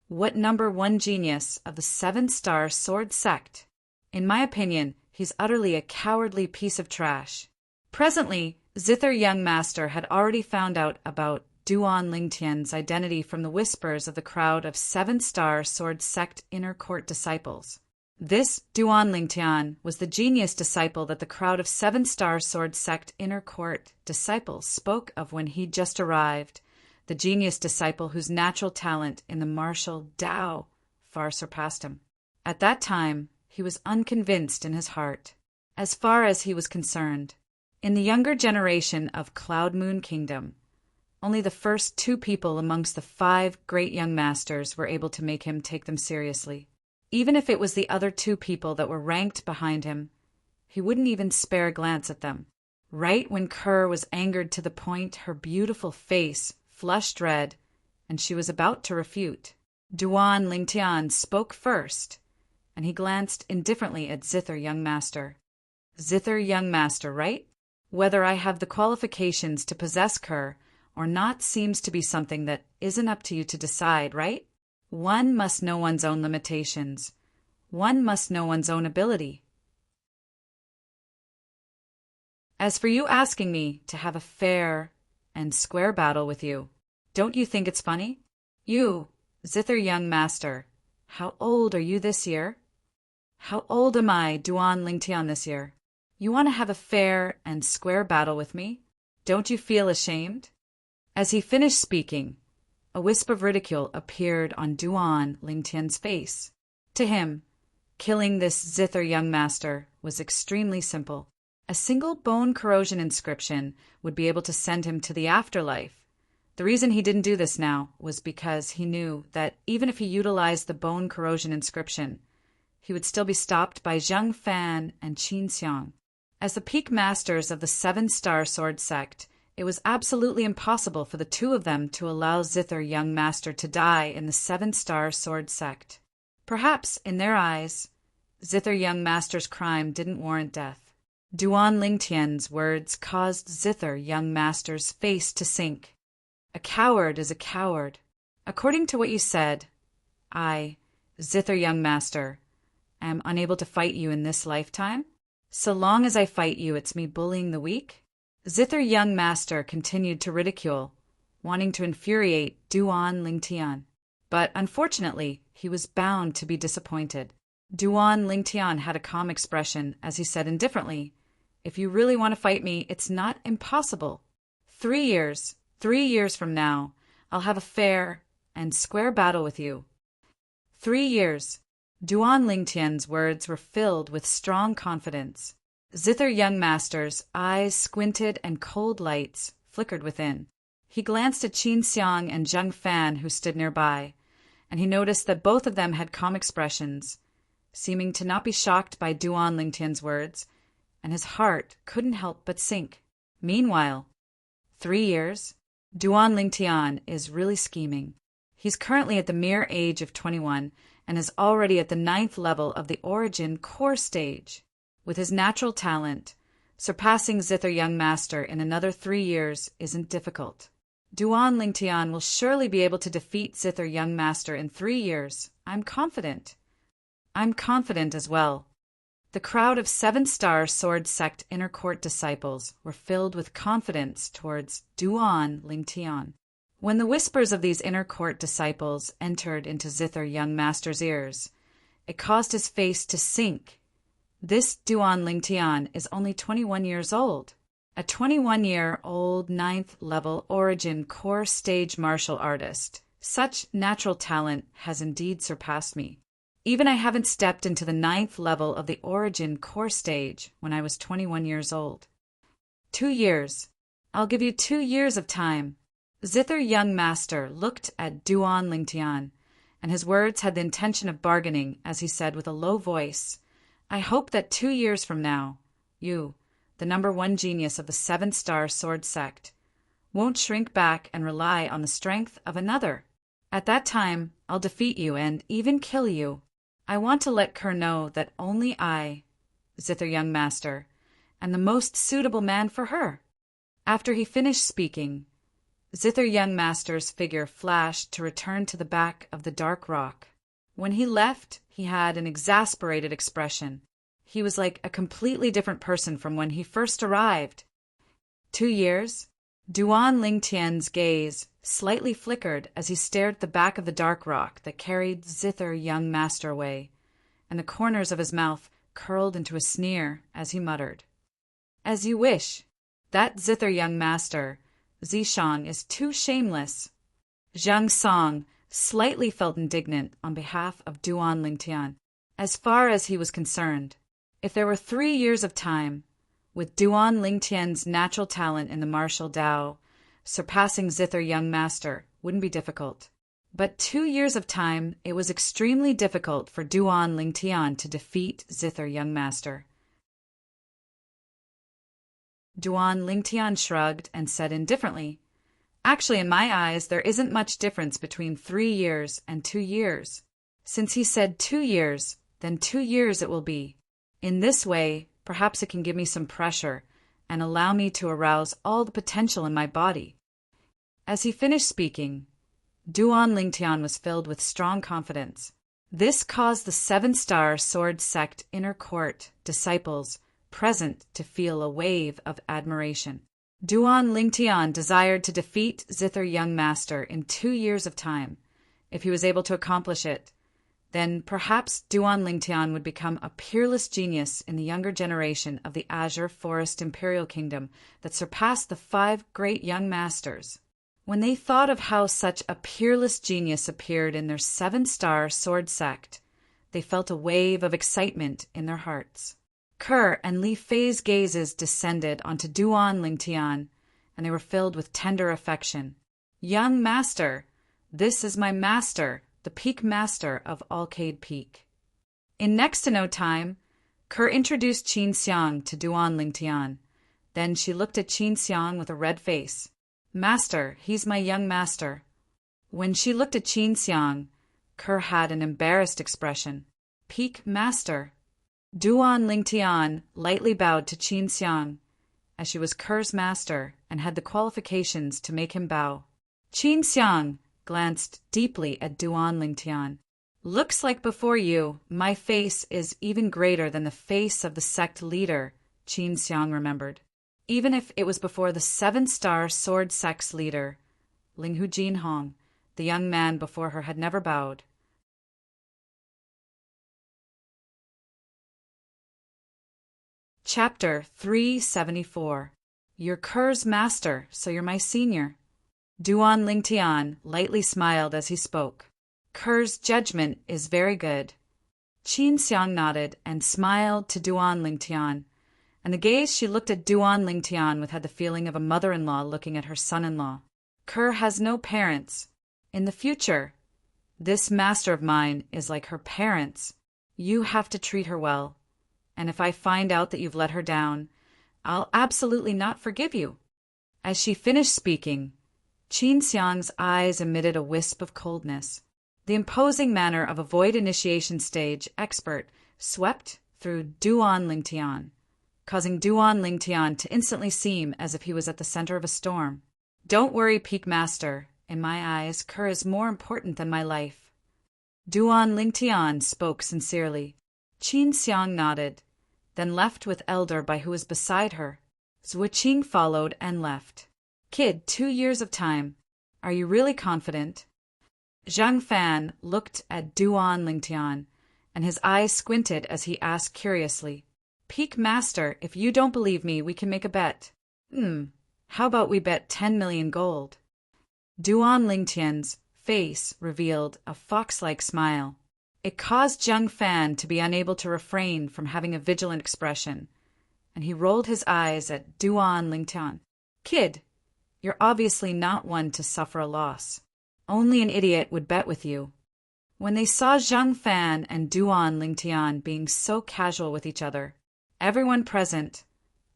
What #1 genius of the Seven-Star Sword Sect? In my opinion, he's utterly a cowardly piece of trash." Presently, Zither Young Master had already found out about Duan Lingtian's identity from the whispers of the crowd of Seven-Star Sword Sect Inner Court disciples. This Duan Lingtian was the genius disciple that the crowd of Seven-Star Sword Sect Inner Court disciples spoke of when he'd just arrived, the genius disciple whose natural talent in the martial Tao far surpassed him. At that time, he was unconvinced in his heart. As far as he was concerned, in the younger generation of Cloud Moon Kingdom, only the first 2 people amongst the 5 great young masters were able to make him take them seriously. Even if it was the other 2 people that were ranked behind him, he wouldn't even spare a glance at them. Right when Kerr was angered to the point her beautiful face flushed red and she was about to refute, Duan Lingtian spoke first, and he glanced indifferently at Zither Young Master. Zither Young Master, right? Whether I have the qualifications to possess Kerr or not seems to be something that isn't up to you to decide, right? One must know one's own limitations. One must know one's own ability. As for you asking me to have a fair and square battle with you, don't you think it's funny? You, Zither Young Master, how old are you this year? How old am I, Duan Lingtian, this year? You want to have a fair and square battle with me? Don't you feel ashamed? As he finished speaking, a wisp of ridicule appeared on Duan Lingtian's face. To him, killing this Zither Young Master was extremely simple. A single bone corrosion inscription would be able to send him to the afterlife. The reason he didn't do this now was because he knew that even if he utilized the bone corrosion inscription, he would still be stopped by Zhang Fan and Qin Xiang. As the peak masters of the 7-star sword sect, it was absolutely impossible for the 2 of them to allow Zither Young Master to die in the 7-star sword sect. Perhaps, in their eyes, Zither Young Master's crime didn't warrant death. Duan Lingtian's words caused Zither Young Master's face to sink. A coward is a coward. According to what you said, I, Zither Young Master, am unable to fight you in this lifetime? So long as I fight you, it's me bullying the weak? Zither Young Master continued to ridicule, wanting to infuriate Duan Lingtian. But unfortunately, he was bound to be disappointed. Duan Lingtian had a calm expression as he said indifferently, "If you really want to fight me, it's not impossible. 3 years from now, I'll have a fair and square battle with you." 3 years. Duan Lingtian's words were filled with strong confidence. Zither Young Master's eyes squinted and cold lights flickered within. He glanced at Qin Xiang and Zhang Fan, who stood nearby, and he noticed that both of them had calm expressions, seeming to not be shocked by Duan Lingtian's words, and his heart couldn't help but sink. Meanwhile, 3 years, Duan Lingtian is really scheming. He's currently at the mere age of 21 and is already at the 9th level of the Origin Core stage. With his natural talent, surpassing Zither Young Master in another 3 years isn't difficult. Duan Lingtian will surely be able to defeat Zither Young Master in 3 years. I'm confident. I'm confident as well. The crowd of 7-star sword sect inner court disciples were filled with confidence towards Duan Lingtian. When the whispers of these inner court disciples entered into Zither Young Master's ears, it caused his face to sink. This Duan Lingtian is only 21 years old. A 21-year-old 9th level Origin Core stage martial artist. Such natural talent has indeed surpassed me. Even I haven't stepped into the 9th level of the Origin Core stage when I was 21 years old. 2 years. I'll give you 2 years of time. Zither Young Master looked at Duan Lingtian, and his words had the intention of bargaining as he said with a low voice, "I hope that 2 years from now, you, the #1 genius of the 7-star sword sect, won't shrink back and rely on the strength of another. At that time, I'll defeat you and even kill you. I want to let Kerr know that only I, Zither Young Master, am the most suitable man for her." After he finished speaking, Zither Young Master's figure flashed to return to the back of the dark rock. When he left, he had an exasperated expression. He was like a completely different person from when he first arrived. 2 years? Duan Lingtian's gaze slightly flickered as he stared at the back of the dark rock that carried Zither Young Master away, and the corners of his mouth curled into a sneer as he muttered, "As you wish. That Zither Young Master, Zishang, is too shameless." Zhang Song slightly felt indignant on behalf of Duan Lingtian. As far as he was concerned, If there were 3 years of time, with Duan Lingtian's natural talent in the martial Dao, surpassing Zither Young Master wouldn't be difficult. But 2 years of time, it was extremely difficult for Duan Lingtian to defeat Zither Young Master. Duan Lingtian shrugged and said indifferently, "Actually, in my eyes, there isn't much difference between 3 years and 2 years. Since he said 2 years, then 2 years it will be. In this way, perhaps it can give me some pressure and allow me to arouse all the potential in my body." As he finished speaking, Duan Lingtian was filled with strong confidence. This caused the 7-star sword sect inner court disciples present to feel a wave of admiration. Duan Lingtian desired to defeat Zither Young Master in 2 years of time. If he was able to accomplish it, then perhaps Duan Lingtian would become a peerless genius in the younger generation of the Azure Forest Imperial Kingdom that surpassed the 5 great young masters. When they thought of how such a peerless genius appeared in their 7-star sword sect, they felt a wave of excitement in their hearts. Kerr and Li Fei's gazes descended onto Duan Lingtian, and they were filled with tender affection. "Young Master, this is my master, the Peak Master of Alcade Peak." In next to no time, Kerr introduced Qin Xiang to Duan Lingtian. Then she looked at Qin Xiang with a red face. "Master, he's my young master." When she looked at Qin Xiang, Kerr had an embarrassed expression. "Peak Master." Duan Lingtian lightly bowed to Qin Xiang, as she was Kerr's master and had the qualifications to make him bow. Qin Xiang glanced deeply at Duan Lingtian. "Looks like before you, my face is even greater than the face of the sect leader," Qin Xiang remembered. Even if it was before the 7-star sword sect's leader, Linghu Jinhong, the young man before her had never bowed. Chapter 374. You're Kerr's master, so you're my senior. Duan Lingtian lightly smiled as he spoke. Kerr's judgment is very good. Qin Xiang nodded and smiled to Duan Lingtian, and the gaze she looked at Duan Lingtian with had the feeling of a mother-in-law looking at her son-in-law. Kerr has no parents. In the future, this master of mine is like her parents. You have to treat her well. And if I find out that you've let her down, I'll absolutely not forgive you. As she finished speaking, Qin Xiang's eyes emitted a wisp of coldness. The imposing manner of a void initiation stage expert swept through Duan Lingtian, causing Duan Lingtian to instantly seem as if he was at the center of a storm. "Don't worry, Peak Master. In my eyes, Kerr is more important than my life." Duan Lingtian spoke sincerely. Qin Xiang nodded, then left with Elder by who was beside her. Zuoqing followed and left. "Kid, 2 years of time. Are you really confident?" Zhang Fan looked at Duan Lingtian, and his eyes squinted as he asked curiously, "Peak Master, if you don't believe me, we can make a bet." How about we bet 10 million gold?" Duan Lingtian's face revealed a fox-like smile. It caused Zhang Fan to be unable to refrain from having a vigilant expression, and he rolled his eyes at Duan Lingtian. "Kid, you're obviously not one to suffer a loss. Only an idiot would bet with you." When they saw Zhang Fan and Duan Lingtian being so casual with each other, everyone present,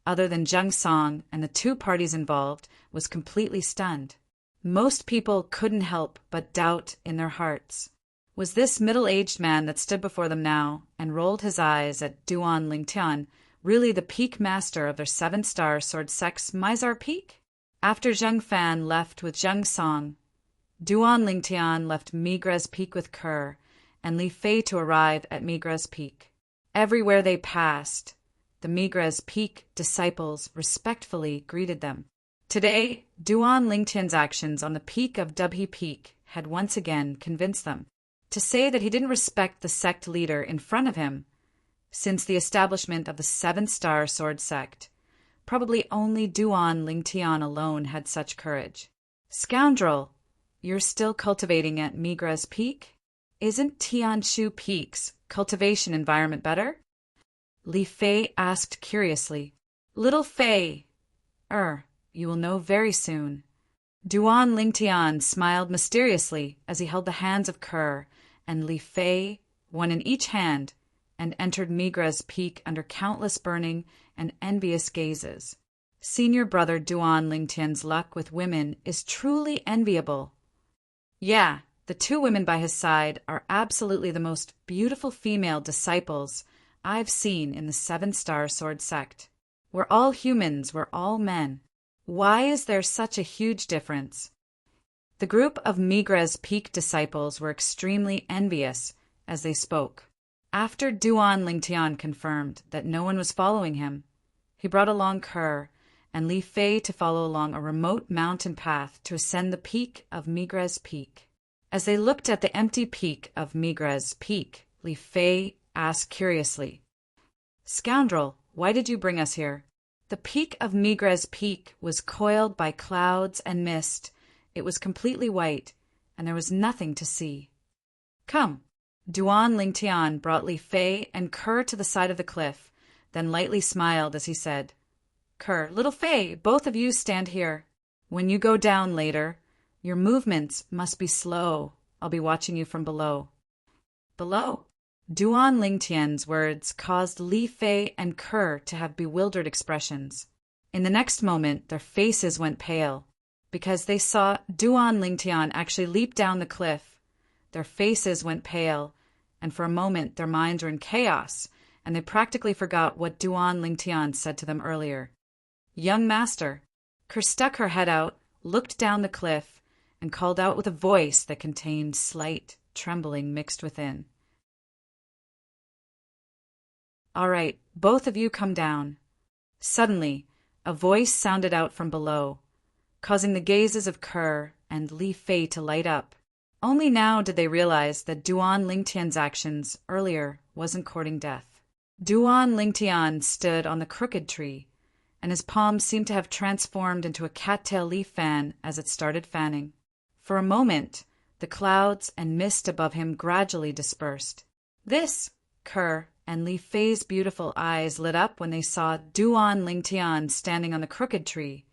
other than Zheng Song and the 2 parties involved, was completely stunned. Most people couldn't help but doubt in their hearts. Was this middle-aged man that stood before them now and rolled his eyes at Duan Lingtian really the Peak Master of their 7-star sword sect's Mizar Peak? After Zheng Fan left with Zheng Song, Duan Lingtian left Migra's Peak with Kerr and Li Fei to arrive at Migra's Peak. Everywhere they passed, the Migra's Peak disciples respectfully greeted them. Today, Duan Lingtian's actions on the peak of Dubhe Peak had once again convinced them. To say that he didn't respect the sect leader in front of him, since the establishment of the 7-star sword sect, probably only Duan Lingtian alone had such courage. "Scoundrel, you're still cultivating at Migra's Peak? Isn't Tianshu Peak's cultivation environment better?" Li Fei asked curiously. Little Fei. You will know very soon. Duan Lingtian smiled mysteriously as he held the hands of Kerr and Li Fei, one in each hand, and entered Migra's peak under countless burning and envious gazes. Senior brother Duan Lingtian's luck with women is truly enviable. Yeah, the two women by his side are absolutely the most beautiful female disciples I've seen in the 7-star sword sect. We're all humans, we're all men. Why is there such a huge difference? The group of Migra's peak disciples were extremely envious as they spoke. After Duan Lingtian confirmed that no one was following him, he brought along Kerr and Li Fei to follow along a remote mountain path to ascend the peak of Migra's peak. As they looked at the empty peak of Migra's peak, Li Fei asked curiously, "Scoundrel, why did you bring us here?" The peak of Migra's peak was coiled by clouds and mist. It was completely white, and there was nothing to see. "Come." Duan Lingtian brought Li Fei and Kerr to the side of the cliff, then lightly smiled as he said, "Kerr, little Fei, both of you stand here. When you go down later, your movements must be slow. I'll be watching you from below." Below? Duan Lingtian's words caused Li Fei and Kerr to have bewildered expressions. In the next moment, their faces went pale, because they saw Duan Lingtian actually leap down the cliff. Their faces went pale, and for a moment their minds were in chaos, and they practically forgot what Duan Lingtian said to them earlier. "Young master." Kerr stuck her head out, looked down the cliff, and called out with a voice that contained slight trembling mixed within. "All right, both of you come down." Suddenly, a voice sounded out from below, causing the gazes of Kerr and Li Fei to light up. Only now did they realize that Duan Lingtian's actions earlier wasn't courting death. Duan Lingtian stood on the crooked tree, and his palms seemed to have transformed into a cattail leaf fan as it started fanning. For a moment, the clouds and mist above him gradually dispersed. This, Kerr and Li Fei's beautiful eyes lit up when they saw Duan Lingtian standing on the crooked tree,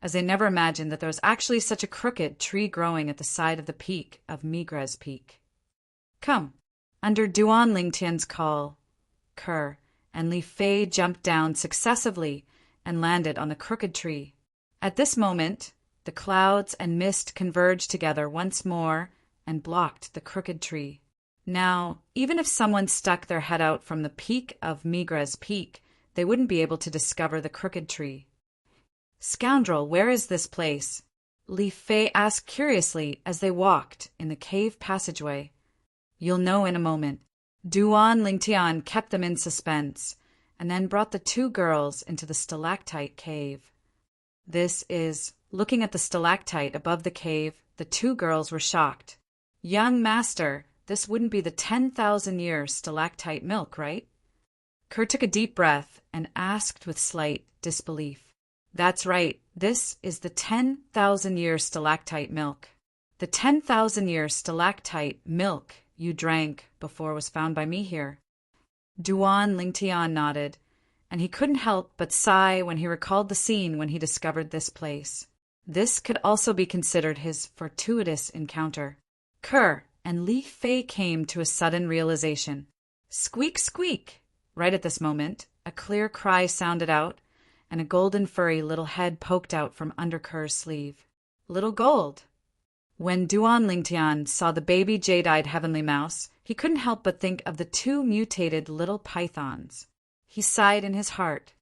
as they never imagined that there was actually such a crooked tree growing at the side of the peak of Migra's peak. "Come." Under Duan Lingtian's call, Kerr and Li Fei jumped down successively and landed on the crooked tree. At this moment, the clouds and mist converged together once more and blocked the crooked tree. Now, even if someone stuck their head out from the peak of Migra's peak, they wouldn't be able to discover the crooked tree. "Scoundrel, where is this place?" Li Fei asked curiously as they walked in the cave passageway. "You'll know in a moment." Duan Lingtian kept them in suspense, and then brought the two girls into the stalactite cave. Looking at the stalactite above the cave, the two girls were shocked. "Young master, this wouldn't be the 10,000-year stalactite milk, right?" Kerr took a deep breath and asked with slight disbelief. "That's right, this is the 10,000-year stalactite milk. The 10,000-year stalactite milk you drank before was found by me here." Duan Lingtian nodded, and he couldn't help but sigh when he recalled the scene when he discovered this place. This could also be considered his fortuitous encounter. Kerr and Li Fei came to a sudden realization. Squeak, squeak! Right at this moment, a clear cry sounded out, and a golden furry little head poked out from under Kerr's sleeve. Little Gold! When Duan Lingtian saw the baby jade-eyed heavenly mouse, he couldn't help but think of the two mutated little pythons. He sighed in his heart.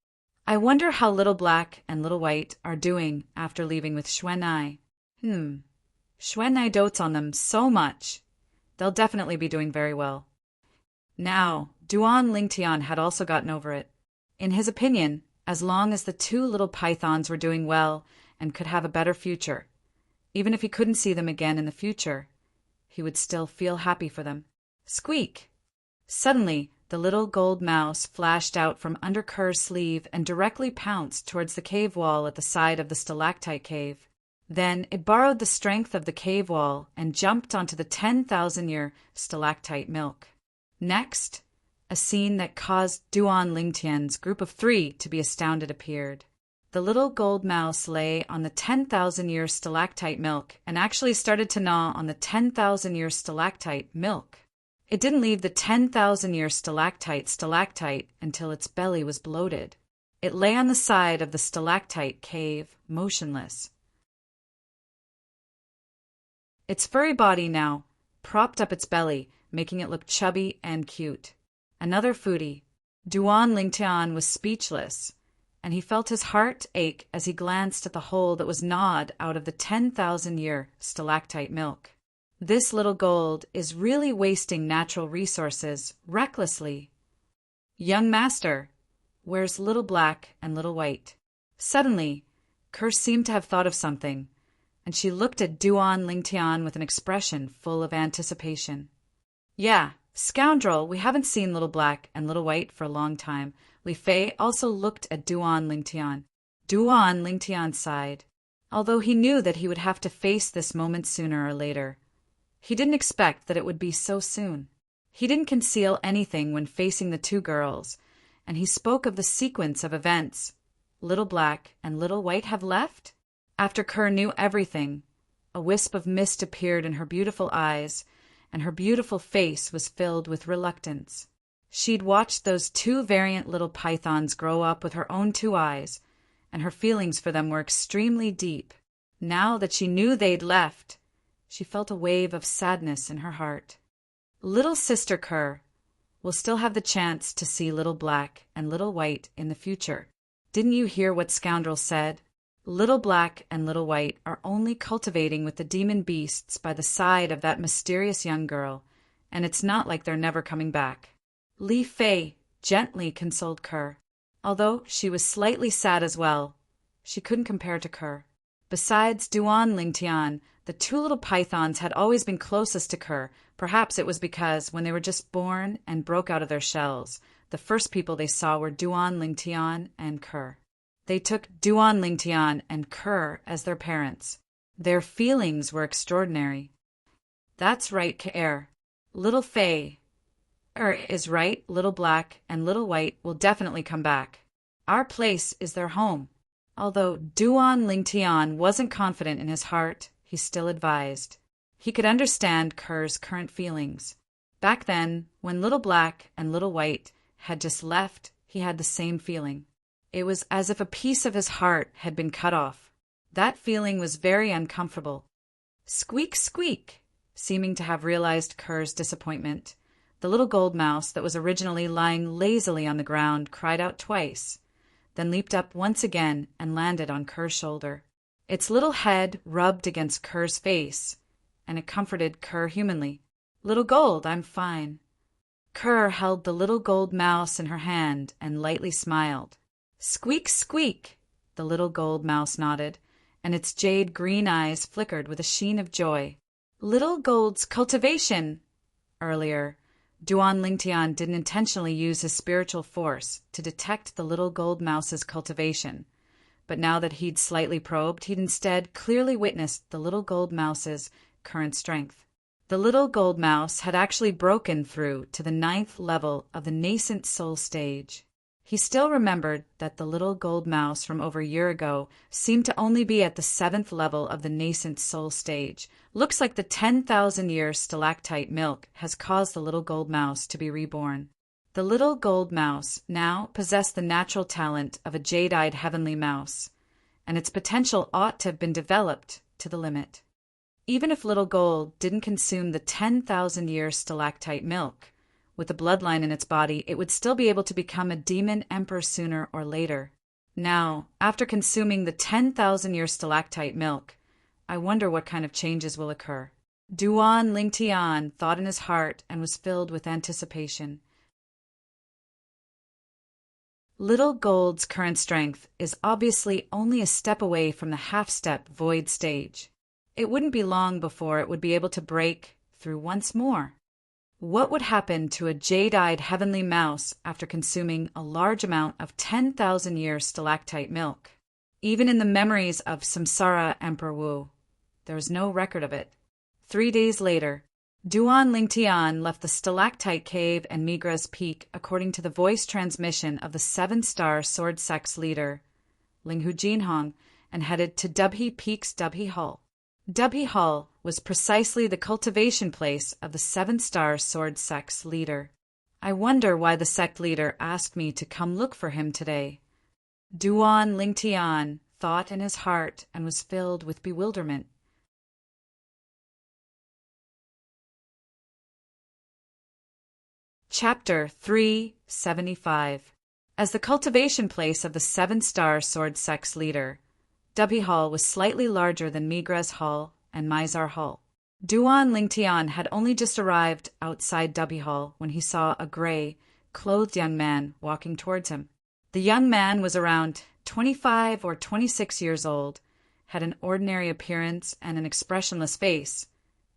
"I wonder how Little Black and Little White are doing after leaving with Xuan'ai. Xuan'ai dotes on them so much. They'll definitely be doing very well." Now, Duan Lingtian had also gotten over it. In his opinion, as long as the two little pythons were doing well and could have a better future, even if he couldn't see them again in the future, he would still feel happy for them. Squeak! Suddenly, the little gold mouse flashed out from under Kerr's sleeve and directly pounced towards the cave wall at the side of the stalactite cave. Then it borrowed the strength of the cave wall and jumped onto the 10,000-year stalactite milk. Next, A scene that caused Duan Lingtian's group of 3 to be astounded appeared. The little gold mouse lay on the 10,000-year stalactite milk and actually started to gnaw on the 10,000-year stalactite milk. It didn't leave the 10,000-year stalactite until its belly was bloated. It lay on the side of the stalactite cave, motionless. Its furry body now propped up its belly, making it look chubby and cute. Another foodie. Duan Lingtian was speechless, and he felt his heart ache as he glanced at the hole that was gnawed out of the 10,000-year stalactite milk. This little gold is really wasting natural resources recklessly. Young master, where's Little Black and Little White? Suddenly, Kerr seemed to have thought of something, and she looked at Duan Lingtian with an expression full of anticipation. Yeah, scoundrel, we haven't seen Little Black and Little White for a long time. Li Fei also looked at Duan Lingtian. Duan Lingtian sighed, although he knew that he would have to face this moment sooner or later. He didn't expect that it would be so soon. He didn't conceal anything when facing the 2 girls, and he spoke of the sequence of events. Little Black and Little White have left? After Kerr knew everything, a wisp of mist appeared in her beautiful eyes, and her beautiful face was filled with reluctance. She'd watched those 2 variant little pythons grow up with her own 2 eyes, and her feelings for them were extremely deep. Now that she knew they'd left, she felt a wave of sadness in her heart. Little Sister Kerr will still have the chance to see Little Black and Little White in the future. Didn't you hear what Scoundrel said? Little Black and Little White are only cultivating with the demon beasts by the side of that mysterious young girl, and it's not like they're never coming back. Li Fei gently consoled Kerr. Although she was slightly sad as well, she couldn't compare to Kerr. Besides Duan Lingtian, the 2 little pythons had always been closest to Kerr. Perhaps it was because when they were just born and broke out of their shells, the first people they saw were Duan Lingtian and Kerr. They took Duan Lingtian and Kerr as their parents. Their feelings were extraordinary. That's right, Kerr. Little Fei is right. Little Black and Little White will definitely come back. Our place is their home. Although Duan Lingtian wasn't confident in his heart, he still advised. He could understand Kerr's current feelings. Back then, when Little Black and Little White had just left, he had the same feeling. It was as if a piece of his heart had been cut off. That feeling was very uncomfortable. Squeak, squeak! Seeming to have realized Kerr's disappointment, the little gold mouse that was originally lying lazily on the ground cried out twice, then leaped up once again and landed on Kerr's shoulder. Its little head rubbed against Kerr's face, and it comforted Kerr humanly. Little Gold, I'm fine. Kerr held the little gold mouse in her hand and lightly smiled. Squeak, squeak! The little gold mouse nodded, and its jade green eyes flickered with a sheen of joy. Little Gold's cultivation! Earlier, Duan Lingtian didn't intentionally use his spiritual force to detect the little gold mouse's cultivation, but now that he'd slightly probed, he'd instead clearly witnessed the little gold mouse's current strength. The little gold mouse had actually broken through to the 9th level of the nascent soul stage. He still remembered that the little gold mouse from over a year ago seemed to only be at the 7th level of the nascent soul stage. Looks like the 10,000-year stalactite milk has caused the little gold mouse to be reborn. The little gold mouse now possessed the natural talent of a jade-eyed heavenly mouse, and its potential ought to have been developed to the limit. Even if Little Gold didn't consume the 10,000-year stalactite milk, with the bloodline in its body, it would still be able to become a demon emperor sooner or later. Now, after consuming the 10,000-year stalactite milk, I wonder what kind of changes will occur. Duan Lingtian thought in his heart and was filled with anticipation. Little Gold's current strength is obviously only a step away from the half-step void stage. It wouldn't be long before it would be able to break through once more. What would happen to a jade-eyed heavenly mouse after consuming a large amount of 10,000-year stalactite milk? Even in the memories of Samsara Emperor Wu, there is no record of it. 3 days later, Duan Lingtian left the stalactite cave and Migra's peak according to the voice transmission of the seven-star sword sect's leader, Linghu Jinhong, and headed to Dubhe Peak's Dubhe Hall. Dubhe Hall was precisely the cultivation place of the seven-star sword sect's leader. I wonder why the sect leader asked me to come look for him today. Duan Lingtian thought in his heart and was filled with bewilderment. Chapter 375. As the cultivation place of the seven-star sword sect's leader, Dubhe Hall was slightly larger than Migra's Hall and Mizar Hall. Duan Lingtian had only just arrived outside Dubhe Hall when he saw a gray, clothed young man walking towards him. The young man was around 25 or 26 years old, had an ordinary appearance and an expressionless face,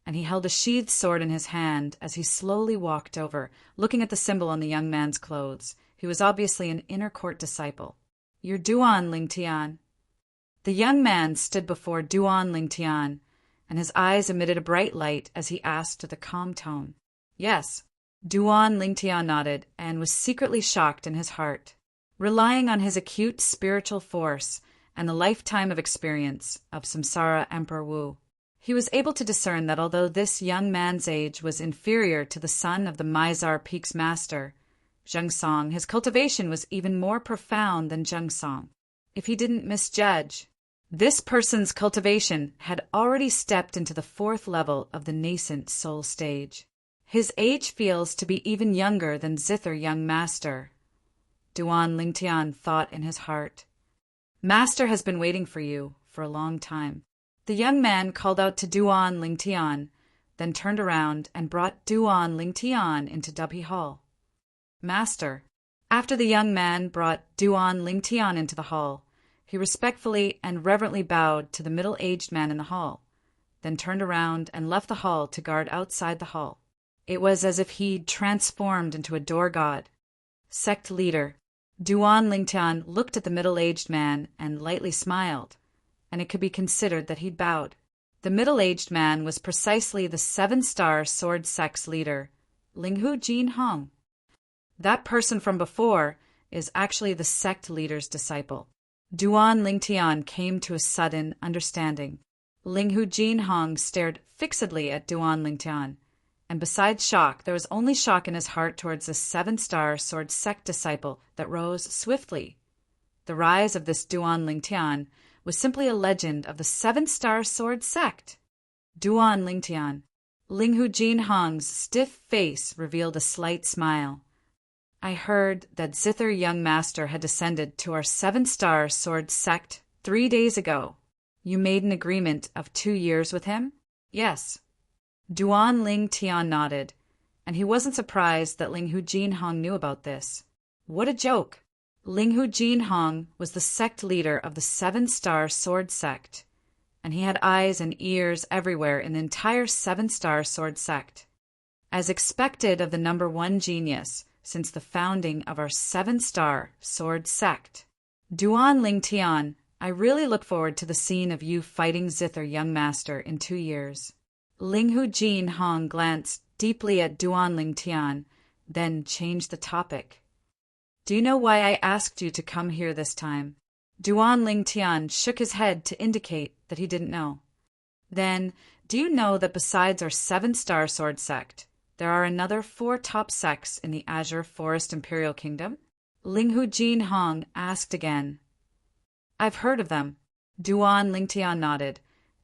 and he held a sheathed sword in his hand as he slowly walked over, looking at the symbol on the young man's clothes. He was obviously an inner court disciple. "You're Duan Lingtian." The young man stood before Duan Lingtian, and his eyes emitted a bright light as he asked with a calm tone. "Yes." Duan Lingtian nodded and was secretly shocked in his heart. Relying on his acute spiritual force and the lifetime of experience of Samsara Emperor Wu, he was able to discern that although this young man's age was inferior to the son of the Mizar Peak's master, Zheng Song, his cultivation was even more profound than Zheng Song. If he didn't misjudge, this person's cultivation had already stepped into the fourth level of the nascent soul stage. His age feels to be even younger than Zither young master. Duan Lingtian thought in his heart. Master has been waiting for you for a long time. The young man called out to Duan Lingtian, then turned around and brought Duan Lingtian into Dubhe Hall. "Master." After the young man brought Duan Lingtian into the hall, he respectfully and reverently bowed to the middle-aged man in the hall, then turned around and left the hall to guard outside the hall. It was as if he'd transformed into a door god. Sect leader. Duan Lingtian looked at the middle-aged man and lightly smiled, and it could be considered that he'd bowed. The middle-aged man was precisely the seven-star sword sect's leader, Linghu Jinhong. That person from before is actually the sect leader's disciple. Duan Lingtian came to a sudden understanding. Linghu Jinhong stared fixedly at Duan Lingtian, and besides shock, there was only shock in his heart towards the seven-star sword sect disciple that rose swiftly. The rise of this Duan Lingtian was simply a legend of the seven-star sword sect. Duan Lingtian. Linghu Jinhong's stiff face revealed a slight smile. "I heard that Zither young master had descended to our seven-star sword sect 3 days ago. You made an agreement of 2 years with him?" "Yes." Duan Lingtian nodded, and he wasn't surprised that Linghu Jinhong knew about this. What a joke! Linghu Jinhong was the sect leader of the seven-star sword sect, and he had eyes and ears everywhere in the entire seven-star sword sect. As expected of the number one genius since the founding of our seven-star sword sect. "Duan Lingtian, I really look forward to the scene of you fighting Zither young master in 2 years." Linghu Jinhong glanced deeply at Duan Lingtian, then changed the topic. "Do you know why I asked you to come here this time?" Duan Lingtian shook his head to indicate that he didn't know. "Then, do you know that besides our seven-star sword sect, there are another 4 top sects in the Azure Forest Imperial Kingdom?" Linghu Jinhong asked again. "I've heard of them." Duan Lingtian nodded,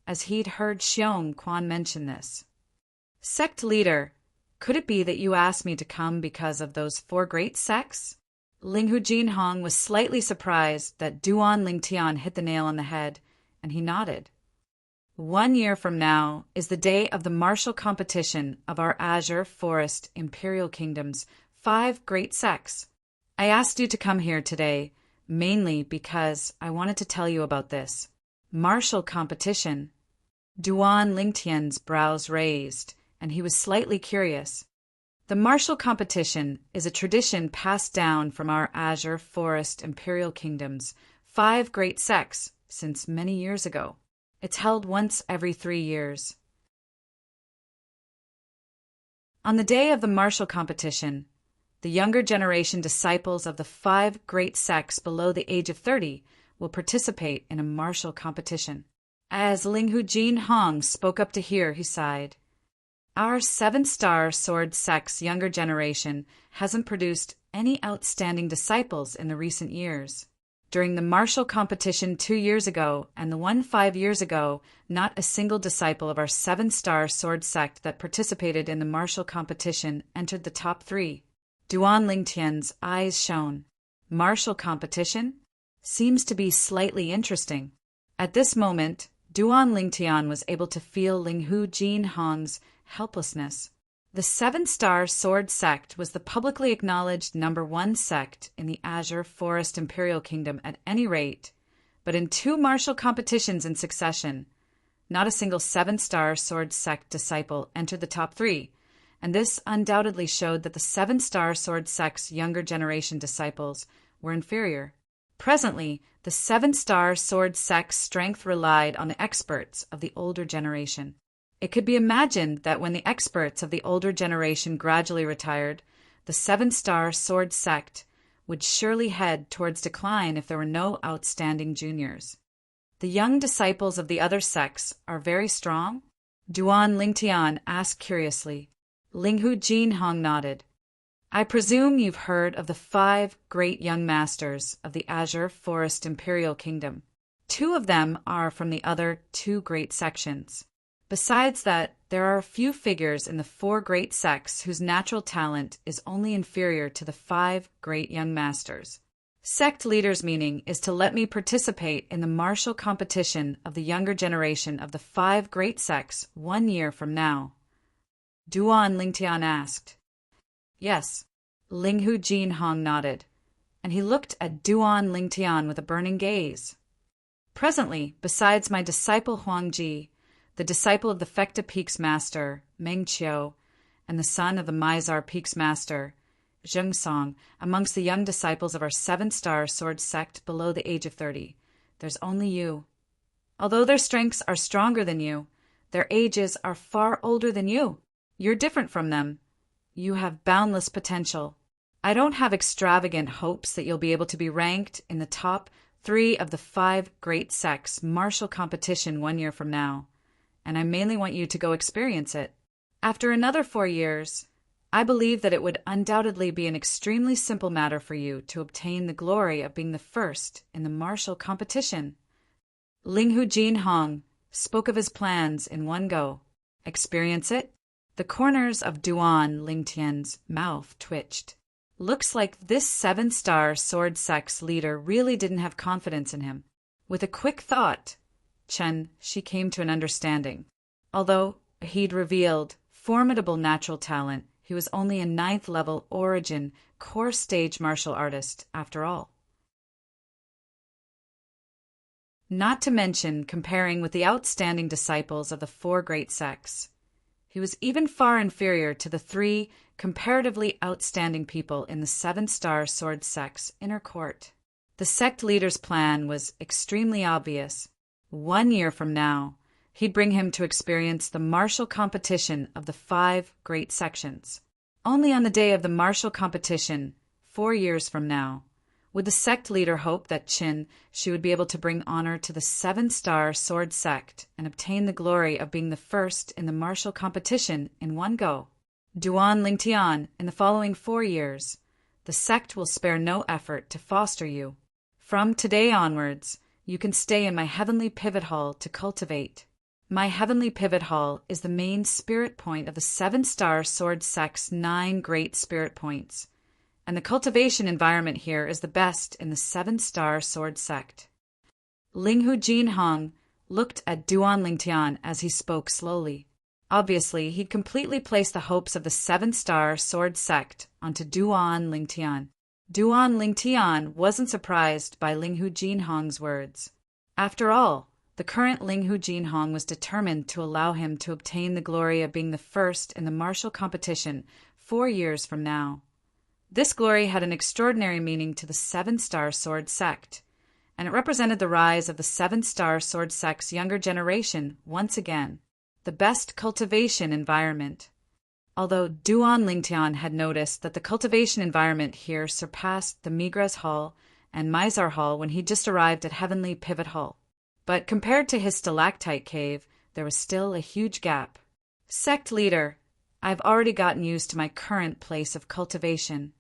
as he'd heard Xiong Quan mention this. "Sect leader, could it be that you asked me to come because of those 4 great sects?" Linghu Jinhong was slightly surprised that Duan Lingtian hit the nail on the head, and he nodded. 1 year from now is the day of the martial competition of our Azure Forest Imperial Kingdom's 5 great sects. I asked you to come here today, mainly because I wanted to tell you about this. Martial competition. Duan Lingtian's brows raised, and he was slightly curious. The martial competition is a tradition passed down from our Azure Forest Imperial Kingdom's 5 great sects since many years ago. It's held once every 3 years. On the day of the martial competition, the younger generation disciples of the 5 great sects below the age of 30 will participate in a martial competition. As Linghu Jin Hong spoke up to hear, he sighed. Our 7-star sword sect's younger generation hasn't produced any outstanding disciples in the recent years. During the martial competition 2 years ago and the one 5 years ago, not a single disciple of our 7-star sword sect that participated in the martial competition entered the top 3. Duan Lingtian's eyes shone. Martial competition? Seems to be slightly interesting. At this moment, Duan Lingtian was able to feel Linghu Jin Hong's helplessness. The 7-star sword sect was the publicly acknowledged #1 sect in the Azure Forest Imperial Kingdom at any rate, but in 2 martial competitions in succession, not a single 7-star sword sect disciple entered the top 3, and this undoubtedly showed that the 7-star sword sect's younger generation disciples were inferior. Presently, the 7-star sword sect's strength relied on the experts of the older generation. It could be imagined that when the experts of the older generation gradually retired, the 7-star sword sect would surely head towards decline if there were no outstanding juniors. The young disciples of the other sects are very strong? Duan Lingtian asked curiously. Linghu Jin Hong nodded. I presume you've heard of the 5 great young masters of the Azure Forest Imperial Kingdom. 2 of them are from the other 2 great sections. Besides that, there are a few figures in the 4 great sects whose natural talent is only inferior to the 5 great young masters. Sect leader's meaning is to let me participate in the martial competition of the younger generation of the 5 great sects 1 year from now. Duan Lingtian asked. Yes, Linghu Jin Hong nodded, and he looked at Duan Lingtian with a burning gaze. Presently, besides my disciple Huangji, the disciple of the Fekta Peaks Master, Meng Qiu, and the son of the Mizar Peaks Master, Zheng Song, amongst the young disciples of our 7-star sword sect below the age of 30, there's only you. Although their strengths are stronger than you, their ages are far older than you. You're different from them. You have boundless potential. I don't have extravagant hopes that you'll be able to be ranked in the top 3 of the 5 great sects martial competition 1 year from now, and I mainly want you to go experience it. After another 4 years, I believe that it would undoubtedly be an extremely simple matter for you to obtain the glory of being the first in the martial competition. Linghu Jin Hong spoke of his plans in one go. Experience it? The corners of Duan Lingtian's mouth twitched. Looks like this 7-star sword sect's leader really didn't have confidence in him. With a quick thought, she came to an understanding. Although he'd revealed formidable natural talent, he was only a 9th-level origin core stage martial artist after all. Not to mention comparing with the outstanding disciples of the 4 great sects. He was even far inferior to the 3 comparatively outstanding people in the 7-star sword sect's inner court. The sect leader's plan was extremely obvious. 1 year from now, he'd bring him to experience the martial competition of the 5 great sections. Only on the day of the martial competition, 4 years from now, would the sect leader hope that she would be able to bring honor to the 7-star sword sect and obtain the glory of being the first in the martial competition in one go. Duan Lingtian, in the following 4 years, the sect will spare no effort to foster you. From today onwards, you can stay in my heavenly pivot hall to cultivate. My heavenly pivot hall is the main spirit point of the 7-star sword sect's 9 great spirit points, and the cultivation environment here is the best in the 7-star sword sect. Linghu Jin Hong looked at Duan Lingtian as he spoke slowly. Obviously, he'd completely placed the hopes of the 7-star sword sect onto Duan Lingtian. Duan Lingtian wasn't surprised by Linghu Jin Hong's words. After all, the current Linghu Jin Hong was determined to allow him to obtain the glory of being the first in the martial competition 4 years from now. This glory had an extraordinary meaning to the 7-star sword sect, and it represented the rise of the 7-star sword sect's younger generation once again. The best cultivation environment. although Duan Lingtian had noticed that the cultivation environment here surpassed the Migres Hall and Mizar Hall when he just arrived at Heavenly Pivot Hall. But compared to his stalactite cave, there was still a huge gap. Sect leader, I've already gotten used to my current place of cultivation.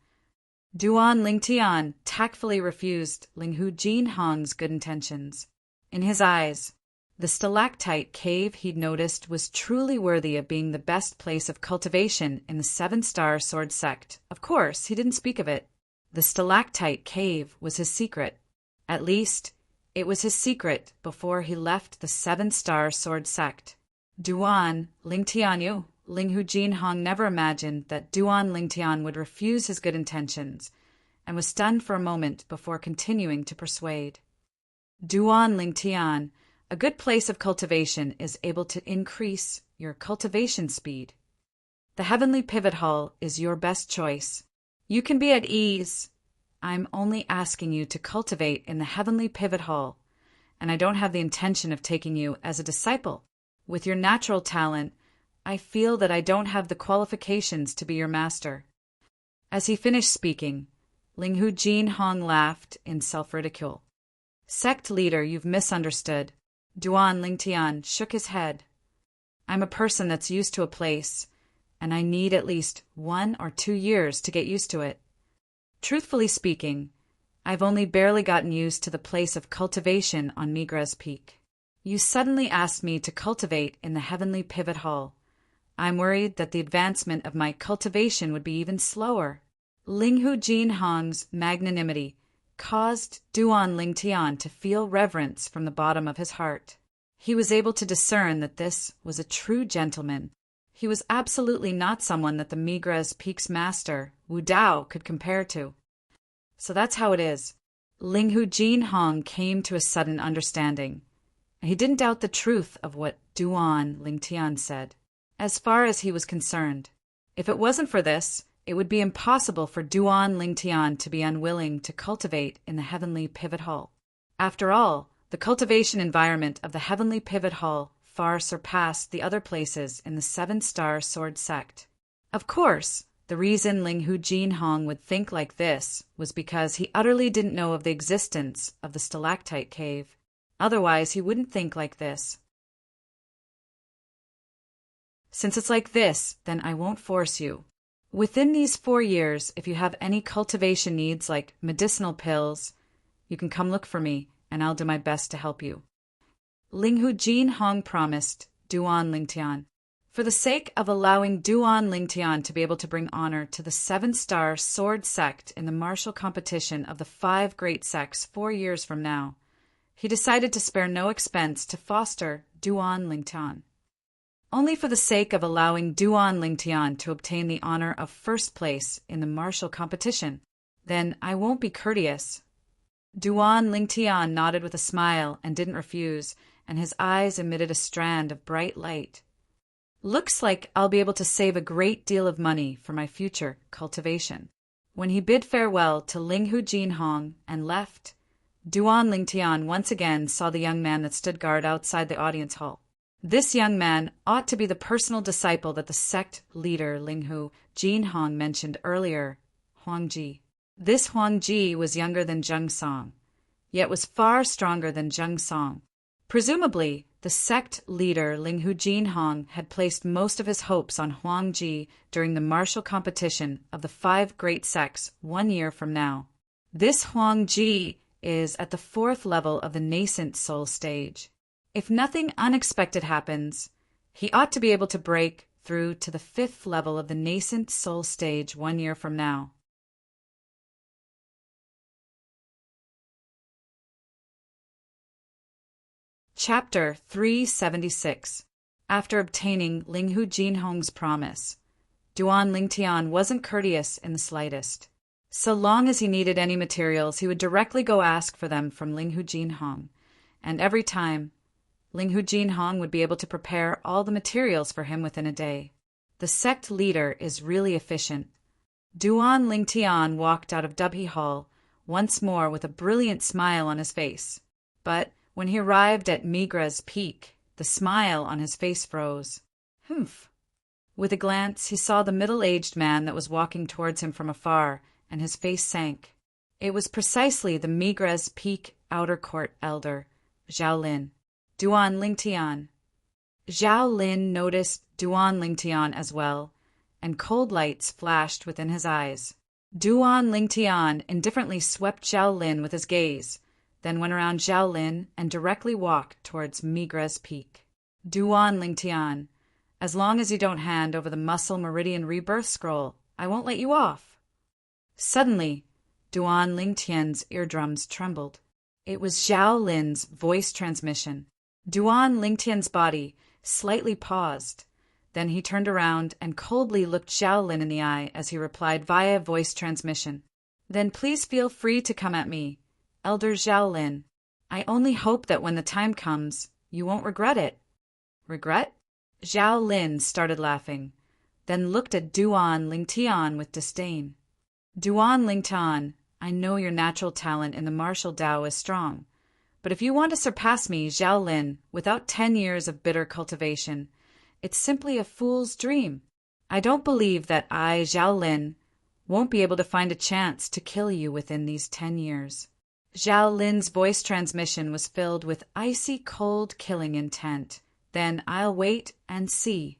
Duan Lingtian tactfully refused Linghu Jinhong's good intentions. In his eyes, the stalactite cave he'd noticed was truly worthy of being the best place of cultivation in the 7-star sword sect. Of course, he didn't speak of it. The stalactite cave was his secret. At least, it was his secret before he left the 7-star sword sect. Duan Lingtian Linghu Jinhong never imagined that Duan Lingtian would refuse his good intentions, and was stunned for a moment before continuing to persuade. Duan Lingtian, a good place of cultivation is able to increase your cultivation speed. The Heavenly Pivot Hall is your best choice. You can be at ease. I'm only asking you to cultivate in the Heavenly Pivot Hall, and I don't have the intention of taking you as a disciple. With your natural talent, I feel that I don't have the qualifications to be your master. As he finished speaking, Linghu Jinhong laughed in self-ridicule. Sect leader, you've misunderstood. Duan Lingtian shook his head. I'm a person that's used to a place, and I need at least 1 or 2 years to get used to it. Truthfully speaking, I've only barely gotten used to the place of cultivation on Migres Peak. You suddenly asked me to cultivate in the Heavenly Pivot Hall. I'm worried that the advancement of my cultivation would be even slower. Linghu Jinhong's magnanimity caused Duan Lingtian to feel reverence from the bottom of his heart. He was able to discern that this was a true gentleman. He was absolutely not someone that the Migres Peak's master, Wu Dao, could compare to. So that's how it is. Linghu Jinhong came to a sudden understanding. He didn't doubt the truth of what Duan Lingtian said. As far as he was concerned, if it wasn't for this, it would be impossible for Duan Lingtian to be unwilling to cultivate in the Heavenly Pivot Hall. After all, the cultivation environment of the Heavenly Pivot Hall far surpassed the other places in the 7-star sword sect. Of course, the reason Linghu Jinhong would think like this was because he utterly didn't know of the existence of the stalactite cave. Otherwise, he wouldn't think like this. Since it's like this, then I won't force you. Within these 4 years, if you have any cultivation needs like medicinal pills, you can come look for me, and I'll do my best to help you. Linghu Jinhong promised Duan Lingtian. For the sake of allowing Duan Lingtian to be able to bring honor to the 7-star sword sect in the martial competition of the 5 great sects 4 years from now, he decided to spare no expense to foster Duan Lingtian. Only for the sake of allowing Duan Lingtian to obtain the honor of first place in the martial competition, then I won't be courteous. Duan Lingtian nodded with a smile and didn't refuse, and his eyes emitted a strand of bright light. Looks like I'll be able to save a great deal of money for my future cultivation. When he bid farewell to Linghu Jinhong and left, Duan Lingtian once again saw the young man that stood guard outside the audience hall. This young man ought to be the personal disciple that the sect leader Linghu Jinhong mentioned earlier, Huangji. This Huangji was younger than Zheng Song, yet was far stronger than Zheng Song. Presumably, the sect leader Linghu Jinhong had placed most of his hopes on Huangji during the martial competition of the 5 great sects 1 year from now. This Huangji is at the 4th level of the nascent soul stage. If nothing unexpected happens, he ought to be able to break through to the 5th level of the nascent soul stage 1 year from now. Chapter 376. After obtaining Linghu Jinhong's promise, Duan Lingtian wasn't courteous in the slightest. So long as he needed any materials, he would directly go ask for them from Linghu Jinhong, and every time, Linghu Jinhong would be able to prepare all the materials for him within a day. The sect leader is really efficient. Duan Lingtian walked out of Dubhe Hall once more with a brilliant smile on his face. But when he arrived at Migres Peak, the smile on his face froze. Humph. With a glance, he saw the middle-aged man that was walking towards him from afar, and his face sank. It was precisely the Migres Peak Outer Court elder, Zhao Lin. Duan Lingtian. Zhao Lin noticed Duan Lingtian as well, and cold lights flashed within his eyes. Duan Lingtian indifferently swept Zhao Lin with his gaze, then went around Zhao Lin and directly walked towards Migres Peak. Duan Lingtian, as long as you don't hand over the Muscle Meridian Rebirth Scroll, I won't let you off. Suddenly, Duan Lingtian's eardrums trembled. It was Zhao Lin's voice transmission. Duan Lingtian's body slightly paused. Then he turned around and coldly looked Zhao Lin in the eye as he replied via voice transmission. Then please feel free to come at me, Elder Zhao Lin. I only hope that when the time comes, you won't regret it. Regret? Zhao Lin started laughing, then looked at Duan Lingtian with disdain. Duan Lingtian, I know your natural talent in the martial Dao is strong, but if you want to surpass me, Zhao Lin, without 10 years of bitter cultivation, it's simply a fool's dream. I don't believe that I, Zhao Lin, won't be able to find a chance to kill you within these 10 years. Zhao Lin's voice transmission was filled with icy cold killing intent. Then I'll wait and see.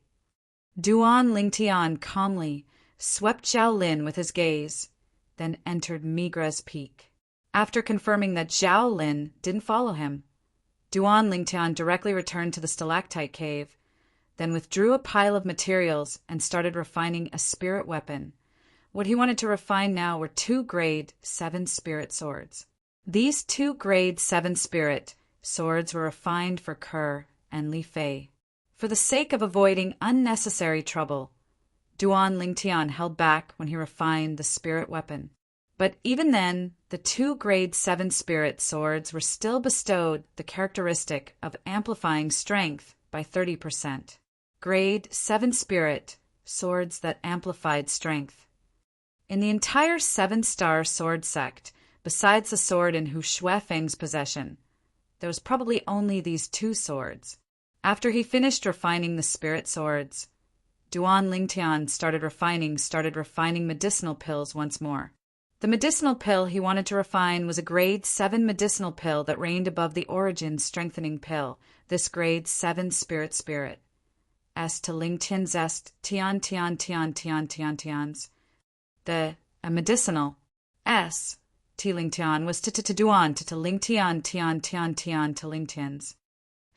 Duan Lingtian calmly swept Zhao Lin with his gaze, then entered Migres Peak. After confirming that Zhao Lin didn't follow him, Duan Lingtian directly returned to the stalactite cave, then withdrew a pile of materials and started refining a spirit weapon. What he wanted to refine now were 2 grade 7 spirit swords. These 2 grade 7 spirit swords were refined for Kerr and Li Fei. For the sake of avoiding unnecessary trouble, Duan Lingtian held back when he refined the spirit weapon. But even then, the 2 grade 7 spirit swords were still bestowed the characteristic of amplifying strength by 30%. Grade 7 spirit swords that amplified strength. In the entire 7-star sword sect, besides the sword in Hu Shuefeng's possession, there was probably only these 2 swords. After he finished refining the spirit swords, Duan Lingtian started refining medicinal pills once more. The medicinal pill he wanted to refine was a grade 7 medicinal pill that reigned above the origin strengthening pill, this grade 7 spirit. S to Lingtian zest, tian. The medicinal S to Lingtian was to Duan to Lingtian tian to Lingtian's.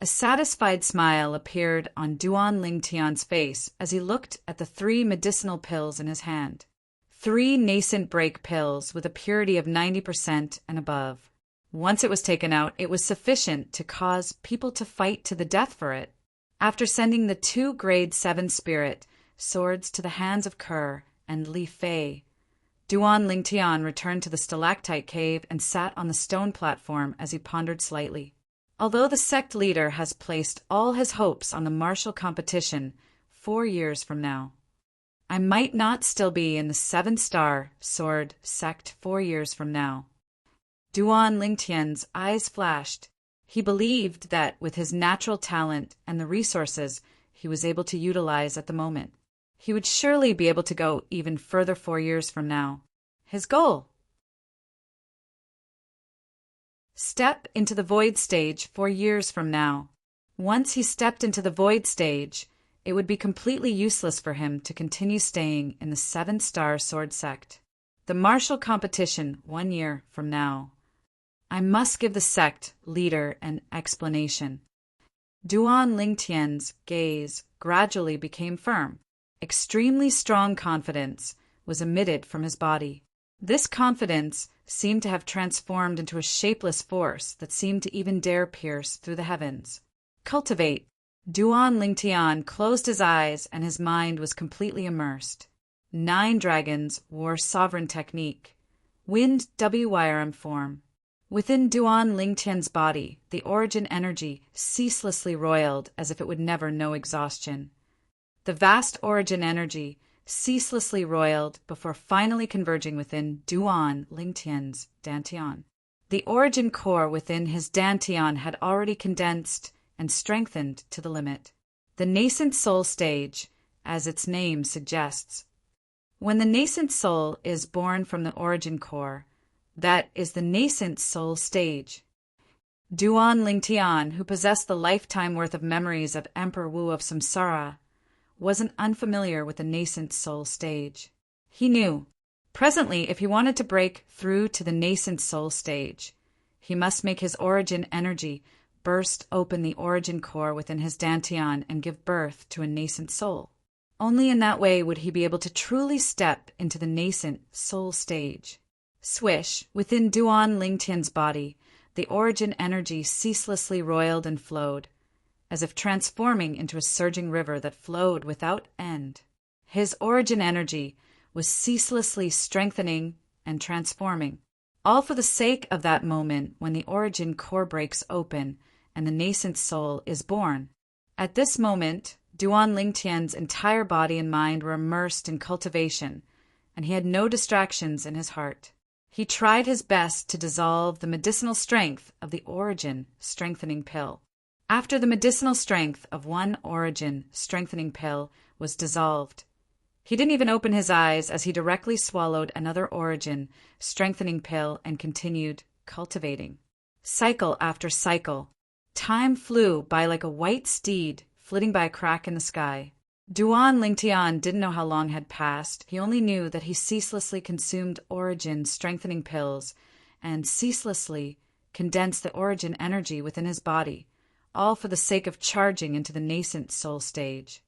A satisfied smile appeared on Duan Lingtian's face as he looked at the 3 medicinal pills in his hand. 3 nascent break pills with a purity of 90% and above. Once it was taken out, it was sufficient to cause people to fight to the death for it. After sending the 2 grade 7 spirit swords to the hands of Kerr and Li Fei, Duan Lingtian returned to the stalactite cave and sat on the stone platform as he pondered slightly. Although the sect leader has placed all his hopes on the martial competition 4 years from now, I might not still be in the 7-star sword sect 4 years from now. Duan Lingtian's eyes flashed. He believed that with his natural talent and the resources he was able to utilize at the moment, he would surely be able to go even further 4 years from now. His goal. Step into the void stage 4 years from now. Once he stepped into the void stage, it would be completely useless for him to continue staying in the 7-star sword sect. The martial competition 1 year from now. I must give the sect leader an explanation. Duan Lingtian's gaze gradually became firm. Extremely strong confidence was emitted from his body. This confidence seemed to have transformed into a shapeless force that seemed to even dare pierce through the heavens. Cultivate. Duan Lingtian closed his eyes and his mind was completely immersed. 9 dragons wore sovereign technique. Wind WYRM form. Within Duan Lingtian's body, the origin energy ceaselessly roiled as if it would never know exhaustion. The vast origin energy ceaselessly roiled before finally converging within Duan Lingtian's dantian. The origin core within his dantian had already condensed and strengthened to the limit. The nascent soul stage, as its name suggests. When the nascent soul is born from the origin core, that is the nascent soul stage. Duan Lingtian, who possessed the lifetime worth of memories of Emperor Wu of Samsara, wasn't unfamiliar with the nascent soul stage. He knew, presently, if he wanted to break through to the nascent soul stage, he must make his origin energy burst open the origin core within his dantian and give birth to a nascent soul. Only in that way would he be able to truly step into the nascent soul stage. Swish, within Duan Lingtian's body, the origin energy ceaselessly roiled and flowed, as if transforming into a surging river that flowed without end. His origin energy was ceaselessly strengthening and transforming, all for the sake of that moment when the origin core breaks open and the nascent soul is born. At this moment, Duan Lingtian's entire body and mind were immersed in cultivation, and he had no distractions in his heart. He tried his best to dissolve the medicinal strength of the origin strengthening pill. After the medicinal strength of one origin strengthening pill was dissolved, he didn't even open his eyes as he directly swallowed another origin strengthening pill and continued cultivating. Cycle after cycle, time flew by like a white steed flitting by a crack in the sky. Duan Lingtian didn't know how long had passed. He only knew that he ceaselessly consumed origin strengthening pills and ceaselessly condensed the origin energy within his body, all for the sake of charging into the nascent soul stage.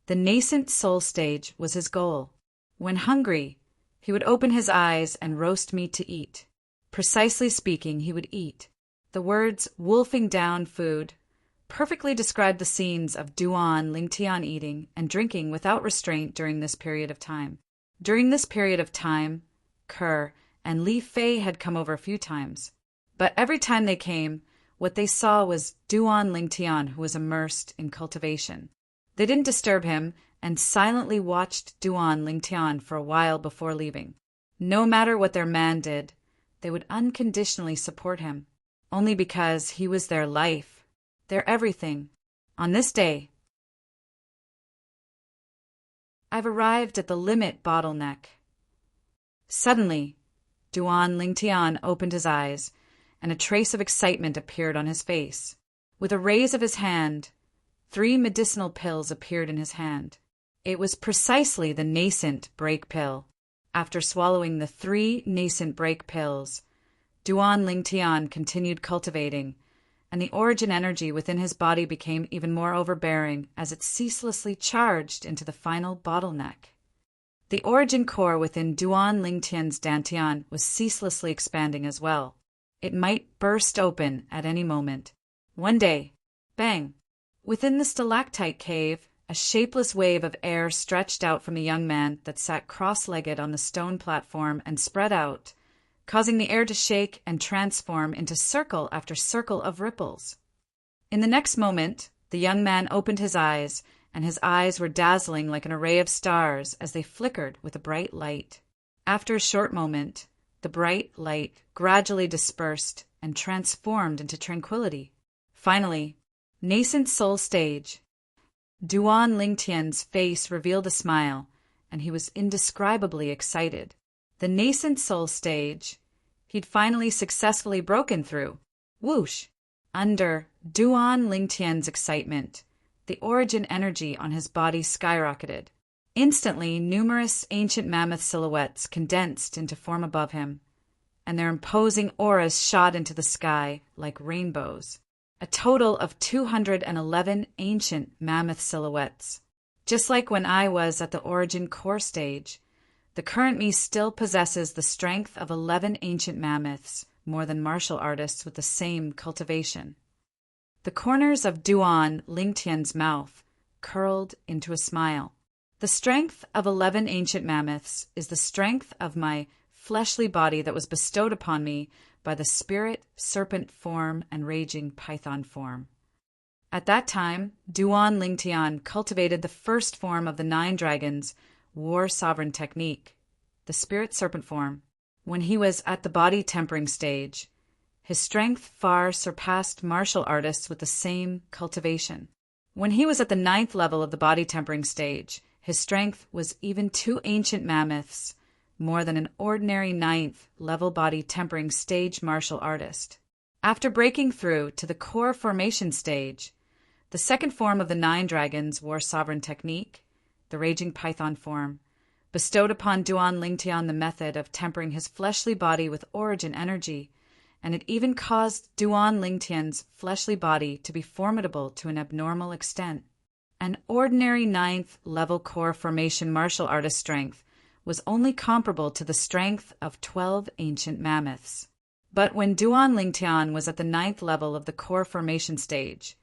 The nascent soul stage was his goal. When hungry, he would open his eyes and roast meat to eat. Precisely speaking, he would eat. The words wolfing down food perfectly described the scenes of Duan Lingtian eating and drinking without restraint during this period of time. During this period of time, Kerr and Li Fei had come over a few times, but every time they came, what they saw was Duan Lingtian, who was immersed in cultivation. They didn't disturb him and silently watched Duan Lingtian for a while before leaving. No matter what their man did, they would unconditionally support him, only because he was their life, their everything. On this day, I've arrived at the limit bottleneck. Suddenly, Duan Lingtian opened his eyes, and a trace of excitement appeared on his face. With a raise of his hand, 3 medicinal pills appeared in his hand. It was precisely the nascent break pill. After swallowing the 3 nascent break pills, Duan Lingtian continued cultivating, and the origin energy within his body became even more overbearing as it ceaselessly charged into the final bottleneck. The origin core within Duan Lingtian's dantian was ceaselessly expanding as well. It might burst open at any moment. One day, bang! Within the stalactite cave, a shapeless wave of air stretched out from the young man that sat cross-legged on the stone platform and spread out, causing the air to shake and transform into circle after circle of ripples. In the next moment, the young man opened his eyes, and his eyes were dazzling like an array of stars as they flickered with a bright light. After a short moment, the bright light gradually dispersed and transformed into tranquility. Finally, nascent soul stage. Duan Lingtian's face revealed a smile, and he was indescribably excited. The nascent soul stage, he'd finally successfully broken through. Whoosh! Under Duan Lingtian's excitement, the origin energy on his body skyrocketed. Instantly, numerous ancient mammoth silhouettes condensed into form above him, and their imposing auras shot into the sky like rainbows. A total of 211 ancient mammoth silhouettes. Just like when I was at the origin core stage, the current me still possesses the strength of 11 ancient mammoths, more than martial artists with the same cultivation. The corners of Duan Lingtian's mouth curled into a smile. The strength of 11 ancient mammoths is the strength of my fleshly body that was bestowed upon me by the spirit, serpent form, and raging python form. At that time, Duan Lingtian cultivated the first form of the 9 dragons' war sovereign technique, the spirit serpent form. When he was at the body tempering stage, his strength far surpassed martial artists with the same cultivation. When he was at the 9th level of the body tempering stage, His strength was even 2 ancient mammoths, more than an ordinary 9th level body tempering stage martial artist. After breaking through to the core formation stage, the second form of the 9 dragons war sovereign technique, the raging python form, bestowed upon Duan Lingtian the method of tempering his fleshly body with origin energy, and it even caused Duan Lingtian's fleshly body to be formidable to an abnormal extent. An ordinary 9th level core formation martial artist strength was only comparable to the strength of 12 ancient mammoths. But when Duan Lingtian was at the 9th level of the core formation stage,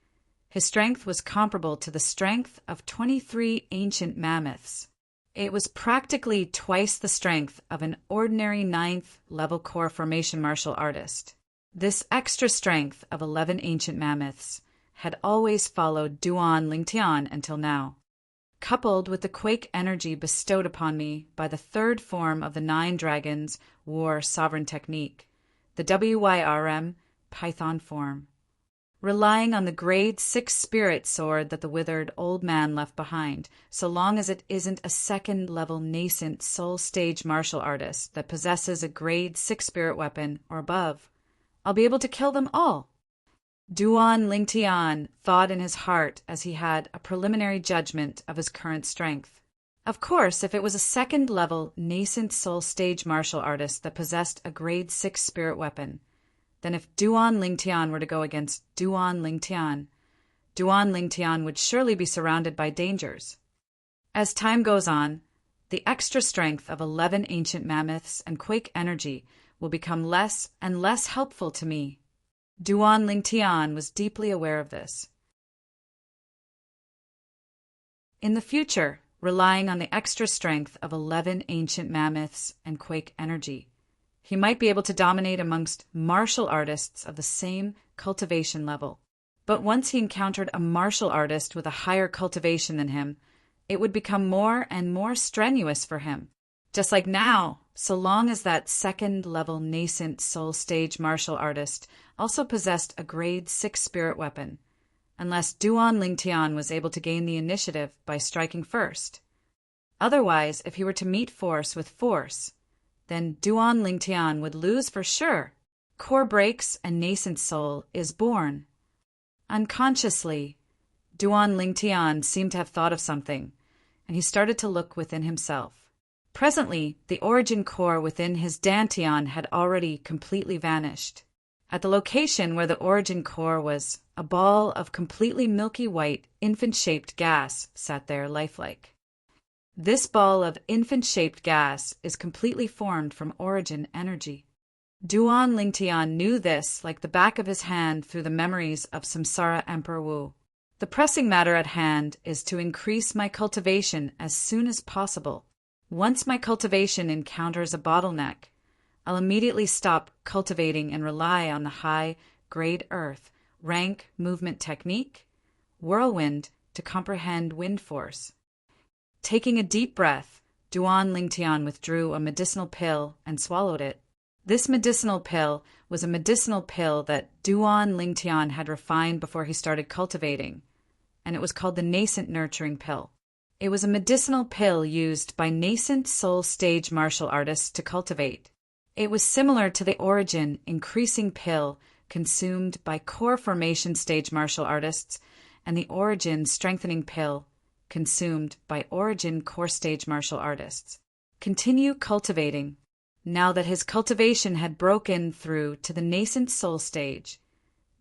his strength was comparable to the strength of 23 ancient mammoths. It was practically twice the strength of an ordinary 9th level core formation martial artist. This extra strength of 11 ancient mammoths had always followed Duan Lingtian until now. Coupled with the quake energy bestowed upon me by the third form of the 9 dragons war sovereign technique, the WYRM python form. Relying on the grade 6 spirit sword that the withered old man left behind, so long as it isn't a second-level nascent soul stage martial artist that possesses a grade 6 spirit weapon or above, I'll be able to kill them all. Duan Lingtian thought in his heart as he had a preliminary judgment of his current strength. Of course, if it was a second-level nascent soul stage martial artist that possessed a grade 6 spirit weapon, then if Duan Lingtian were to go against Duan Lingtian would surely be surrounded by dangers. As time goes on, the extra strength of 11 ancient mammoths and quake energy will become less and less helpful to me. Duan Lingtian was deeply aware of this. In the future, relying on the extra strength of 11 ancient mammoths and quake energy, he might be able to dominate amongst martial artists of the same cultivation level. But once he encountered a martial artist with a higher cultivation than him, it would become more and more strenuous for him. Just like now, so long as that second-level nascent soul stage martial artist also possessed a grade 6 spirit weapon, unless Duan Lingtian was able to gain the initiative by striking first. Otherwise, if he were to meet force with force, then Duan Lingtian would lose for sure. Core breaks and nascent soul is born. Unconsciously, Duan Lingtian seemed to have thought of something, and he started to look within himself. Presently, the origin core within his dantian had already completely vanished. At the location where the origin core was, a ball of completely milky white, infant-shaped gas sat there lifelike. This ball of infant-shaped gas is completely formed from origin energy. Duan Lingtian knew this like the back of his hand through the memories of Samsara Emperor Wu. The pressing matter at hand is to increase my cultivation as soon as possible. Once my cultivation encounters a bottleneck, I'll immediately stop cultivating and rely on the high-grade earth, rank movement technique, whirlwind to comprehend wind force. Taking a deep breath, Duan Lingtian withdrew a medicinal pill and swallowed it. This medicinal pill was a medicinal pill that Duan Lingtian had refined before he started cultivating, and it was called the nascent nurturing pill. It was a medicinal pill used by nascent soul stage martial artists to cultivate. It was similar to the origin increasing pill consumed by core formation stage martial artists and the origin strengthening pill consumed by origin core stage martial artists. Continue cultivating. Now that his cultivation had broken through to the nascent soul stage,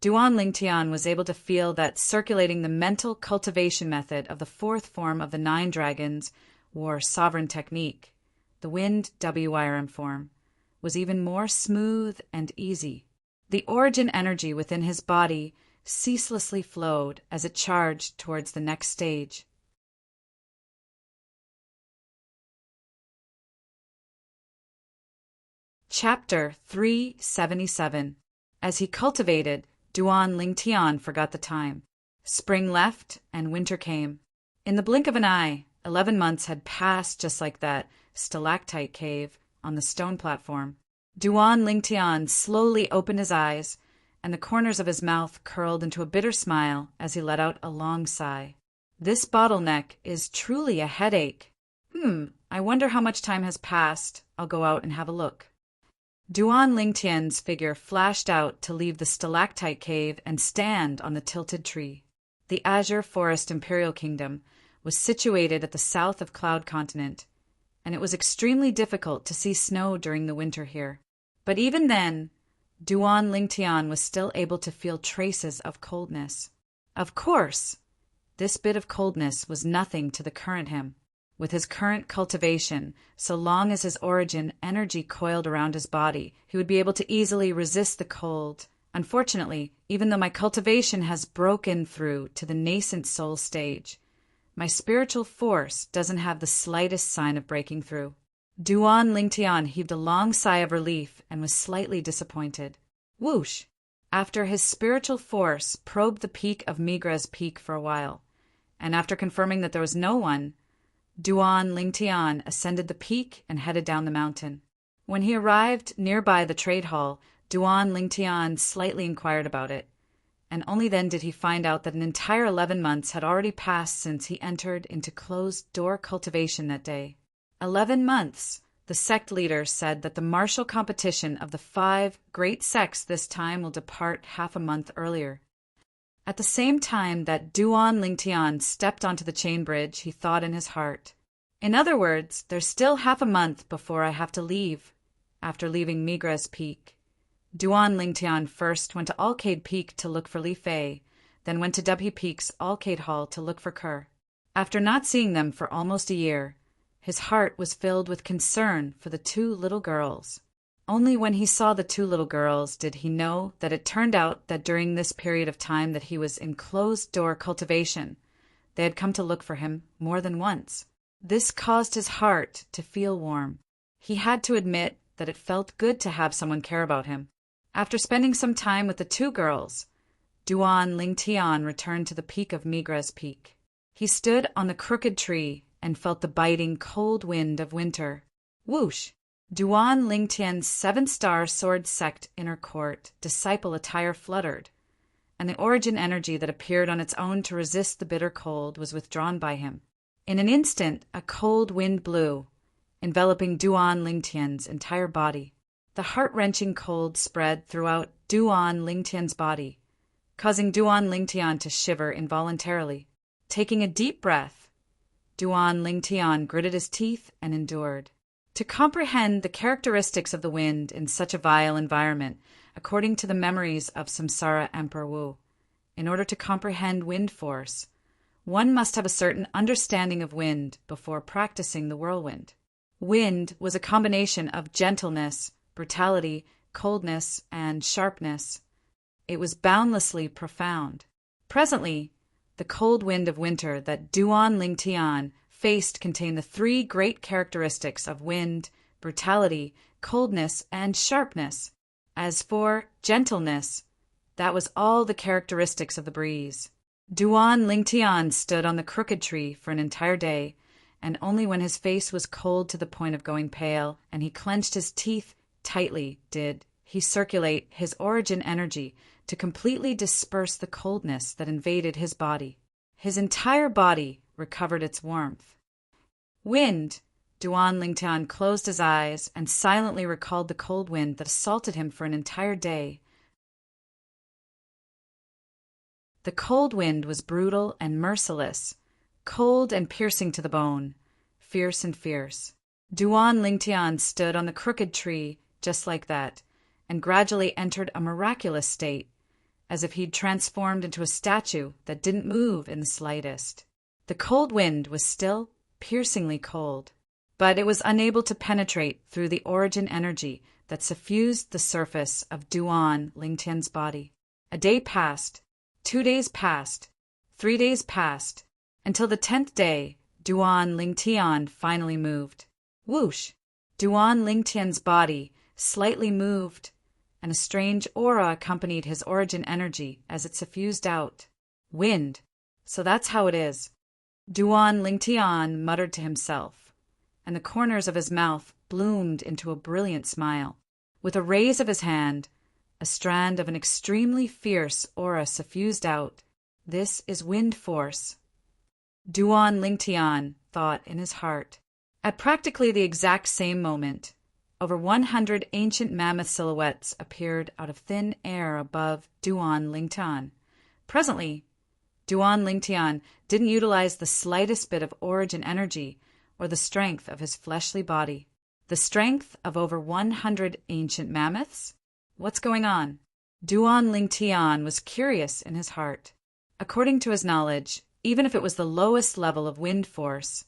Duan Lingtian was able to feel that circulating the mental cultivation method of the fourth form of the 9 dragons war sovereign technique, the wind WYRM form, was even more smooth and easy. The origin energy within his body ceaselessly flowed as it charged towards the next stage. Chapter 377. As he cultivated, Duan Lingtian forgot the time. Spring left and winter came. In the blink of an eye, 11 months had passed just like that stalactite cave on the stone platform. Duan Lingtian slowly opened his eyes, and the corners of his mouth curled into a bitter smile as he let out a long sigh. This bottleneck is truly a headache. I wonder how much time has passed. I'll go out and have a look. Duan Lingtian's figure flashed out to leave the stalactite cave and stand on the tilted tree. The Azure Forest Imperial Kingdom was situated at the south of Cloud Continent, and it was extremely difficult to see snow during the winter here. But even then, Duan Lingtian was still able to feel traces of coldness. Of course, this bit of coldness was nothing to the current him. With his current cultivation, so long as his origin energy coiled around his body, he would be able to easily resist the cold. Unfortunately, even though my cultivation has broken through to the nascent soul stage, my spiritual force doesn't have the slightest sign of breaking through. Duan Lingtian heaved a long sigh of relief and was slightly disappointed. Whoosh! After his spiritual force probed the peak of Migra's peak for a while, and after confirming that there was no one, Duan Lingtian ascended the peak and headed down the mountain. When he arrived nearby the trade hall, Duan Lingtian slightly inquired about it, and only then did he find out that an entire 11 months had already passed since he entered into closed-door cultivation that day. 11 months! The sect leader said that the martial competition of the 5 great sects this time will depart half a month earlier. At the same time that Duan Lingtian stepped onto the chain bridge, he thought in his heart, in other words, there's still half a month before I have to leave. After leaving Migra's Peak, Duan Lingtian first went to Alcade Peak to look for Li Fei, then went to W Peak's Alcade Hall to look for Kerr. After not seeing them for almost a year, his heart was filled with concern for the 2 little girls. Only when he saw the 2 little girls did he know that it turned out that during this period of time that he was in closed-door cultivation, they had come to look for him more than once. This caused his heart to feel warm. He had to admit that it felt good to have someone care about him. After spending some time with the 2 girls, Duan Lingtian returned to the peak of Migra's Peak. He stood on the crooked tree and felt the biting cold wind of winter. Whoosh! Duan Lingtian's 7-star sword sect inner court disciple attire fluttered, and the origin energy that appeared on its own to resist the bitter cold was withdrawn by him. In an instant, a cold wind blew, enveloping Duan Lingtian's entire body. The heart-wrenching cold spread throughout Duan Lingtian's body, causing Duan Lingtian to shiver involuntarily. Taking a deep breath, Duan Lingtian gritted his teeth and endured. To comprehend the characteristics of the wind in such a vile environment, according to the memories of Samsara Emperor Wu, in order to comprehend wind force, one must have a certain understanding of wind before practicing the whirlwind. Wind was a combination of gentleness, brutality, coldness, and sharpness. It was boundlessly profound. Presently, the cold wind of winter that Duan Lingtian faced contained the 3 great characteristics of wind, brutality, coldness, and sharpness. As for gentleness, that was all the characteristics of the breeze. Duan Lingtian stood on the crooked tree for an entire day, and only when his face was cold to the point of going pale, and he clenched his teeth tightly, did he circulate his origin energy to completely disperse the coldness that invaded his body. His entire body recovered its warmth. Wind! Duan Lingtian closed his eyes and silently recalled the cold wind that assaulted him for an entire day. The cold wind was brutal and merciless, cold and piercing to the bone, fierce and fierce. Duan Lingtian stood on the crooked tree just like that, and gradually entered a miraculous state, as if he'd transformed into a statue that didn't move in the slightest. The cold wind was still piercingly cold, but it was unable to penetrate through the origin energy that suffused the surface of Duan Lingtian's body. A day passed, 2 days passed, 3 days passed, until the 10th day, Duan Lingtian finally moved. Whoosh! Duan Lingtian's body slightly moved, and a strange aura accompanied his origin energy as it suffused out. Wind! So that's how it is. Duan Lingtian muttered to himself, and the corners of his mouth bloomed into a brilliant smile. With a raise of his hand, a strand of an extremely fierce aura suffused out. This is wind force. Duan Lingtian thought in his heart. At practically the exact same moment, over 100 ancient mammoth silhouettes appeared out of thin air above Duan Lingtian. Presently, Duan Lingtian didn't utilize the slightest bit of origin energy or the strength of his fleshly body. The strength of over 100 ancient mammoths? What's going on? Duan Lingtian was curious in his heart. According to his knowledge, even if it was the lowest level of wind force,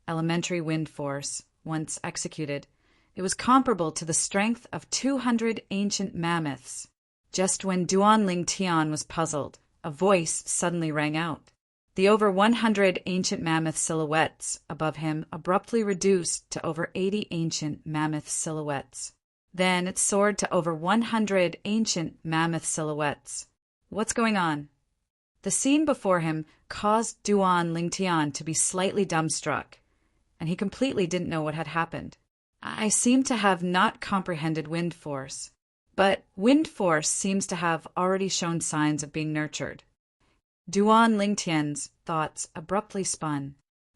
elementary wind force, once executed, it was comparable to the strength of 200 ancient mammoths. Just when Duan Lingtian was puzzled, a voice suddenly rang out. The over 100 ancient mammoth silhouettes above him abruptly reduced to over 80 ancient mammoth silhouettes. Then it soared to over 100 ancient mammoth silhouettes. What's going on? The scene before him caused Duan Lingtian to be slightly dumbstruck, and he completely didn't know what had happened. I seem to have not comprehended wind force, but wind force seems to have already shown signs of being nurtured. Duan Lingtian's thoughts abruptly spun.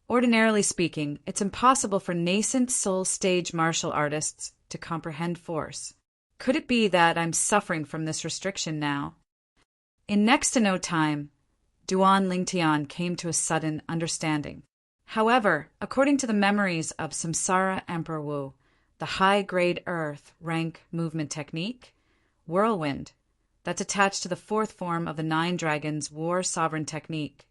Ordinarily speaking, it's impossible for nascent soul stage martial artists to comprehend force. Could it be that I'm suffering from this restriction now? In next to no time, Duan Lingtian came to a sudden understanding. However, according to the memories of Samsara Emperor Wu, the high-grade earth rank movement technique, whirlwind, that's attached to the fourth form of the Nine Dragons War Sovereign technique,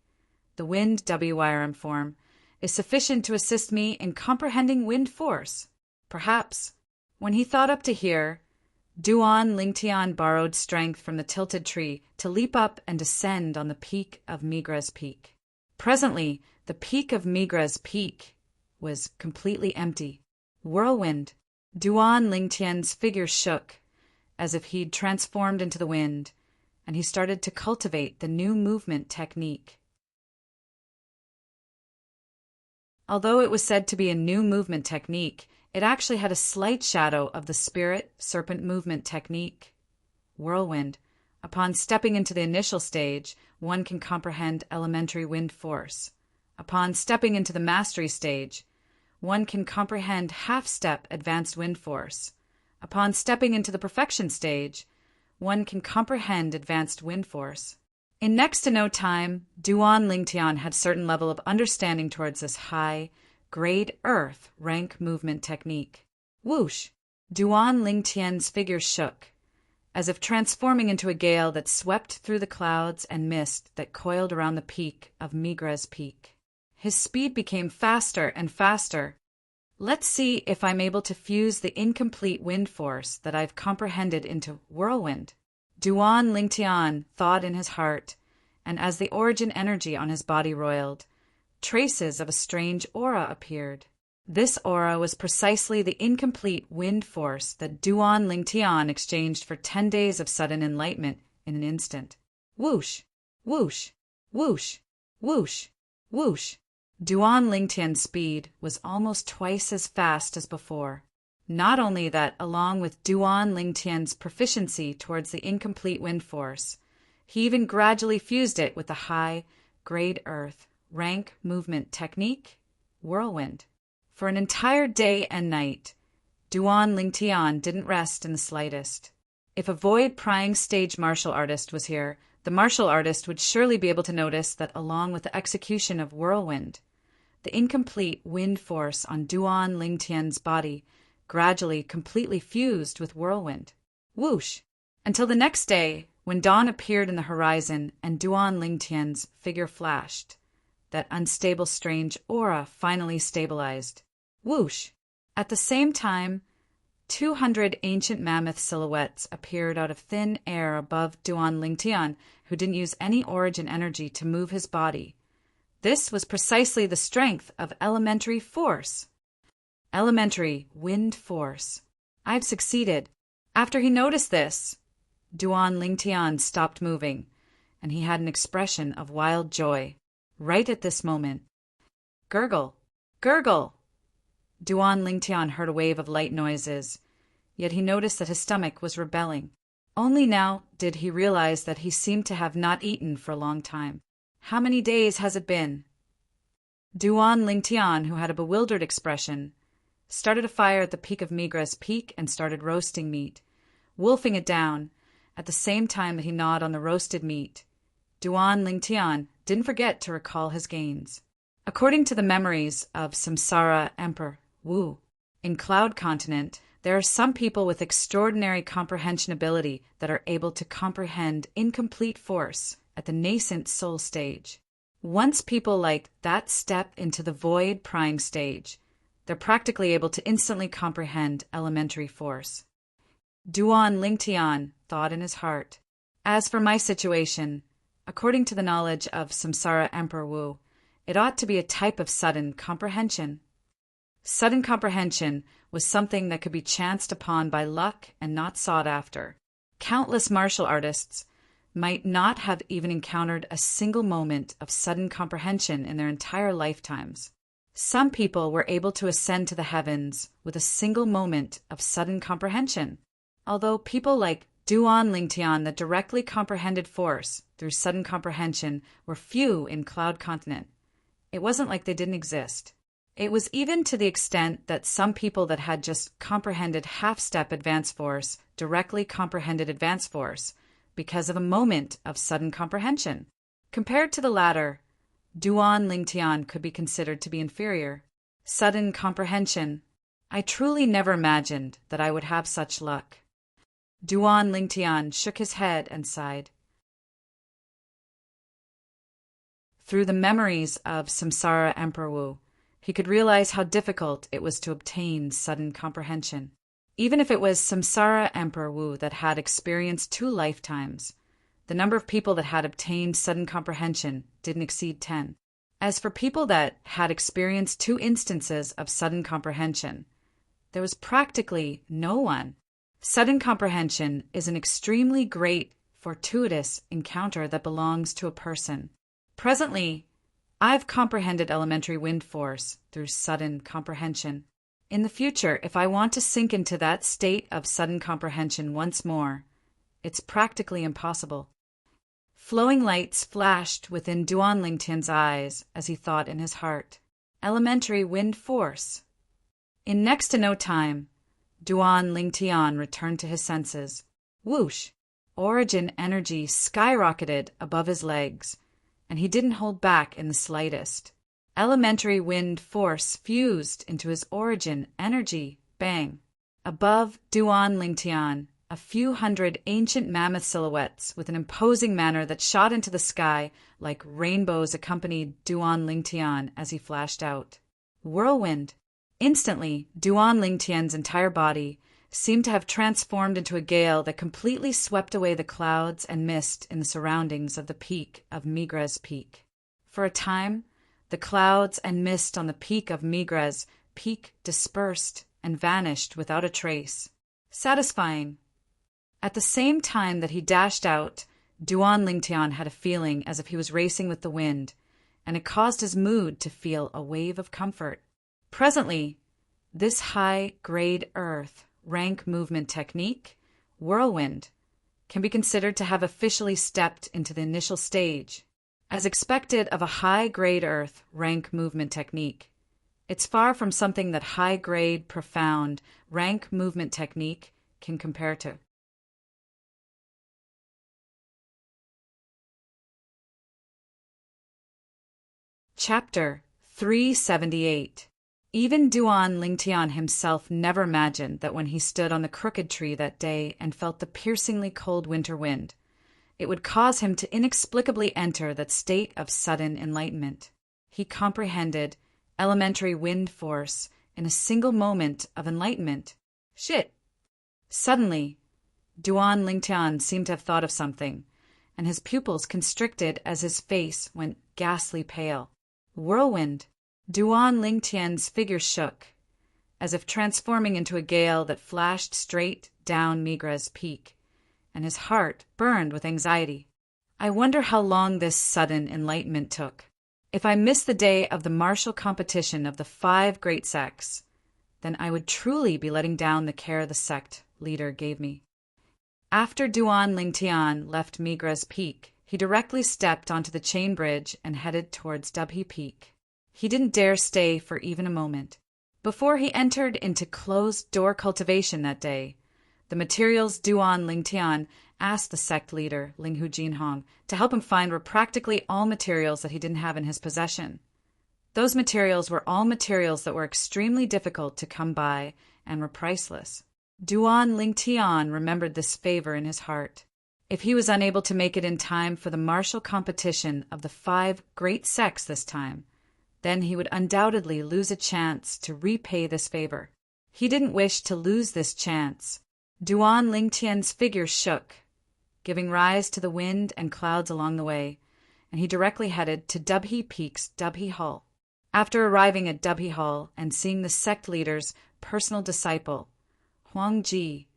the wind WIRM form, is sufficient to assist me in comprehending wind force. Perhaps. When he thought up to here, Duan Lingtian borrowed strength from the tilted tree to leap up and descend on the peak of Migra's peak. Presently, the peak of Migra's peak was completely empty. Whirlwind. Duan Lingtian's figure shook, as if he'd transformed into the wind, and he started to cultivate the new movement technique. Although it was said to be a new movement technique, it actually had a slight shadow of the spirit serpent movement technique. Whirlwind. Upon stepping into the initial stage, one can comprehend elementary wind force. Upon stepping into the mastery stage, one can comprehend half-step advanced wind force. Upon stepping into the perfection stage, one can comprehend advanced wind force. In next to no time, Duan Lingtian had certain level of understanding towards this high, grade earth rank movement technique. Whoosh! Duan Lingtian's figure shook, as if transforming into a gale that swept through the clouds and mist that coiled around the peak of Migra's peak. His speed became faster and faster. Let's see if I'm able to fuse the incomplete wind force that I've comprehended into whirlwind. Duan Lingtian thought in his heart, and as the origin energy on his body roiled, traces of a strange aura appeared. This aura was precisely the incomplete wind force that Duan Lingtian exchanged for 10 days of sudden enlightenment in an instant. Whoosh! Whoosh! Whoosh! Whoosh! Whoosh! Duan Lingtian's speed was almost twice as fast as before. Not only that, along with Duan Lingtian's proficiency towards the incomplete wind force, he even gradually fused it with the high, grade earth, rank movement technique, whirlwind. For an entire day and night, Duan Lingtian didn't rest in the slightest. If a void-prying stage martial artist was here, the martial artist would surely be able to notice that along with the execution of whirlwind, the incomplete wind force on Duan Lingtian's body gradually completely fused with whirlwind. Whoosh! Until the next day, when dawn appeared in the horizon and Duan Lingtian's figure flashed, that unstable strange aura finally stabilized. Whoosh! At the same time, 200 ancient mammoth silhouettes appeared out of thin air above Duan Lingtian, who didn't use any origin energy to move his body. This was precisely the strength of elementary force. Elementary wind force. I've succeeded. After he noticed this, Duan Lingtian stopped moving, and he had an expression of wild joy. Right at this moment. Gurgle! Gurgle! Duan Lingtian heard a wave of light noises, yet he noticed that his stomach was rebelling. Only now did he realize that he seemed to have not eaten for a long time. How many days has it been? Duan Lingtian, who had a bewildered expression, started a fire at the peak of Migra's peak and started roasting meat, wolfing it down, at the same time that he gnawed on the roasted meat. Duan Lingtian didn't forget to recall his gains. According to the memories of Samsara Emperor Wu, in Cloud Continent, there are some people with extraordinary comprehension ability that are able to comprehend incomplete force at the nascent soul stage. Once people like that step into the void prying stage, they're practically able to instantly comprehend elementary force. Duan Lingtian thought in his heart, "As for my situation, according to the knowledge of Samsara Emperor Wu, it ought to be a type of sudden comprehension." Sudden comprehension was something that could be chanced upon by luck and not sought after. Countless martial artists might not have even encountered a single moment of sudden comprehension in their entire lifetimes. Some people were able to ascend to the heavens with a single moment of sudden comprehension, although people like Duan Lingtian that directly comprehended force through sudden comprehension were few in Cloud Continent. It wasn't like they didn't exist. It was even to the extent that some people that had just comprehended half-step advance force directly comprehended advance force because of a moment of sudden comprehension. Compared to the latter, Duan Lingtian could be considered to be inferior. Sudden comprehension. I truly never imagined that I would have such luck. Duan Lingtian shook his head and sighed. Through the memories of Samsara Emperor Wu, he could realize how difficult it was to obtain sudden comprehension. Even if it was Samsara Emperor Wu that had experienced 2 lifetimes, the number of people that had obtained sudden comprehension didn't exceed 10. As for people that had experienced 2 instances of sudden comprehension, there was practically no one. Sudden comprehension is an extremely great, fortuitous encounter that belongs to a person. Presently, I've comprehended elementary wind force through sudden comprehension. In the future, if I want to sink into that state of sudden comprehension once more, it's practically impossible. Flowing lights flashed within Duan Lingtian's eyes as he thought in his heart. Elementary wind force. In next to no time, Duan Lingtian returned to his senses. Whoosh! Origin energy skyrocketed above his legs, and he didn't hold back in the slightest. Elementary wind force fused into his origin energy. Bang! Above Duan Lingtian, a few hundred ancient mammoth silhouettes with an imposing manner that shot into the sky like rainbows accompanied Duan Lingtian as he flashed out. Whirlwind! Instantly, Duan Lingtian's entire body seemed to have transformed into a gale that completely swept away the clouds and mist in the surroundings of the peak of Migra's peak. For a time, the clouds and mist on the peak of Migra's peak dispersed and vanished without a trace. Satisfying. At the same time that he dashed out, Duan Lingtian had a feeling as if he was racing with the wind, and it caused his mood to feel a wave of comfort. Presently, this high-grade earth rank movement technique, whirlwind, can be considered to have officially stepped into the initial stage. As expected of a high-grade earth rank movement technique, it's far from something that high-grade, profound rank movement technique can compare to. Chapter 378. Even Duan Lingtian himself never imagined that when he stood on the crooked tree that day and felt the piercingly cold winter wind, it would cause him to inexplicably enter that state of sudden enlightenment. He comprehended elementary wind force in a single moment of enlightenment. Shit! Suddenly, Duan Lingtian seemed to have thought of something, and his pupils constricted as his face went ghastly pale. Whirlwind! Duan Lingtian's figure shook, as if transforming into a gale that flashed straight down Migra's peak, and his heart burned with anxiety. I wonder how long this sudden enlightenment took. If I missed the day of the martial competition of the 5 great sects, then I would truly be letting down the care the sect leader gave me. After Duan Lingtian left Migra's peak, he directly stepped onto the chain bridge and headed towards Dubhe Peak. He didn't dare stay for even a moment. Before he entered into closed-door cultivation that day, the materials Duan Lingtian asked the sect leader, Linghu Jinhong, to help him find were practically all materials that he didn't have in his possession. Those materials were all materials that were extremely difficult to come by and were priceless. Duan Lingtian remembered this favor in his heart. If he was unable to make it in time for the martial competition of the 5 great sects this time, then he would undoubtedly lose a chance to repay this favor. He didn't wish to lose this chance. Duan Lingtian's figure shook, giving rise to the wind and clouds along the way, and he directly headed to Dubhe Peak's Dubhe Hall. After arriving at Dubhe Hall and seeing the sect leader's personal disciple, Huang Ji,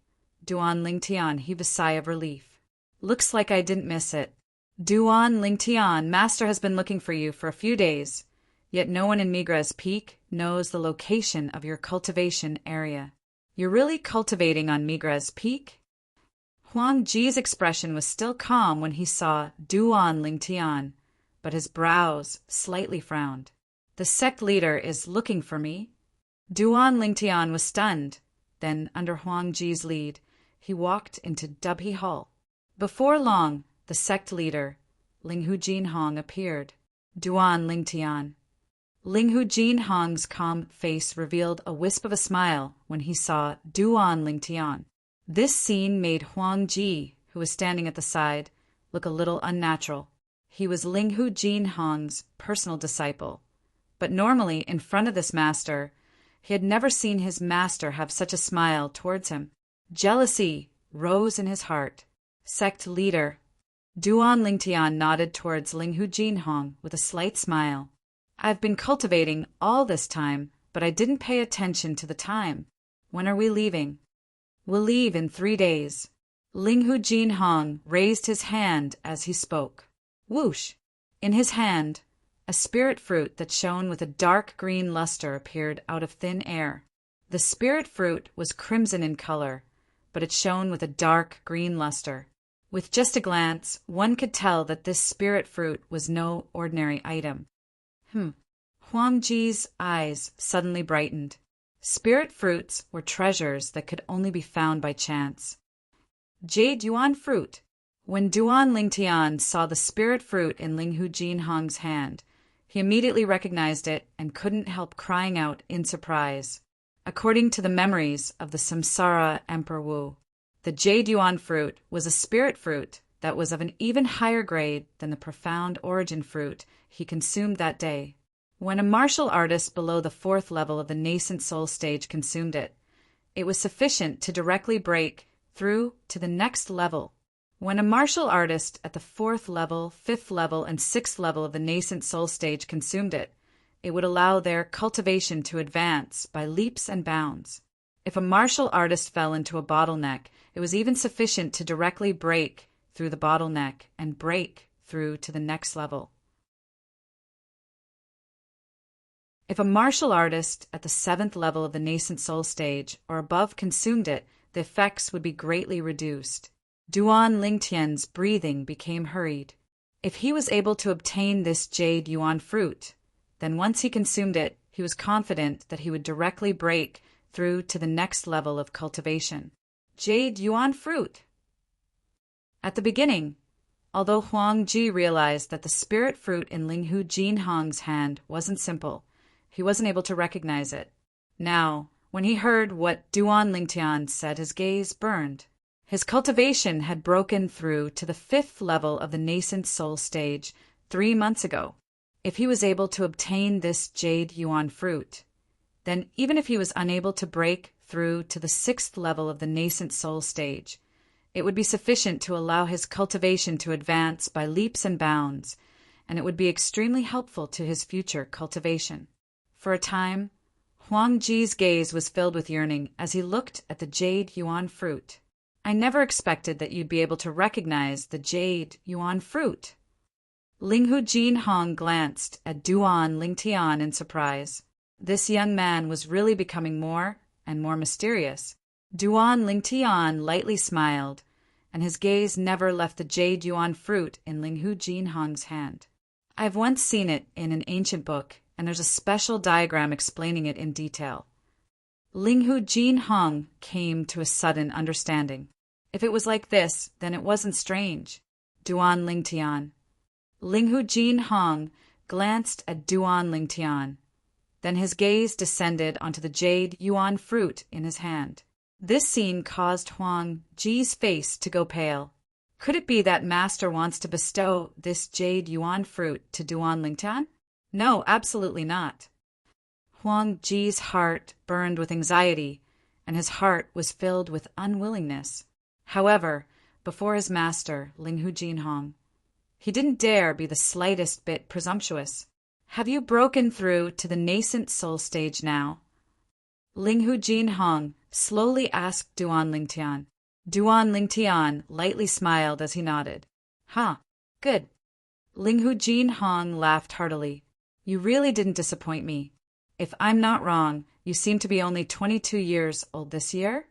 Duan Lingtian heaved a sigh of relief. Looks like I didn't miss it. Duan Lingtian, Master has been looking for you for a few days, yet no one in Migra's Peak knows the location of your cultivation area. You're really cultivating on Migra's Peak? Huang Ji's expression was still calm when he saw Duan Lingtian, but his brows slightly frowned. The sect leader is looking for me? Duan Lingtian was stunned. Then, under Huang Ji's lead, he walked into Dubhe Hall. Before long, the sect leader, Linghu Jinhong, appeared. Duan Lingtian. Linghu Jinhong's calm face revealed a wisp of a smile when he saw Duan Lingtian. This scene made Huang Ji, who was standing at the side, look a little unnatural. He was Linghu Jinhong's personal disciple, but normally in front of this master, he had never seen his master have such a smile towards him. Jealousy rose in his heart. Sect leader. Duan Lingtian nodded towards Linghu Jinhong with a slight smile. I've been cultivating all this time, but I didn't pay attention to the time. When are we leaving? We'll leave in 3 days. Linghu Jinhong raised his hand as he spoke. Whoosh! In his hand, a spirit fruit that shone with a dark green luster appeared out of thin air. The spirit fruit was crimson in color, but it shone with a dark green luster. With just a glance, one could tell that this spirit fruit was no ordinary item. Huang Ji's eyes suddenly brightened. Spirit fruits were treasures that could only be found by chance. Jade Yuan fruit. When Duan Lingtian saw the spirit fruit in Linghu Jinhong's hand, he immediately recognized it and couldn't help crying out in surprise. According to the memories of the Samsara Emperor Wu, the Jade Yuan fruit was a spirit fruit that was of an even higher grade than the profound origin fruit he consumed that day. When a martial artist below the 4th level of the nascent soul stage consumed it, it was sufficient to directly break through to the next level. When a martial artist at the 4th level, 5th level, and 6th level of the nascent soul stage consumed it, it would allow their cultivation to advance by leaps and bounds. If a martial artist fell into a bottleneck, it was even sufficient to directly break through the bottleneck and break through to the next level. If a martial artist at the 7th level of the nascent soul stage or above consumed it, the effects would be greatly reduced. Duan Lingtian's breathing became hurried. If he was able to obtain this Jade Yuan fruit, then once he consumed it, he was confident that he would directly break through to the next level of cultivation. Jade Yuan fruit. At the beginning, although Huang Ji realized that the spirit fruit in Linghu Jinhong's hand wasn't simple, he wasn't able to recognize it. Now, when he heard what Duan Lingtian said, his gaze burned. His cultivation had broken through to the 5th level of the nascent soul stage 3 months ago. If he was able to obtain this Jade Yuan fruit, then even if he was unable to break through to the 6th level of the nascent soul stage, it would be sufficient to allow his cultivation to advance by leaps and bounds, and it would be extremely helpful to his future cultivation. For a time, Huang Ji's gaze was filled with yearning as he looked at the Jade Yuan fruit. I never expected that you'd be able to recognize the Jade Yuan fruit. Linghu Jinhong glanced at Duan Lingtian in surprise. This young man was really becoming more and more mysterious. Duan Lingtian lightly smiled, and his gaze never left the Jade Yuan fruit in Linghu Jinhong's hand. I've once seen it in an ancient book and there's a special diagram explaining it in detail. Linghu Jin Hong came to a sudden understanding. If it was like this, then it wasn't strange. Duan Lingtian. Linghu Jin Hong glanced at Duan Lingtian. Then his gaze descended onto the jade yuan fruit in his hand. This scene caused Huang Ji's face to go pale. Could it be that master wants to bestow this jade yuan fruit to Duan Lingtian? No, absolutely not. Huang Ji's heart burned with anxiety, and his heart was filled with unwillingness. However, before his master, Linghu Jin Hong, he didn't dare be the slightest bit presumptuous. Have you broken through to the nascent soul stage now? Linghu Jin Hong slowly asked Duan Lingtian. Duan Lingtian lightly smiled as he nodded. Huh, good. Linghu Jin Hong laughed heartily. You really didn't disappoint me. If I'm not wrong, you seem to be only 22 years old this year?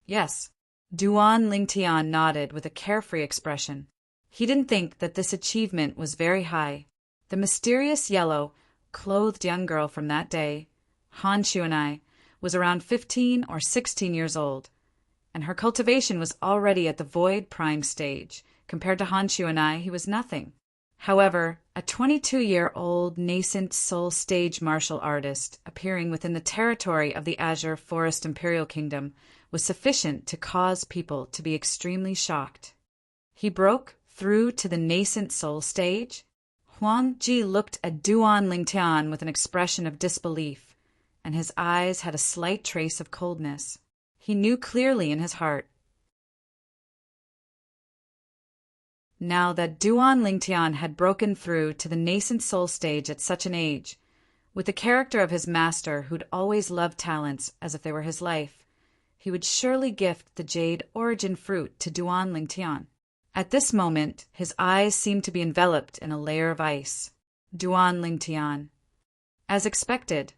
Yes. Duan Lingtian nodded with a carefree expression. He didn't think that this achievement was very high. The mysterious yellow, clothed young girl from that day, Han Shuanai, was around 15 or 16 years old, and her cultivation was already at the void prime stage. Compared to Han Shuanai, he was nothing. However, a 22-year-old nascent soul stage martial artist appearing within the territory of the Azure Forest Imperial Kingdom was sufficient to cause people to be extremely shocked. He broke through to the nascent soul stage. Huang Ji looked at Duan Lingtian with an expression of disbelief, and his eyes had a slight trace of coldness. He knew clearly in his heart. Now that Duan Lingtian had broken through to the nascent soul stage at such an age, with the character of his master who'd always loved talents as if they were his life, he would surely gift the jade origin fruit to Duan Lingtian. At this moment, his eyes seemed to be enveloped in a layer of ice. Duan Lingtian. As expected,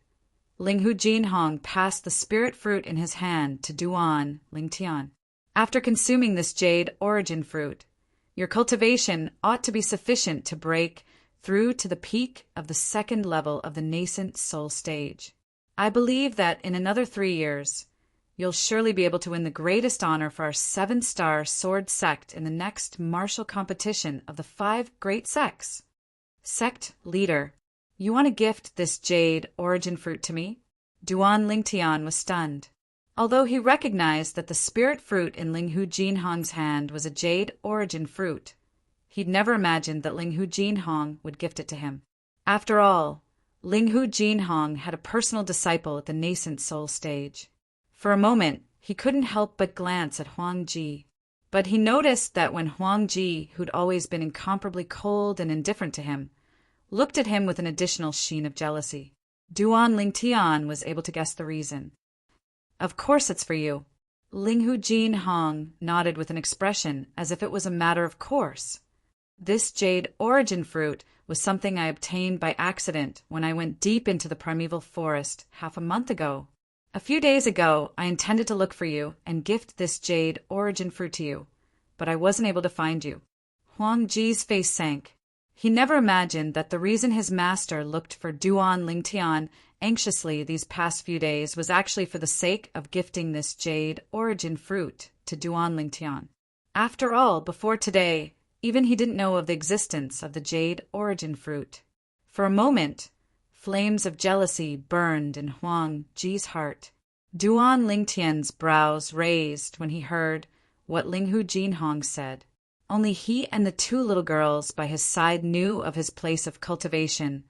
Linghu Jin Hong passed the spirit fruit in his hand to Duan Lingtian. After consuming this jade origin fruit, your cultivation ought to be sufficient to break through to the peak of the second level of the nascent soul stage. I believe that in another 3 years, you'll surely be able to win the greatest honor for our 7-star sword sect in the next martial competition of the 5 great sects. Sect leader, you want to gift this jade origin fruit to me? Duan Lingtian was stunned. Although he recognized that the spirit fruit in Linghu Jin Hong's hand was a jade origin fruit, he'd never imagined that Linghu Jin Hong would gift it to him. After all, Linghu Jin Hong had a personal disciple at the nascent soul stage. For a moment, he couldn't help but glance at Huang Ji. But he noticed that when Huang Ji, who'd always been incomparably cold and indifferent to him, looked at him with an additional sheen of jealousy, Duan Lingtian was able to guess the reason. Of course it's for you. Linghu Jin Hong nodded with an expression as if it was a matter of course. This jade origin fruit was something I obtained by accident when I went deep into the primeval forest half a month ago. A few days ago, I intended to look for you and gift this jade origin fruit to you, but I wasn't able to find you. Huang Ji's face sank. He never imagined that the reason his master looked for Duan Lingtian anxiously these past few days was actually for the sake of gifting this jade origin fruit to Duan Lingtian. After all, before today, even he didn't know of the existence of the jade origin fruit. For a moment, flames of jealousy burned in Huang Ji's heart. Duan Lingtian's brows raised when he heard what Linghu Jin Hong said. Only he and the 2 little girls by his side knew of his place of cultivation,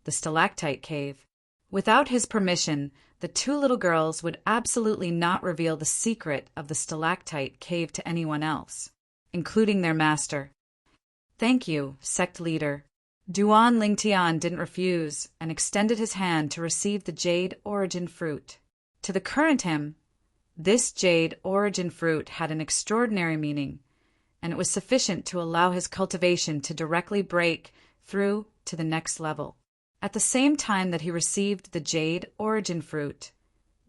the stalactite cave. Without his permission, the 2 little girls would absolutely not reveal the secret of the stalactite cave to anyone else, including their master. Thank you, sect leader. Duan Lingtian didn't refuse and extended his hand to receive the jade origin fruit. To the current him, this jade origin fruit had an extraordinary meaning, and it was sufficient to allow his cultivation to directly break through to the next level. At the same time that he received the jade origin fruit,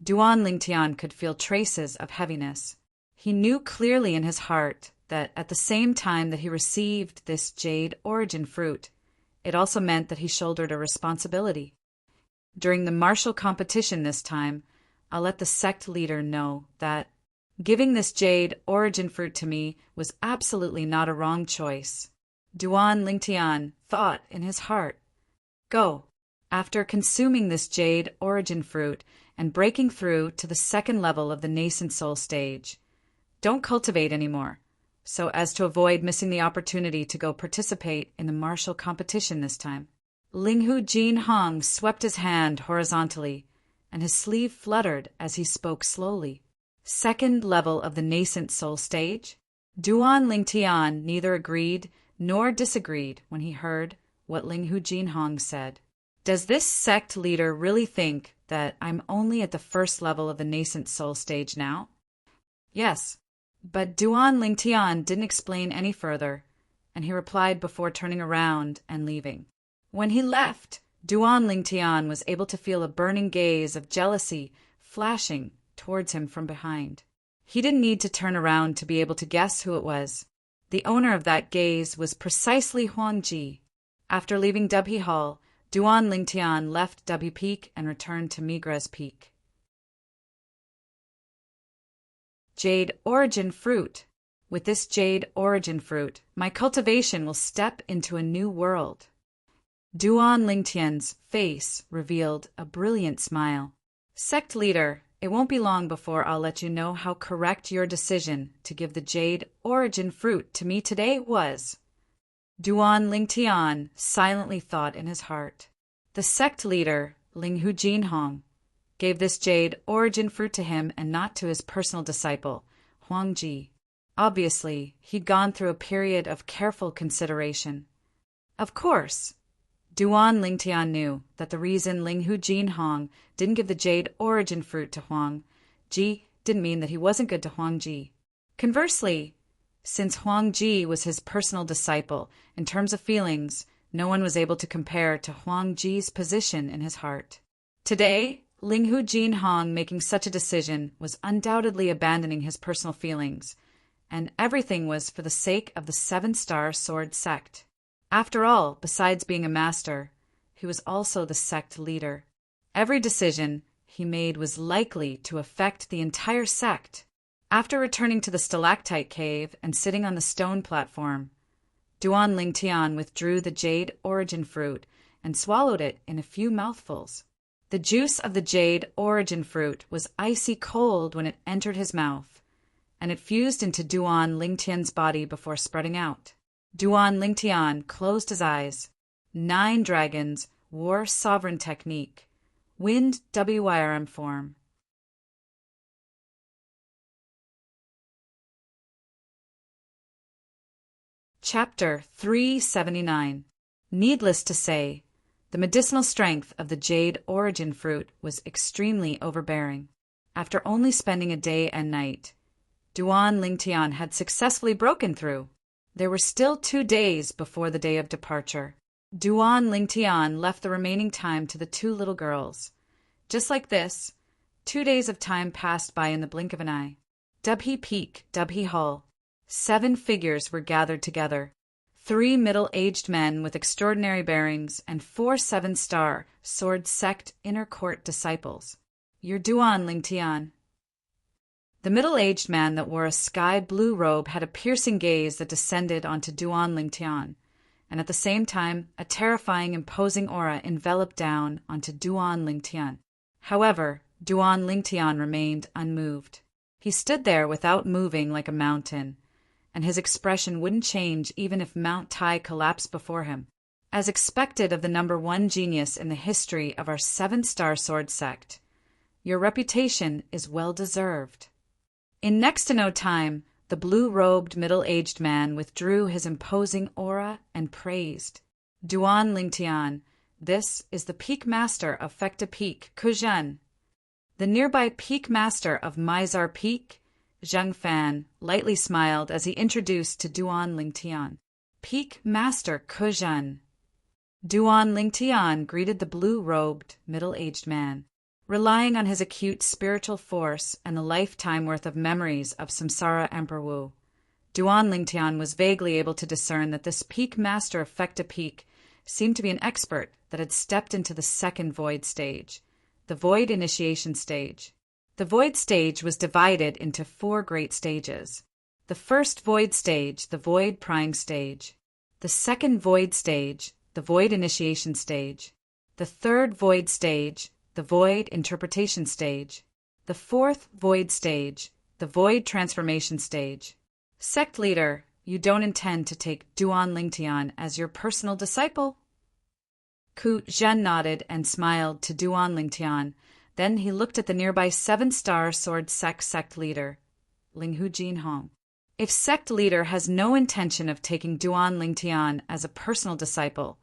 Duan Lingtian could feel traces of heaviness. He knew clearly in his heart that at the same time that he received this jade origin fruit, it also meant that he shouldered a responsibility. During the martial competition this time, I'll let the sect leader know that giving this jade origin fruit to me was absolutely not a wrong choice. Duan Lingtian thought in his heart. Go. After consuming this jade origin fruit and breaking through to the second level of the nascent soul stage, don't cultivate anymore, so as to avoid missing the opportunity to go participate in the martial competition this time. Linghu Jin Hong swept his hand horizontally, and his sleeve fluttered as he spoke slowly. Second level of the nascent soul stage? Duan Lingtian neither agreed nor disagreed when he heard what Linghu Jin Hong said. Does this sect leader really think that I'm only at the first level of the nascent soul stage now? Yes, but Duan Lingtian didn't explain any further, and he replied before turning around and leaving. When he left, Duan Lingtian was able to feel a burning gaze of jealousy flashing towards him from behind. He didn't need to turn around to be able to guess who it was. The owner of that gaze was precisely Huang Ji. After leaving Dubhe Hall, Duan Lingtian left Dubhe Peak and returned to Migra's Peak. Jade Origin Fruit. With this jade origin fruit, my cultivation will step into a new world. Duan Lingtian's face revealed a brilliant smile. Sect leader, it won't be long before I'll let you know how correct your decision to give the jade origin fruit to me today was. Duan Lingtian silently thought in his heart. The sect leader, Linghu Jin Hong, gave this jade origin fruit to him and not to his personal disciple, Huang Ji. Obviously, he'd gone through a period of careful consideration. Of course, Duan Lingtian knew that the reason Linghu Jin Hong didn't give the jade origin fruit to Huang Ji didn't mean that he wasn't good to Huang Ji. Conversely, since Huang Ji was his personal disciple, in terms of feelings, no one was able to compare to Huang Ji's position in his heart. Today, Linghu Jin Hong making such a decision was undoubtedly abandoning his personal feelings, and everything was for the sake of the 7-star sword sect. After all, besides being a master, he was also the sect leader. Every decision he made was likely to affect the entire sect. After returning to the stalactite cave and sitting on the stone platform, Duan Lingtian withdrew the jade origin fruit and swallowed it in a few mouthfuls. The juice of the jade origin fruit was icy cold when it entered his mouth, and it fused into Duan Lingtian's body before spreading out. Duan Lingtian closed his eyes. 9 dragons, war sovereign technique, wind WYRM form. Chapter 379. Needless to say, the medicinal strength of the jade origin fruit was extremely overbearing. After only spending a day and night, Duan Lingtian had successfully broken through. There were still 2 days before the day of departure. Duan Lingtian left the remaining time to the 2 little girls. Just like this, 2 days of time passed by in the blink of an eye. Dubhe Peak, Dubhe Hall. 7 figures were gathered together. 3 middle-aged men with extraordinary bearings and 4 7-star sword sect inner court disciples. You're Duan Lingtian. The middle-aged man that wore a sky-blue robe had a piercing gaze that descended onto Duan Lingtian, and at the same time a terrifying, imposing aura enveloped down onto Duan Lingtian. However, Duan Lingtian remained unmoved. He stood there without moving like a mountain, and his expression wouldn't change even if Mount Tai collapsed before him. As expected of the number 1 genius in the history of our 7-star sword sect, your reputation is well deserved. In next to no time, the blue-robed middle-aged man withdrew his imposing aura and praised. Duan Lingtian, this is the Peak Master of Fekta Peak, Kuzhen. The nearby Peak Master of Mizar Peak, Zheng Fan, lightly smiled as he introduced to Duan Lingtian. Peak Master Kuzhen. Duan Lingtian greeted the blue-robed, middle-aged man. Relying on his acute spiritual force and the lifetime worth of memories of Samsara Emperor Wu, Duan Lingtian was vaguely able to discern that this Peak Master of Fekta Peak seemed to be an expert that had stepped into the second void stage, the void initiation stage. The void stage was divided into 4 great stages. The first void stage, the void prying stage. The second void stage, the void initiation stage. The third void stage, the void interpretation stage. The fourth void stage, the void transformation stage. Sect leader, you don't intend to take Duan Lingtian as your personal disciple? Ku Zhen nodded and smiled to Duan Lingtian. Then he looked at the nearby 7-star sword sect leader, Linghu Jinhong. If sect leader has no intention of taking Duan Lingtian as a personal disciple,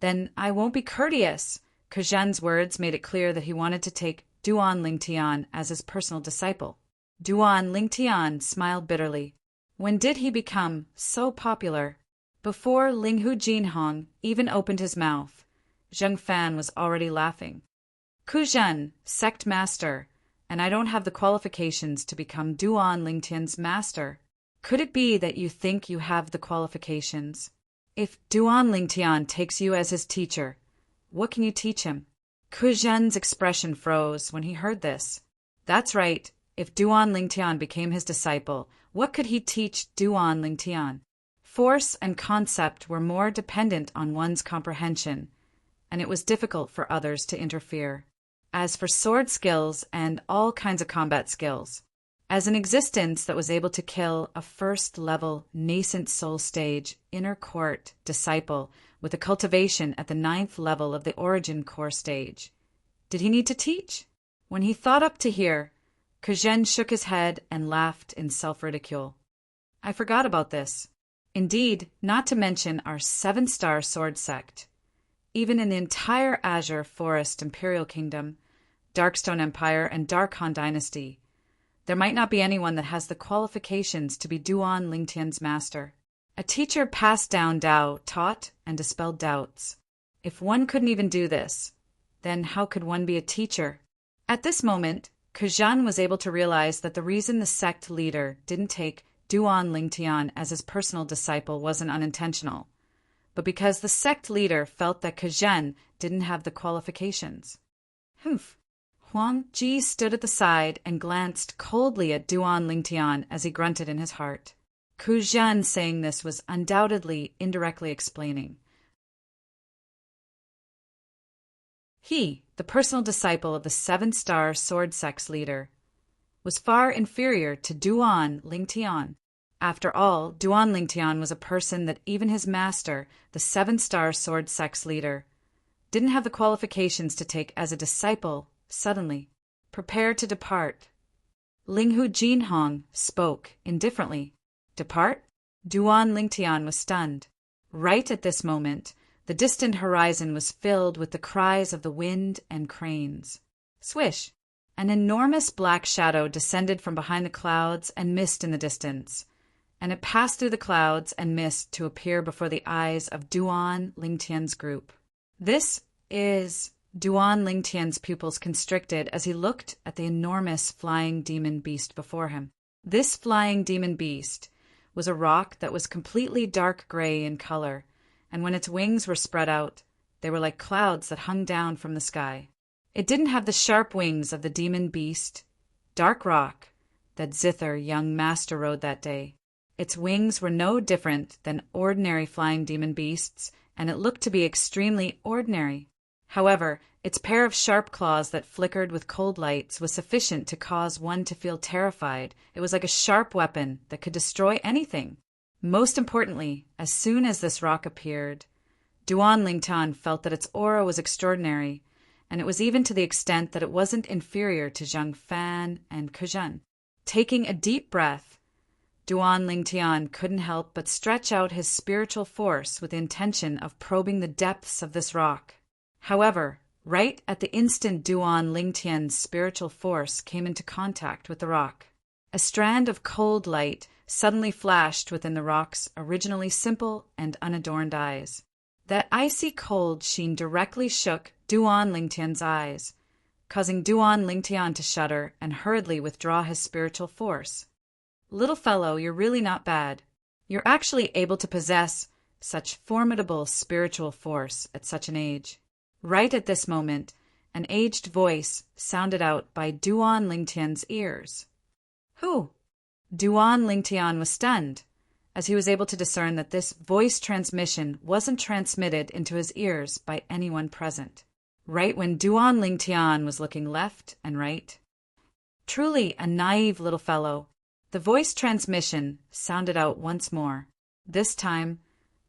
then I won't be courteous. Ku Zhen's words made it clear that he wanted to take Duan Lingtian as his personal disciple. Duan Lingtian smiled bitterly. When did he become so popular? Before Linghu Jinhong even opened his mouth, Zheng Fan was already laughing. Ku Zhen, sect master, and I don't have the qualifications to become Duan Lingtian's master. Could it be that you think you have the qualifications? If Duan Lingtian takes you as his teacher, what can you teach him? Ku Zhen's expression froze when he heard this. That's right. If Duan Lingtian became his disciple, what could he teach Duan Lingtian? Force and concept were more dependent on one's comprehension, and it was difficult for others to interfere. As for sword skills and all kinds of combat skills, as an existence that was able to kill a first-level nascent soul stage inner court disciple with a cultivation at the 9th level of the origin core stage, did he need to teach? When he thought up to here, Ku Zhen shook his head and laughed in self-ridicule. I forgot about this. Indeed, not to mention our 7-star sword sect. Even in the entire Azure Forest Imperial Kingdom, Darkstone Empire, and Dark Han Dynasty, there might not be anyone that has the qualifications to be Duan Lingtian's master. A teacher passed down Tao, taught, and dispelled doubts. If one couldn't even do this, then how could one be a teacher? At this moment, Ku Zhen was able to realize that the reason the sect leader didn't take Duan Lingtian as his personal disciple wasn't unintentional, but because the sect leader felt that Ku Zhen didn't have the qualifications. Humph. Huang Ji stood at the side and glanced coldly at Duan Lingtian as he grunted in his heart. Ku Zhen saying this was undoubtedly indirectly explaining. He, the personal disciple of the 7-star sword sect's leader, was far inferior to Duan Lingtian. After all, Duan Lingtian was a person that even his master, the 7-star sword sect's leader, didn't have the qualifications to take as a disciple. Suddenly, prepare to depart. Linghu Jinhong spoke indifferently. Depart? Duan Lingtian was stunned. Right at this moment, the distant horizon was filled with the cries of the wind and cranes. Swish! An enormous black shadow descended from behind the clouds and mist in the distance, and it passed through the clouds and mist to appear before the eyes of Duan Lingtian's group. This is... Duan Lingtian's pupils constricted as he looked at the enormous flying demon beast before him. This flying demon beast was a rock that was completely dark gray in color, and when its wings were spread out, they were like clouds that hung down from the sky. It didn't have the sharp wings of the demon beast, dark rock, that Zither, young master, rode that day. Its wings were no different than ordinary flying demon beasts, and it looked to be extremely ordinary. However, its pair of sharp claws that flickered with cold lights was sufficient to cause one to feel terrified. It was like a sharp weapon that could destroy anything. Most importantly, as soon as this rock appeared, Duan Lingtian felt that its aura was extraordinary, and it was even to the extent that it wasn't inferior to Zheng Fan and Ku Zhen. Taking a deep breath, Duan Lingtian couldn't help but stretch out his spiritual force with the intention of probing the depths of this rock. However, right at the instant Duan Lingtian's spiritual force came into contact with the rock, a strand of cold light suddenly flashed within the rock's originally simple and unadorned eyes. That icy cold sheen directly shook Duan Lingtian's eyes, causing Duan Lingtian to shudder and hurriedly withdraw his spiritual force. Little fellow, you're really not bad. You're actually able to possess such formidable spiritual force at such an age. Right at this moment, an aged voice sounded out by Duan Lingtian's ears. Who? Duan Lingtian was stunned, as he was able to discern that this voice transmission wasn't transmitted into his ears by anyone present. Right when Duan Lingtian was looking left and right. Truly a naive little fellow, the voice transmission sounded out once more. This time,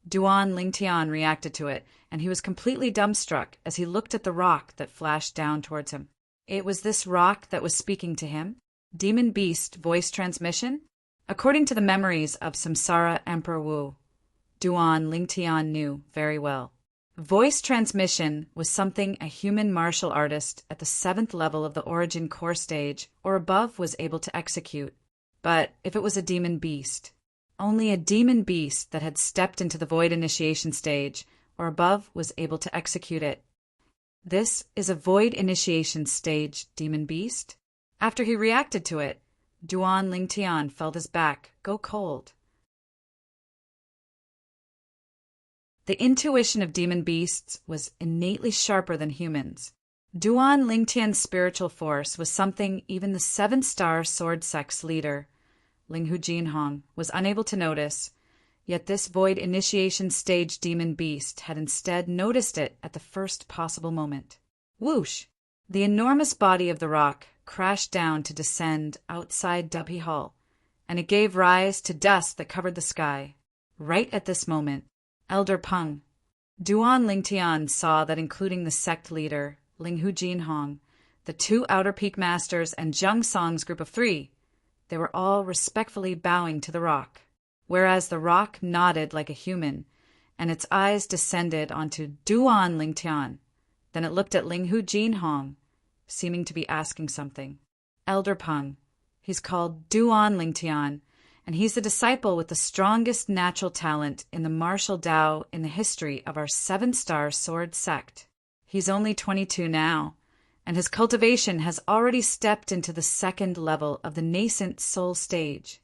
Duan Lingtian reacted to it, and he was completely dumbstruck as he looked at the rock that flashed down towards him. It was this rock that was speaking to him? Demon Beast voice transmission? According to the memories of Samsara Emperor Wu, Duan Lingtian knew very well. Voice transmission was something a human martial artist at the 7th level of the origin core stage or above was able to execute. But if it was a demon beast, only a demon beast that had stepped into the void initiation stage or above was able to execute it. This is a void initiation stage demon beast? After he reacted to it, Duan Lingtian felt his back go cold. The intuition of demon beasts was innately sharper than humans. Duan Lingtian's spiritual force was something even the 7-star sword sect's leader, Linghu Jinhong, was unable to notice, yet this void initiation stage demon beast had instead noticed it at the first possible moment. Whoosh! The enormous body of the rock crashed down to descend outside Dubhi Hall, and it gave rise to dust that covered the sky. Right at this moment, Elder Peng, Duan Lingtian saw that including the sect leader, Linghu Jinhong, the 2 Outer Peak Masters, and Zheng Song's group of 3, they were all respectfully bowing to the rock, whereas the rock nodded like a human, and its eyes descended onto Duan Lingtian. Then it looked at Linghu Jinhong, seeming to be asking something. Elder Peng, he's called Duan Lingtian, and he's the disciple with the strongest natural talent in the martial Dao in the history of our 7-star sword sect. He's only 22 now, and his cultivation has already stepped into the 2nd level of the nascent soul stage.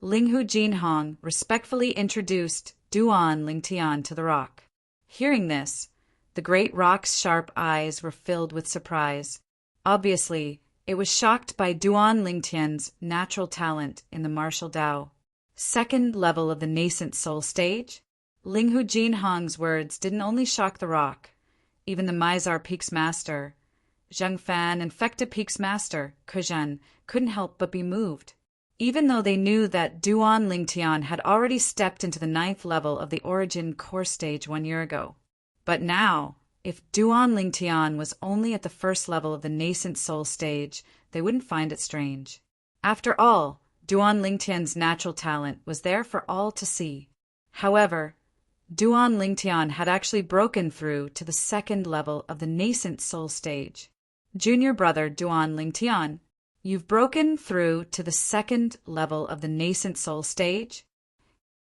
Linghu Jinhong respectfully introduced Duan Lingtian to the rock. Hearing this, the great rock's sharp eyes were filled with surprise. Obviously, it was shocked by Duan Lingtian's natural talent in the martial Dao. 2nd level of the nascent soul stage? Linghu Jinhong's words didn't only shock the rock. Even the Mizar Peak's master, Zheng Fan, and Fekta Peak's master, Kuzhen, couldn't help but be moved. Even though they knew that Duan Lingtian had already stepped into the 9th level of the origin core stage 1 year ago. But now, if Duan Lingtian was only at the 1st level of the nascent soul stage, they wouldn't find it strange. After all, Duan Lingtian's natural talent was there for all to see. However, Duan Lingtian had actually broken through to the 2nd level of the nascent soul stage. Junior brother Duan Lingtian, you've broken through to the 2nd level of the nascent soul stage?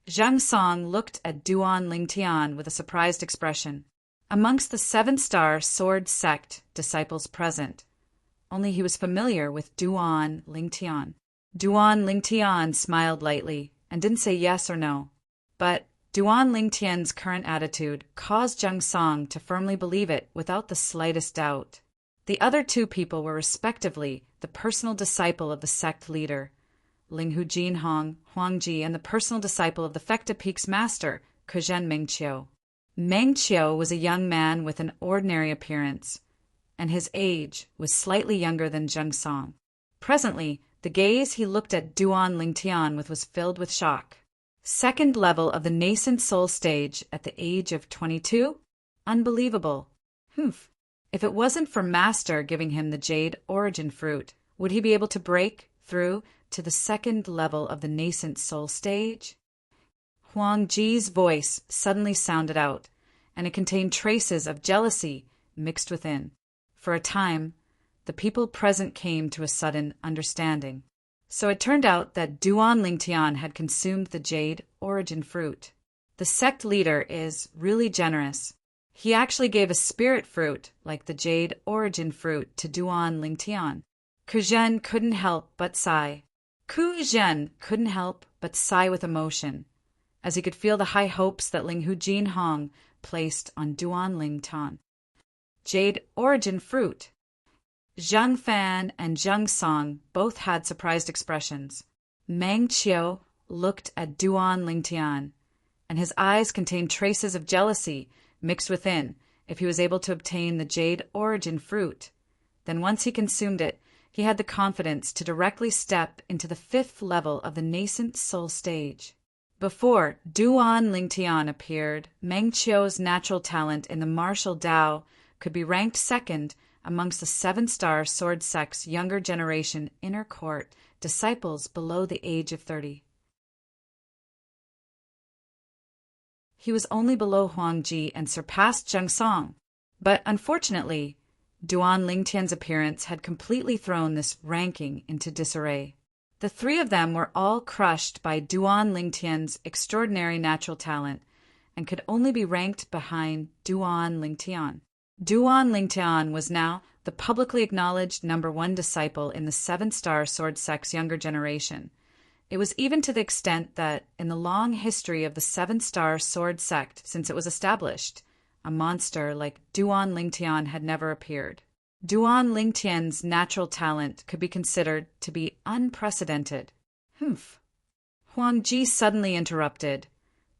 Zheng Song looked at Duan Lingtian with a surprised expression. Amongst the 7-star sword sect disciples present, only he was familiar with Duan Lingtian. Duan Lingtian smiled lightly and didn't say yes or no. But Duan Lingtian's current attitude caused Zheng Song to firmly believe it without the slightest doubt. The other 2 people were respectively the personal disciple of the sect leader, Linghu Jinhong, Huangji, and the personal disciple of the Fekta Peak's master, Kuzhen Mengqiu. Mengqiu was a young man with an ordinary appearance, and his age was slightly younger than Zheng Song. Presently, the gaze he looked at Duan Lingtian with was filled with shock. 2nd level of the nascent soul stage at the age of 22? Unbelievable. Humph. If it wasn't for Master giving him the jade origin fruit, would he be able to break through to the 2nd level of the nascent soul stage? Huang Ji's voice suddenly sounded out, and it contained traces of jealousy mixed within. For a time, the people present came to a sudden understanding. So it turned out that Duan Lingtian had consumed the jade origin fruit. The sect leader is really generous. He actually gave a spirit fruit, like the jade origin fruit, to Duan Lingtian. Kuzhen couldn't help but sigh. Kuzhen couldn't help but sigh with emotion, as he could feel the high hopes that Ling Hu Jin Hong placed on Duan Ling Tian. Jade origin fruit. Zhang Fan and Zhang Song both had surprised expressions. Meng Qiu looked at Duan Ling Tian, and his eyes contained traces of jealousy mixed within if he was able to obtain the jade origin fruit. Then once he consumed it, he had the confidence to directly step into the 5th level of the nascent soul stage. Before Duan Ling Tian appeared, Meng Qiu's natural talent in the martial Dao could be ranked second amongst the 7-star sword sect's younger generation inner court disciples below the age of 30. He was only below Huang Ji and surpassed Zhang Song. But unfortunately, Duan Ling Tian's appearance had completely thrown this ranking into disarray. The 3 of them were all crushed by Duan Ling Tian's extraordinary natural talent and could only be ranked behind Duan Ling Tian. Duan Ling Tian was now the publicly acknowledged #1 disciple in the 7-star sword sect's younger generation. It was even to the extent that, in the long history of the 7-star sword sect since it was established, a monster like Duan Ling Tian had never appeared. Duan Ling Tian's natural talent could be considered to be unprecedented. Huang Ji suddenly interrupted,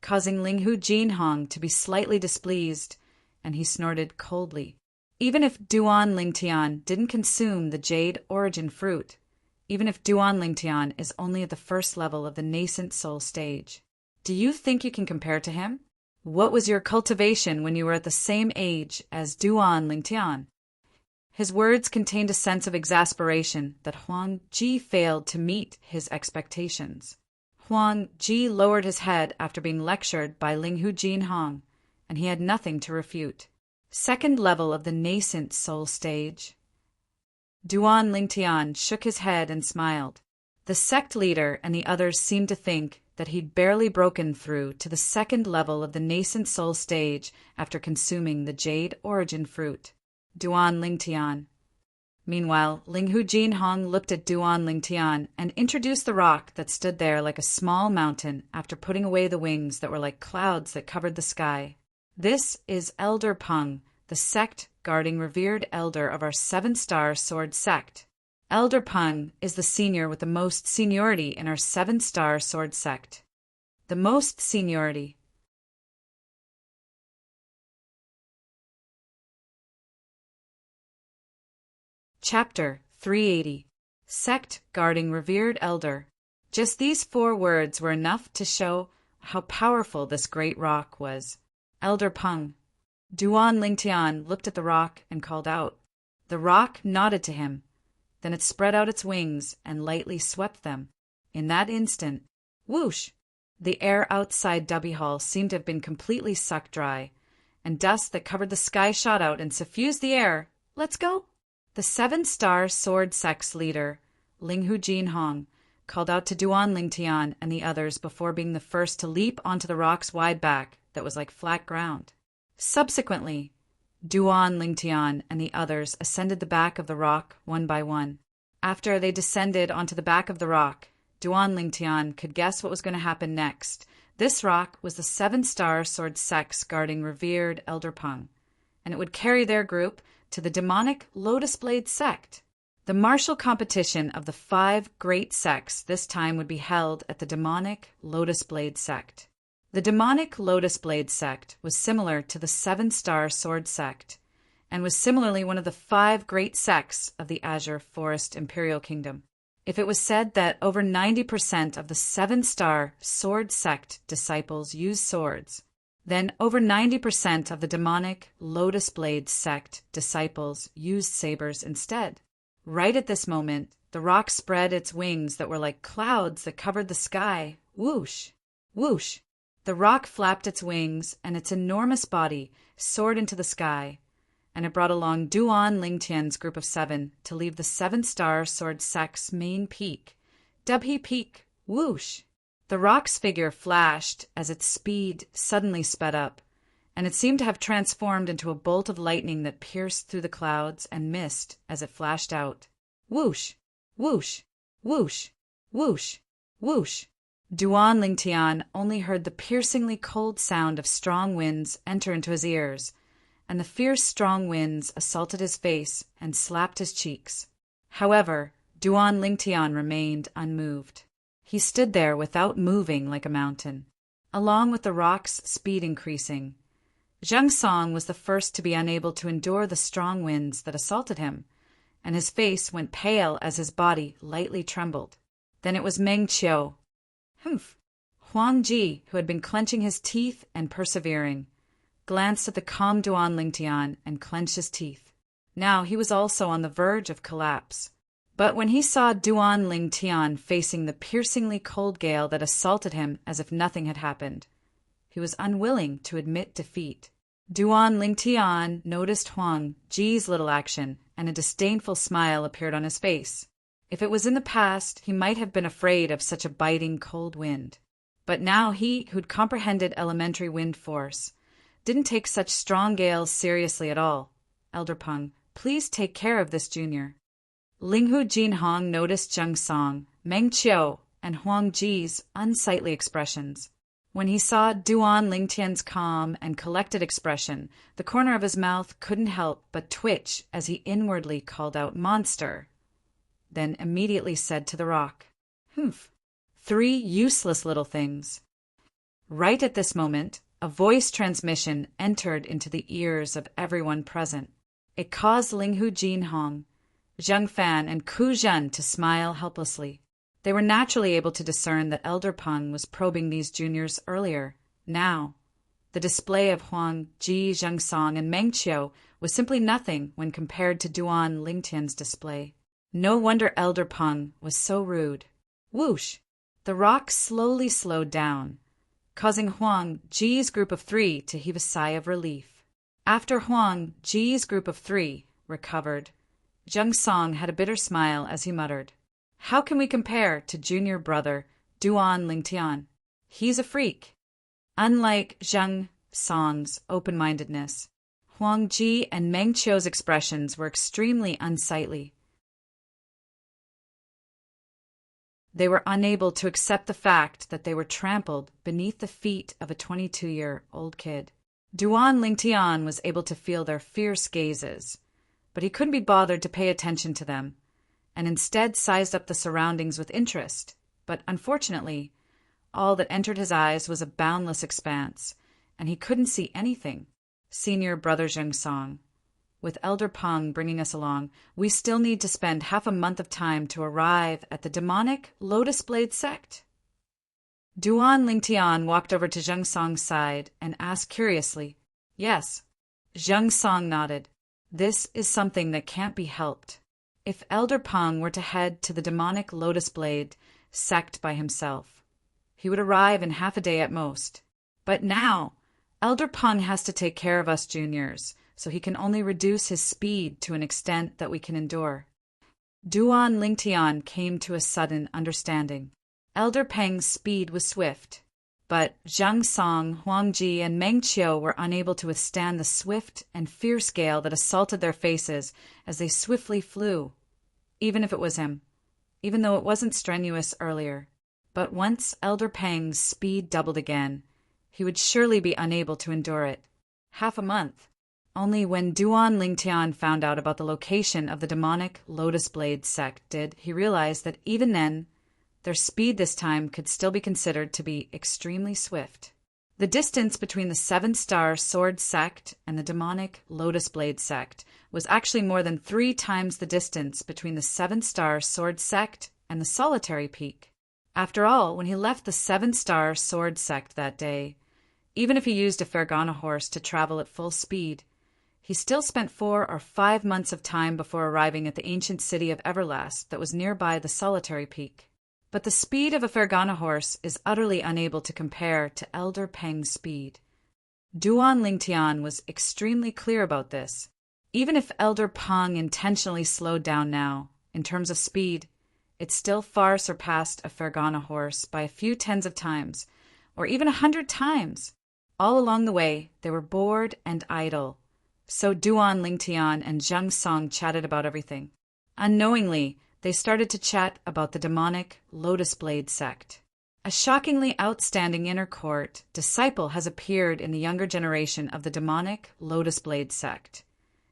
causing Ling Hu Jin Hong to be slightly displeased, and he snorted coldly. Even if Duan Ling Tian didn't consume the jade origin fruit, even if Duan Ling Tian is only at the 1st level of the nascent soul stage, do you think you can compare to him? What was your cultivation when you were at the same age as Duan Ling Tian? His words contained a sense of exasperation that Huang Ji failed to meet his expectations. Huang Ji lowered his head after being lectured by Ling Hu Jin Hong, and he had nothing to refute. 2nd level of the nascent soul stage. Duan Ling Tian shook his head and smiled. The sect leader and the others seemed to think that he'd barely broken through to the 2nd level of the nascent soul stage after consuming the jade origin fruit. Duan Ling Tian. Meanwhile, Ling Hu Jin Hong looked at Duan Ling Tian and introduced the rock that stood there like a small mountain after putting away the wings that were like clouds that covered the sky. This is Elder Peng, the sect guarding revered elder of our 7-star sword sect. Elder Peng is the senior with the most seniority in our 7-star sword sect. The most seniority. Chapter 380. Sect guarding revered elder. Just these 4 words were enough to show how powerful this great rock was. Elder Peng. Duan Ling Tian looked at the rock and called out. The rock nodded to him. Then it spread out its wings and lightly swept them. In that instant, whoosh! The air outside Dubby Hall seemed to have been completely sucked dry, and dust that covered the sky shot out and suffused the air. Let's go! The 7-star sword sect's leader, Ling Hu Jin Hong, called out to Duan Ling Tian and the others before being the first to leap onto the rock's wide back that was like flat ground. Subsequently, Duan Ling Tian and the others ascended the back of the rock one by one. After they descended onto the back of the rock, Duan Ling Tian could guess what was going to happen next. This rock was the 7-star sword sect's guarding revered Elder Peng, and it would carry their group to the demonic Lotus Blade sect. The martial competition of the 5 great sects this time would be held at the demonic Lotus Blade sect. The demonic Lotus Blade sect was similar to the 7-star sword sect, and was similarly one of the 5 great sects of the Azure Forest Imperial Kingdom. If it was said that over 90% of the 7-star sword sect disciples used swords, then over 90% of the demonic Lotus Blade sect disciples used sabers instead. Right at this moment, the rock spread its wings that were like clouds that covered the sky. Whoosh! Whoosh! The rock flapped its wings, and its enormous body soared into the sky, and it brought along Duan Ling Tian's group of 7 to leave the 7-star sword sect's main peak, Dubhe Peak. Whoosh! The rock's figure flashed as its speed suddenly sped up, and it seemed to have transformed into a bolt of lightning that pierced through the clouds and mist as it flashed out. Whoosh! Whoosh! Whoosh! Whoosh! Whoosh! Duan Lingtian only heard the piercingly cold sound of strong winds enter into his ears, and the fierce strong winds assaulted his face and slapped his cheeks. However, Duan Lingtian remained unmoved. He stood there without moving like a mountain, along with the rock's speed increasing. Zhang Song was the first to be unable to endure the strong winds that assaulted him, and his face went pale as his body lightly trembled. Then it was Meng Qiu. Humph! Huang Ji, who had been clenching his teeth and persevering, glanced at the calm Duan Lingtian and clenched his teeth. Now he was also on the verge of collapse. But when he saw Duan Lingtian facing the piercingly cold gale that assaulted him as if nothing had happened, he was unwilling to admit defeat. Duan Lingtian noticed Huang Ji's little action, and a disdainful smile appeared on his face. If it was in the past, he might have been afraid of such a biting cold wind. But now he, who'd comprehended elementary wind force, didn't take such strong gales seriously at all. Elder Peng, please take care of this junior. Linghu Jinhong noticed Zhang Song, Meng Qiu, and Huang Ji's unsightly expressions. When he saw Duan Lingtian's calm and collected expression, the corner of his mouth couldn't help but twitch as he inwardly called out "monster," then immediately said to the rock, "Humph, 3 useless little things." Right at this moment, a voice transmission entered into the ears of everyone present. It caused Linghu Jinhong, Zhang Fan, and Ku Zhen to smile helplessly. They were naturally able to discern that Elder Peng was probing these juniors earlier. Now, the display of Huang Ji, Zhang Song, and Meng Qiu was simply nothing when compared to Duan Lingtian's display. No wonder Elder Peng was so rude. Whoosh! The rock slowly slowed down, causing Huang Ji's group of 3 to heave a sigh of relief. After Huang Ji's group of 3 recovered, Zhang Song had a bitter smile as he muttered, "How can we compare to junior brother Duan Lingtian? He's a freak." Unlike Zhang Song's open-mindedness, Huang Ji and Meng Qiu's expressions were extremely unsightly. They were unable to accept the fact that they were trampled beneath the feet of a 22-year-old kid. Duan Lingtian was able to feel their fierce gazes, but he couldn't be bothered to pay attention to them, and instead sized up the surroundings with interest. But unfortunately, all that entered his eyes was a boundless expanse, and he couldn't see anything. Senior brother Zhang Song, with Elder Peng bringing us along, we still need to spend half a month of time to arrive at the demonic Lotus Blade sect. Duan Lingtian walked over to Zhang Song's side and asked curiously, "Yes." Zhang Song nodded. "This is something that can't be helped. If Elder Peng were to head to the demonic Lotus Blade sect by himself, he would arrive in half a day at most. But now, Elder Peng has to take care of us juniors, so he can only reduce his speed to an extent that we can endure." Duan Lingtian came to a sudden understanding. Elder Peng's speed was swift, but Zhang Song, Huang Ji, and Meng Qiu were unable to withstand the swift and fierce gale that assaulted their faces as they swiftly flew. Even if it was him, even though it wasn't strenuous earlier. But once Elder Peng's speed doubled again, he would surely be unable to endure it. Half a month. Only when Duan Lingtian found out about the location of the demonic Lotus Blade sect did he realize that even then, their speed this time could still be considered to be extremely swift. The distance between the 7-star sword sect and the demonic Lotus Blade sect was actually more than 3 times the distance between the 7-star sword sect and the solitary peak. After all, when he left the 7-star sword sect that day, even if he used a Fergana horse to travel at full speed, he still spent 4 or 5 months of time before arriving at the ancient city of Everlast that was nearby the solitary peak. But the speed of a Fergana horse is utterly unable to compare to Elder Peng's speed. Duan Lingtian was extremely clear about this. Even if Elder Peng intentionally slowed down now, in terms of speed, it still far surpassed a Fergana horse by a few tens of times, or even 100 times. All along the way, they were bored and idle. So Duan Lingtian and Zhang Song chatted about everything. Unknowingly, they started to chat about the demonic Lotus Blade sect. A shockingly outstanding inner court disciple has appeared in the younger generation of the demonic Lotus Blade sect,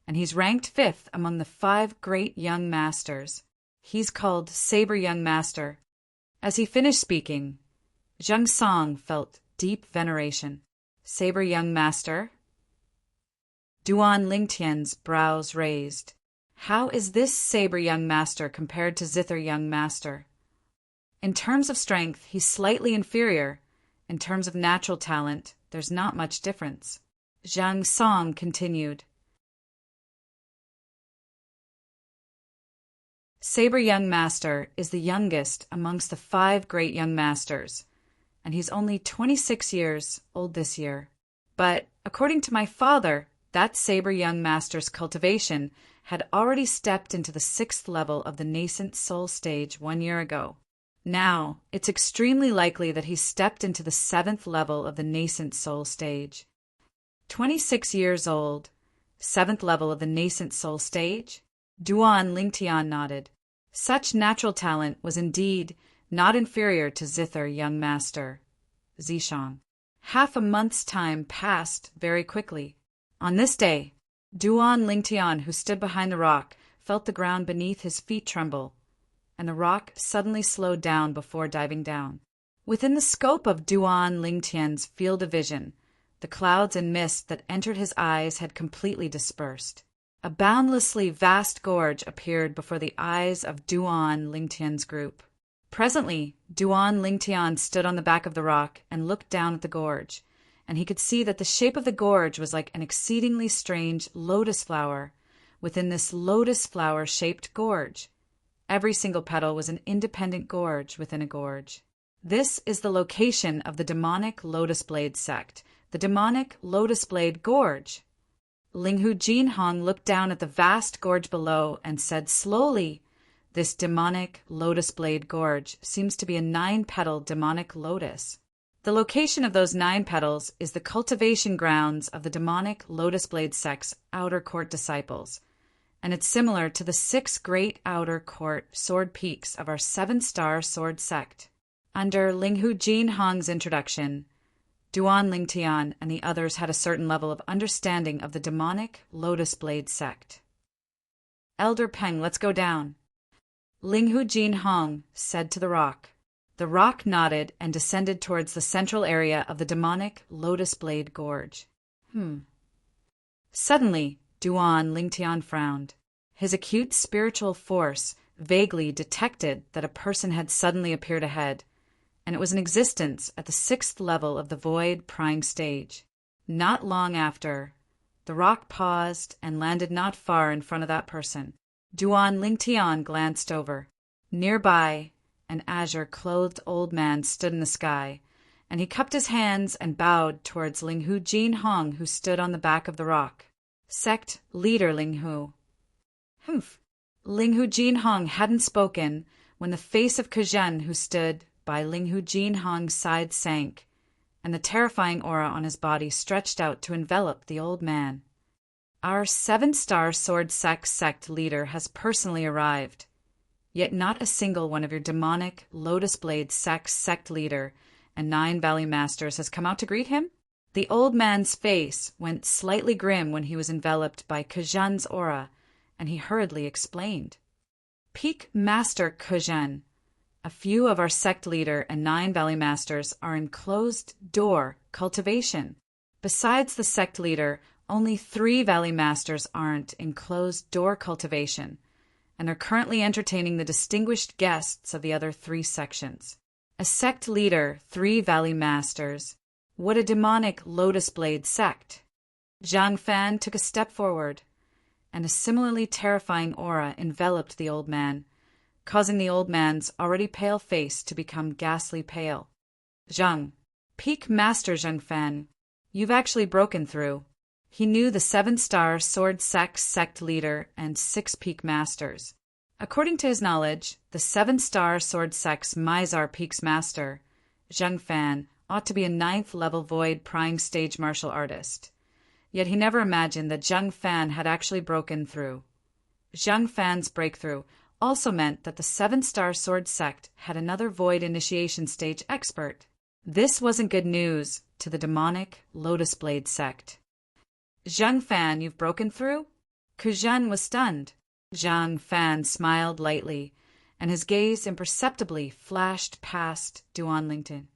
and he's ranked 5th among the 5 great young masters. He's called Saber Young Master. As he finished speaking, Zhang Song felt deep veneration. Saber Young Master? Duan Lingtian's brows raised. How is this Saber Young Master compared to Zither Young Master? In terms of strength, he's slightly inferior. In terms of natural talent, there's not much difference. Zhang Song continued. Saber Young Master is the youngest amongst the 5 great young masters, and he's only 26 years old this year. But, according to my father, that Saber Young Master's cultivation had already stepped into the 6th level of the nascent soul stage 1 year ago. Now, it's extremely likely that he stepped into the 7th level of the nascent soul stage. 26 years old, 7th level of the nascent soul stage? Duan Lingtian nodded. Such natural talent was indeed not inferior to Zither Young Master, Zishang. Half a month's time passed very quickly. On this day, Duan Lingtian, who stood behind the rock, felt the ground beneath his feet tremble, and the rock suddenly slowed down before diving down. Within the scope of Duan Lingtian's field of vision, the clouds and mist that entered his eyes had completely dispersed. A boundlessly vast gorge appeared before the eyes of Duan Lingtian's group. Presently, Duan Lingtian stood on the back of the rock and looked down at the gorge, and he could see that the shape of the gorge was like an exceedingly strange lotus flower within this lotus flower-shaped gorge. Every single petal was an independent gorge within a gorge. This is the location of the demonic Lotus Blade sect, the demonic Lotus Blade Gorge. Linghu Jinhong looked down at the vast gorge below and said slowly, "This demonic Lotus Blade Gorge seems to be a 9-petal demonic lotus. The location of those 9 petals is the cultivation grounds of the demonic Lotus Blade sect's outer court disciples, and it's similar to the 6 great outer court sword peaks of our 7-star sword sect." Under Linghu Jinhong's introduction, Duan Lingtian and the others had a certain level of understanding of the demonic Lotus Blade sect. "Elder Peng, let's go down," Linghu Jinhong said to the rock. The rock nodded and descended towards the central area of the demonic Lotus Blade Gorge. Suddenly, Duan Lingtian frowned. His acute spiritual force vaguely detected that a person had suddenly appeared ahead, and it was in existence at the 6th level of the void prying stage. Not long after, the rock paused and landed not far in front of that person. Duan Lingtian glanced over. Nearby, an azure-clothed old man stood in the sky, and he cupped his hands and bowed towards Linghu Jinhong, who stood on the back of the rock. "Sect leader Linghu." Linghu Jinhong hadn't spoken when the face of Kuzhen, who stood by Linghu Jinhong's side, sank, and the terrifying aura on his body stretched out to envelop the old man. "Our 7-star sword sect leader has personally arrived, yet not a single one of your demonic Lotus Blade sect leader and 9 Valley Masters has come out to greet him?" The old man's face went slightly grim when he was enveloped by Kuzhen's aura, and he hurriedly explained. "Peak Master Kuzhen, a few of our sect leader and 9 Valley Masters are in closed-door cultivation. Besides the sect leader, only 3 Valley Masters aren't in closed-door cultivation, and are currently entertaining the distinguished guests of the other 3 sections. A sect leader, 3 Valley Masters. What a demonic Lotus Blade sect!" Zhang Fan took a step forward, and a similarly terrifying aura enveloped the old man, causing the old man's already pale face to become ghastly pale. "Zhang, Peak Master Zhang Fan, you've actually broken through." He knew the 7-star sword sect leader and 6 Peak Masters. According to his knowledge, the 7-star sword sect's Mizar Peaks Master, Zhang Fan, ought to be a 9th-level void prying stage martial artist. Yet he never imagined that Zhang Fan had actually broken through. Zhang Fan's breakthrough also meant that the seven-star sword sect had another void initiation stage expert. This wasn't good news to the demonic Lotus Blade sect. Zhang Fan, you've broken through? Ku Zhen was stunned. Zhang Fan smiled lightly, and his gaze imperceptibly flashed past Duan Lingtian.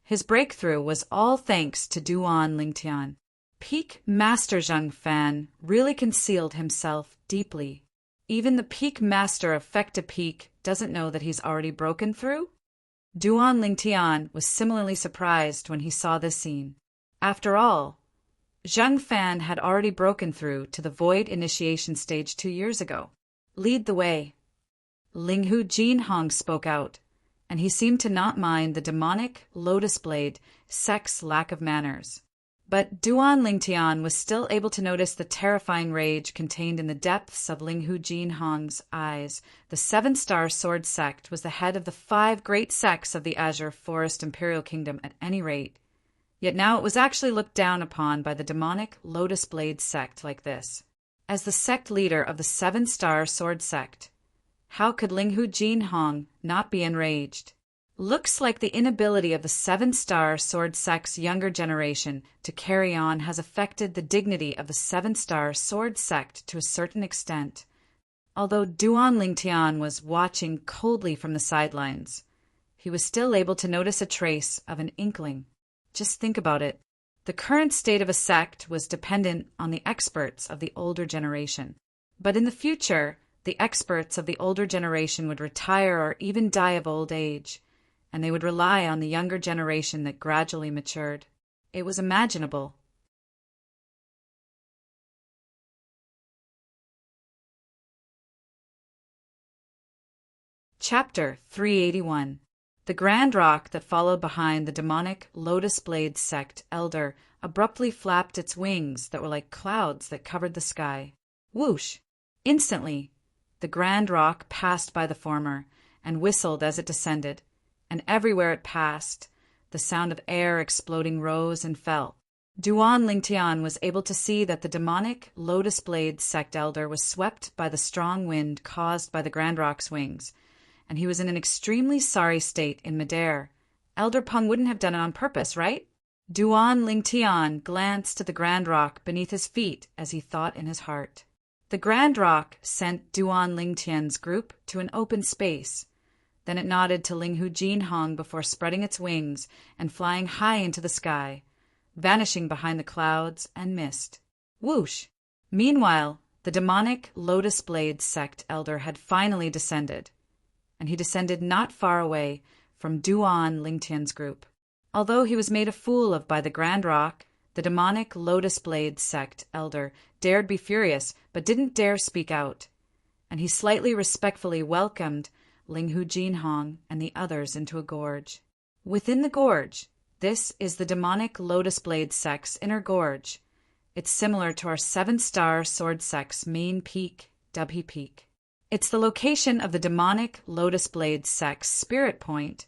His breakthrough was all thanks to Duan Lingtian. Peak Master Zhang Fan really concealed himself deeply. Even the Peak Master of Fecta Peak doesn't know that he's already broken through? Duan Lingtian was similarly surprised when he saw this scene. After all, Zhang Fan had already broken through to the Void Initiation stage 2 years ago. Lead the way. Linghu Jinhong spoke out, and he seemed to not mind the demonic Lotus Blade sect's lack of manners. But Duan Lingtian was still able to notice the terrifying rage contained in the depths of Linghu Jinhong's eyes. The seven-star sword sect was the head of the 5 great sects of the Azure Forest Imperial Kingdom at any rate. Yet now it was actually looked down upon by the demonic Lotus Blade sect like this. As the sect leader of the seven-star sword sect, how could Linghu Jinhong not be enraged? Looks like the inability of the seven-star sword sect's younger generation to carry on has affected the dignity of the seven-star sword sect to a certain extent. Although Duan Lingtian was watching coldly from the sidelines, he was still able to notice a trace of an inkling. Just think about it. The current state of a sect was dependent on the experts of the older generation. But in the future, the experts of the older generation would retire or even die of old age, and they would rely on the younger generation that gradually matured. It was imaginable. Chapter 381. The grand rock that followed behind the demonic Lotus Blade sect elder abruptly flapped its wings that were like clouds that covered the sky. Whoosh! Instantly, the grand rock passed by the former and whistled as it descended, and everywhere it passed, the sound of air exploding rose and fell. Duan Lingtian was able to see that the demonic Lotus Blade sect elder was swept by the strong wind caused by the grand rock's wings, and he was in an extremely sorry state in midair. Elder Peng wouldn't have done it on purpose, right? Duan Lingtian glanced at the grand rock beneath his feet as he thought in his heart. The grand rock sent Duan Lingtian's group to an open space. Then it nodded to Linghu Jinhong before spreading its wings and flying high into the sky, vanishing behind the clouds and mist. Whoosh! Meanwhile, the demonic Lotus Blade sect elder had finally descended, and he descended not far away from Duan Lingtian's group. Although he was made a fool of by the Grand Rock, the demonic Lotus Blade sect elder dared be furious, but didn't dare speak out, and he slightly respectfully welcomed Linghu Jinhong and the others into a gorge. Within the gorge, this is the demonic Lotus Blade sect's inner gorge. It's similar to our seven-star sword sect's main peak, Dubhe Peak. It's the location of the demonic Lotus Blade sect's spirit point,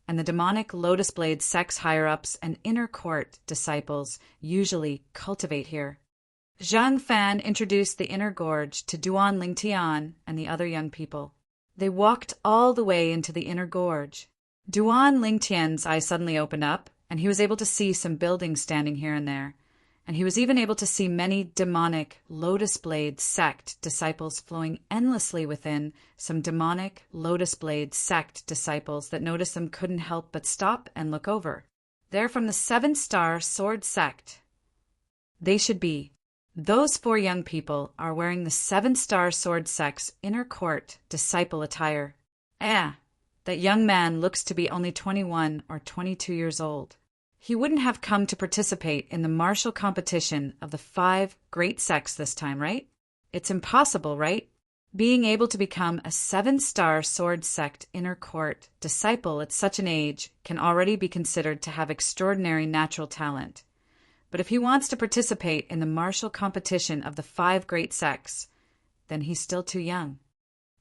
and the demonic Lotus Blade sect's higher-ups and inner court disciples usually cultivate here. Zhang Fan introduced the inner gorge to Duan Lingtian and the other young people. They walked all the way into the inner gorge. Duan Lingtian's eyes suddenly opened up, and he was able to see some buildings standing here and there, and he was even able to see many demonic Lotus Blade sect disciples flowing endlessly within some demonic Lotus Blade sect disciples that noticed them couldn't help but stop and look over. They're from the seven-star sword sect. They should be. Those 4 young people are wearing the seven-star sword sect's inner court disciple attire. That young man looks to be only 21 or 22 years old. He wouldn't have come to participate in the martial competition of the 5 great sects this time, right? It's impossible, right? Being able to become a 7-star sword sect inner court disciple at such an age can already be considered to have extraordinary natural talent. But if he wants to participate in the martial competition of the 5 great sects, then he's still too young.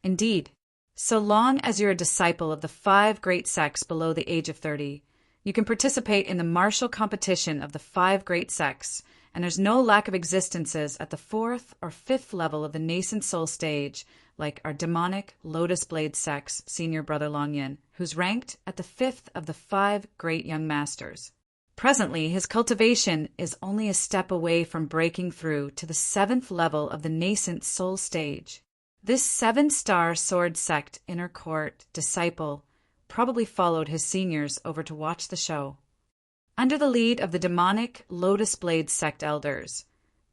Indeed, so long as you're a disciple of the 5 great sects below the age of 30, you can participate in the martial competition of the 5 great sects and there's no lack of existences at the 4th or 5th level of the nascent soul stage, like our demonic Lotus Blade Sect's senior brother Longyin, who's ranked at the 5th of the 5 great young masters. Presently, his cultivation is only a step away from breaking through to the 7th level of the nascent soul stage. This 7-star sword sect inner court disciple probably followed his seniors over to watch the show. Under the lead of the demonic Lotus Blade Sect elders,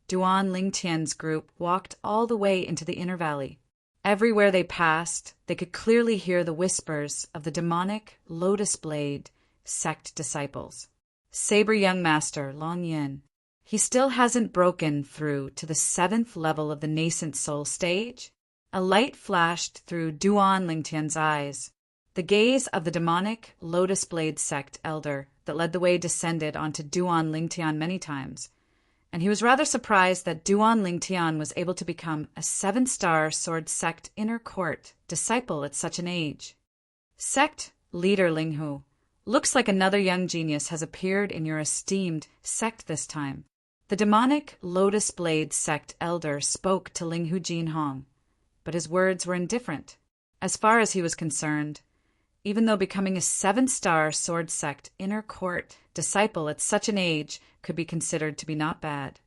Duan Lingtian's group walked all the way into the inner valley. Everywhere they passed, they could clearly hear the whispers of the demonic Lotus Blade Sect disciples. Saber young master Longyin, he still hasn't broken through to the 7th level of the nascent soul stage? A light flashed through Duan Lingtian's eyes. The gaze of the demonic Lotus Blade Sect elder that led the way descended onto Duan Lingtian many times, and he was rather surprised that Duan Lingtian was able to become a 7-star sword sect inner court disciple at such an age. Sect leader Linghu, looks like another young genius has appeared in your esteemed sect this time. The demonic Lotus Blade Sect elder spoke to Linghu Jinhong, but his words were indifferent. As far as he was concerned, even though becoming a 7-star sword sect inner court disciple at such an age could be considered to be not bad.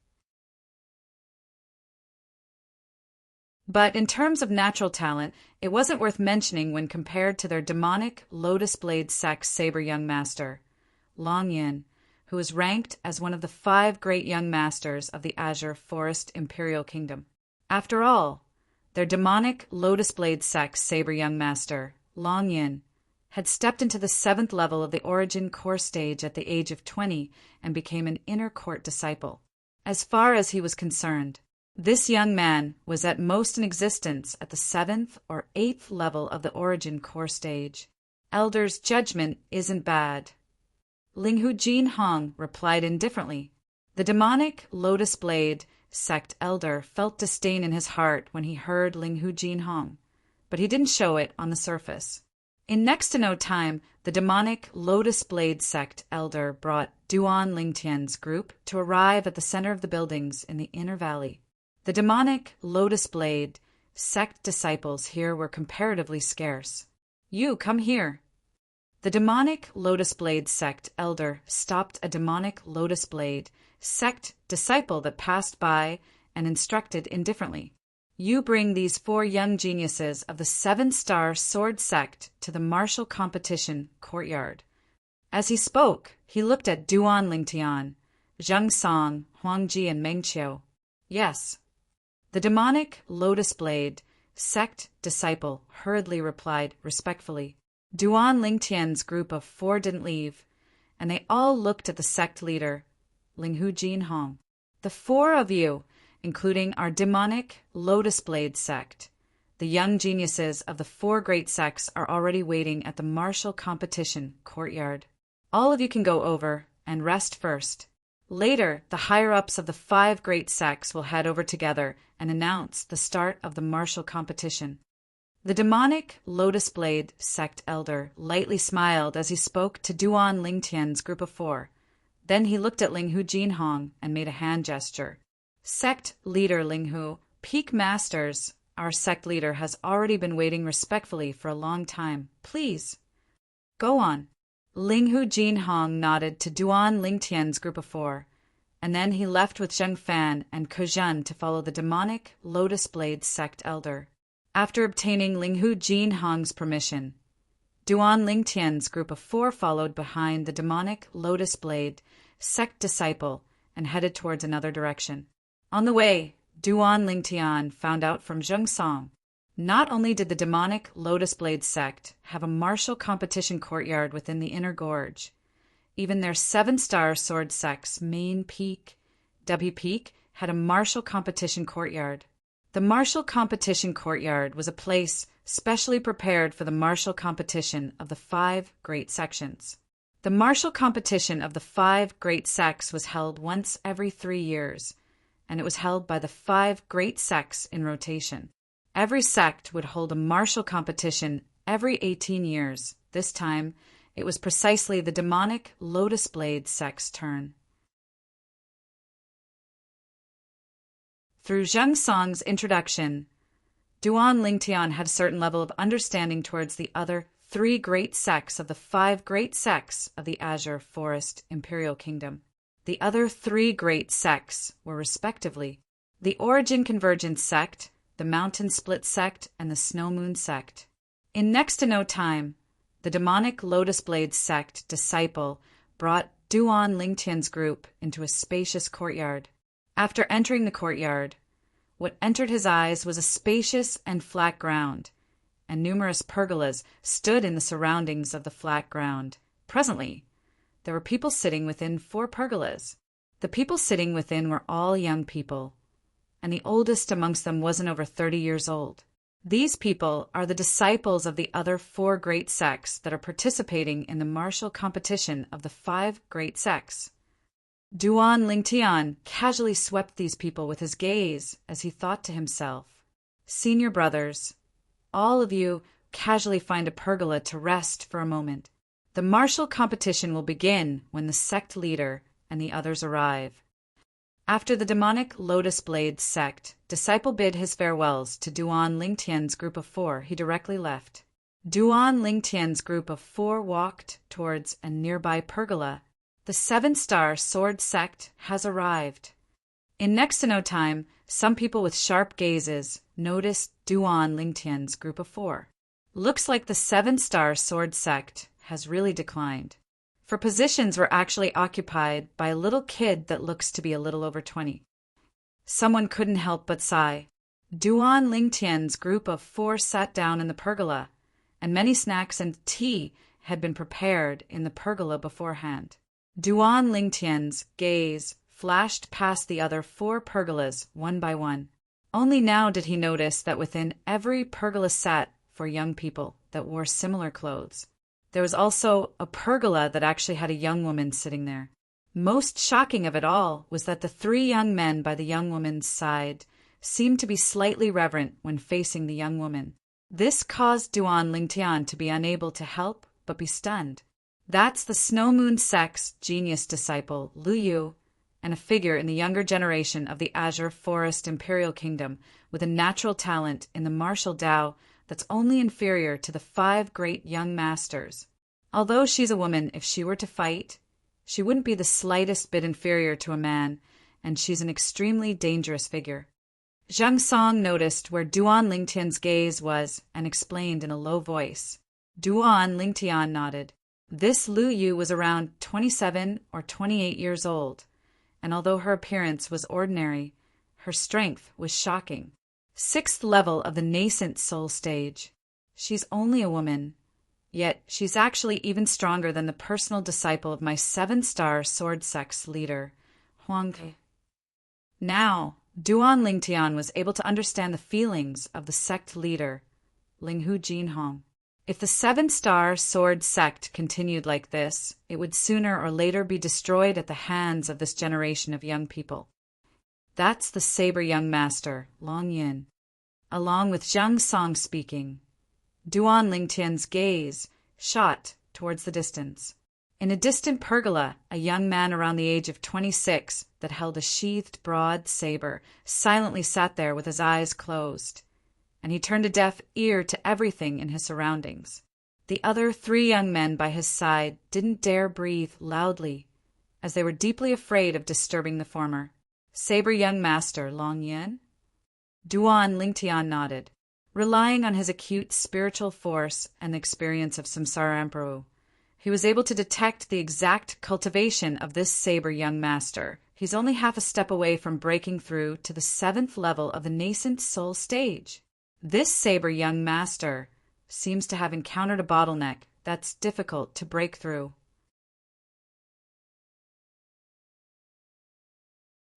But in terms of natural talent, it wasn't worth mentioning when compared to their demonic Lotus Blade Sect's saber young master, Longyin, who was ranked as one of the 5 great young masters of the Azure Forest Imperial Kingdom. After all, their demonic Lotus Blade Sect's saber young master, Longyin, had stepped into the 7th level of the Origin Core stage at the age of 20 and became an inner court disciple. As far as he was concerned, this young man was at most in existence at the 7th or 8th level of the Origin Core stage. Elder's judgment isn't bad. Linghu Jinhong replied indifferently. The demonic Lotus Blade Sect elder felt disdain in his heart when he heard Linghu Jinhong, but he didn't show it on the surface. In next to no time, the demonic Lotus Blade Sect elder brought Duan Lingtian's group to arrive at the center of the buildings in the inner valley. The demonic Lotus Blade Sect disciples here were comparatively scarce. You, come here. The demonic Lotus Blade Sect elder stopped a demonic Lotus Blade Sect disciple that passed by and instructed indifferently. You bring these 4 young geniuses of the 7-star sword sect to the martial competition courtyard. As he spoke, he looked at Duan Lingtian, Zheng Song, Huang Ji, and Meng Qiu. Yes. The demonic Lotus Blade Sect disciple hurriedly replied respectfully. Duan Lingtian's group of 4 didn't leave, and they all looked at the sect leader, Linghu Jinhong. The 4 of you, including our demonic Lotus Blade Sect, the young geniuses of the 4 great sects, are already waiting at the martial competition courtyard. All of you can go over and rest first. Later, the higher-ups of the 5 great sects will head over together and announce the start of the martial competition. The demonic Lotus Blade Sect elder lightly smiled as he spoke to Duan Lingtian's group of 4. Then he looked at Linghu Jinhong and made a hand gesture. Sect leader Linghu, Peak Masters, our sect leader has already been waiting respectfully for a long time. Please, go on. Linghu Jinhong nodded to Duan Lingtian's group of 4, and then he left with Zheng Fan and Kuzhen to follow the demonic Lotus Blade Sect elder. After obtaining Linghu Jinhong's permission, Duan Lingtian's group of 4 followed behind the demonic Lotus Blade Sect disciple and headed towards another direction. On the way, Duan Lingtian found out from Zheng Song. Not only did the demonic Lotus Blade Sect have a martial competition courtyard within the inner gorge, even their 7-star sword sect's main peak, W Peak, had a martial competition courtyard. The martial competition courtyard was a place specially prepared for the martial competition of the 5 great sections. The martial competition of the 5 great sects was held once every 3 years, and it was held by the 5 great sects in rotation. Every sect would hold a martial competition every 18 years. This time, it was precisely the demonic Lotus Blade sect's turn. Through Zheng Song's introduction, Duan Lingtian had a certain level of understanding towards the other three great sects of the five great sects of the Azure Forest Imperial Kingdom. The other three great sects were respectively the Origin Convergence sect, the Mountain Split sect, and the Snow Moon sect. In next to no time, the demonic Lotus Blade sect disciple brought Duan Lingtian's group into a spacious courtyard. After entering the courtyard, what entered his eyes was a spacious and flat ground, and numerous pergolas stood in the surroundings of the flat ground. Presently, there were people sitting within 4 pergolas. The people sitting within were all young people, and the oldest amongst them wasn't over 30 years old. These people are the disciples of the other 4 great sects that are participating in the martial competition of the 5 great sects. Duan Lingtian casually swept these people with his gaze as he thought to himself, "Senior brothers, all of you casually find a pergola to rest for a moment. The martial competition will begin when the sect leader and the others arrive." After the demonic Lotus Blade sect disciple bid his farewells to Duan Lingtian's group of 4, he directly left. Duan Lingtian's group of 4 walked towards a nearby pergola. The 7-star sword sect has arrived. In next to no time, some people with sharp gazes noticed Duan Lingtian's group of 4. Looks like the 7-star sword sect has really declined, for positions were actually occupied by a little kid that looks to be a little over 20. Someone couldn't help but sigh. Duan Lingtian's group of 4 sat down in the pergola, and many snacks and tea had been prepared in the pergola beforehand. Duan Lingtian's gaze flashed past the other 4 pergolas one by one. Only now did he notice that within every pergola sat 4 young people that wore similar clothes. There was also a pergola that actually had a young woman sitting there. Most shocking of it all was that the 3 young men by the young woman's side seemed to be slightly reverent when facing the young woman. This caused Duan Lingtian to be unable to help but be stunned. That's the Snow Moon sect's genius disciple, Lu Yu, and a figure in the younger generation of the Azure Forest Imperial Kingdom with a natural talent in the martial Tao that's only inferior to the 5 great young masters. Although she's a woman, if she were to fight, she wouldn't be the slightest bit inferior to a man, and she's an extremely dangerous figure. Zheng Song noticed where Duan Lingtian's gaze was and explained in a low voice. Duan Lingtian nodded. This Lu Yu was around 27 or 28 years old, and although her appearance was ordinary, her strength was shocking. 6th level of the nascent soul stage. She's only a woman, yet she's actually even stronger than the personal disciple of my 7-star sword sect's leader, Huang Ke. Now, Duan Lingtian was able to understand the feelings of the sect leader, Linghu Jinhong. If the 7-star sword sect continued like this, it would sooner or later be destroyed at the hands of this generation of young people. That's the saber young master, Long Yin. Along with Zheng Song speaking, Duan Lingtian's gaze shot towards the distance. In a distant pergola, a young man around the age of 26 that held a sheathed broad saber silently sat there with his eyes closed, and he turned a deaf ear to everything in his surroundings. The other 3 young men by his side didn't dare breathe loudly, as they were deeply afraid of disturbing the former. Saber young master, Long Yin? Duan Lingtian nodded. Relying on his acute spiritual force and the experience of Samsara Emperor, he was able to detect the exact cultivation of this saber young master. He's only half a step away from breaking through to the 7th level of the nascent soul stage. This saber young master seems to have encountered a bottleneck that's difficult to break through.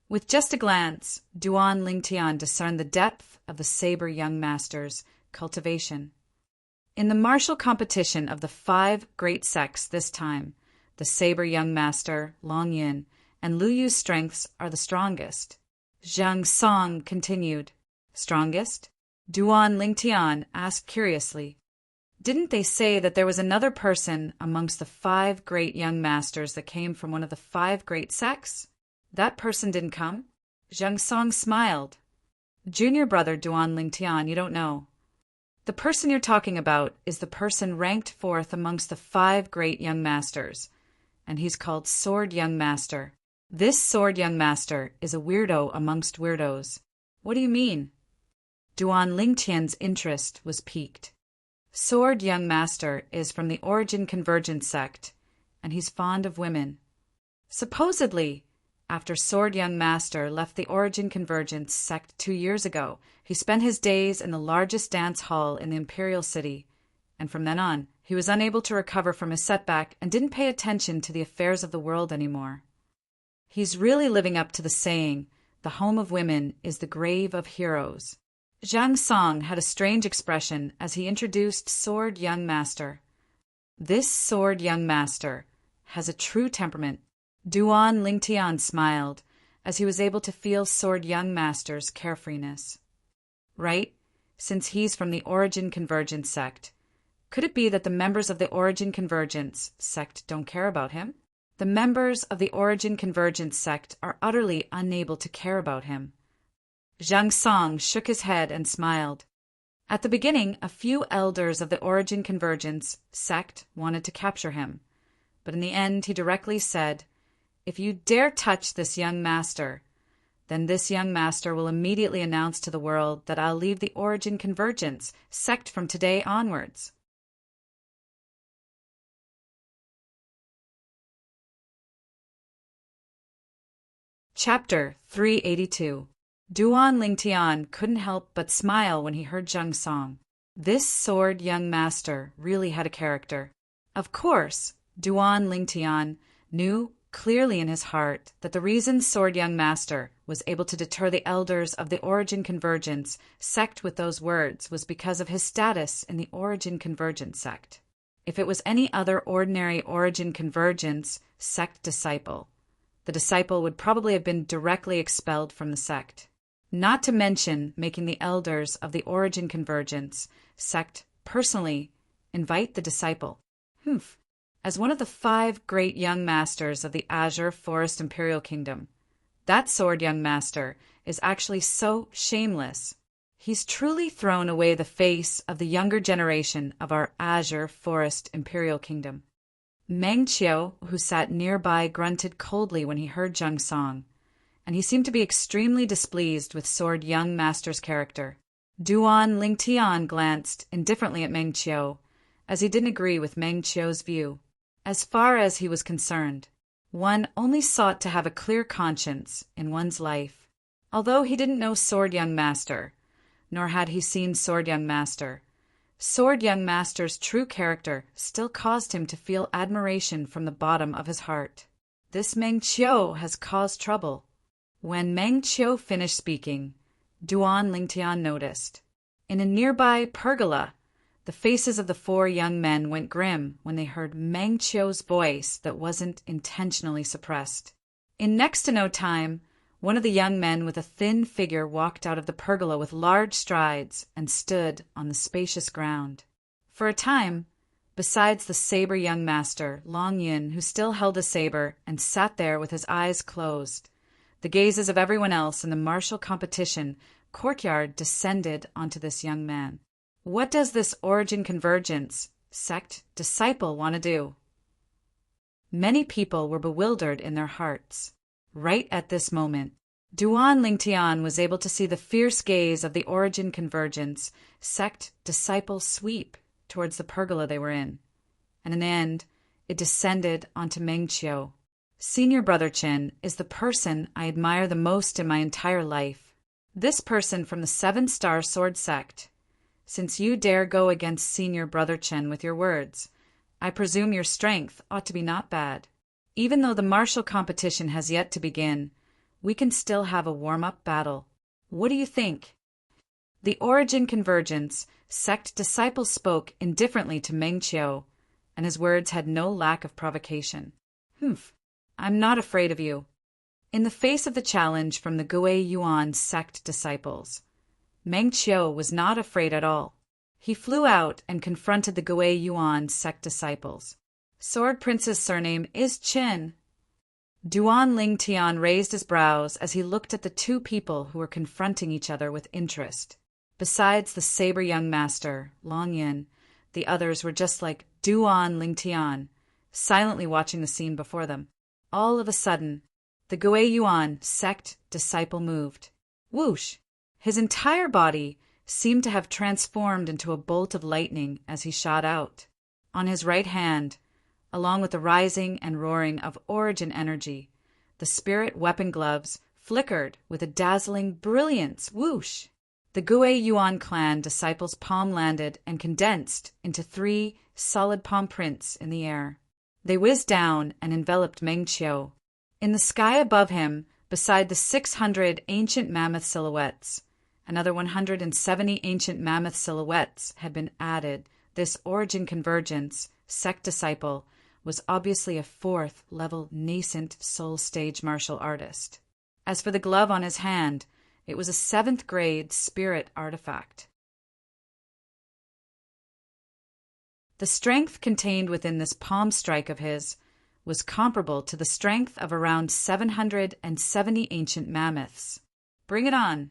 With just a glance, Duan Lingtian discerned the depth of the saber young master's cultivation. In the martial competition of the 5 great sects this time, the saber young master, Long Yin, and Lu Yu's strengths are the strongest. Zheng Song continued. Strongest? Duan Lingtian asked curiously. Didn't they say that there was another person amongst the 5 great young masters that came from one of the 5 great sects? That person didn't come? Zheng Song smiled. Junior brother Duan Lingtian, you don't know. The person you're talking about is the person ranked fourth amongst the 5 great young masters, and he's called Sword Young Master. This Sword Young Master is a weirdo amongst weirdos. What do you mean? Duan Lingtian's interest was piqued. Sword Young Master is from the Origin Convergence sect, and he's fond of women. Supposedly, after Sword Young Master left the Origin Convergence sect 2 years ago, he spent his days in the largest dance hall in the Imperial City, and from then on, he was unable to recover from his setback and didn't pay attention to the affairs of the world anymore. He's really living up to the saying, the home of women is the grave of heroes. Zhang Song had a strange expression as he introduced Sword Young Master. This Sword Young Master has a true temperament. Duan Lingtian smiled as he was able to feel Sword Young Master's carefreeness. Right, since he's from the Origin Convergence sect. Could it be that the members of the Origin Convergence sect don't care about him? The members of the Origin Convergence sect are utterly unable to care about him. Zhang Song shook his head and smiled. At the beginning, a few elders of the Origin Convergence sect wanted to capture him, but in the end he directly said, "If you dare touch this young master, then this young master will immediately announce to the world that I'll leave the Origin Convergence sect from today onwards." Chapter 382. Duan Lingtian couldn't help but smile when he heard Zhang Song. This Sword Young Master really had a character. Of course, Duan Lingtian knew clearly in his heart that the reason Sword Young Master was able to deter the elders of the Origin Convergence sect with those words was because of his status in the Origin Convergence sect. If it was any other ordinary Origin Convergence sect disciple, the disciple would probably have been directly expelled from the sect. Not to mention making the elders of the Origin Convergence sect personally invite the disciple. As one of the 5 great young masters of the Azure Forest Imperial Kingdom, that Sword Young Master is actually so shameless. He's truly thrown away the face of the younger generation of our Azure Forest Imperial Kingdom. Meng Qiu, who sat nearby, grunted coldly when he heard Zhang Song, and he seemed to be extremely displeased with Sword Young Master's character. Duan Lingtian glanced indifferently at Meng Qiu, as he didn't agree with Meng Qiu's view. As far as he was concerned, one only sought to have a clear conscience in one's life. Although he didn't know Sword Young Master, nor had he seen Sword Young Master, Sword Young Master's true character still caused him to feel admiration from the bottom of his heart. This Meng Qiu has caused trouble. When Meng Qiu finished speaking, Duan Lingtian noticed. In a nearby pergola, the faces of the 4 young men went grim when they heard Meng Qiu's voice that wasn't intentionally suppressed. In next to no time, one of the young men with a thin figure walked out of the pergola with large strides and stood on the spacious ground. For a time, besides the saber young master, Long Yin, who still held a saber and sat there with his eyes closed, the gazes of everyone else in the martial competition courtyard descended onto this young man. What does this Origin Convergence sect disciple want to do? Many people were bewildered in their hearts. Right at this moment, Duan Lingtian was able to see the fierce gaze of the Origin Convergence sect disciple sweep towards the pergola they were in, and in the end, it descended onto Meng Qiu. Senior Brother Chen is the person I admire the most in my entire life. This person from the 7-star sword sect. Since you dare go against Senior Brother Chen with your words, I presume your strength ought to be not bad. Even though the martial competition has yet to begin, we can still have a warm-up battle. What do you think? The Origin Convergence sect disciple spoke indifferently to Meng Qiu, and his words had no lack of provocation. I'm not afraid of you. In the face of the challenge from the Gui Yuan sect disciples, Meng Qiu was not afraid at all. He flew out and confronted the Gui Yuan sect disciples. Sword Prince's surname is Qin. Duan Lingtian raised his brows as he looked at the two people who were confronting each other with interest. Besides the saber young master, Long Yin, the others were just like Duan Lingtian, silently watching the scene before them. All of a sudden, the Gui Yuan sect disciple moved. Whoosh! His entire body seemed to have transformed into a bolt of lightning as he shot out. On his right hand, along with the rising and roaring of origin energy, the spirit weapon gloves flickered with a dazzling brilliance. Whoosh! The Gui Yuan clan disciples' palm landed and condensed into 3 solid palm prints in the air. They whizzed down and enveloped Meng Qiu. In the sky above him, beside the 600 ancient mammoth silhouettes, another 170 ancient mammoth silhouettes had been added. This origin convergence sect disciple was obviously a 4th-level nascent soul stage martial artist. As for the glove on his hand, it was a 7th-grade spirit artifact. The strength contained within this palm strike of his was comparable to the strength of around 770 ancient mammoths. Bring it on!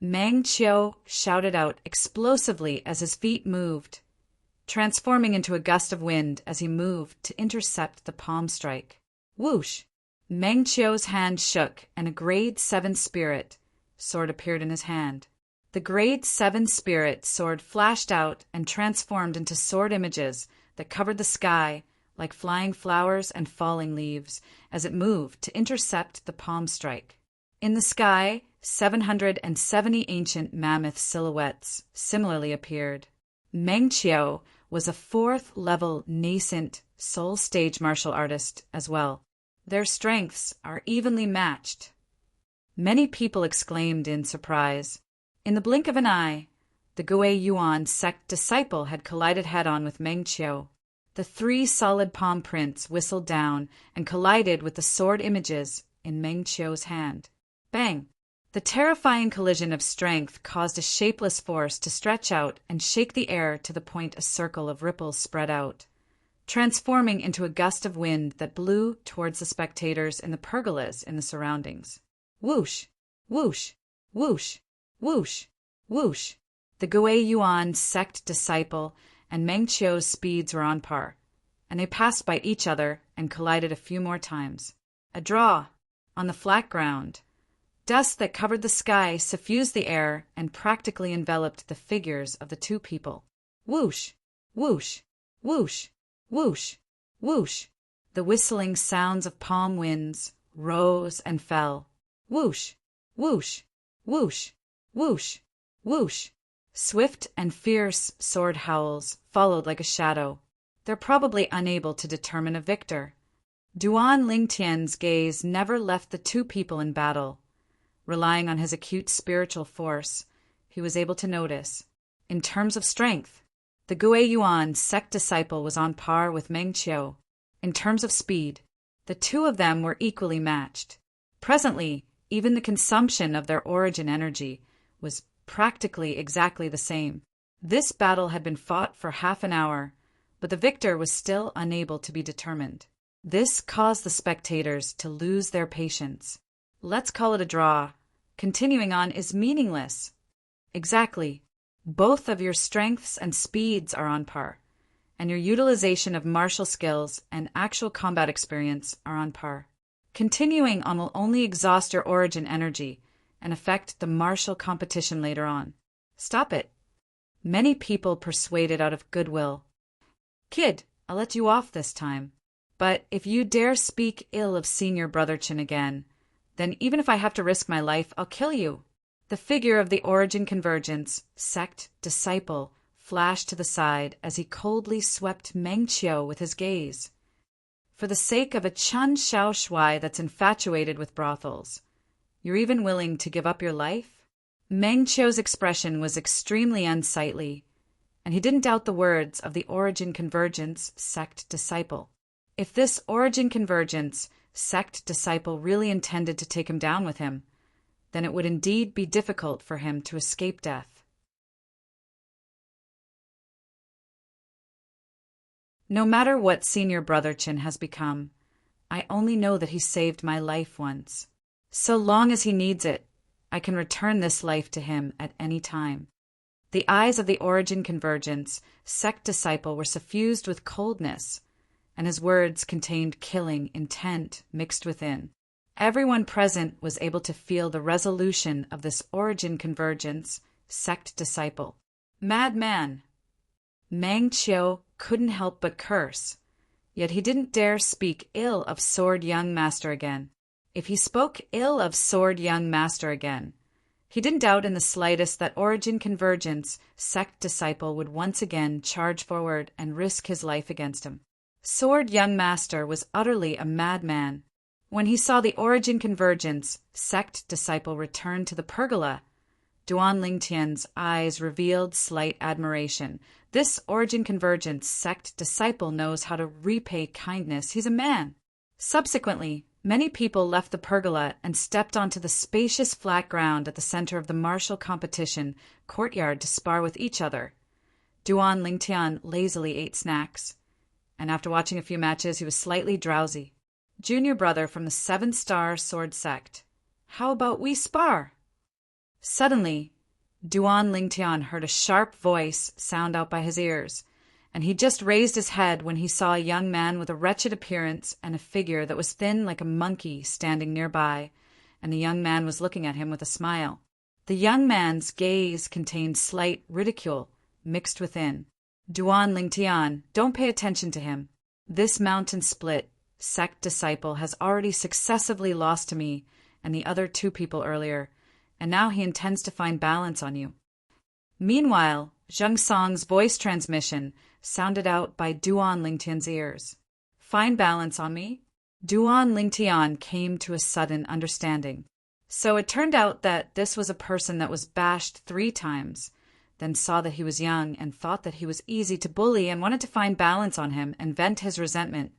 Meng Qiu shouted out explosively as his feet moved, transforming into a gust of wind as he moved to intercept the palm strike. Whoosh! Meng Qiu's hand shook, and a grade 7 spirit sword appeared in his hand. The grade 7 spirit sword flashed out and transformed into sword images that covered the sky like flying flowers and falling leaves as it moved to intercept the palm strike. In the sky, 770 ancient mammoth silhouettes similarly appeared. Meng Qiu was a 4th-level nascent soul stage martial artist as well. Their strengths are evenly matched. Many people exclaimed in surprise. In the blink of an eye, the Gui Yuan sect disciple had collided head-on with Meng Qiu. The 3 solid palm prints whistled down and collided with the sword images in Meng Qiu's hand. Bang! The terrifying collision of strength caused a shapeless force to stretch out and shake the air to the point a circle of ripples spread out, transforming into a gust of wind that blew towards the spectators in the pergolas in the surroundings. Whoosh! Whoosh! Whoosh! Whoosh! Whoosh! The Gui Yuan sect disciple and Meng Qiu's speeds were on par, and they passed by each other and collided a few more times. A draw! On the flat ground, dust that covered the sky suffused the air and practically enveloped the figures of the two people. Whoosh! Whoosh! Whoosh! Whoosh! Whoosh! The whistling sounds of palm winds rose and fell. Whoosh! Whoosh! Whoosh! Whoosh! Whoosh! Swift and fierce sword howls followed like a shadow. They're probably unable to determine a victor. Duan Lingtian's gaze never left the two people in battle. Relying on his acute spiritual force, he was able to notice. In terms of strength, the Gui Yuan sect disciple was on par with Meng Qiu. In terms of speed, the two of them were equally matched. Presently, even the consumption of their origin energy was practically exactly the same. This battle had been fought for half an hour, but the victor was still unable to be determined. This caused the spectators to lose their patience. Let's call it a draw. Continuing on is meaningless. Exactly. Both of your strengths and speeds are on par, and your utilization of martial skills and actual combat experience are on par. Continuing on will only exhaust your origin energy and affect the martial competition later on. Stop it. Many people persuaded out of goodwill. Kid, I'll let you off this time. But if you dare speak ill of Senior Brotherchin again, then even if I have to risk my life, I'll kill you. The figure of the origin convergence, sect, disciple, flashed to the side as he coldly swept Meng Qiu with his gaze. For the sake of a Chun Shao Shuai that's infatuated with brothels, you're even willing to give up your life? Meng Qiu's expression was extremely unsightly, and he didn't doubt the words of the origin convergence sect disciple. If this origin convergence sect disciple really intended to take him down with him, then it would indeed be difficult for him to escape death. No matter what Senior Brotherchin has become, I only know that he saved my life once. So long as he needs it, I can return this life to him at any time." The eyes of the Origin Convergence sect disciple were suffused with coldness, and his words contained killing intent mixed within. Everyone present was able to feel the resolution of this Origin Convergence sect disciple. Madman! Mang Chiu couldn't help but curse, yet he didn't dare speak ill of Sword Young Master again. If he spoke ill of Sword Young Master again, he didn't doubt in the slightest that Origin Convergence sect disciple would once again charge forward and risk his life against him. Sword Young Master was utterly a madman. When he saw the Origin Convergence sect disciple return to the pergola, Duan Lingtian's eyes revealed slight admiration. This Origin Convergence sect disciple knows how to repay kindness. He's a man. Subsequently, many people left the pergola and stepped onto the spacious flat ground at the center of the martial competition courtyard to spar with each other. Duan Lingtian lazily ate snacks, and after watching a few matches, he was slightly drowsy. "Junior brother from the 7-star sword sect, how about we spar?" Suddenly, Duan Lingtian heard a sharp voice sound out by his ears, and he just raised his head when he saw a young man with a wretched appearance and a figure that was thin like a monkey standing nearby, and the young man was looking at him with a smile. The young man's gaze contained slight ridicule mixed within. "Duan Lingtian, don't pay attention to him. This mountain split sect disciple has already successively lost to me and the other 2 people earlier, and now he intends to find balance on you." Meanwhile, Zheng Song's voice transmission sounded out by Duan Lingtian's ears. "Find balance on me?" Duan Lingtian came to a sudden understanding. So it turned out that this was a person that was bashed 3 times, then saw that he was young and thought that he was easy to bully and wanted to find balance on him and vent his resentment.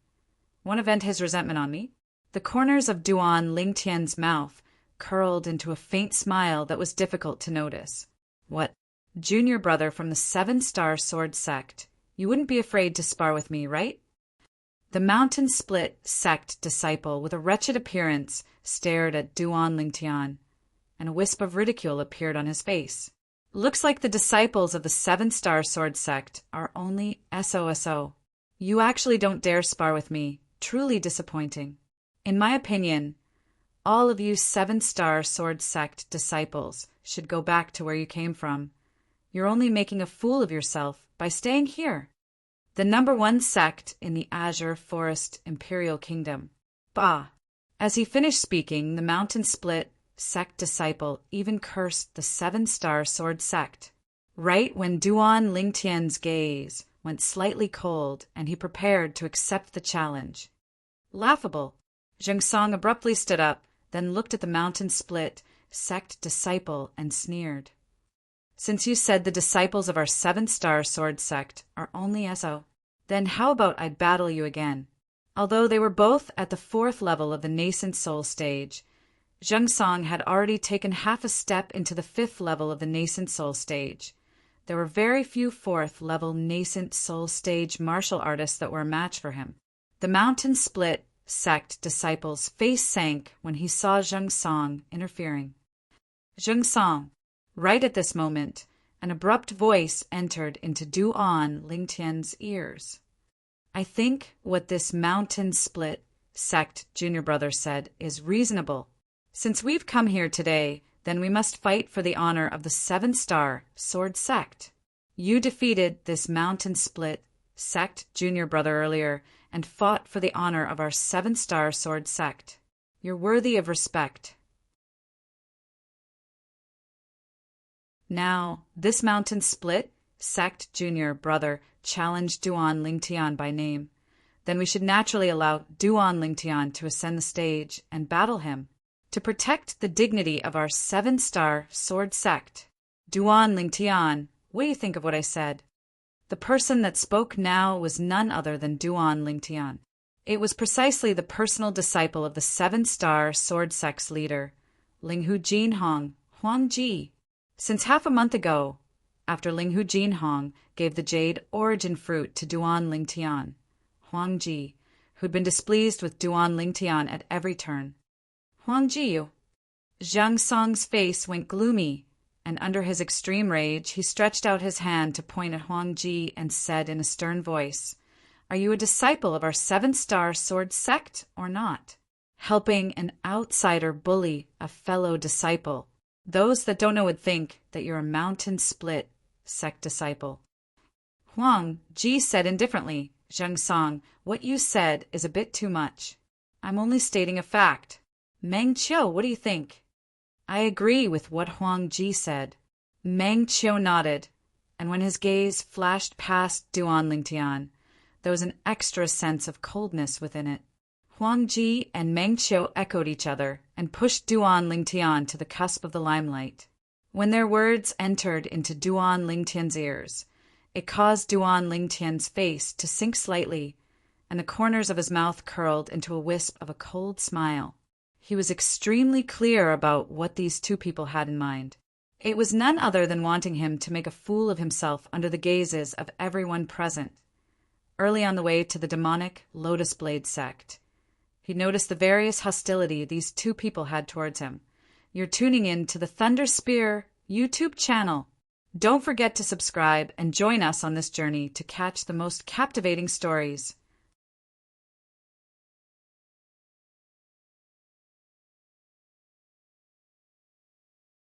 "Want to vent his resentment on me?" The corners of Duan Lingtian's mouth curled into a faint smile that was difficult to notice. "What? Junior brother from the 7-star sword sect. You wouldn't be afraid to spar with me, right?" The mountain split sect disciple with a wretched appearance stared at Duan Lingtian, and a wisp of ridicule appeared on his face. "Looks like the disciples of the 7-star sword sect are only SOSO. You actually don't dare spar with me. Truly disappointing. In my opinion, all of you 7-star sword sect disciples should go back to where you came from. You're only making a fool of yourself by staying here. The #1 sect in the Azure Forest Imperial Kingdom. Bah!" As he finished speaking, the mountain split sect disciple even cursed the 7-star sword sect. Right when Duan Lingtian's gaze went slightly cold and he prepared to accept the challenge. Laughable. Zheng Song abruptly stood up, then looked at the mountain split sect disciple and sneered. "Since you said the disciples of our 7-star sword sect are only SO, then how about I battle you again?" Although they were both at the 4th level of the nascent soul stage, Zheng Song had already taken half a step into the 5th level of the nascent soul stage. There were very few 4th level nascent soul stage martial artists that were a match for him. The mountain split sect disciple's face sank when he saw Zheng Song interfering. "Zheng Song." Right at this moment, an abrupt voice entered into Duan Lingtian's ears. "I think what this mountain split sect junior brother said is reasonable. Since we've come here today, then we must fight for the honor of the 7-star sword sect. You defeated this mountain split sect junior brother earlier and fought for the honor of our 7-star sword sect. You're worthy of respect. Now, this mountain split sect junior brother challenged Duan Lingtian by name. Then we should naturally allow Duan Lingtian to ascend the stage and battle him. To protect the dignity of our 7-star sword sect. Duan Lingtian, what do you think of what I said?" The person that spoke now was none other than Duan Lingtian. It was precisely the personal disciple of the 7-star sword sect's leader, Linghu Jinhong, Huang Ji. Since half a month ago, after Linghu Jinhong gave the jade origin fruit to Duan Lingtian, Huang Ji, who'd been displeased with Duan Lingtian at every turn. Huang Ji. Zhang Song's face went gloomy, and under his extreme rage, he stretched out his hand to point at Huang Ji and said in a stern voice, "Are you a disciple of our 7-star sword sect or not? Helping an outsider bully a fellow disciple. Those that don't know would think that you're a mountain split sect disciple." Huang Ji said indifferently, "Zhang Song, what you said is a bit too much. I'm only stating a fact. Meng Qiu, what do you think?" "I agree with what Huang Ji said." Meng Qiu nodded, and when his gaze flashed past Duan Lingtian, there was an extra sense of coldness within it. Huang Ji and Meng Qiu echoed each other and pushed Duan Lingtian to the cusp of the limelight. When their words entered into Duan Lingtian's ears, it caused Duan Lingtian's face to sink slightly, and the corners of his mouth curled into a wisp of a cold smile. He was extremely clear about what these two people had in mind. It was none other than wanting him to make a fool of himself under the gazes of everyone present. Early on the way to the demonic Lotus Blade sect, he noticed the various hostility these two people had towards him. You're tuning in to the Thunder Spear YouTube channel. Don't forget to subscribe and join us on this journey to catch the most captivating stories.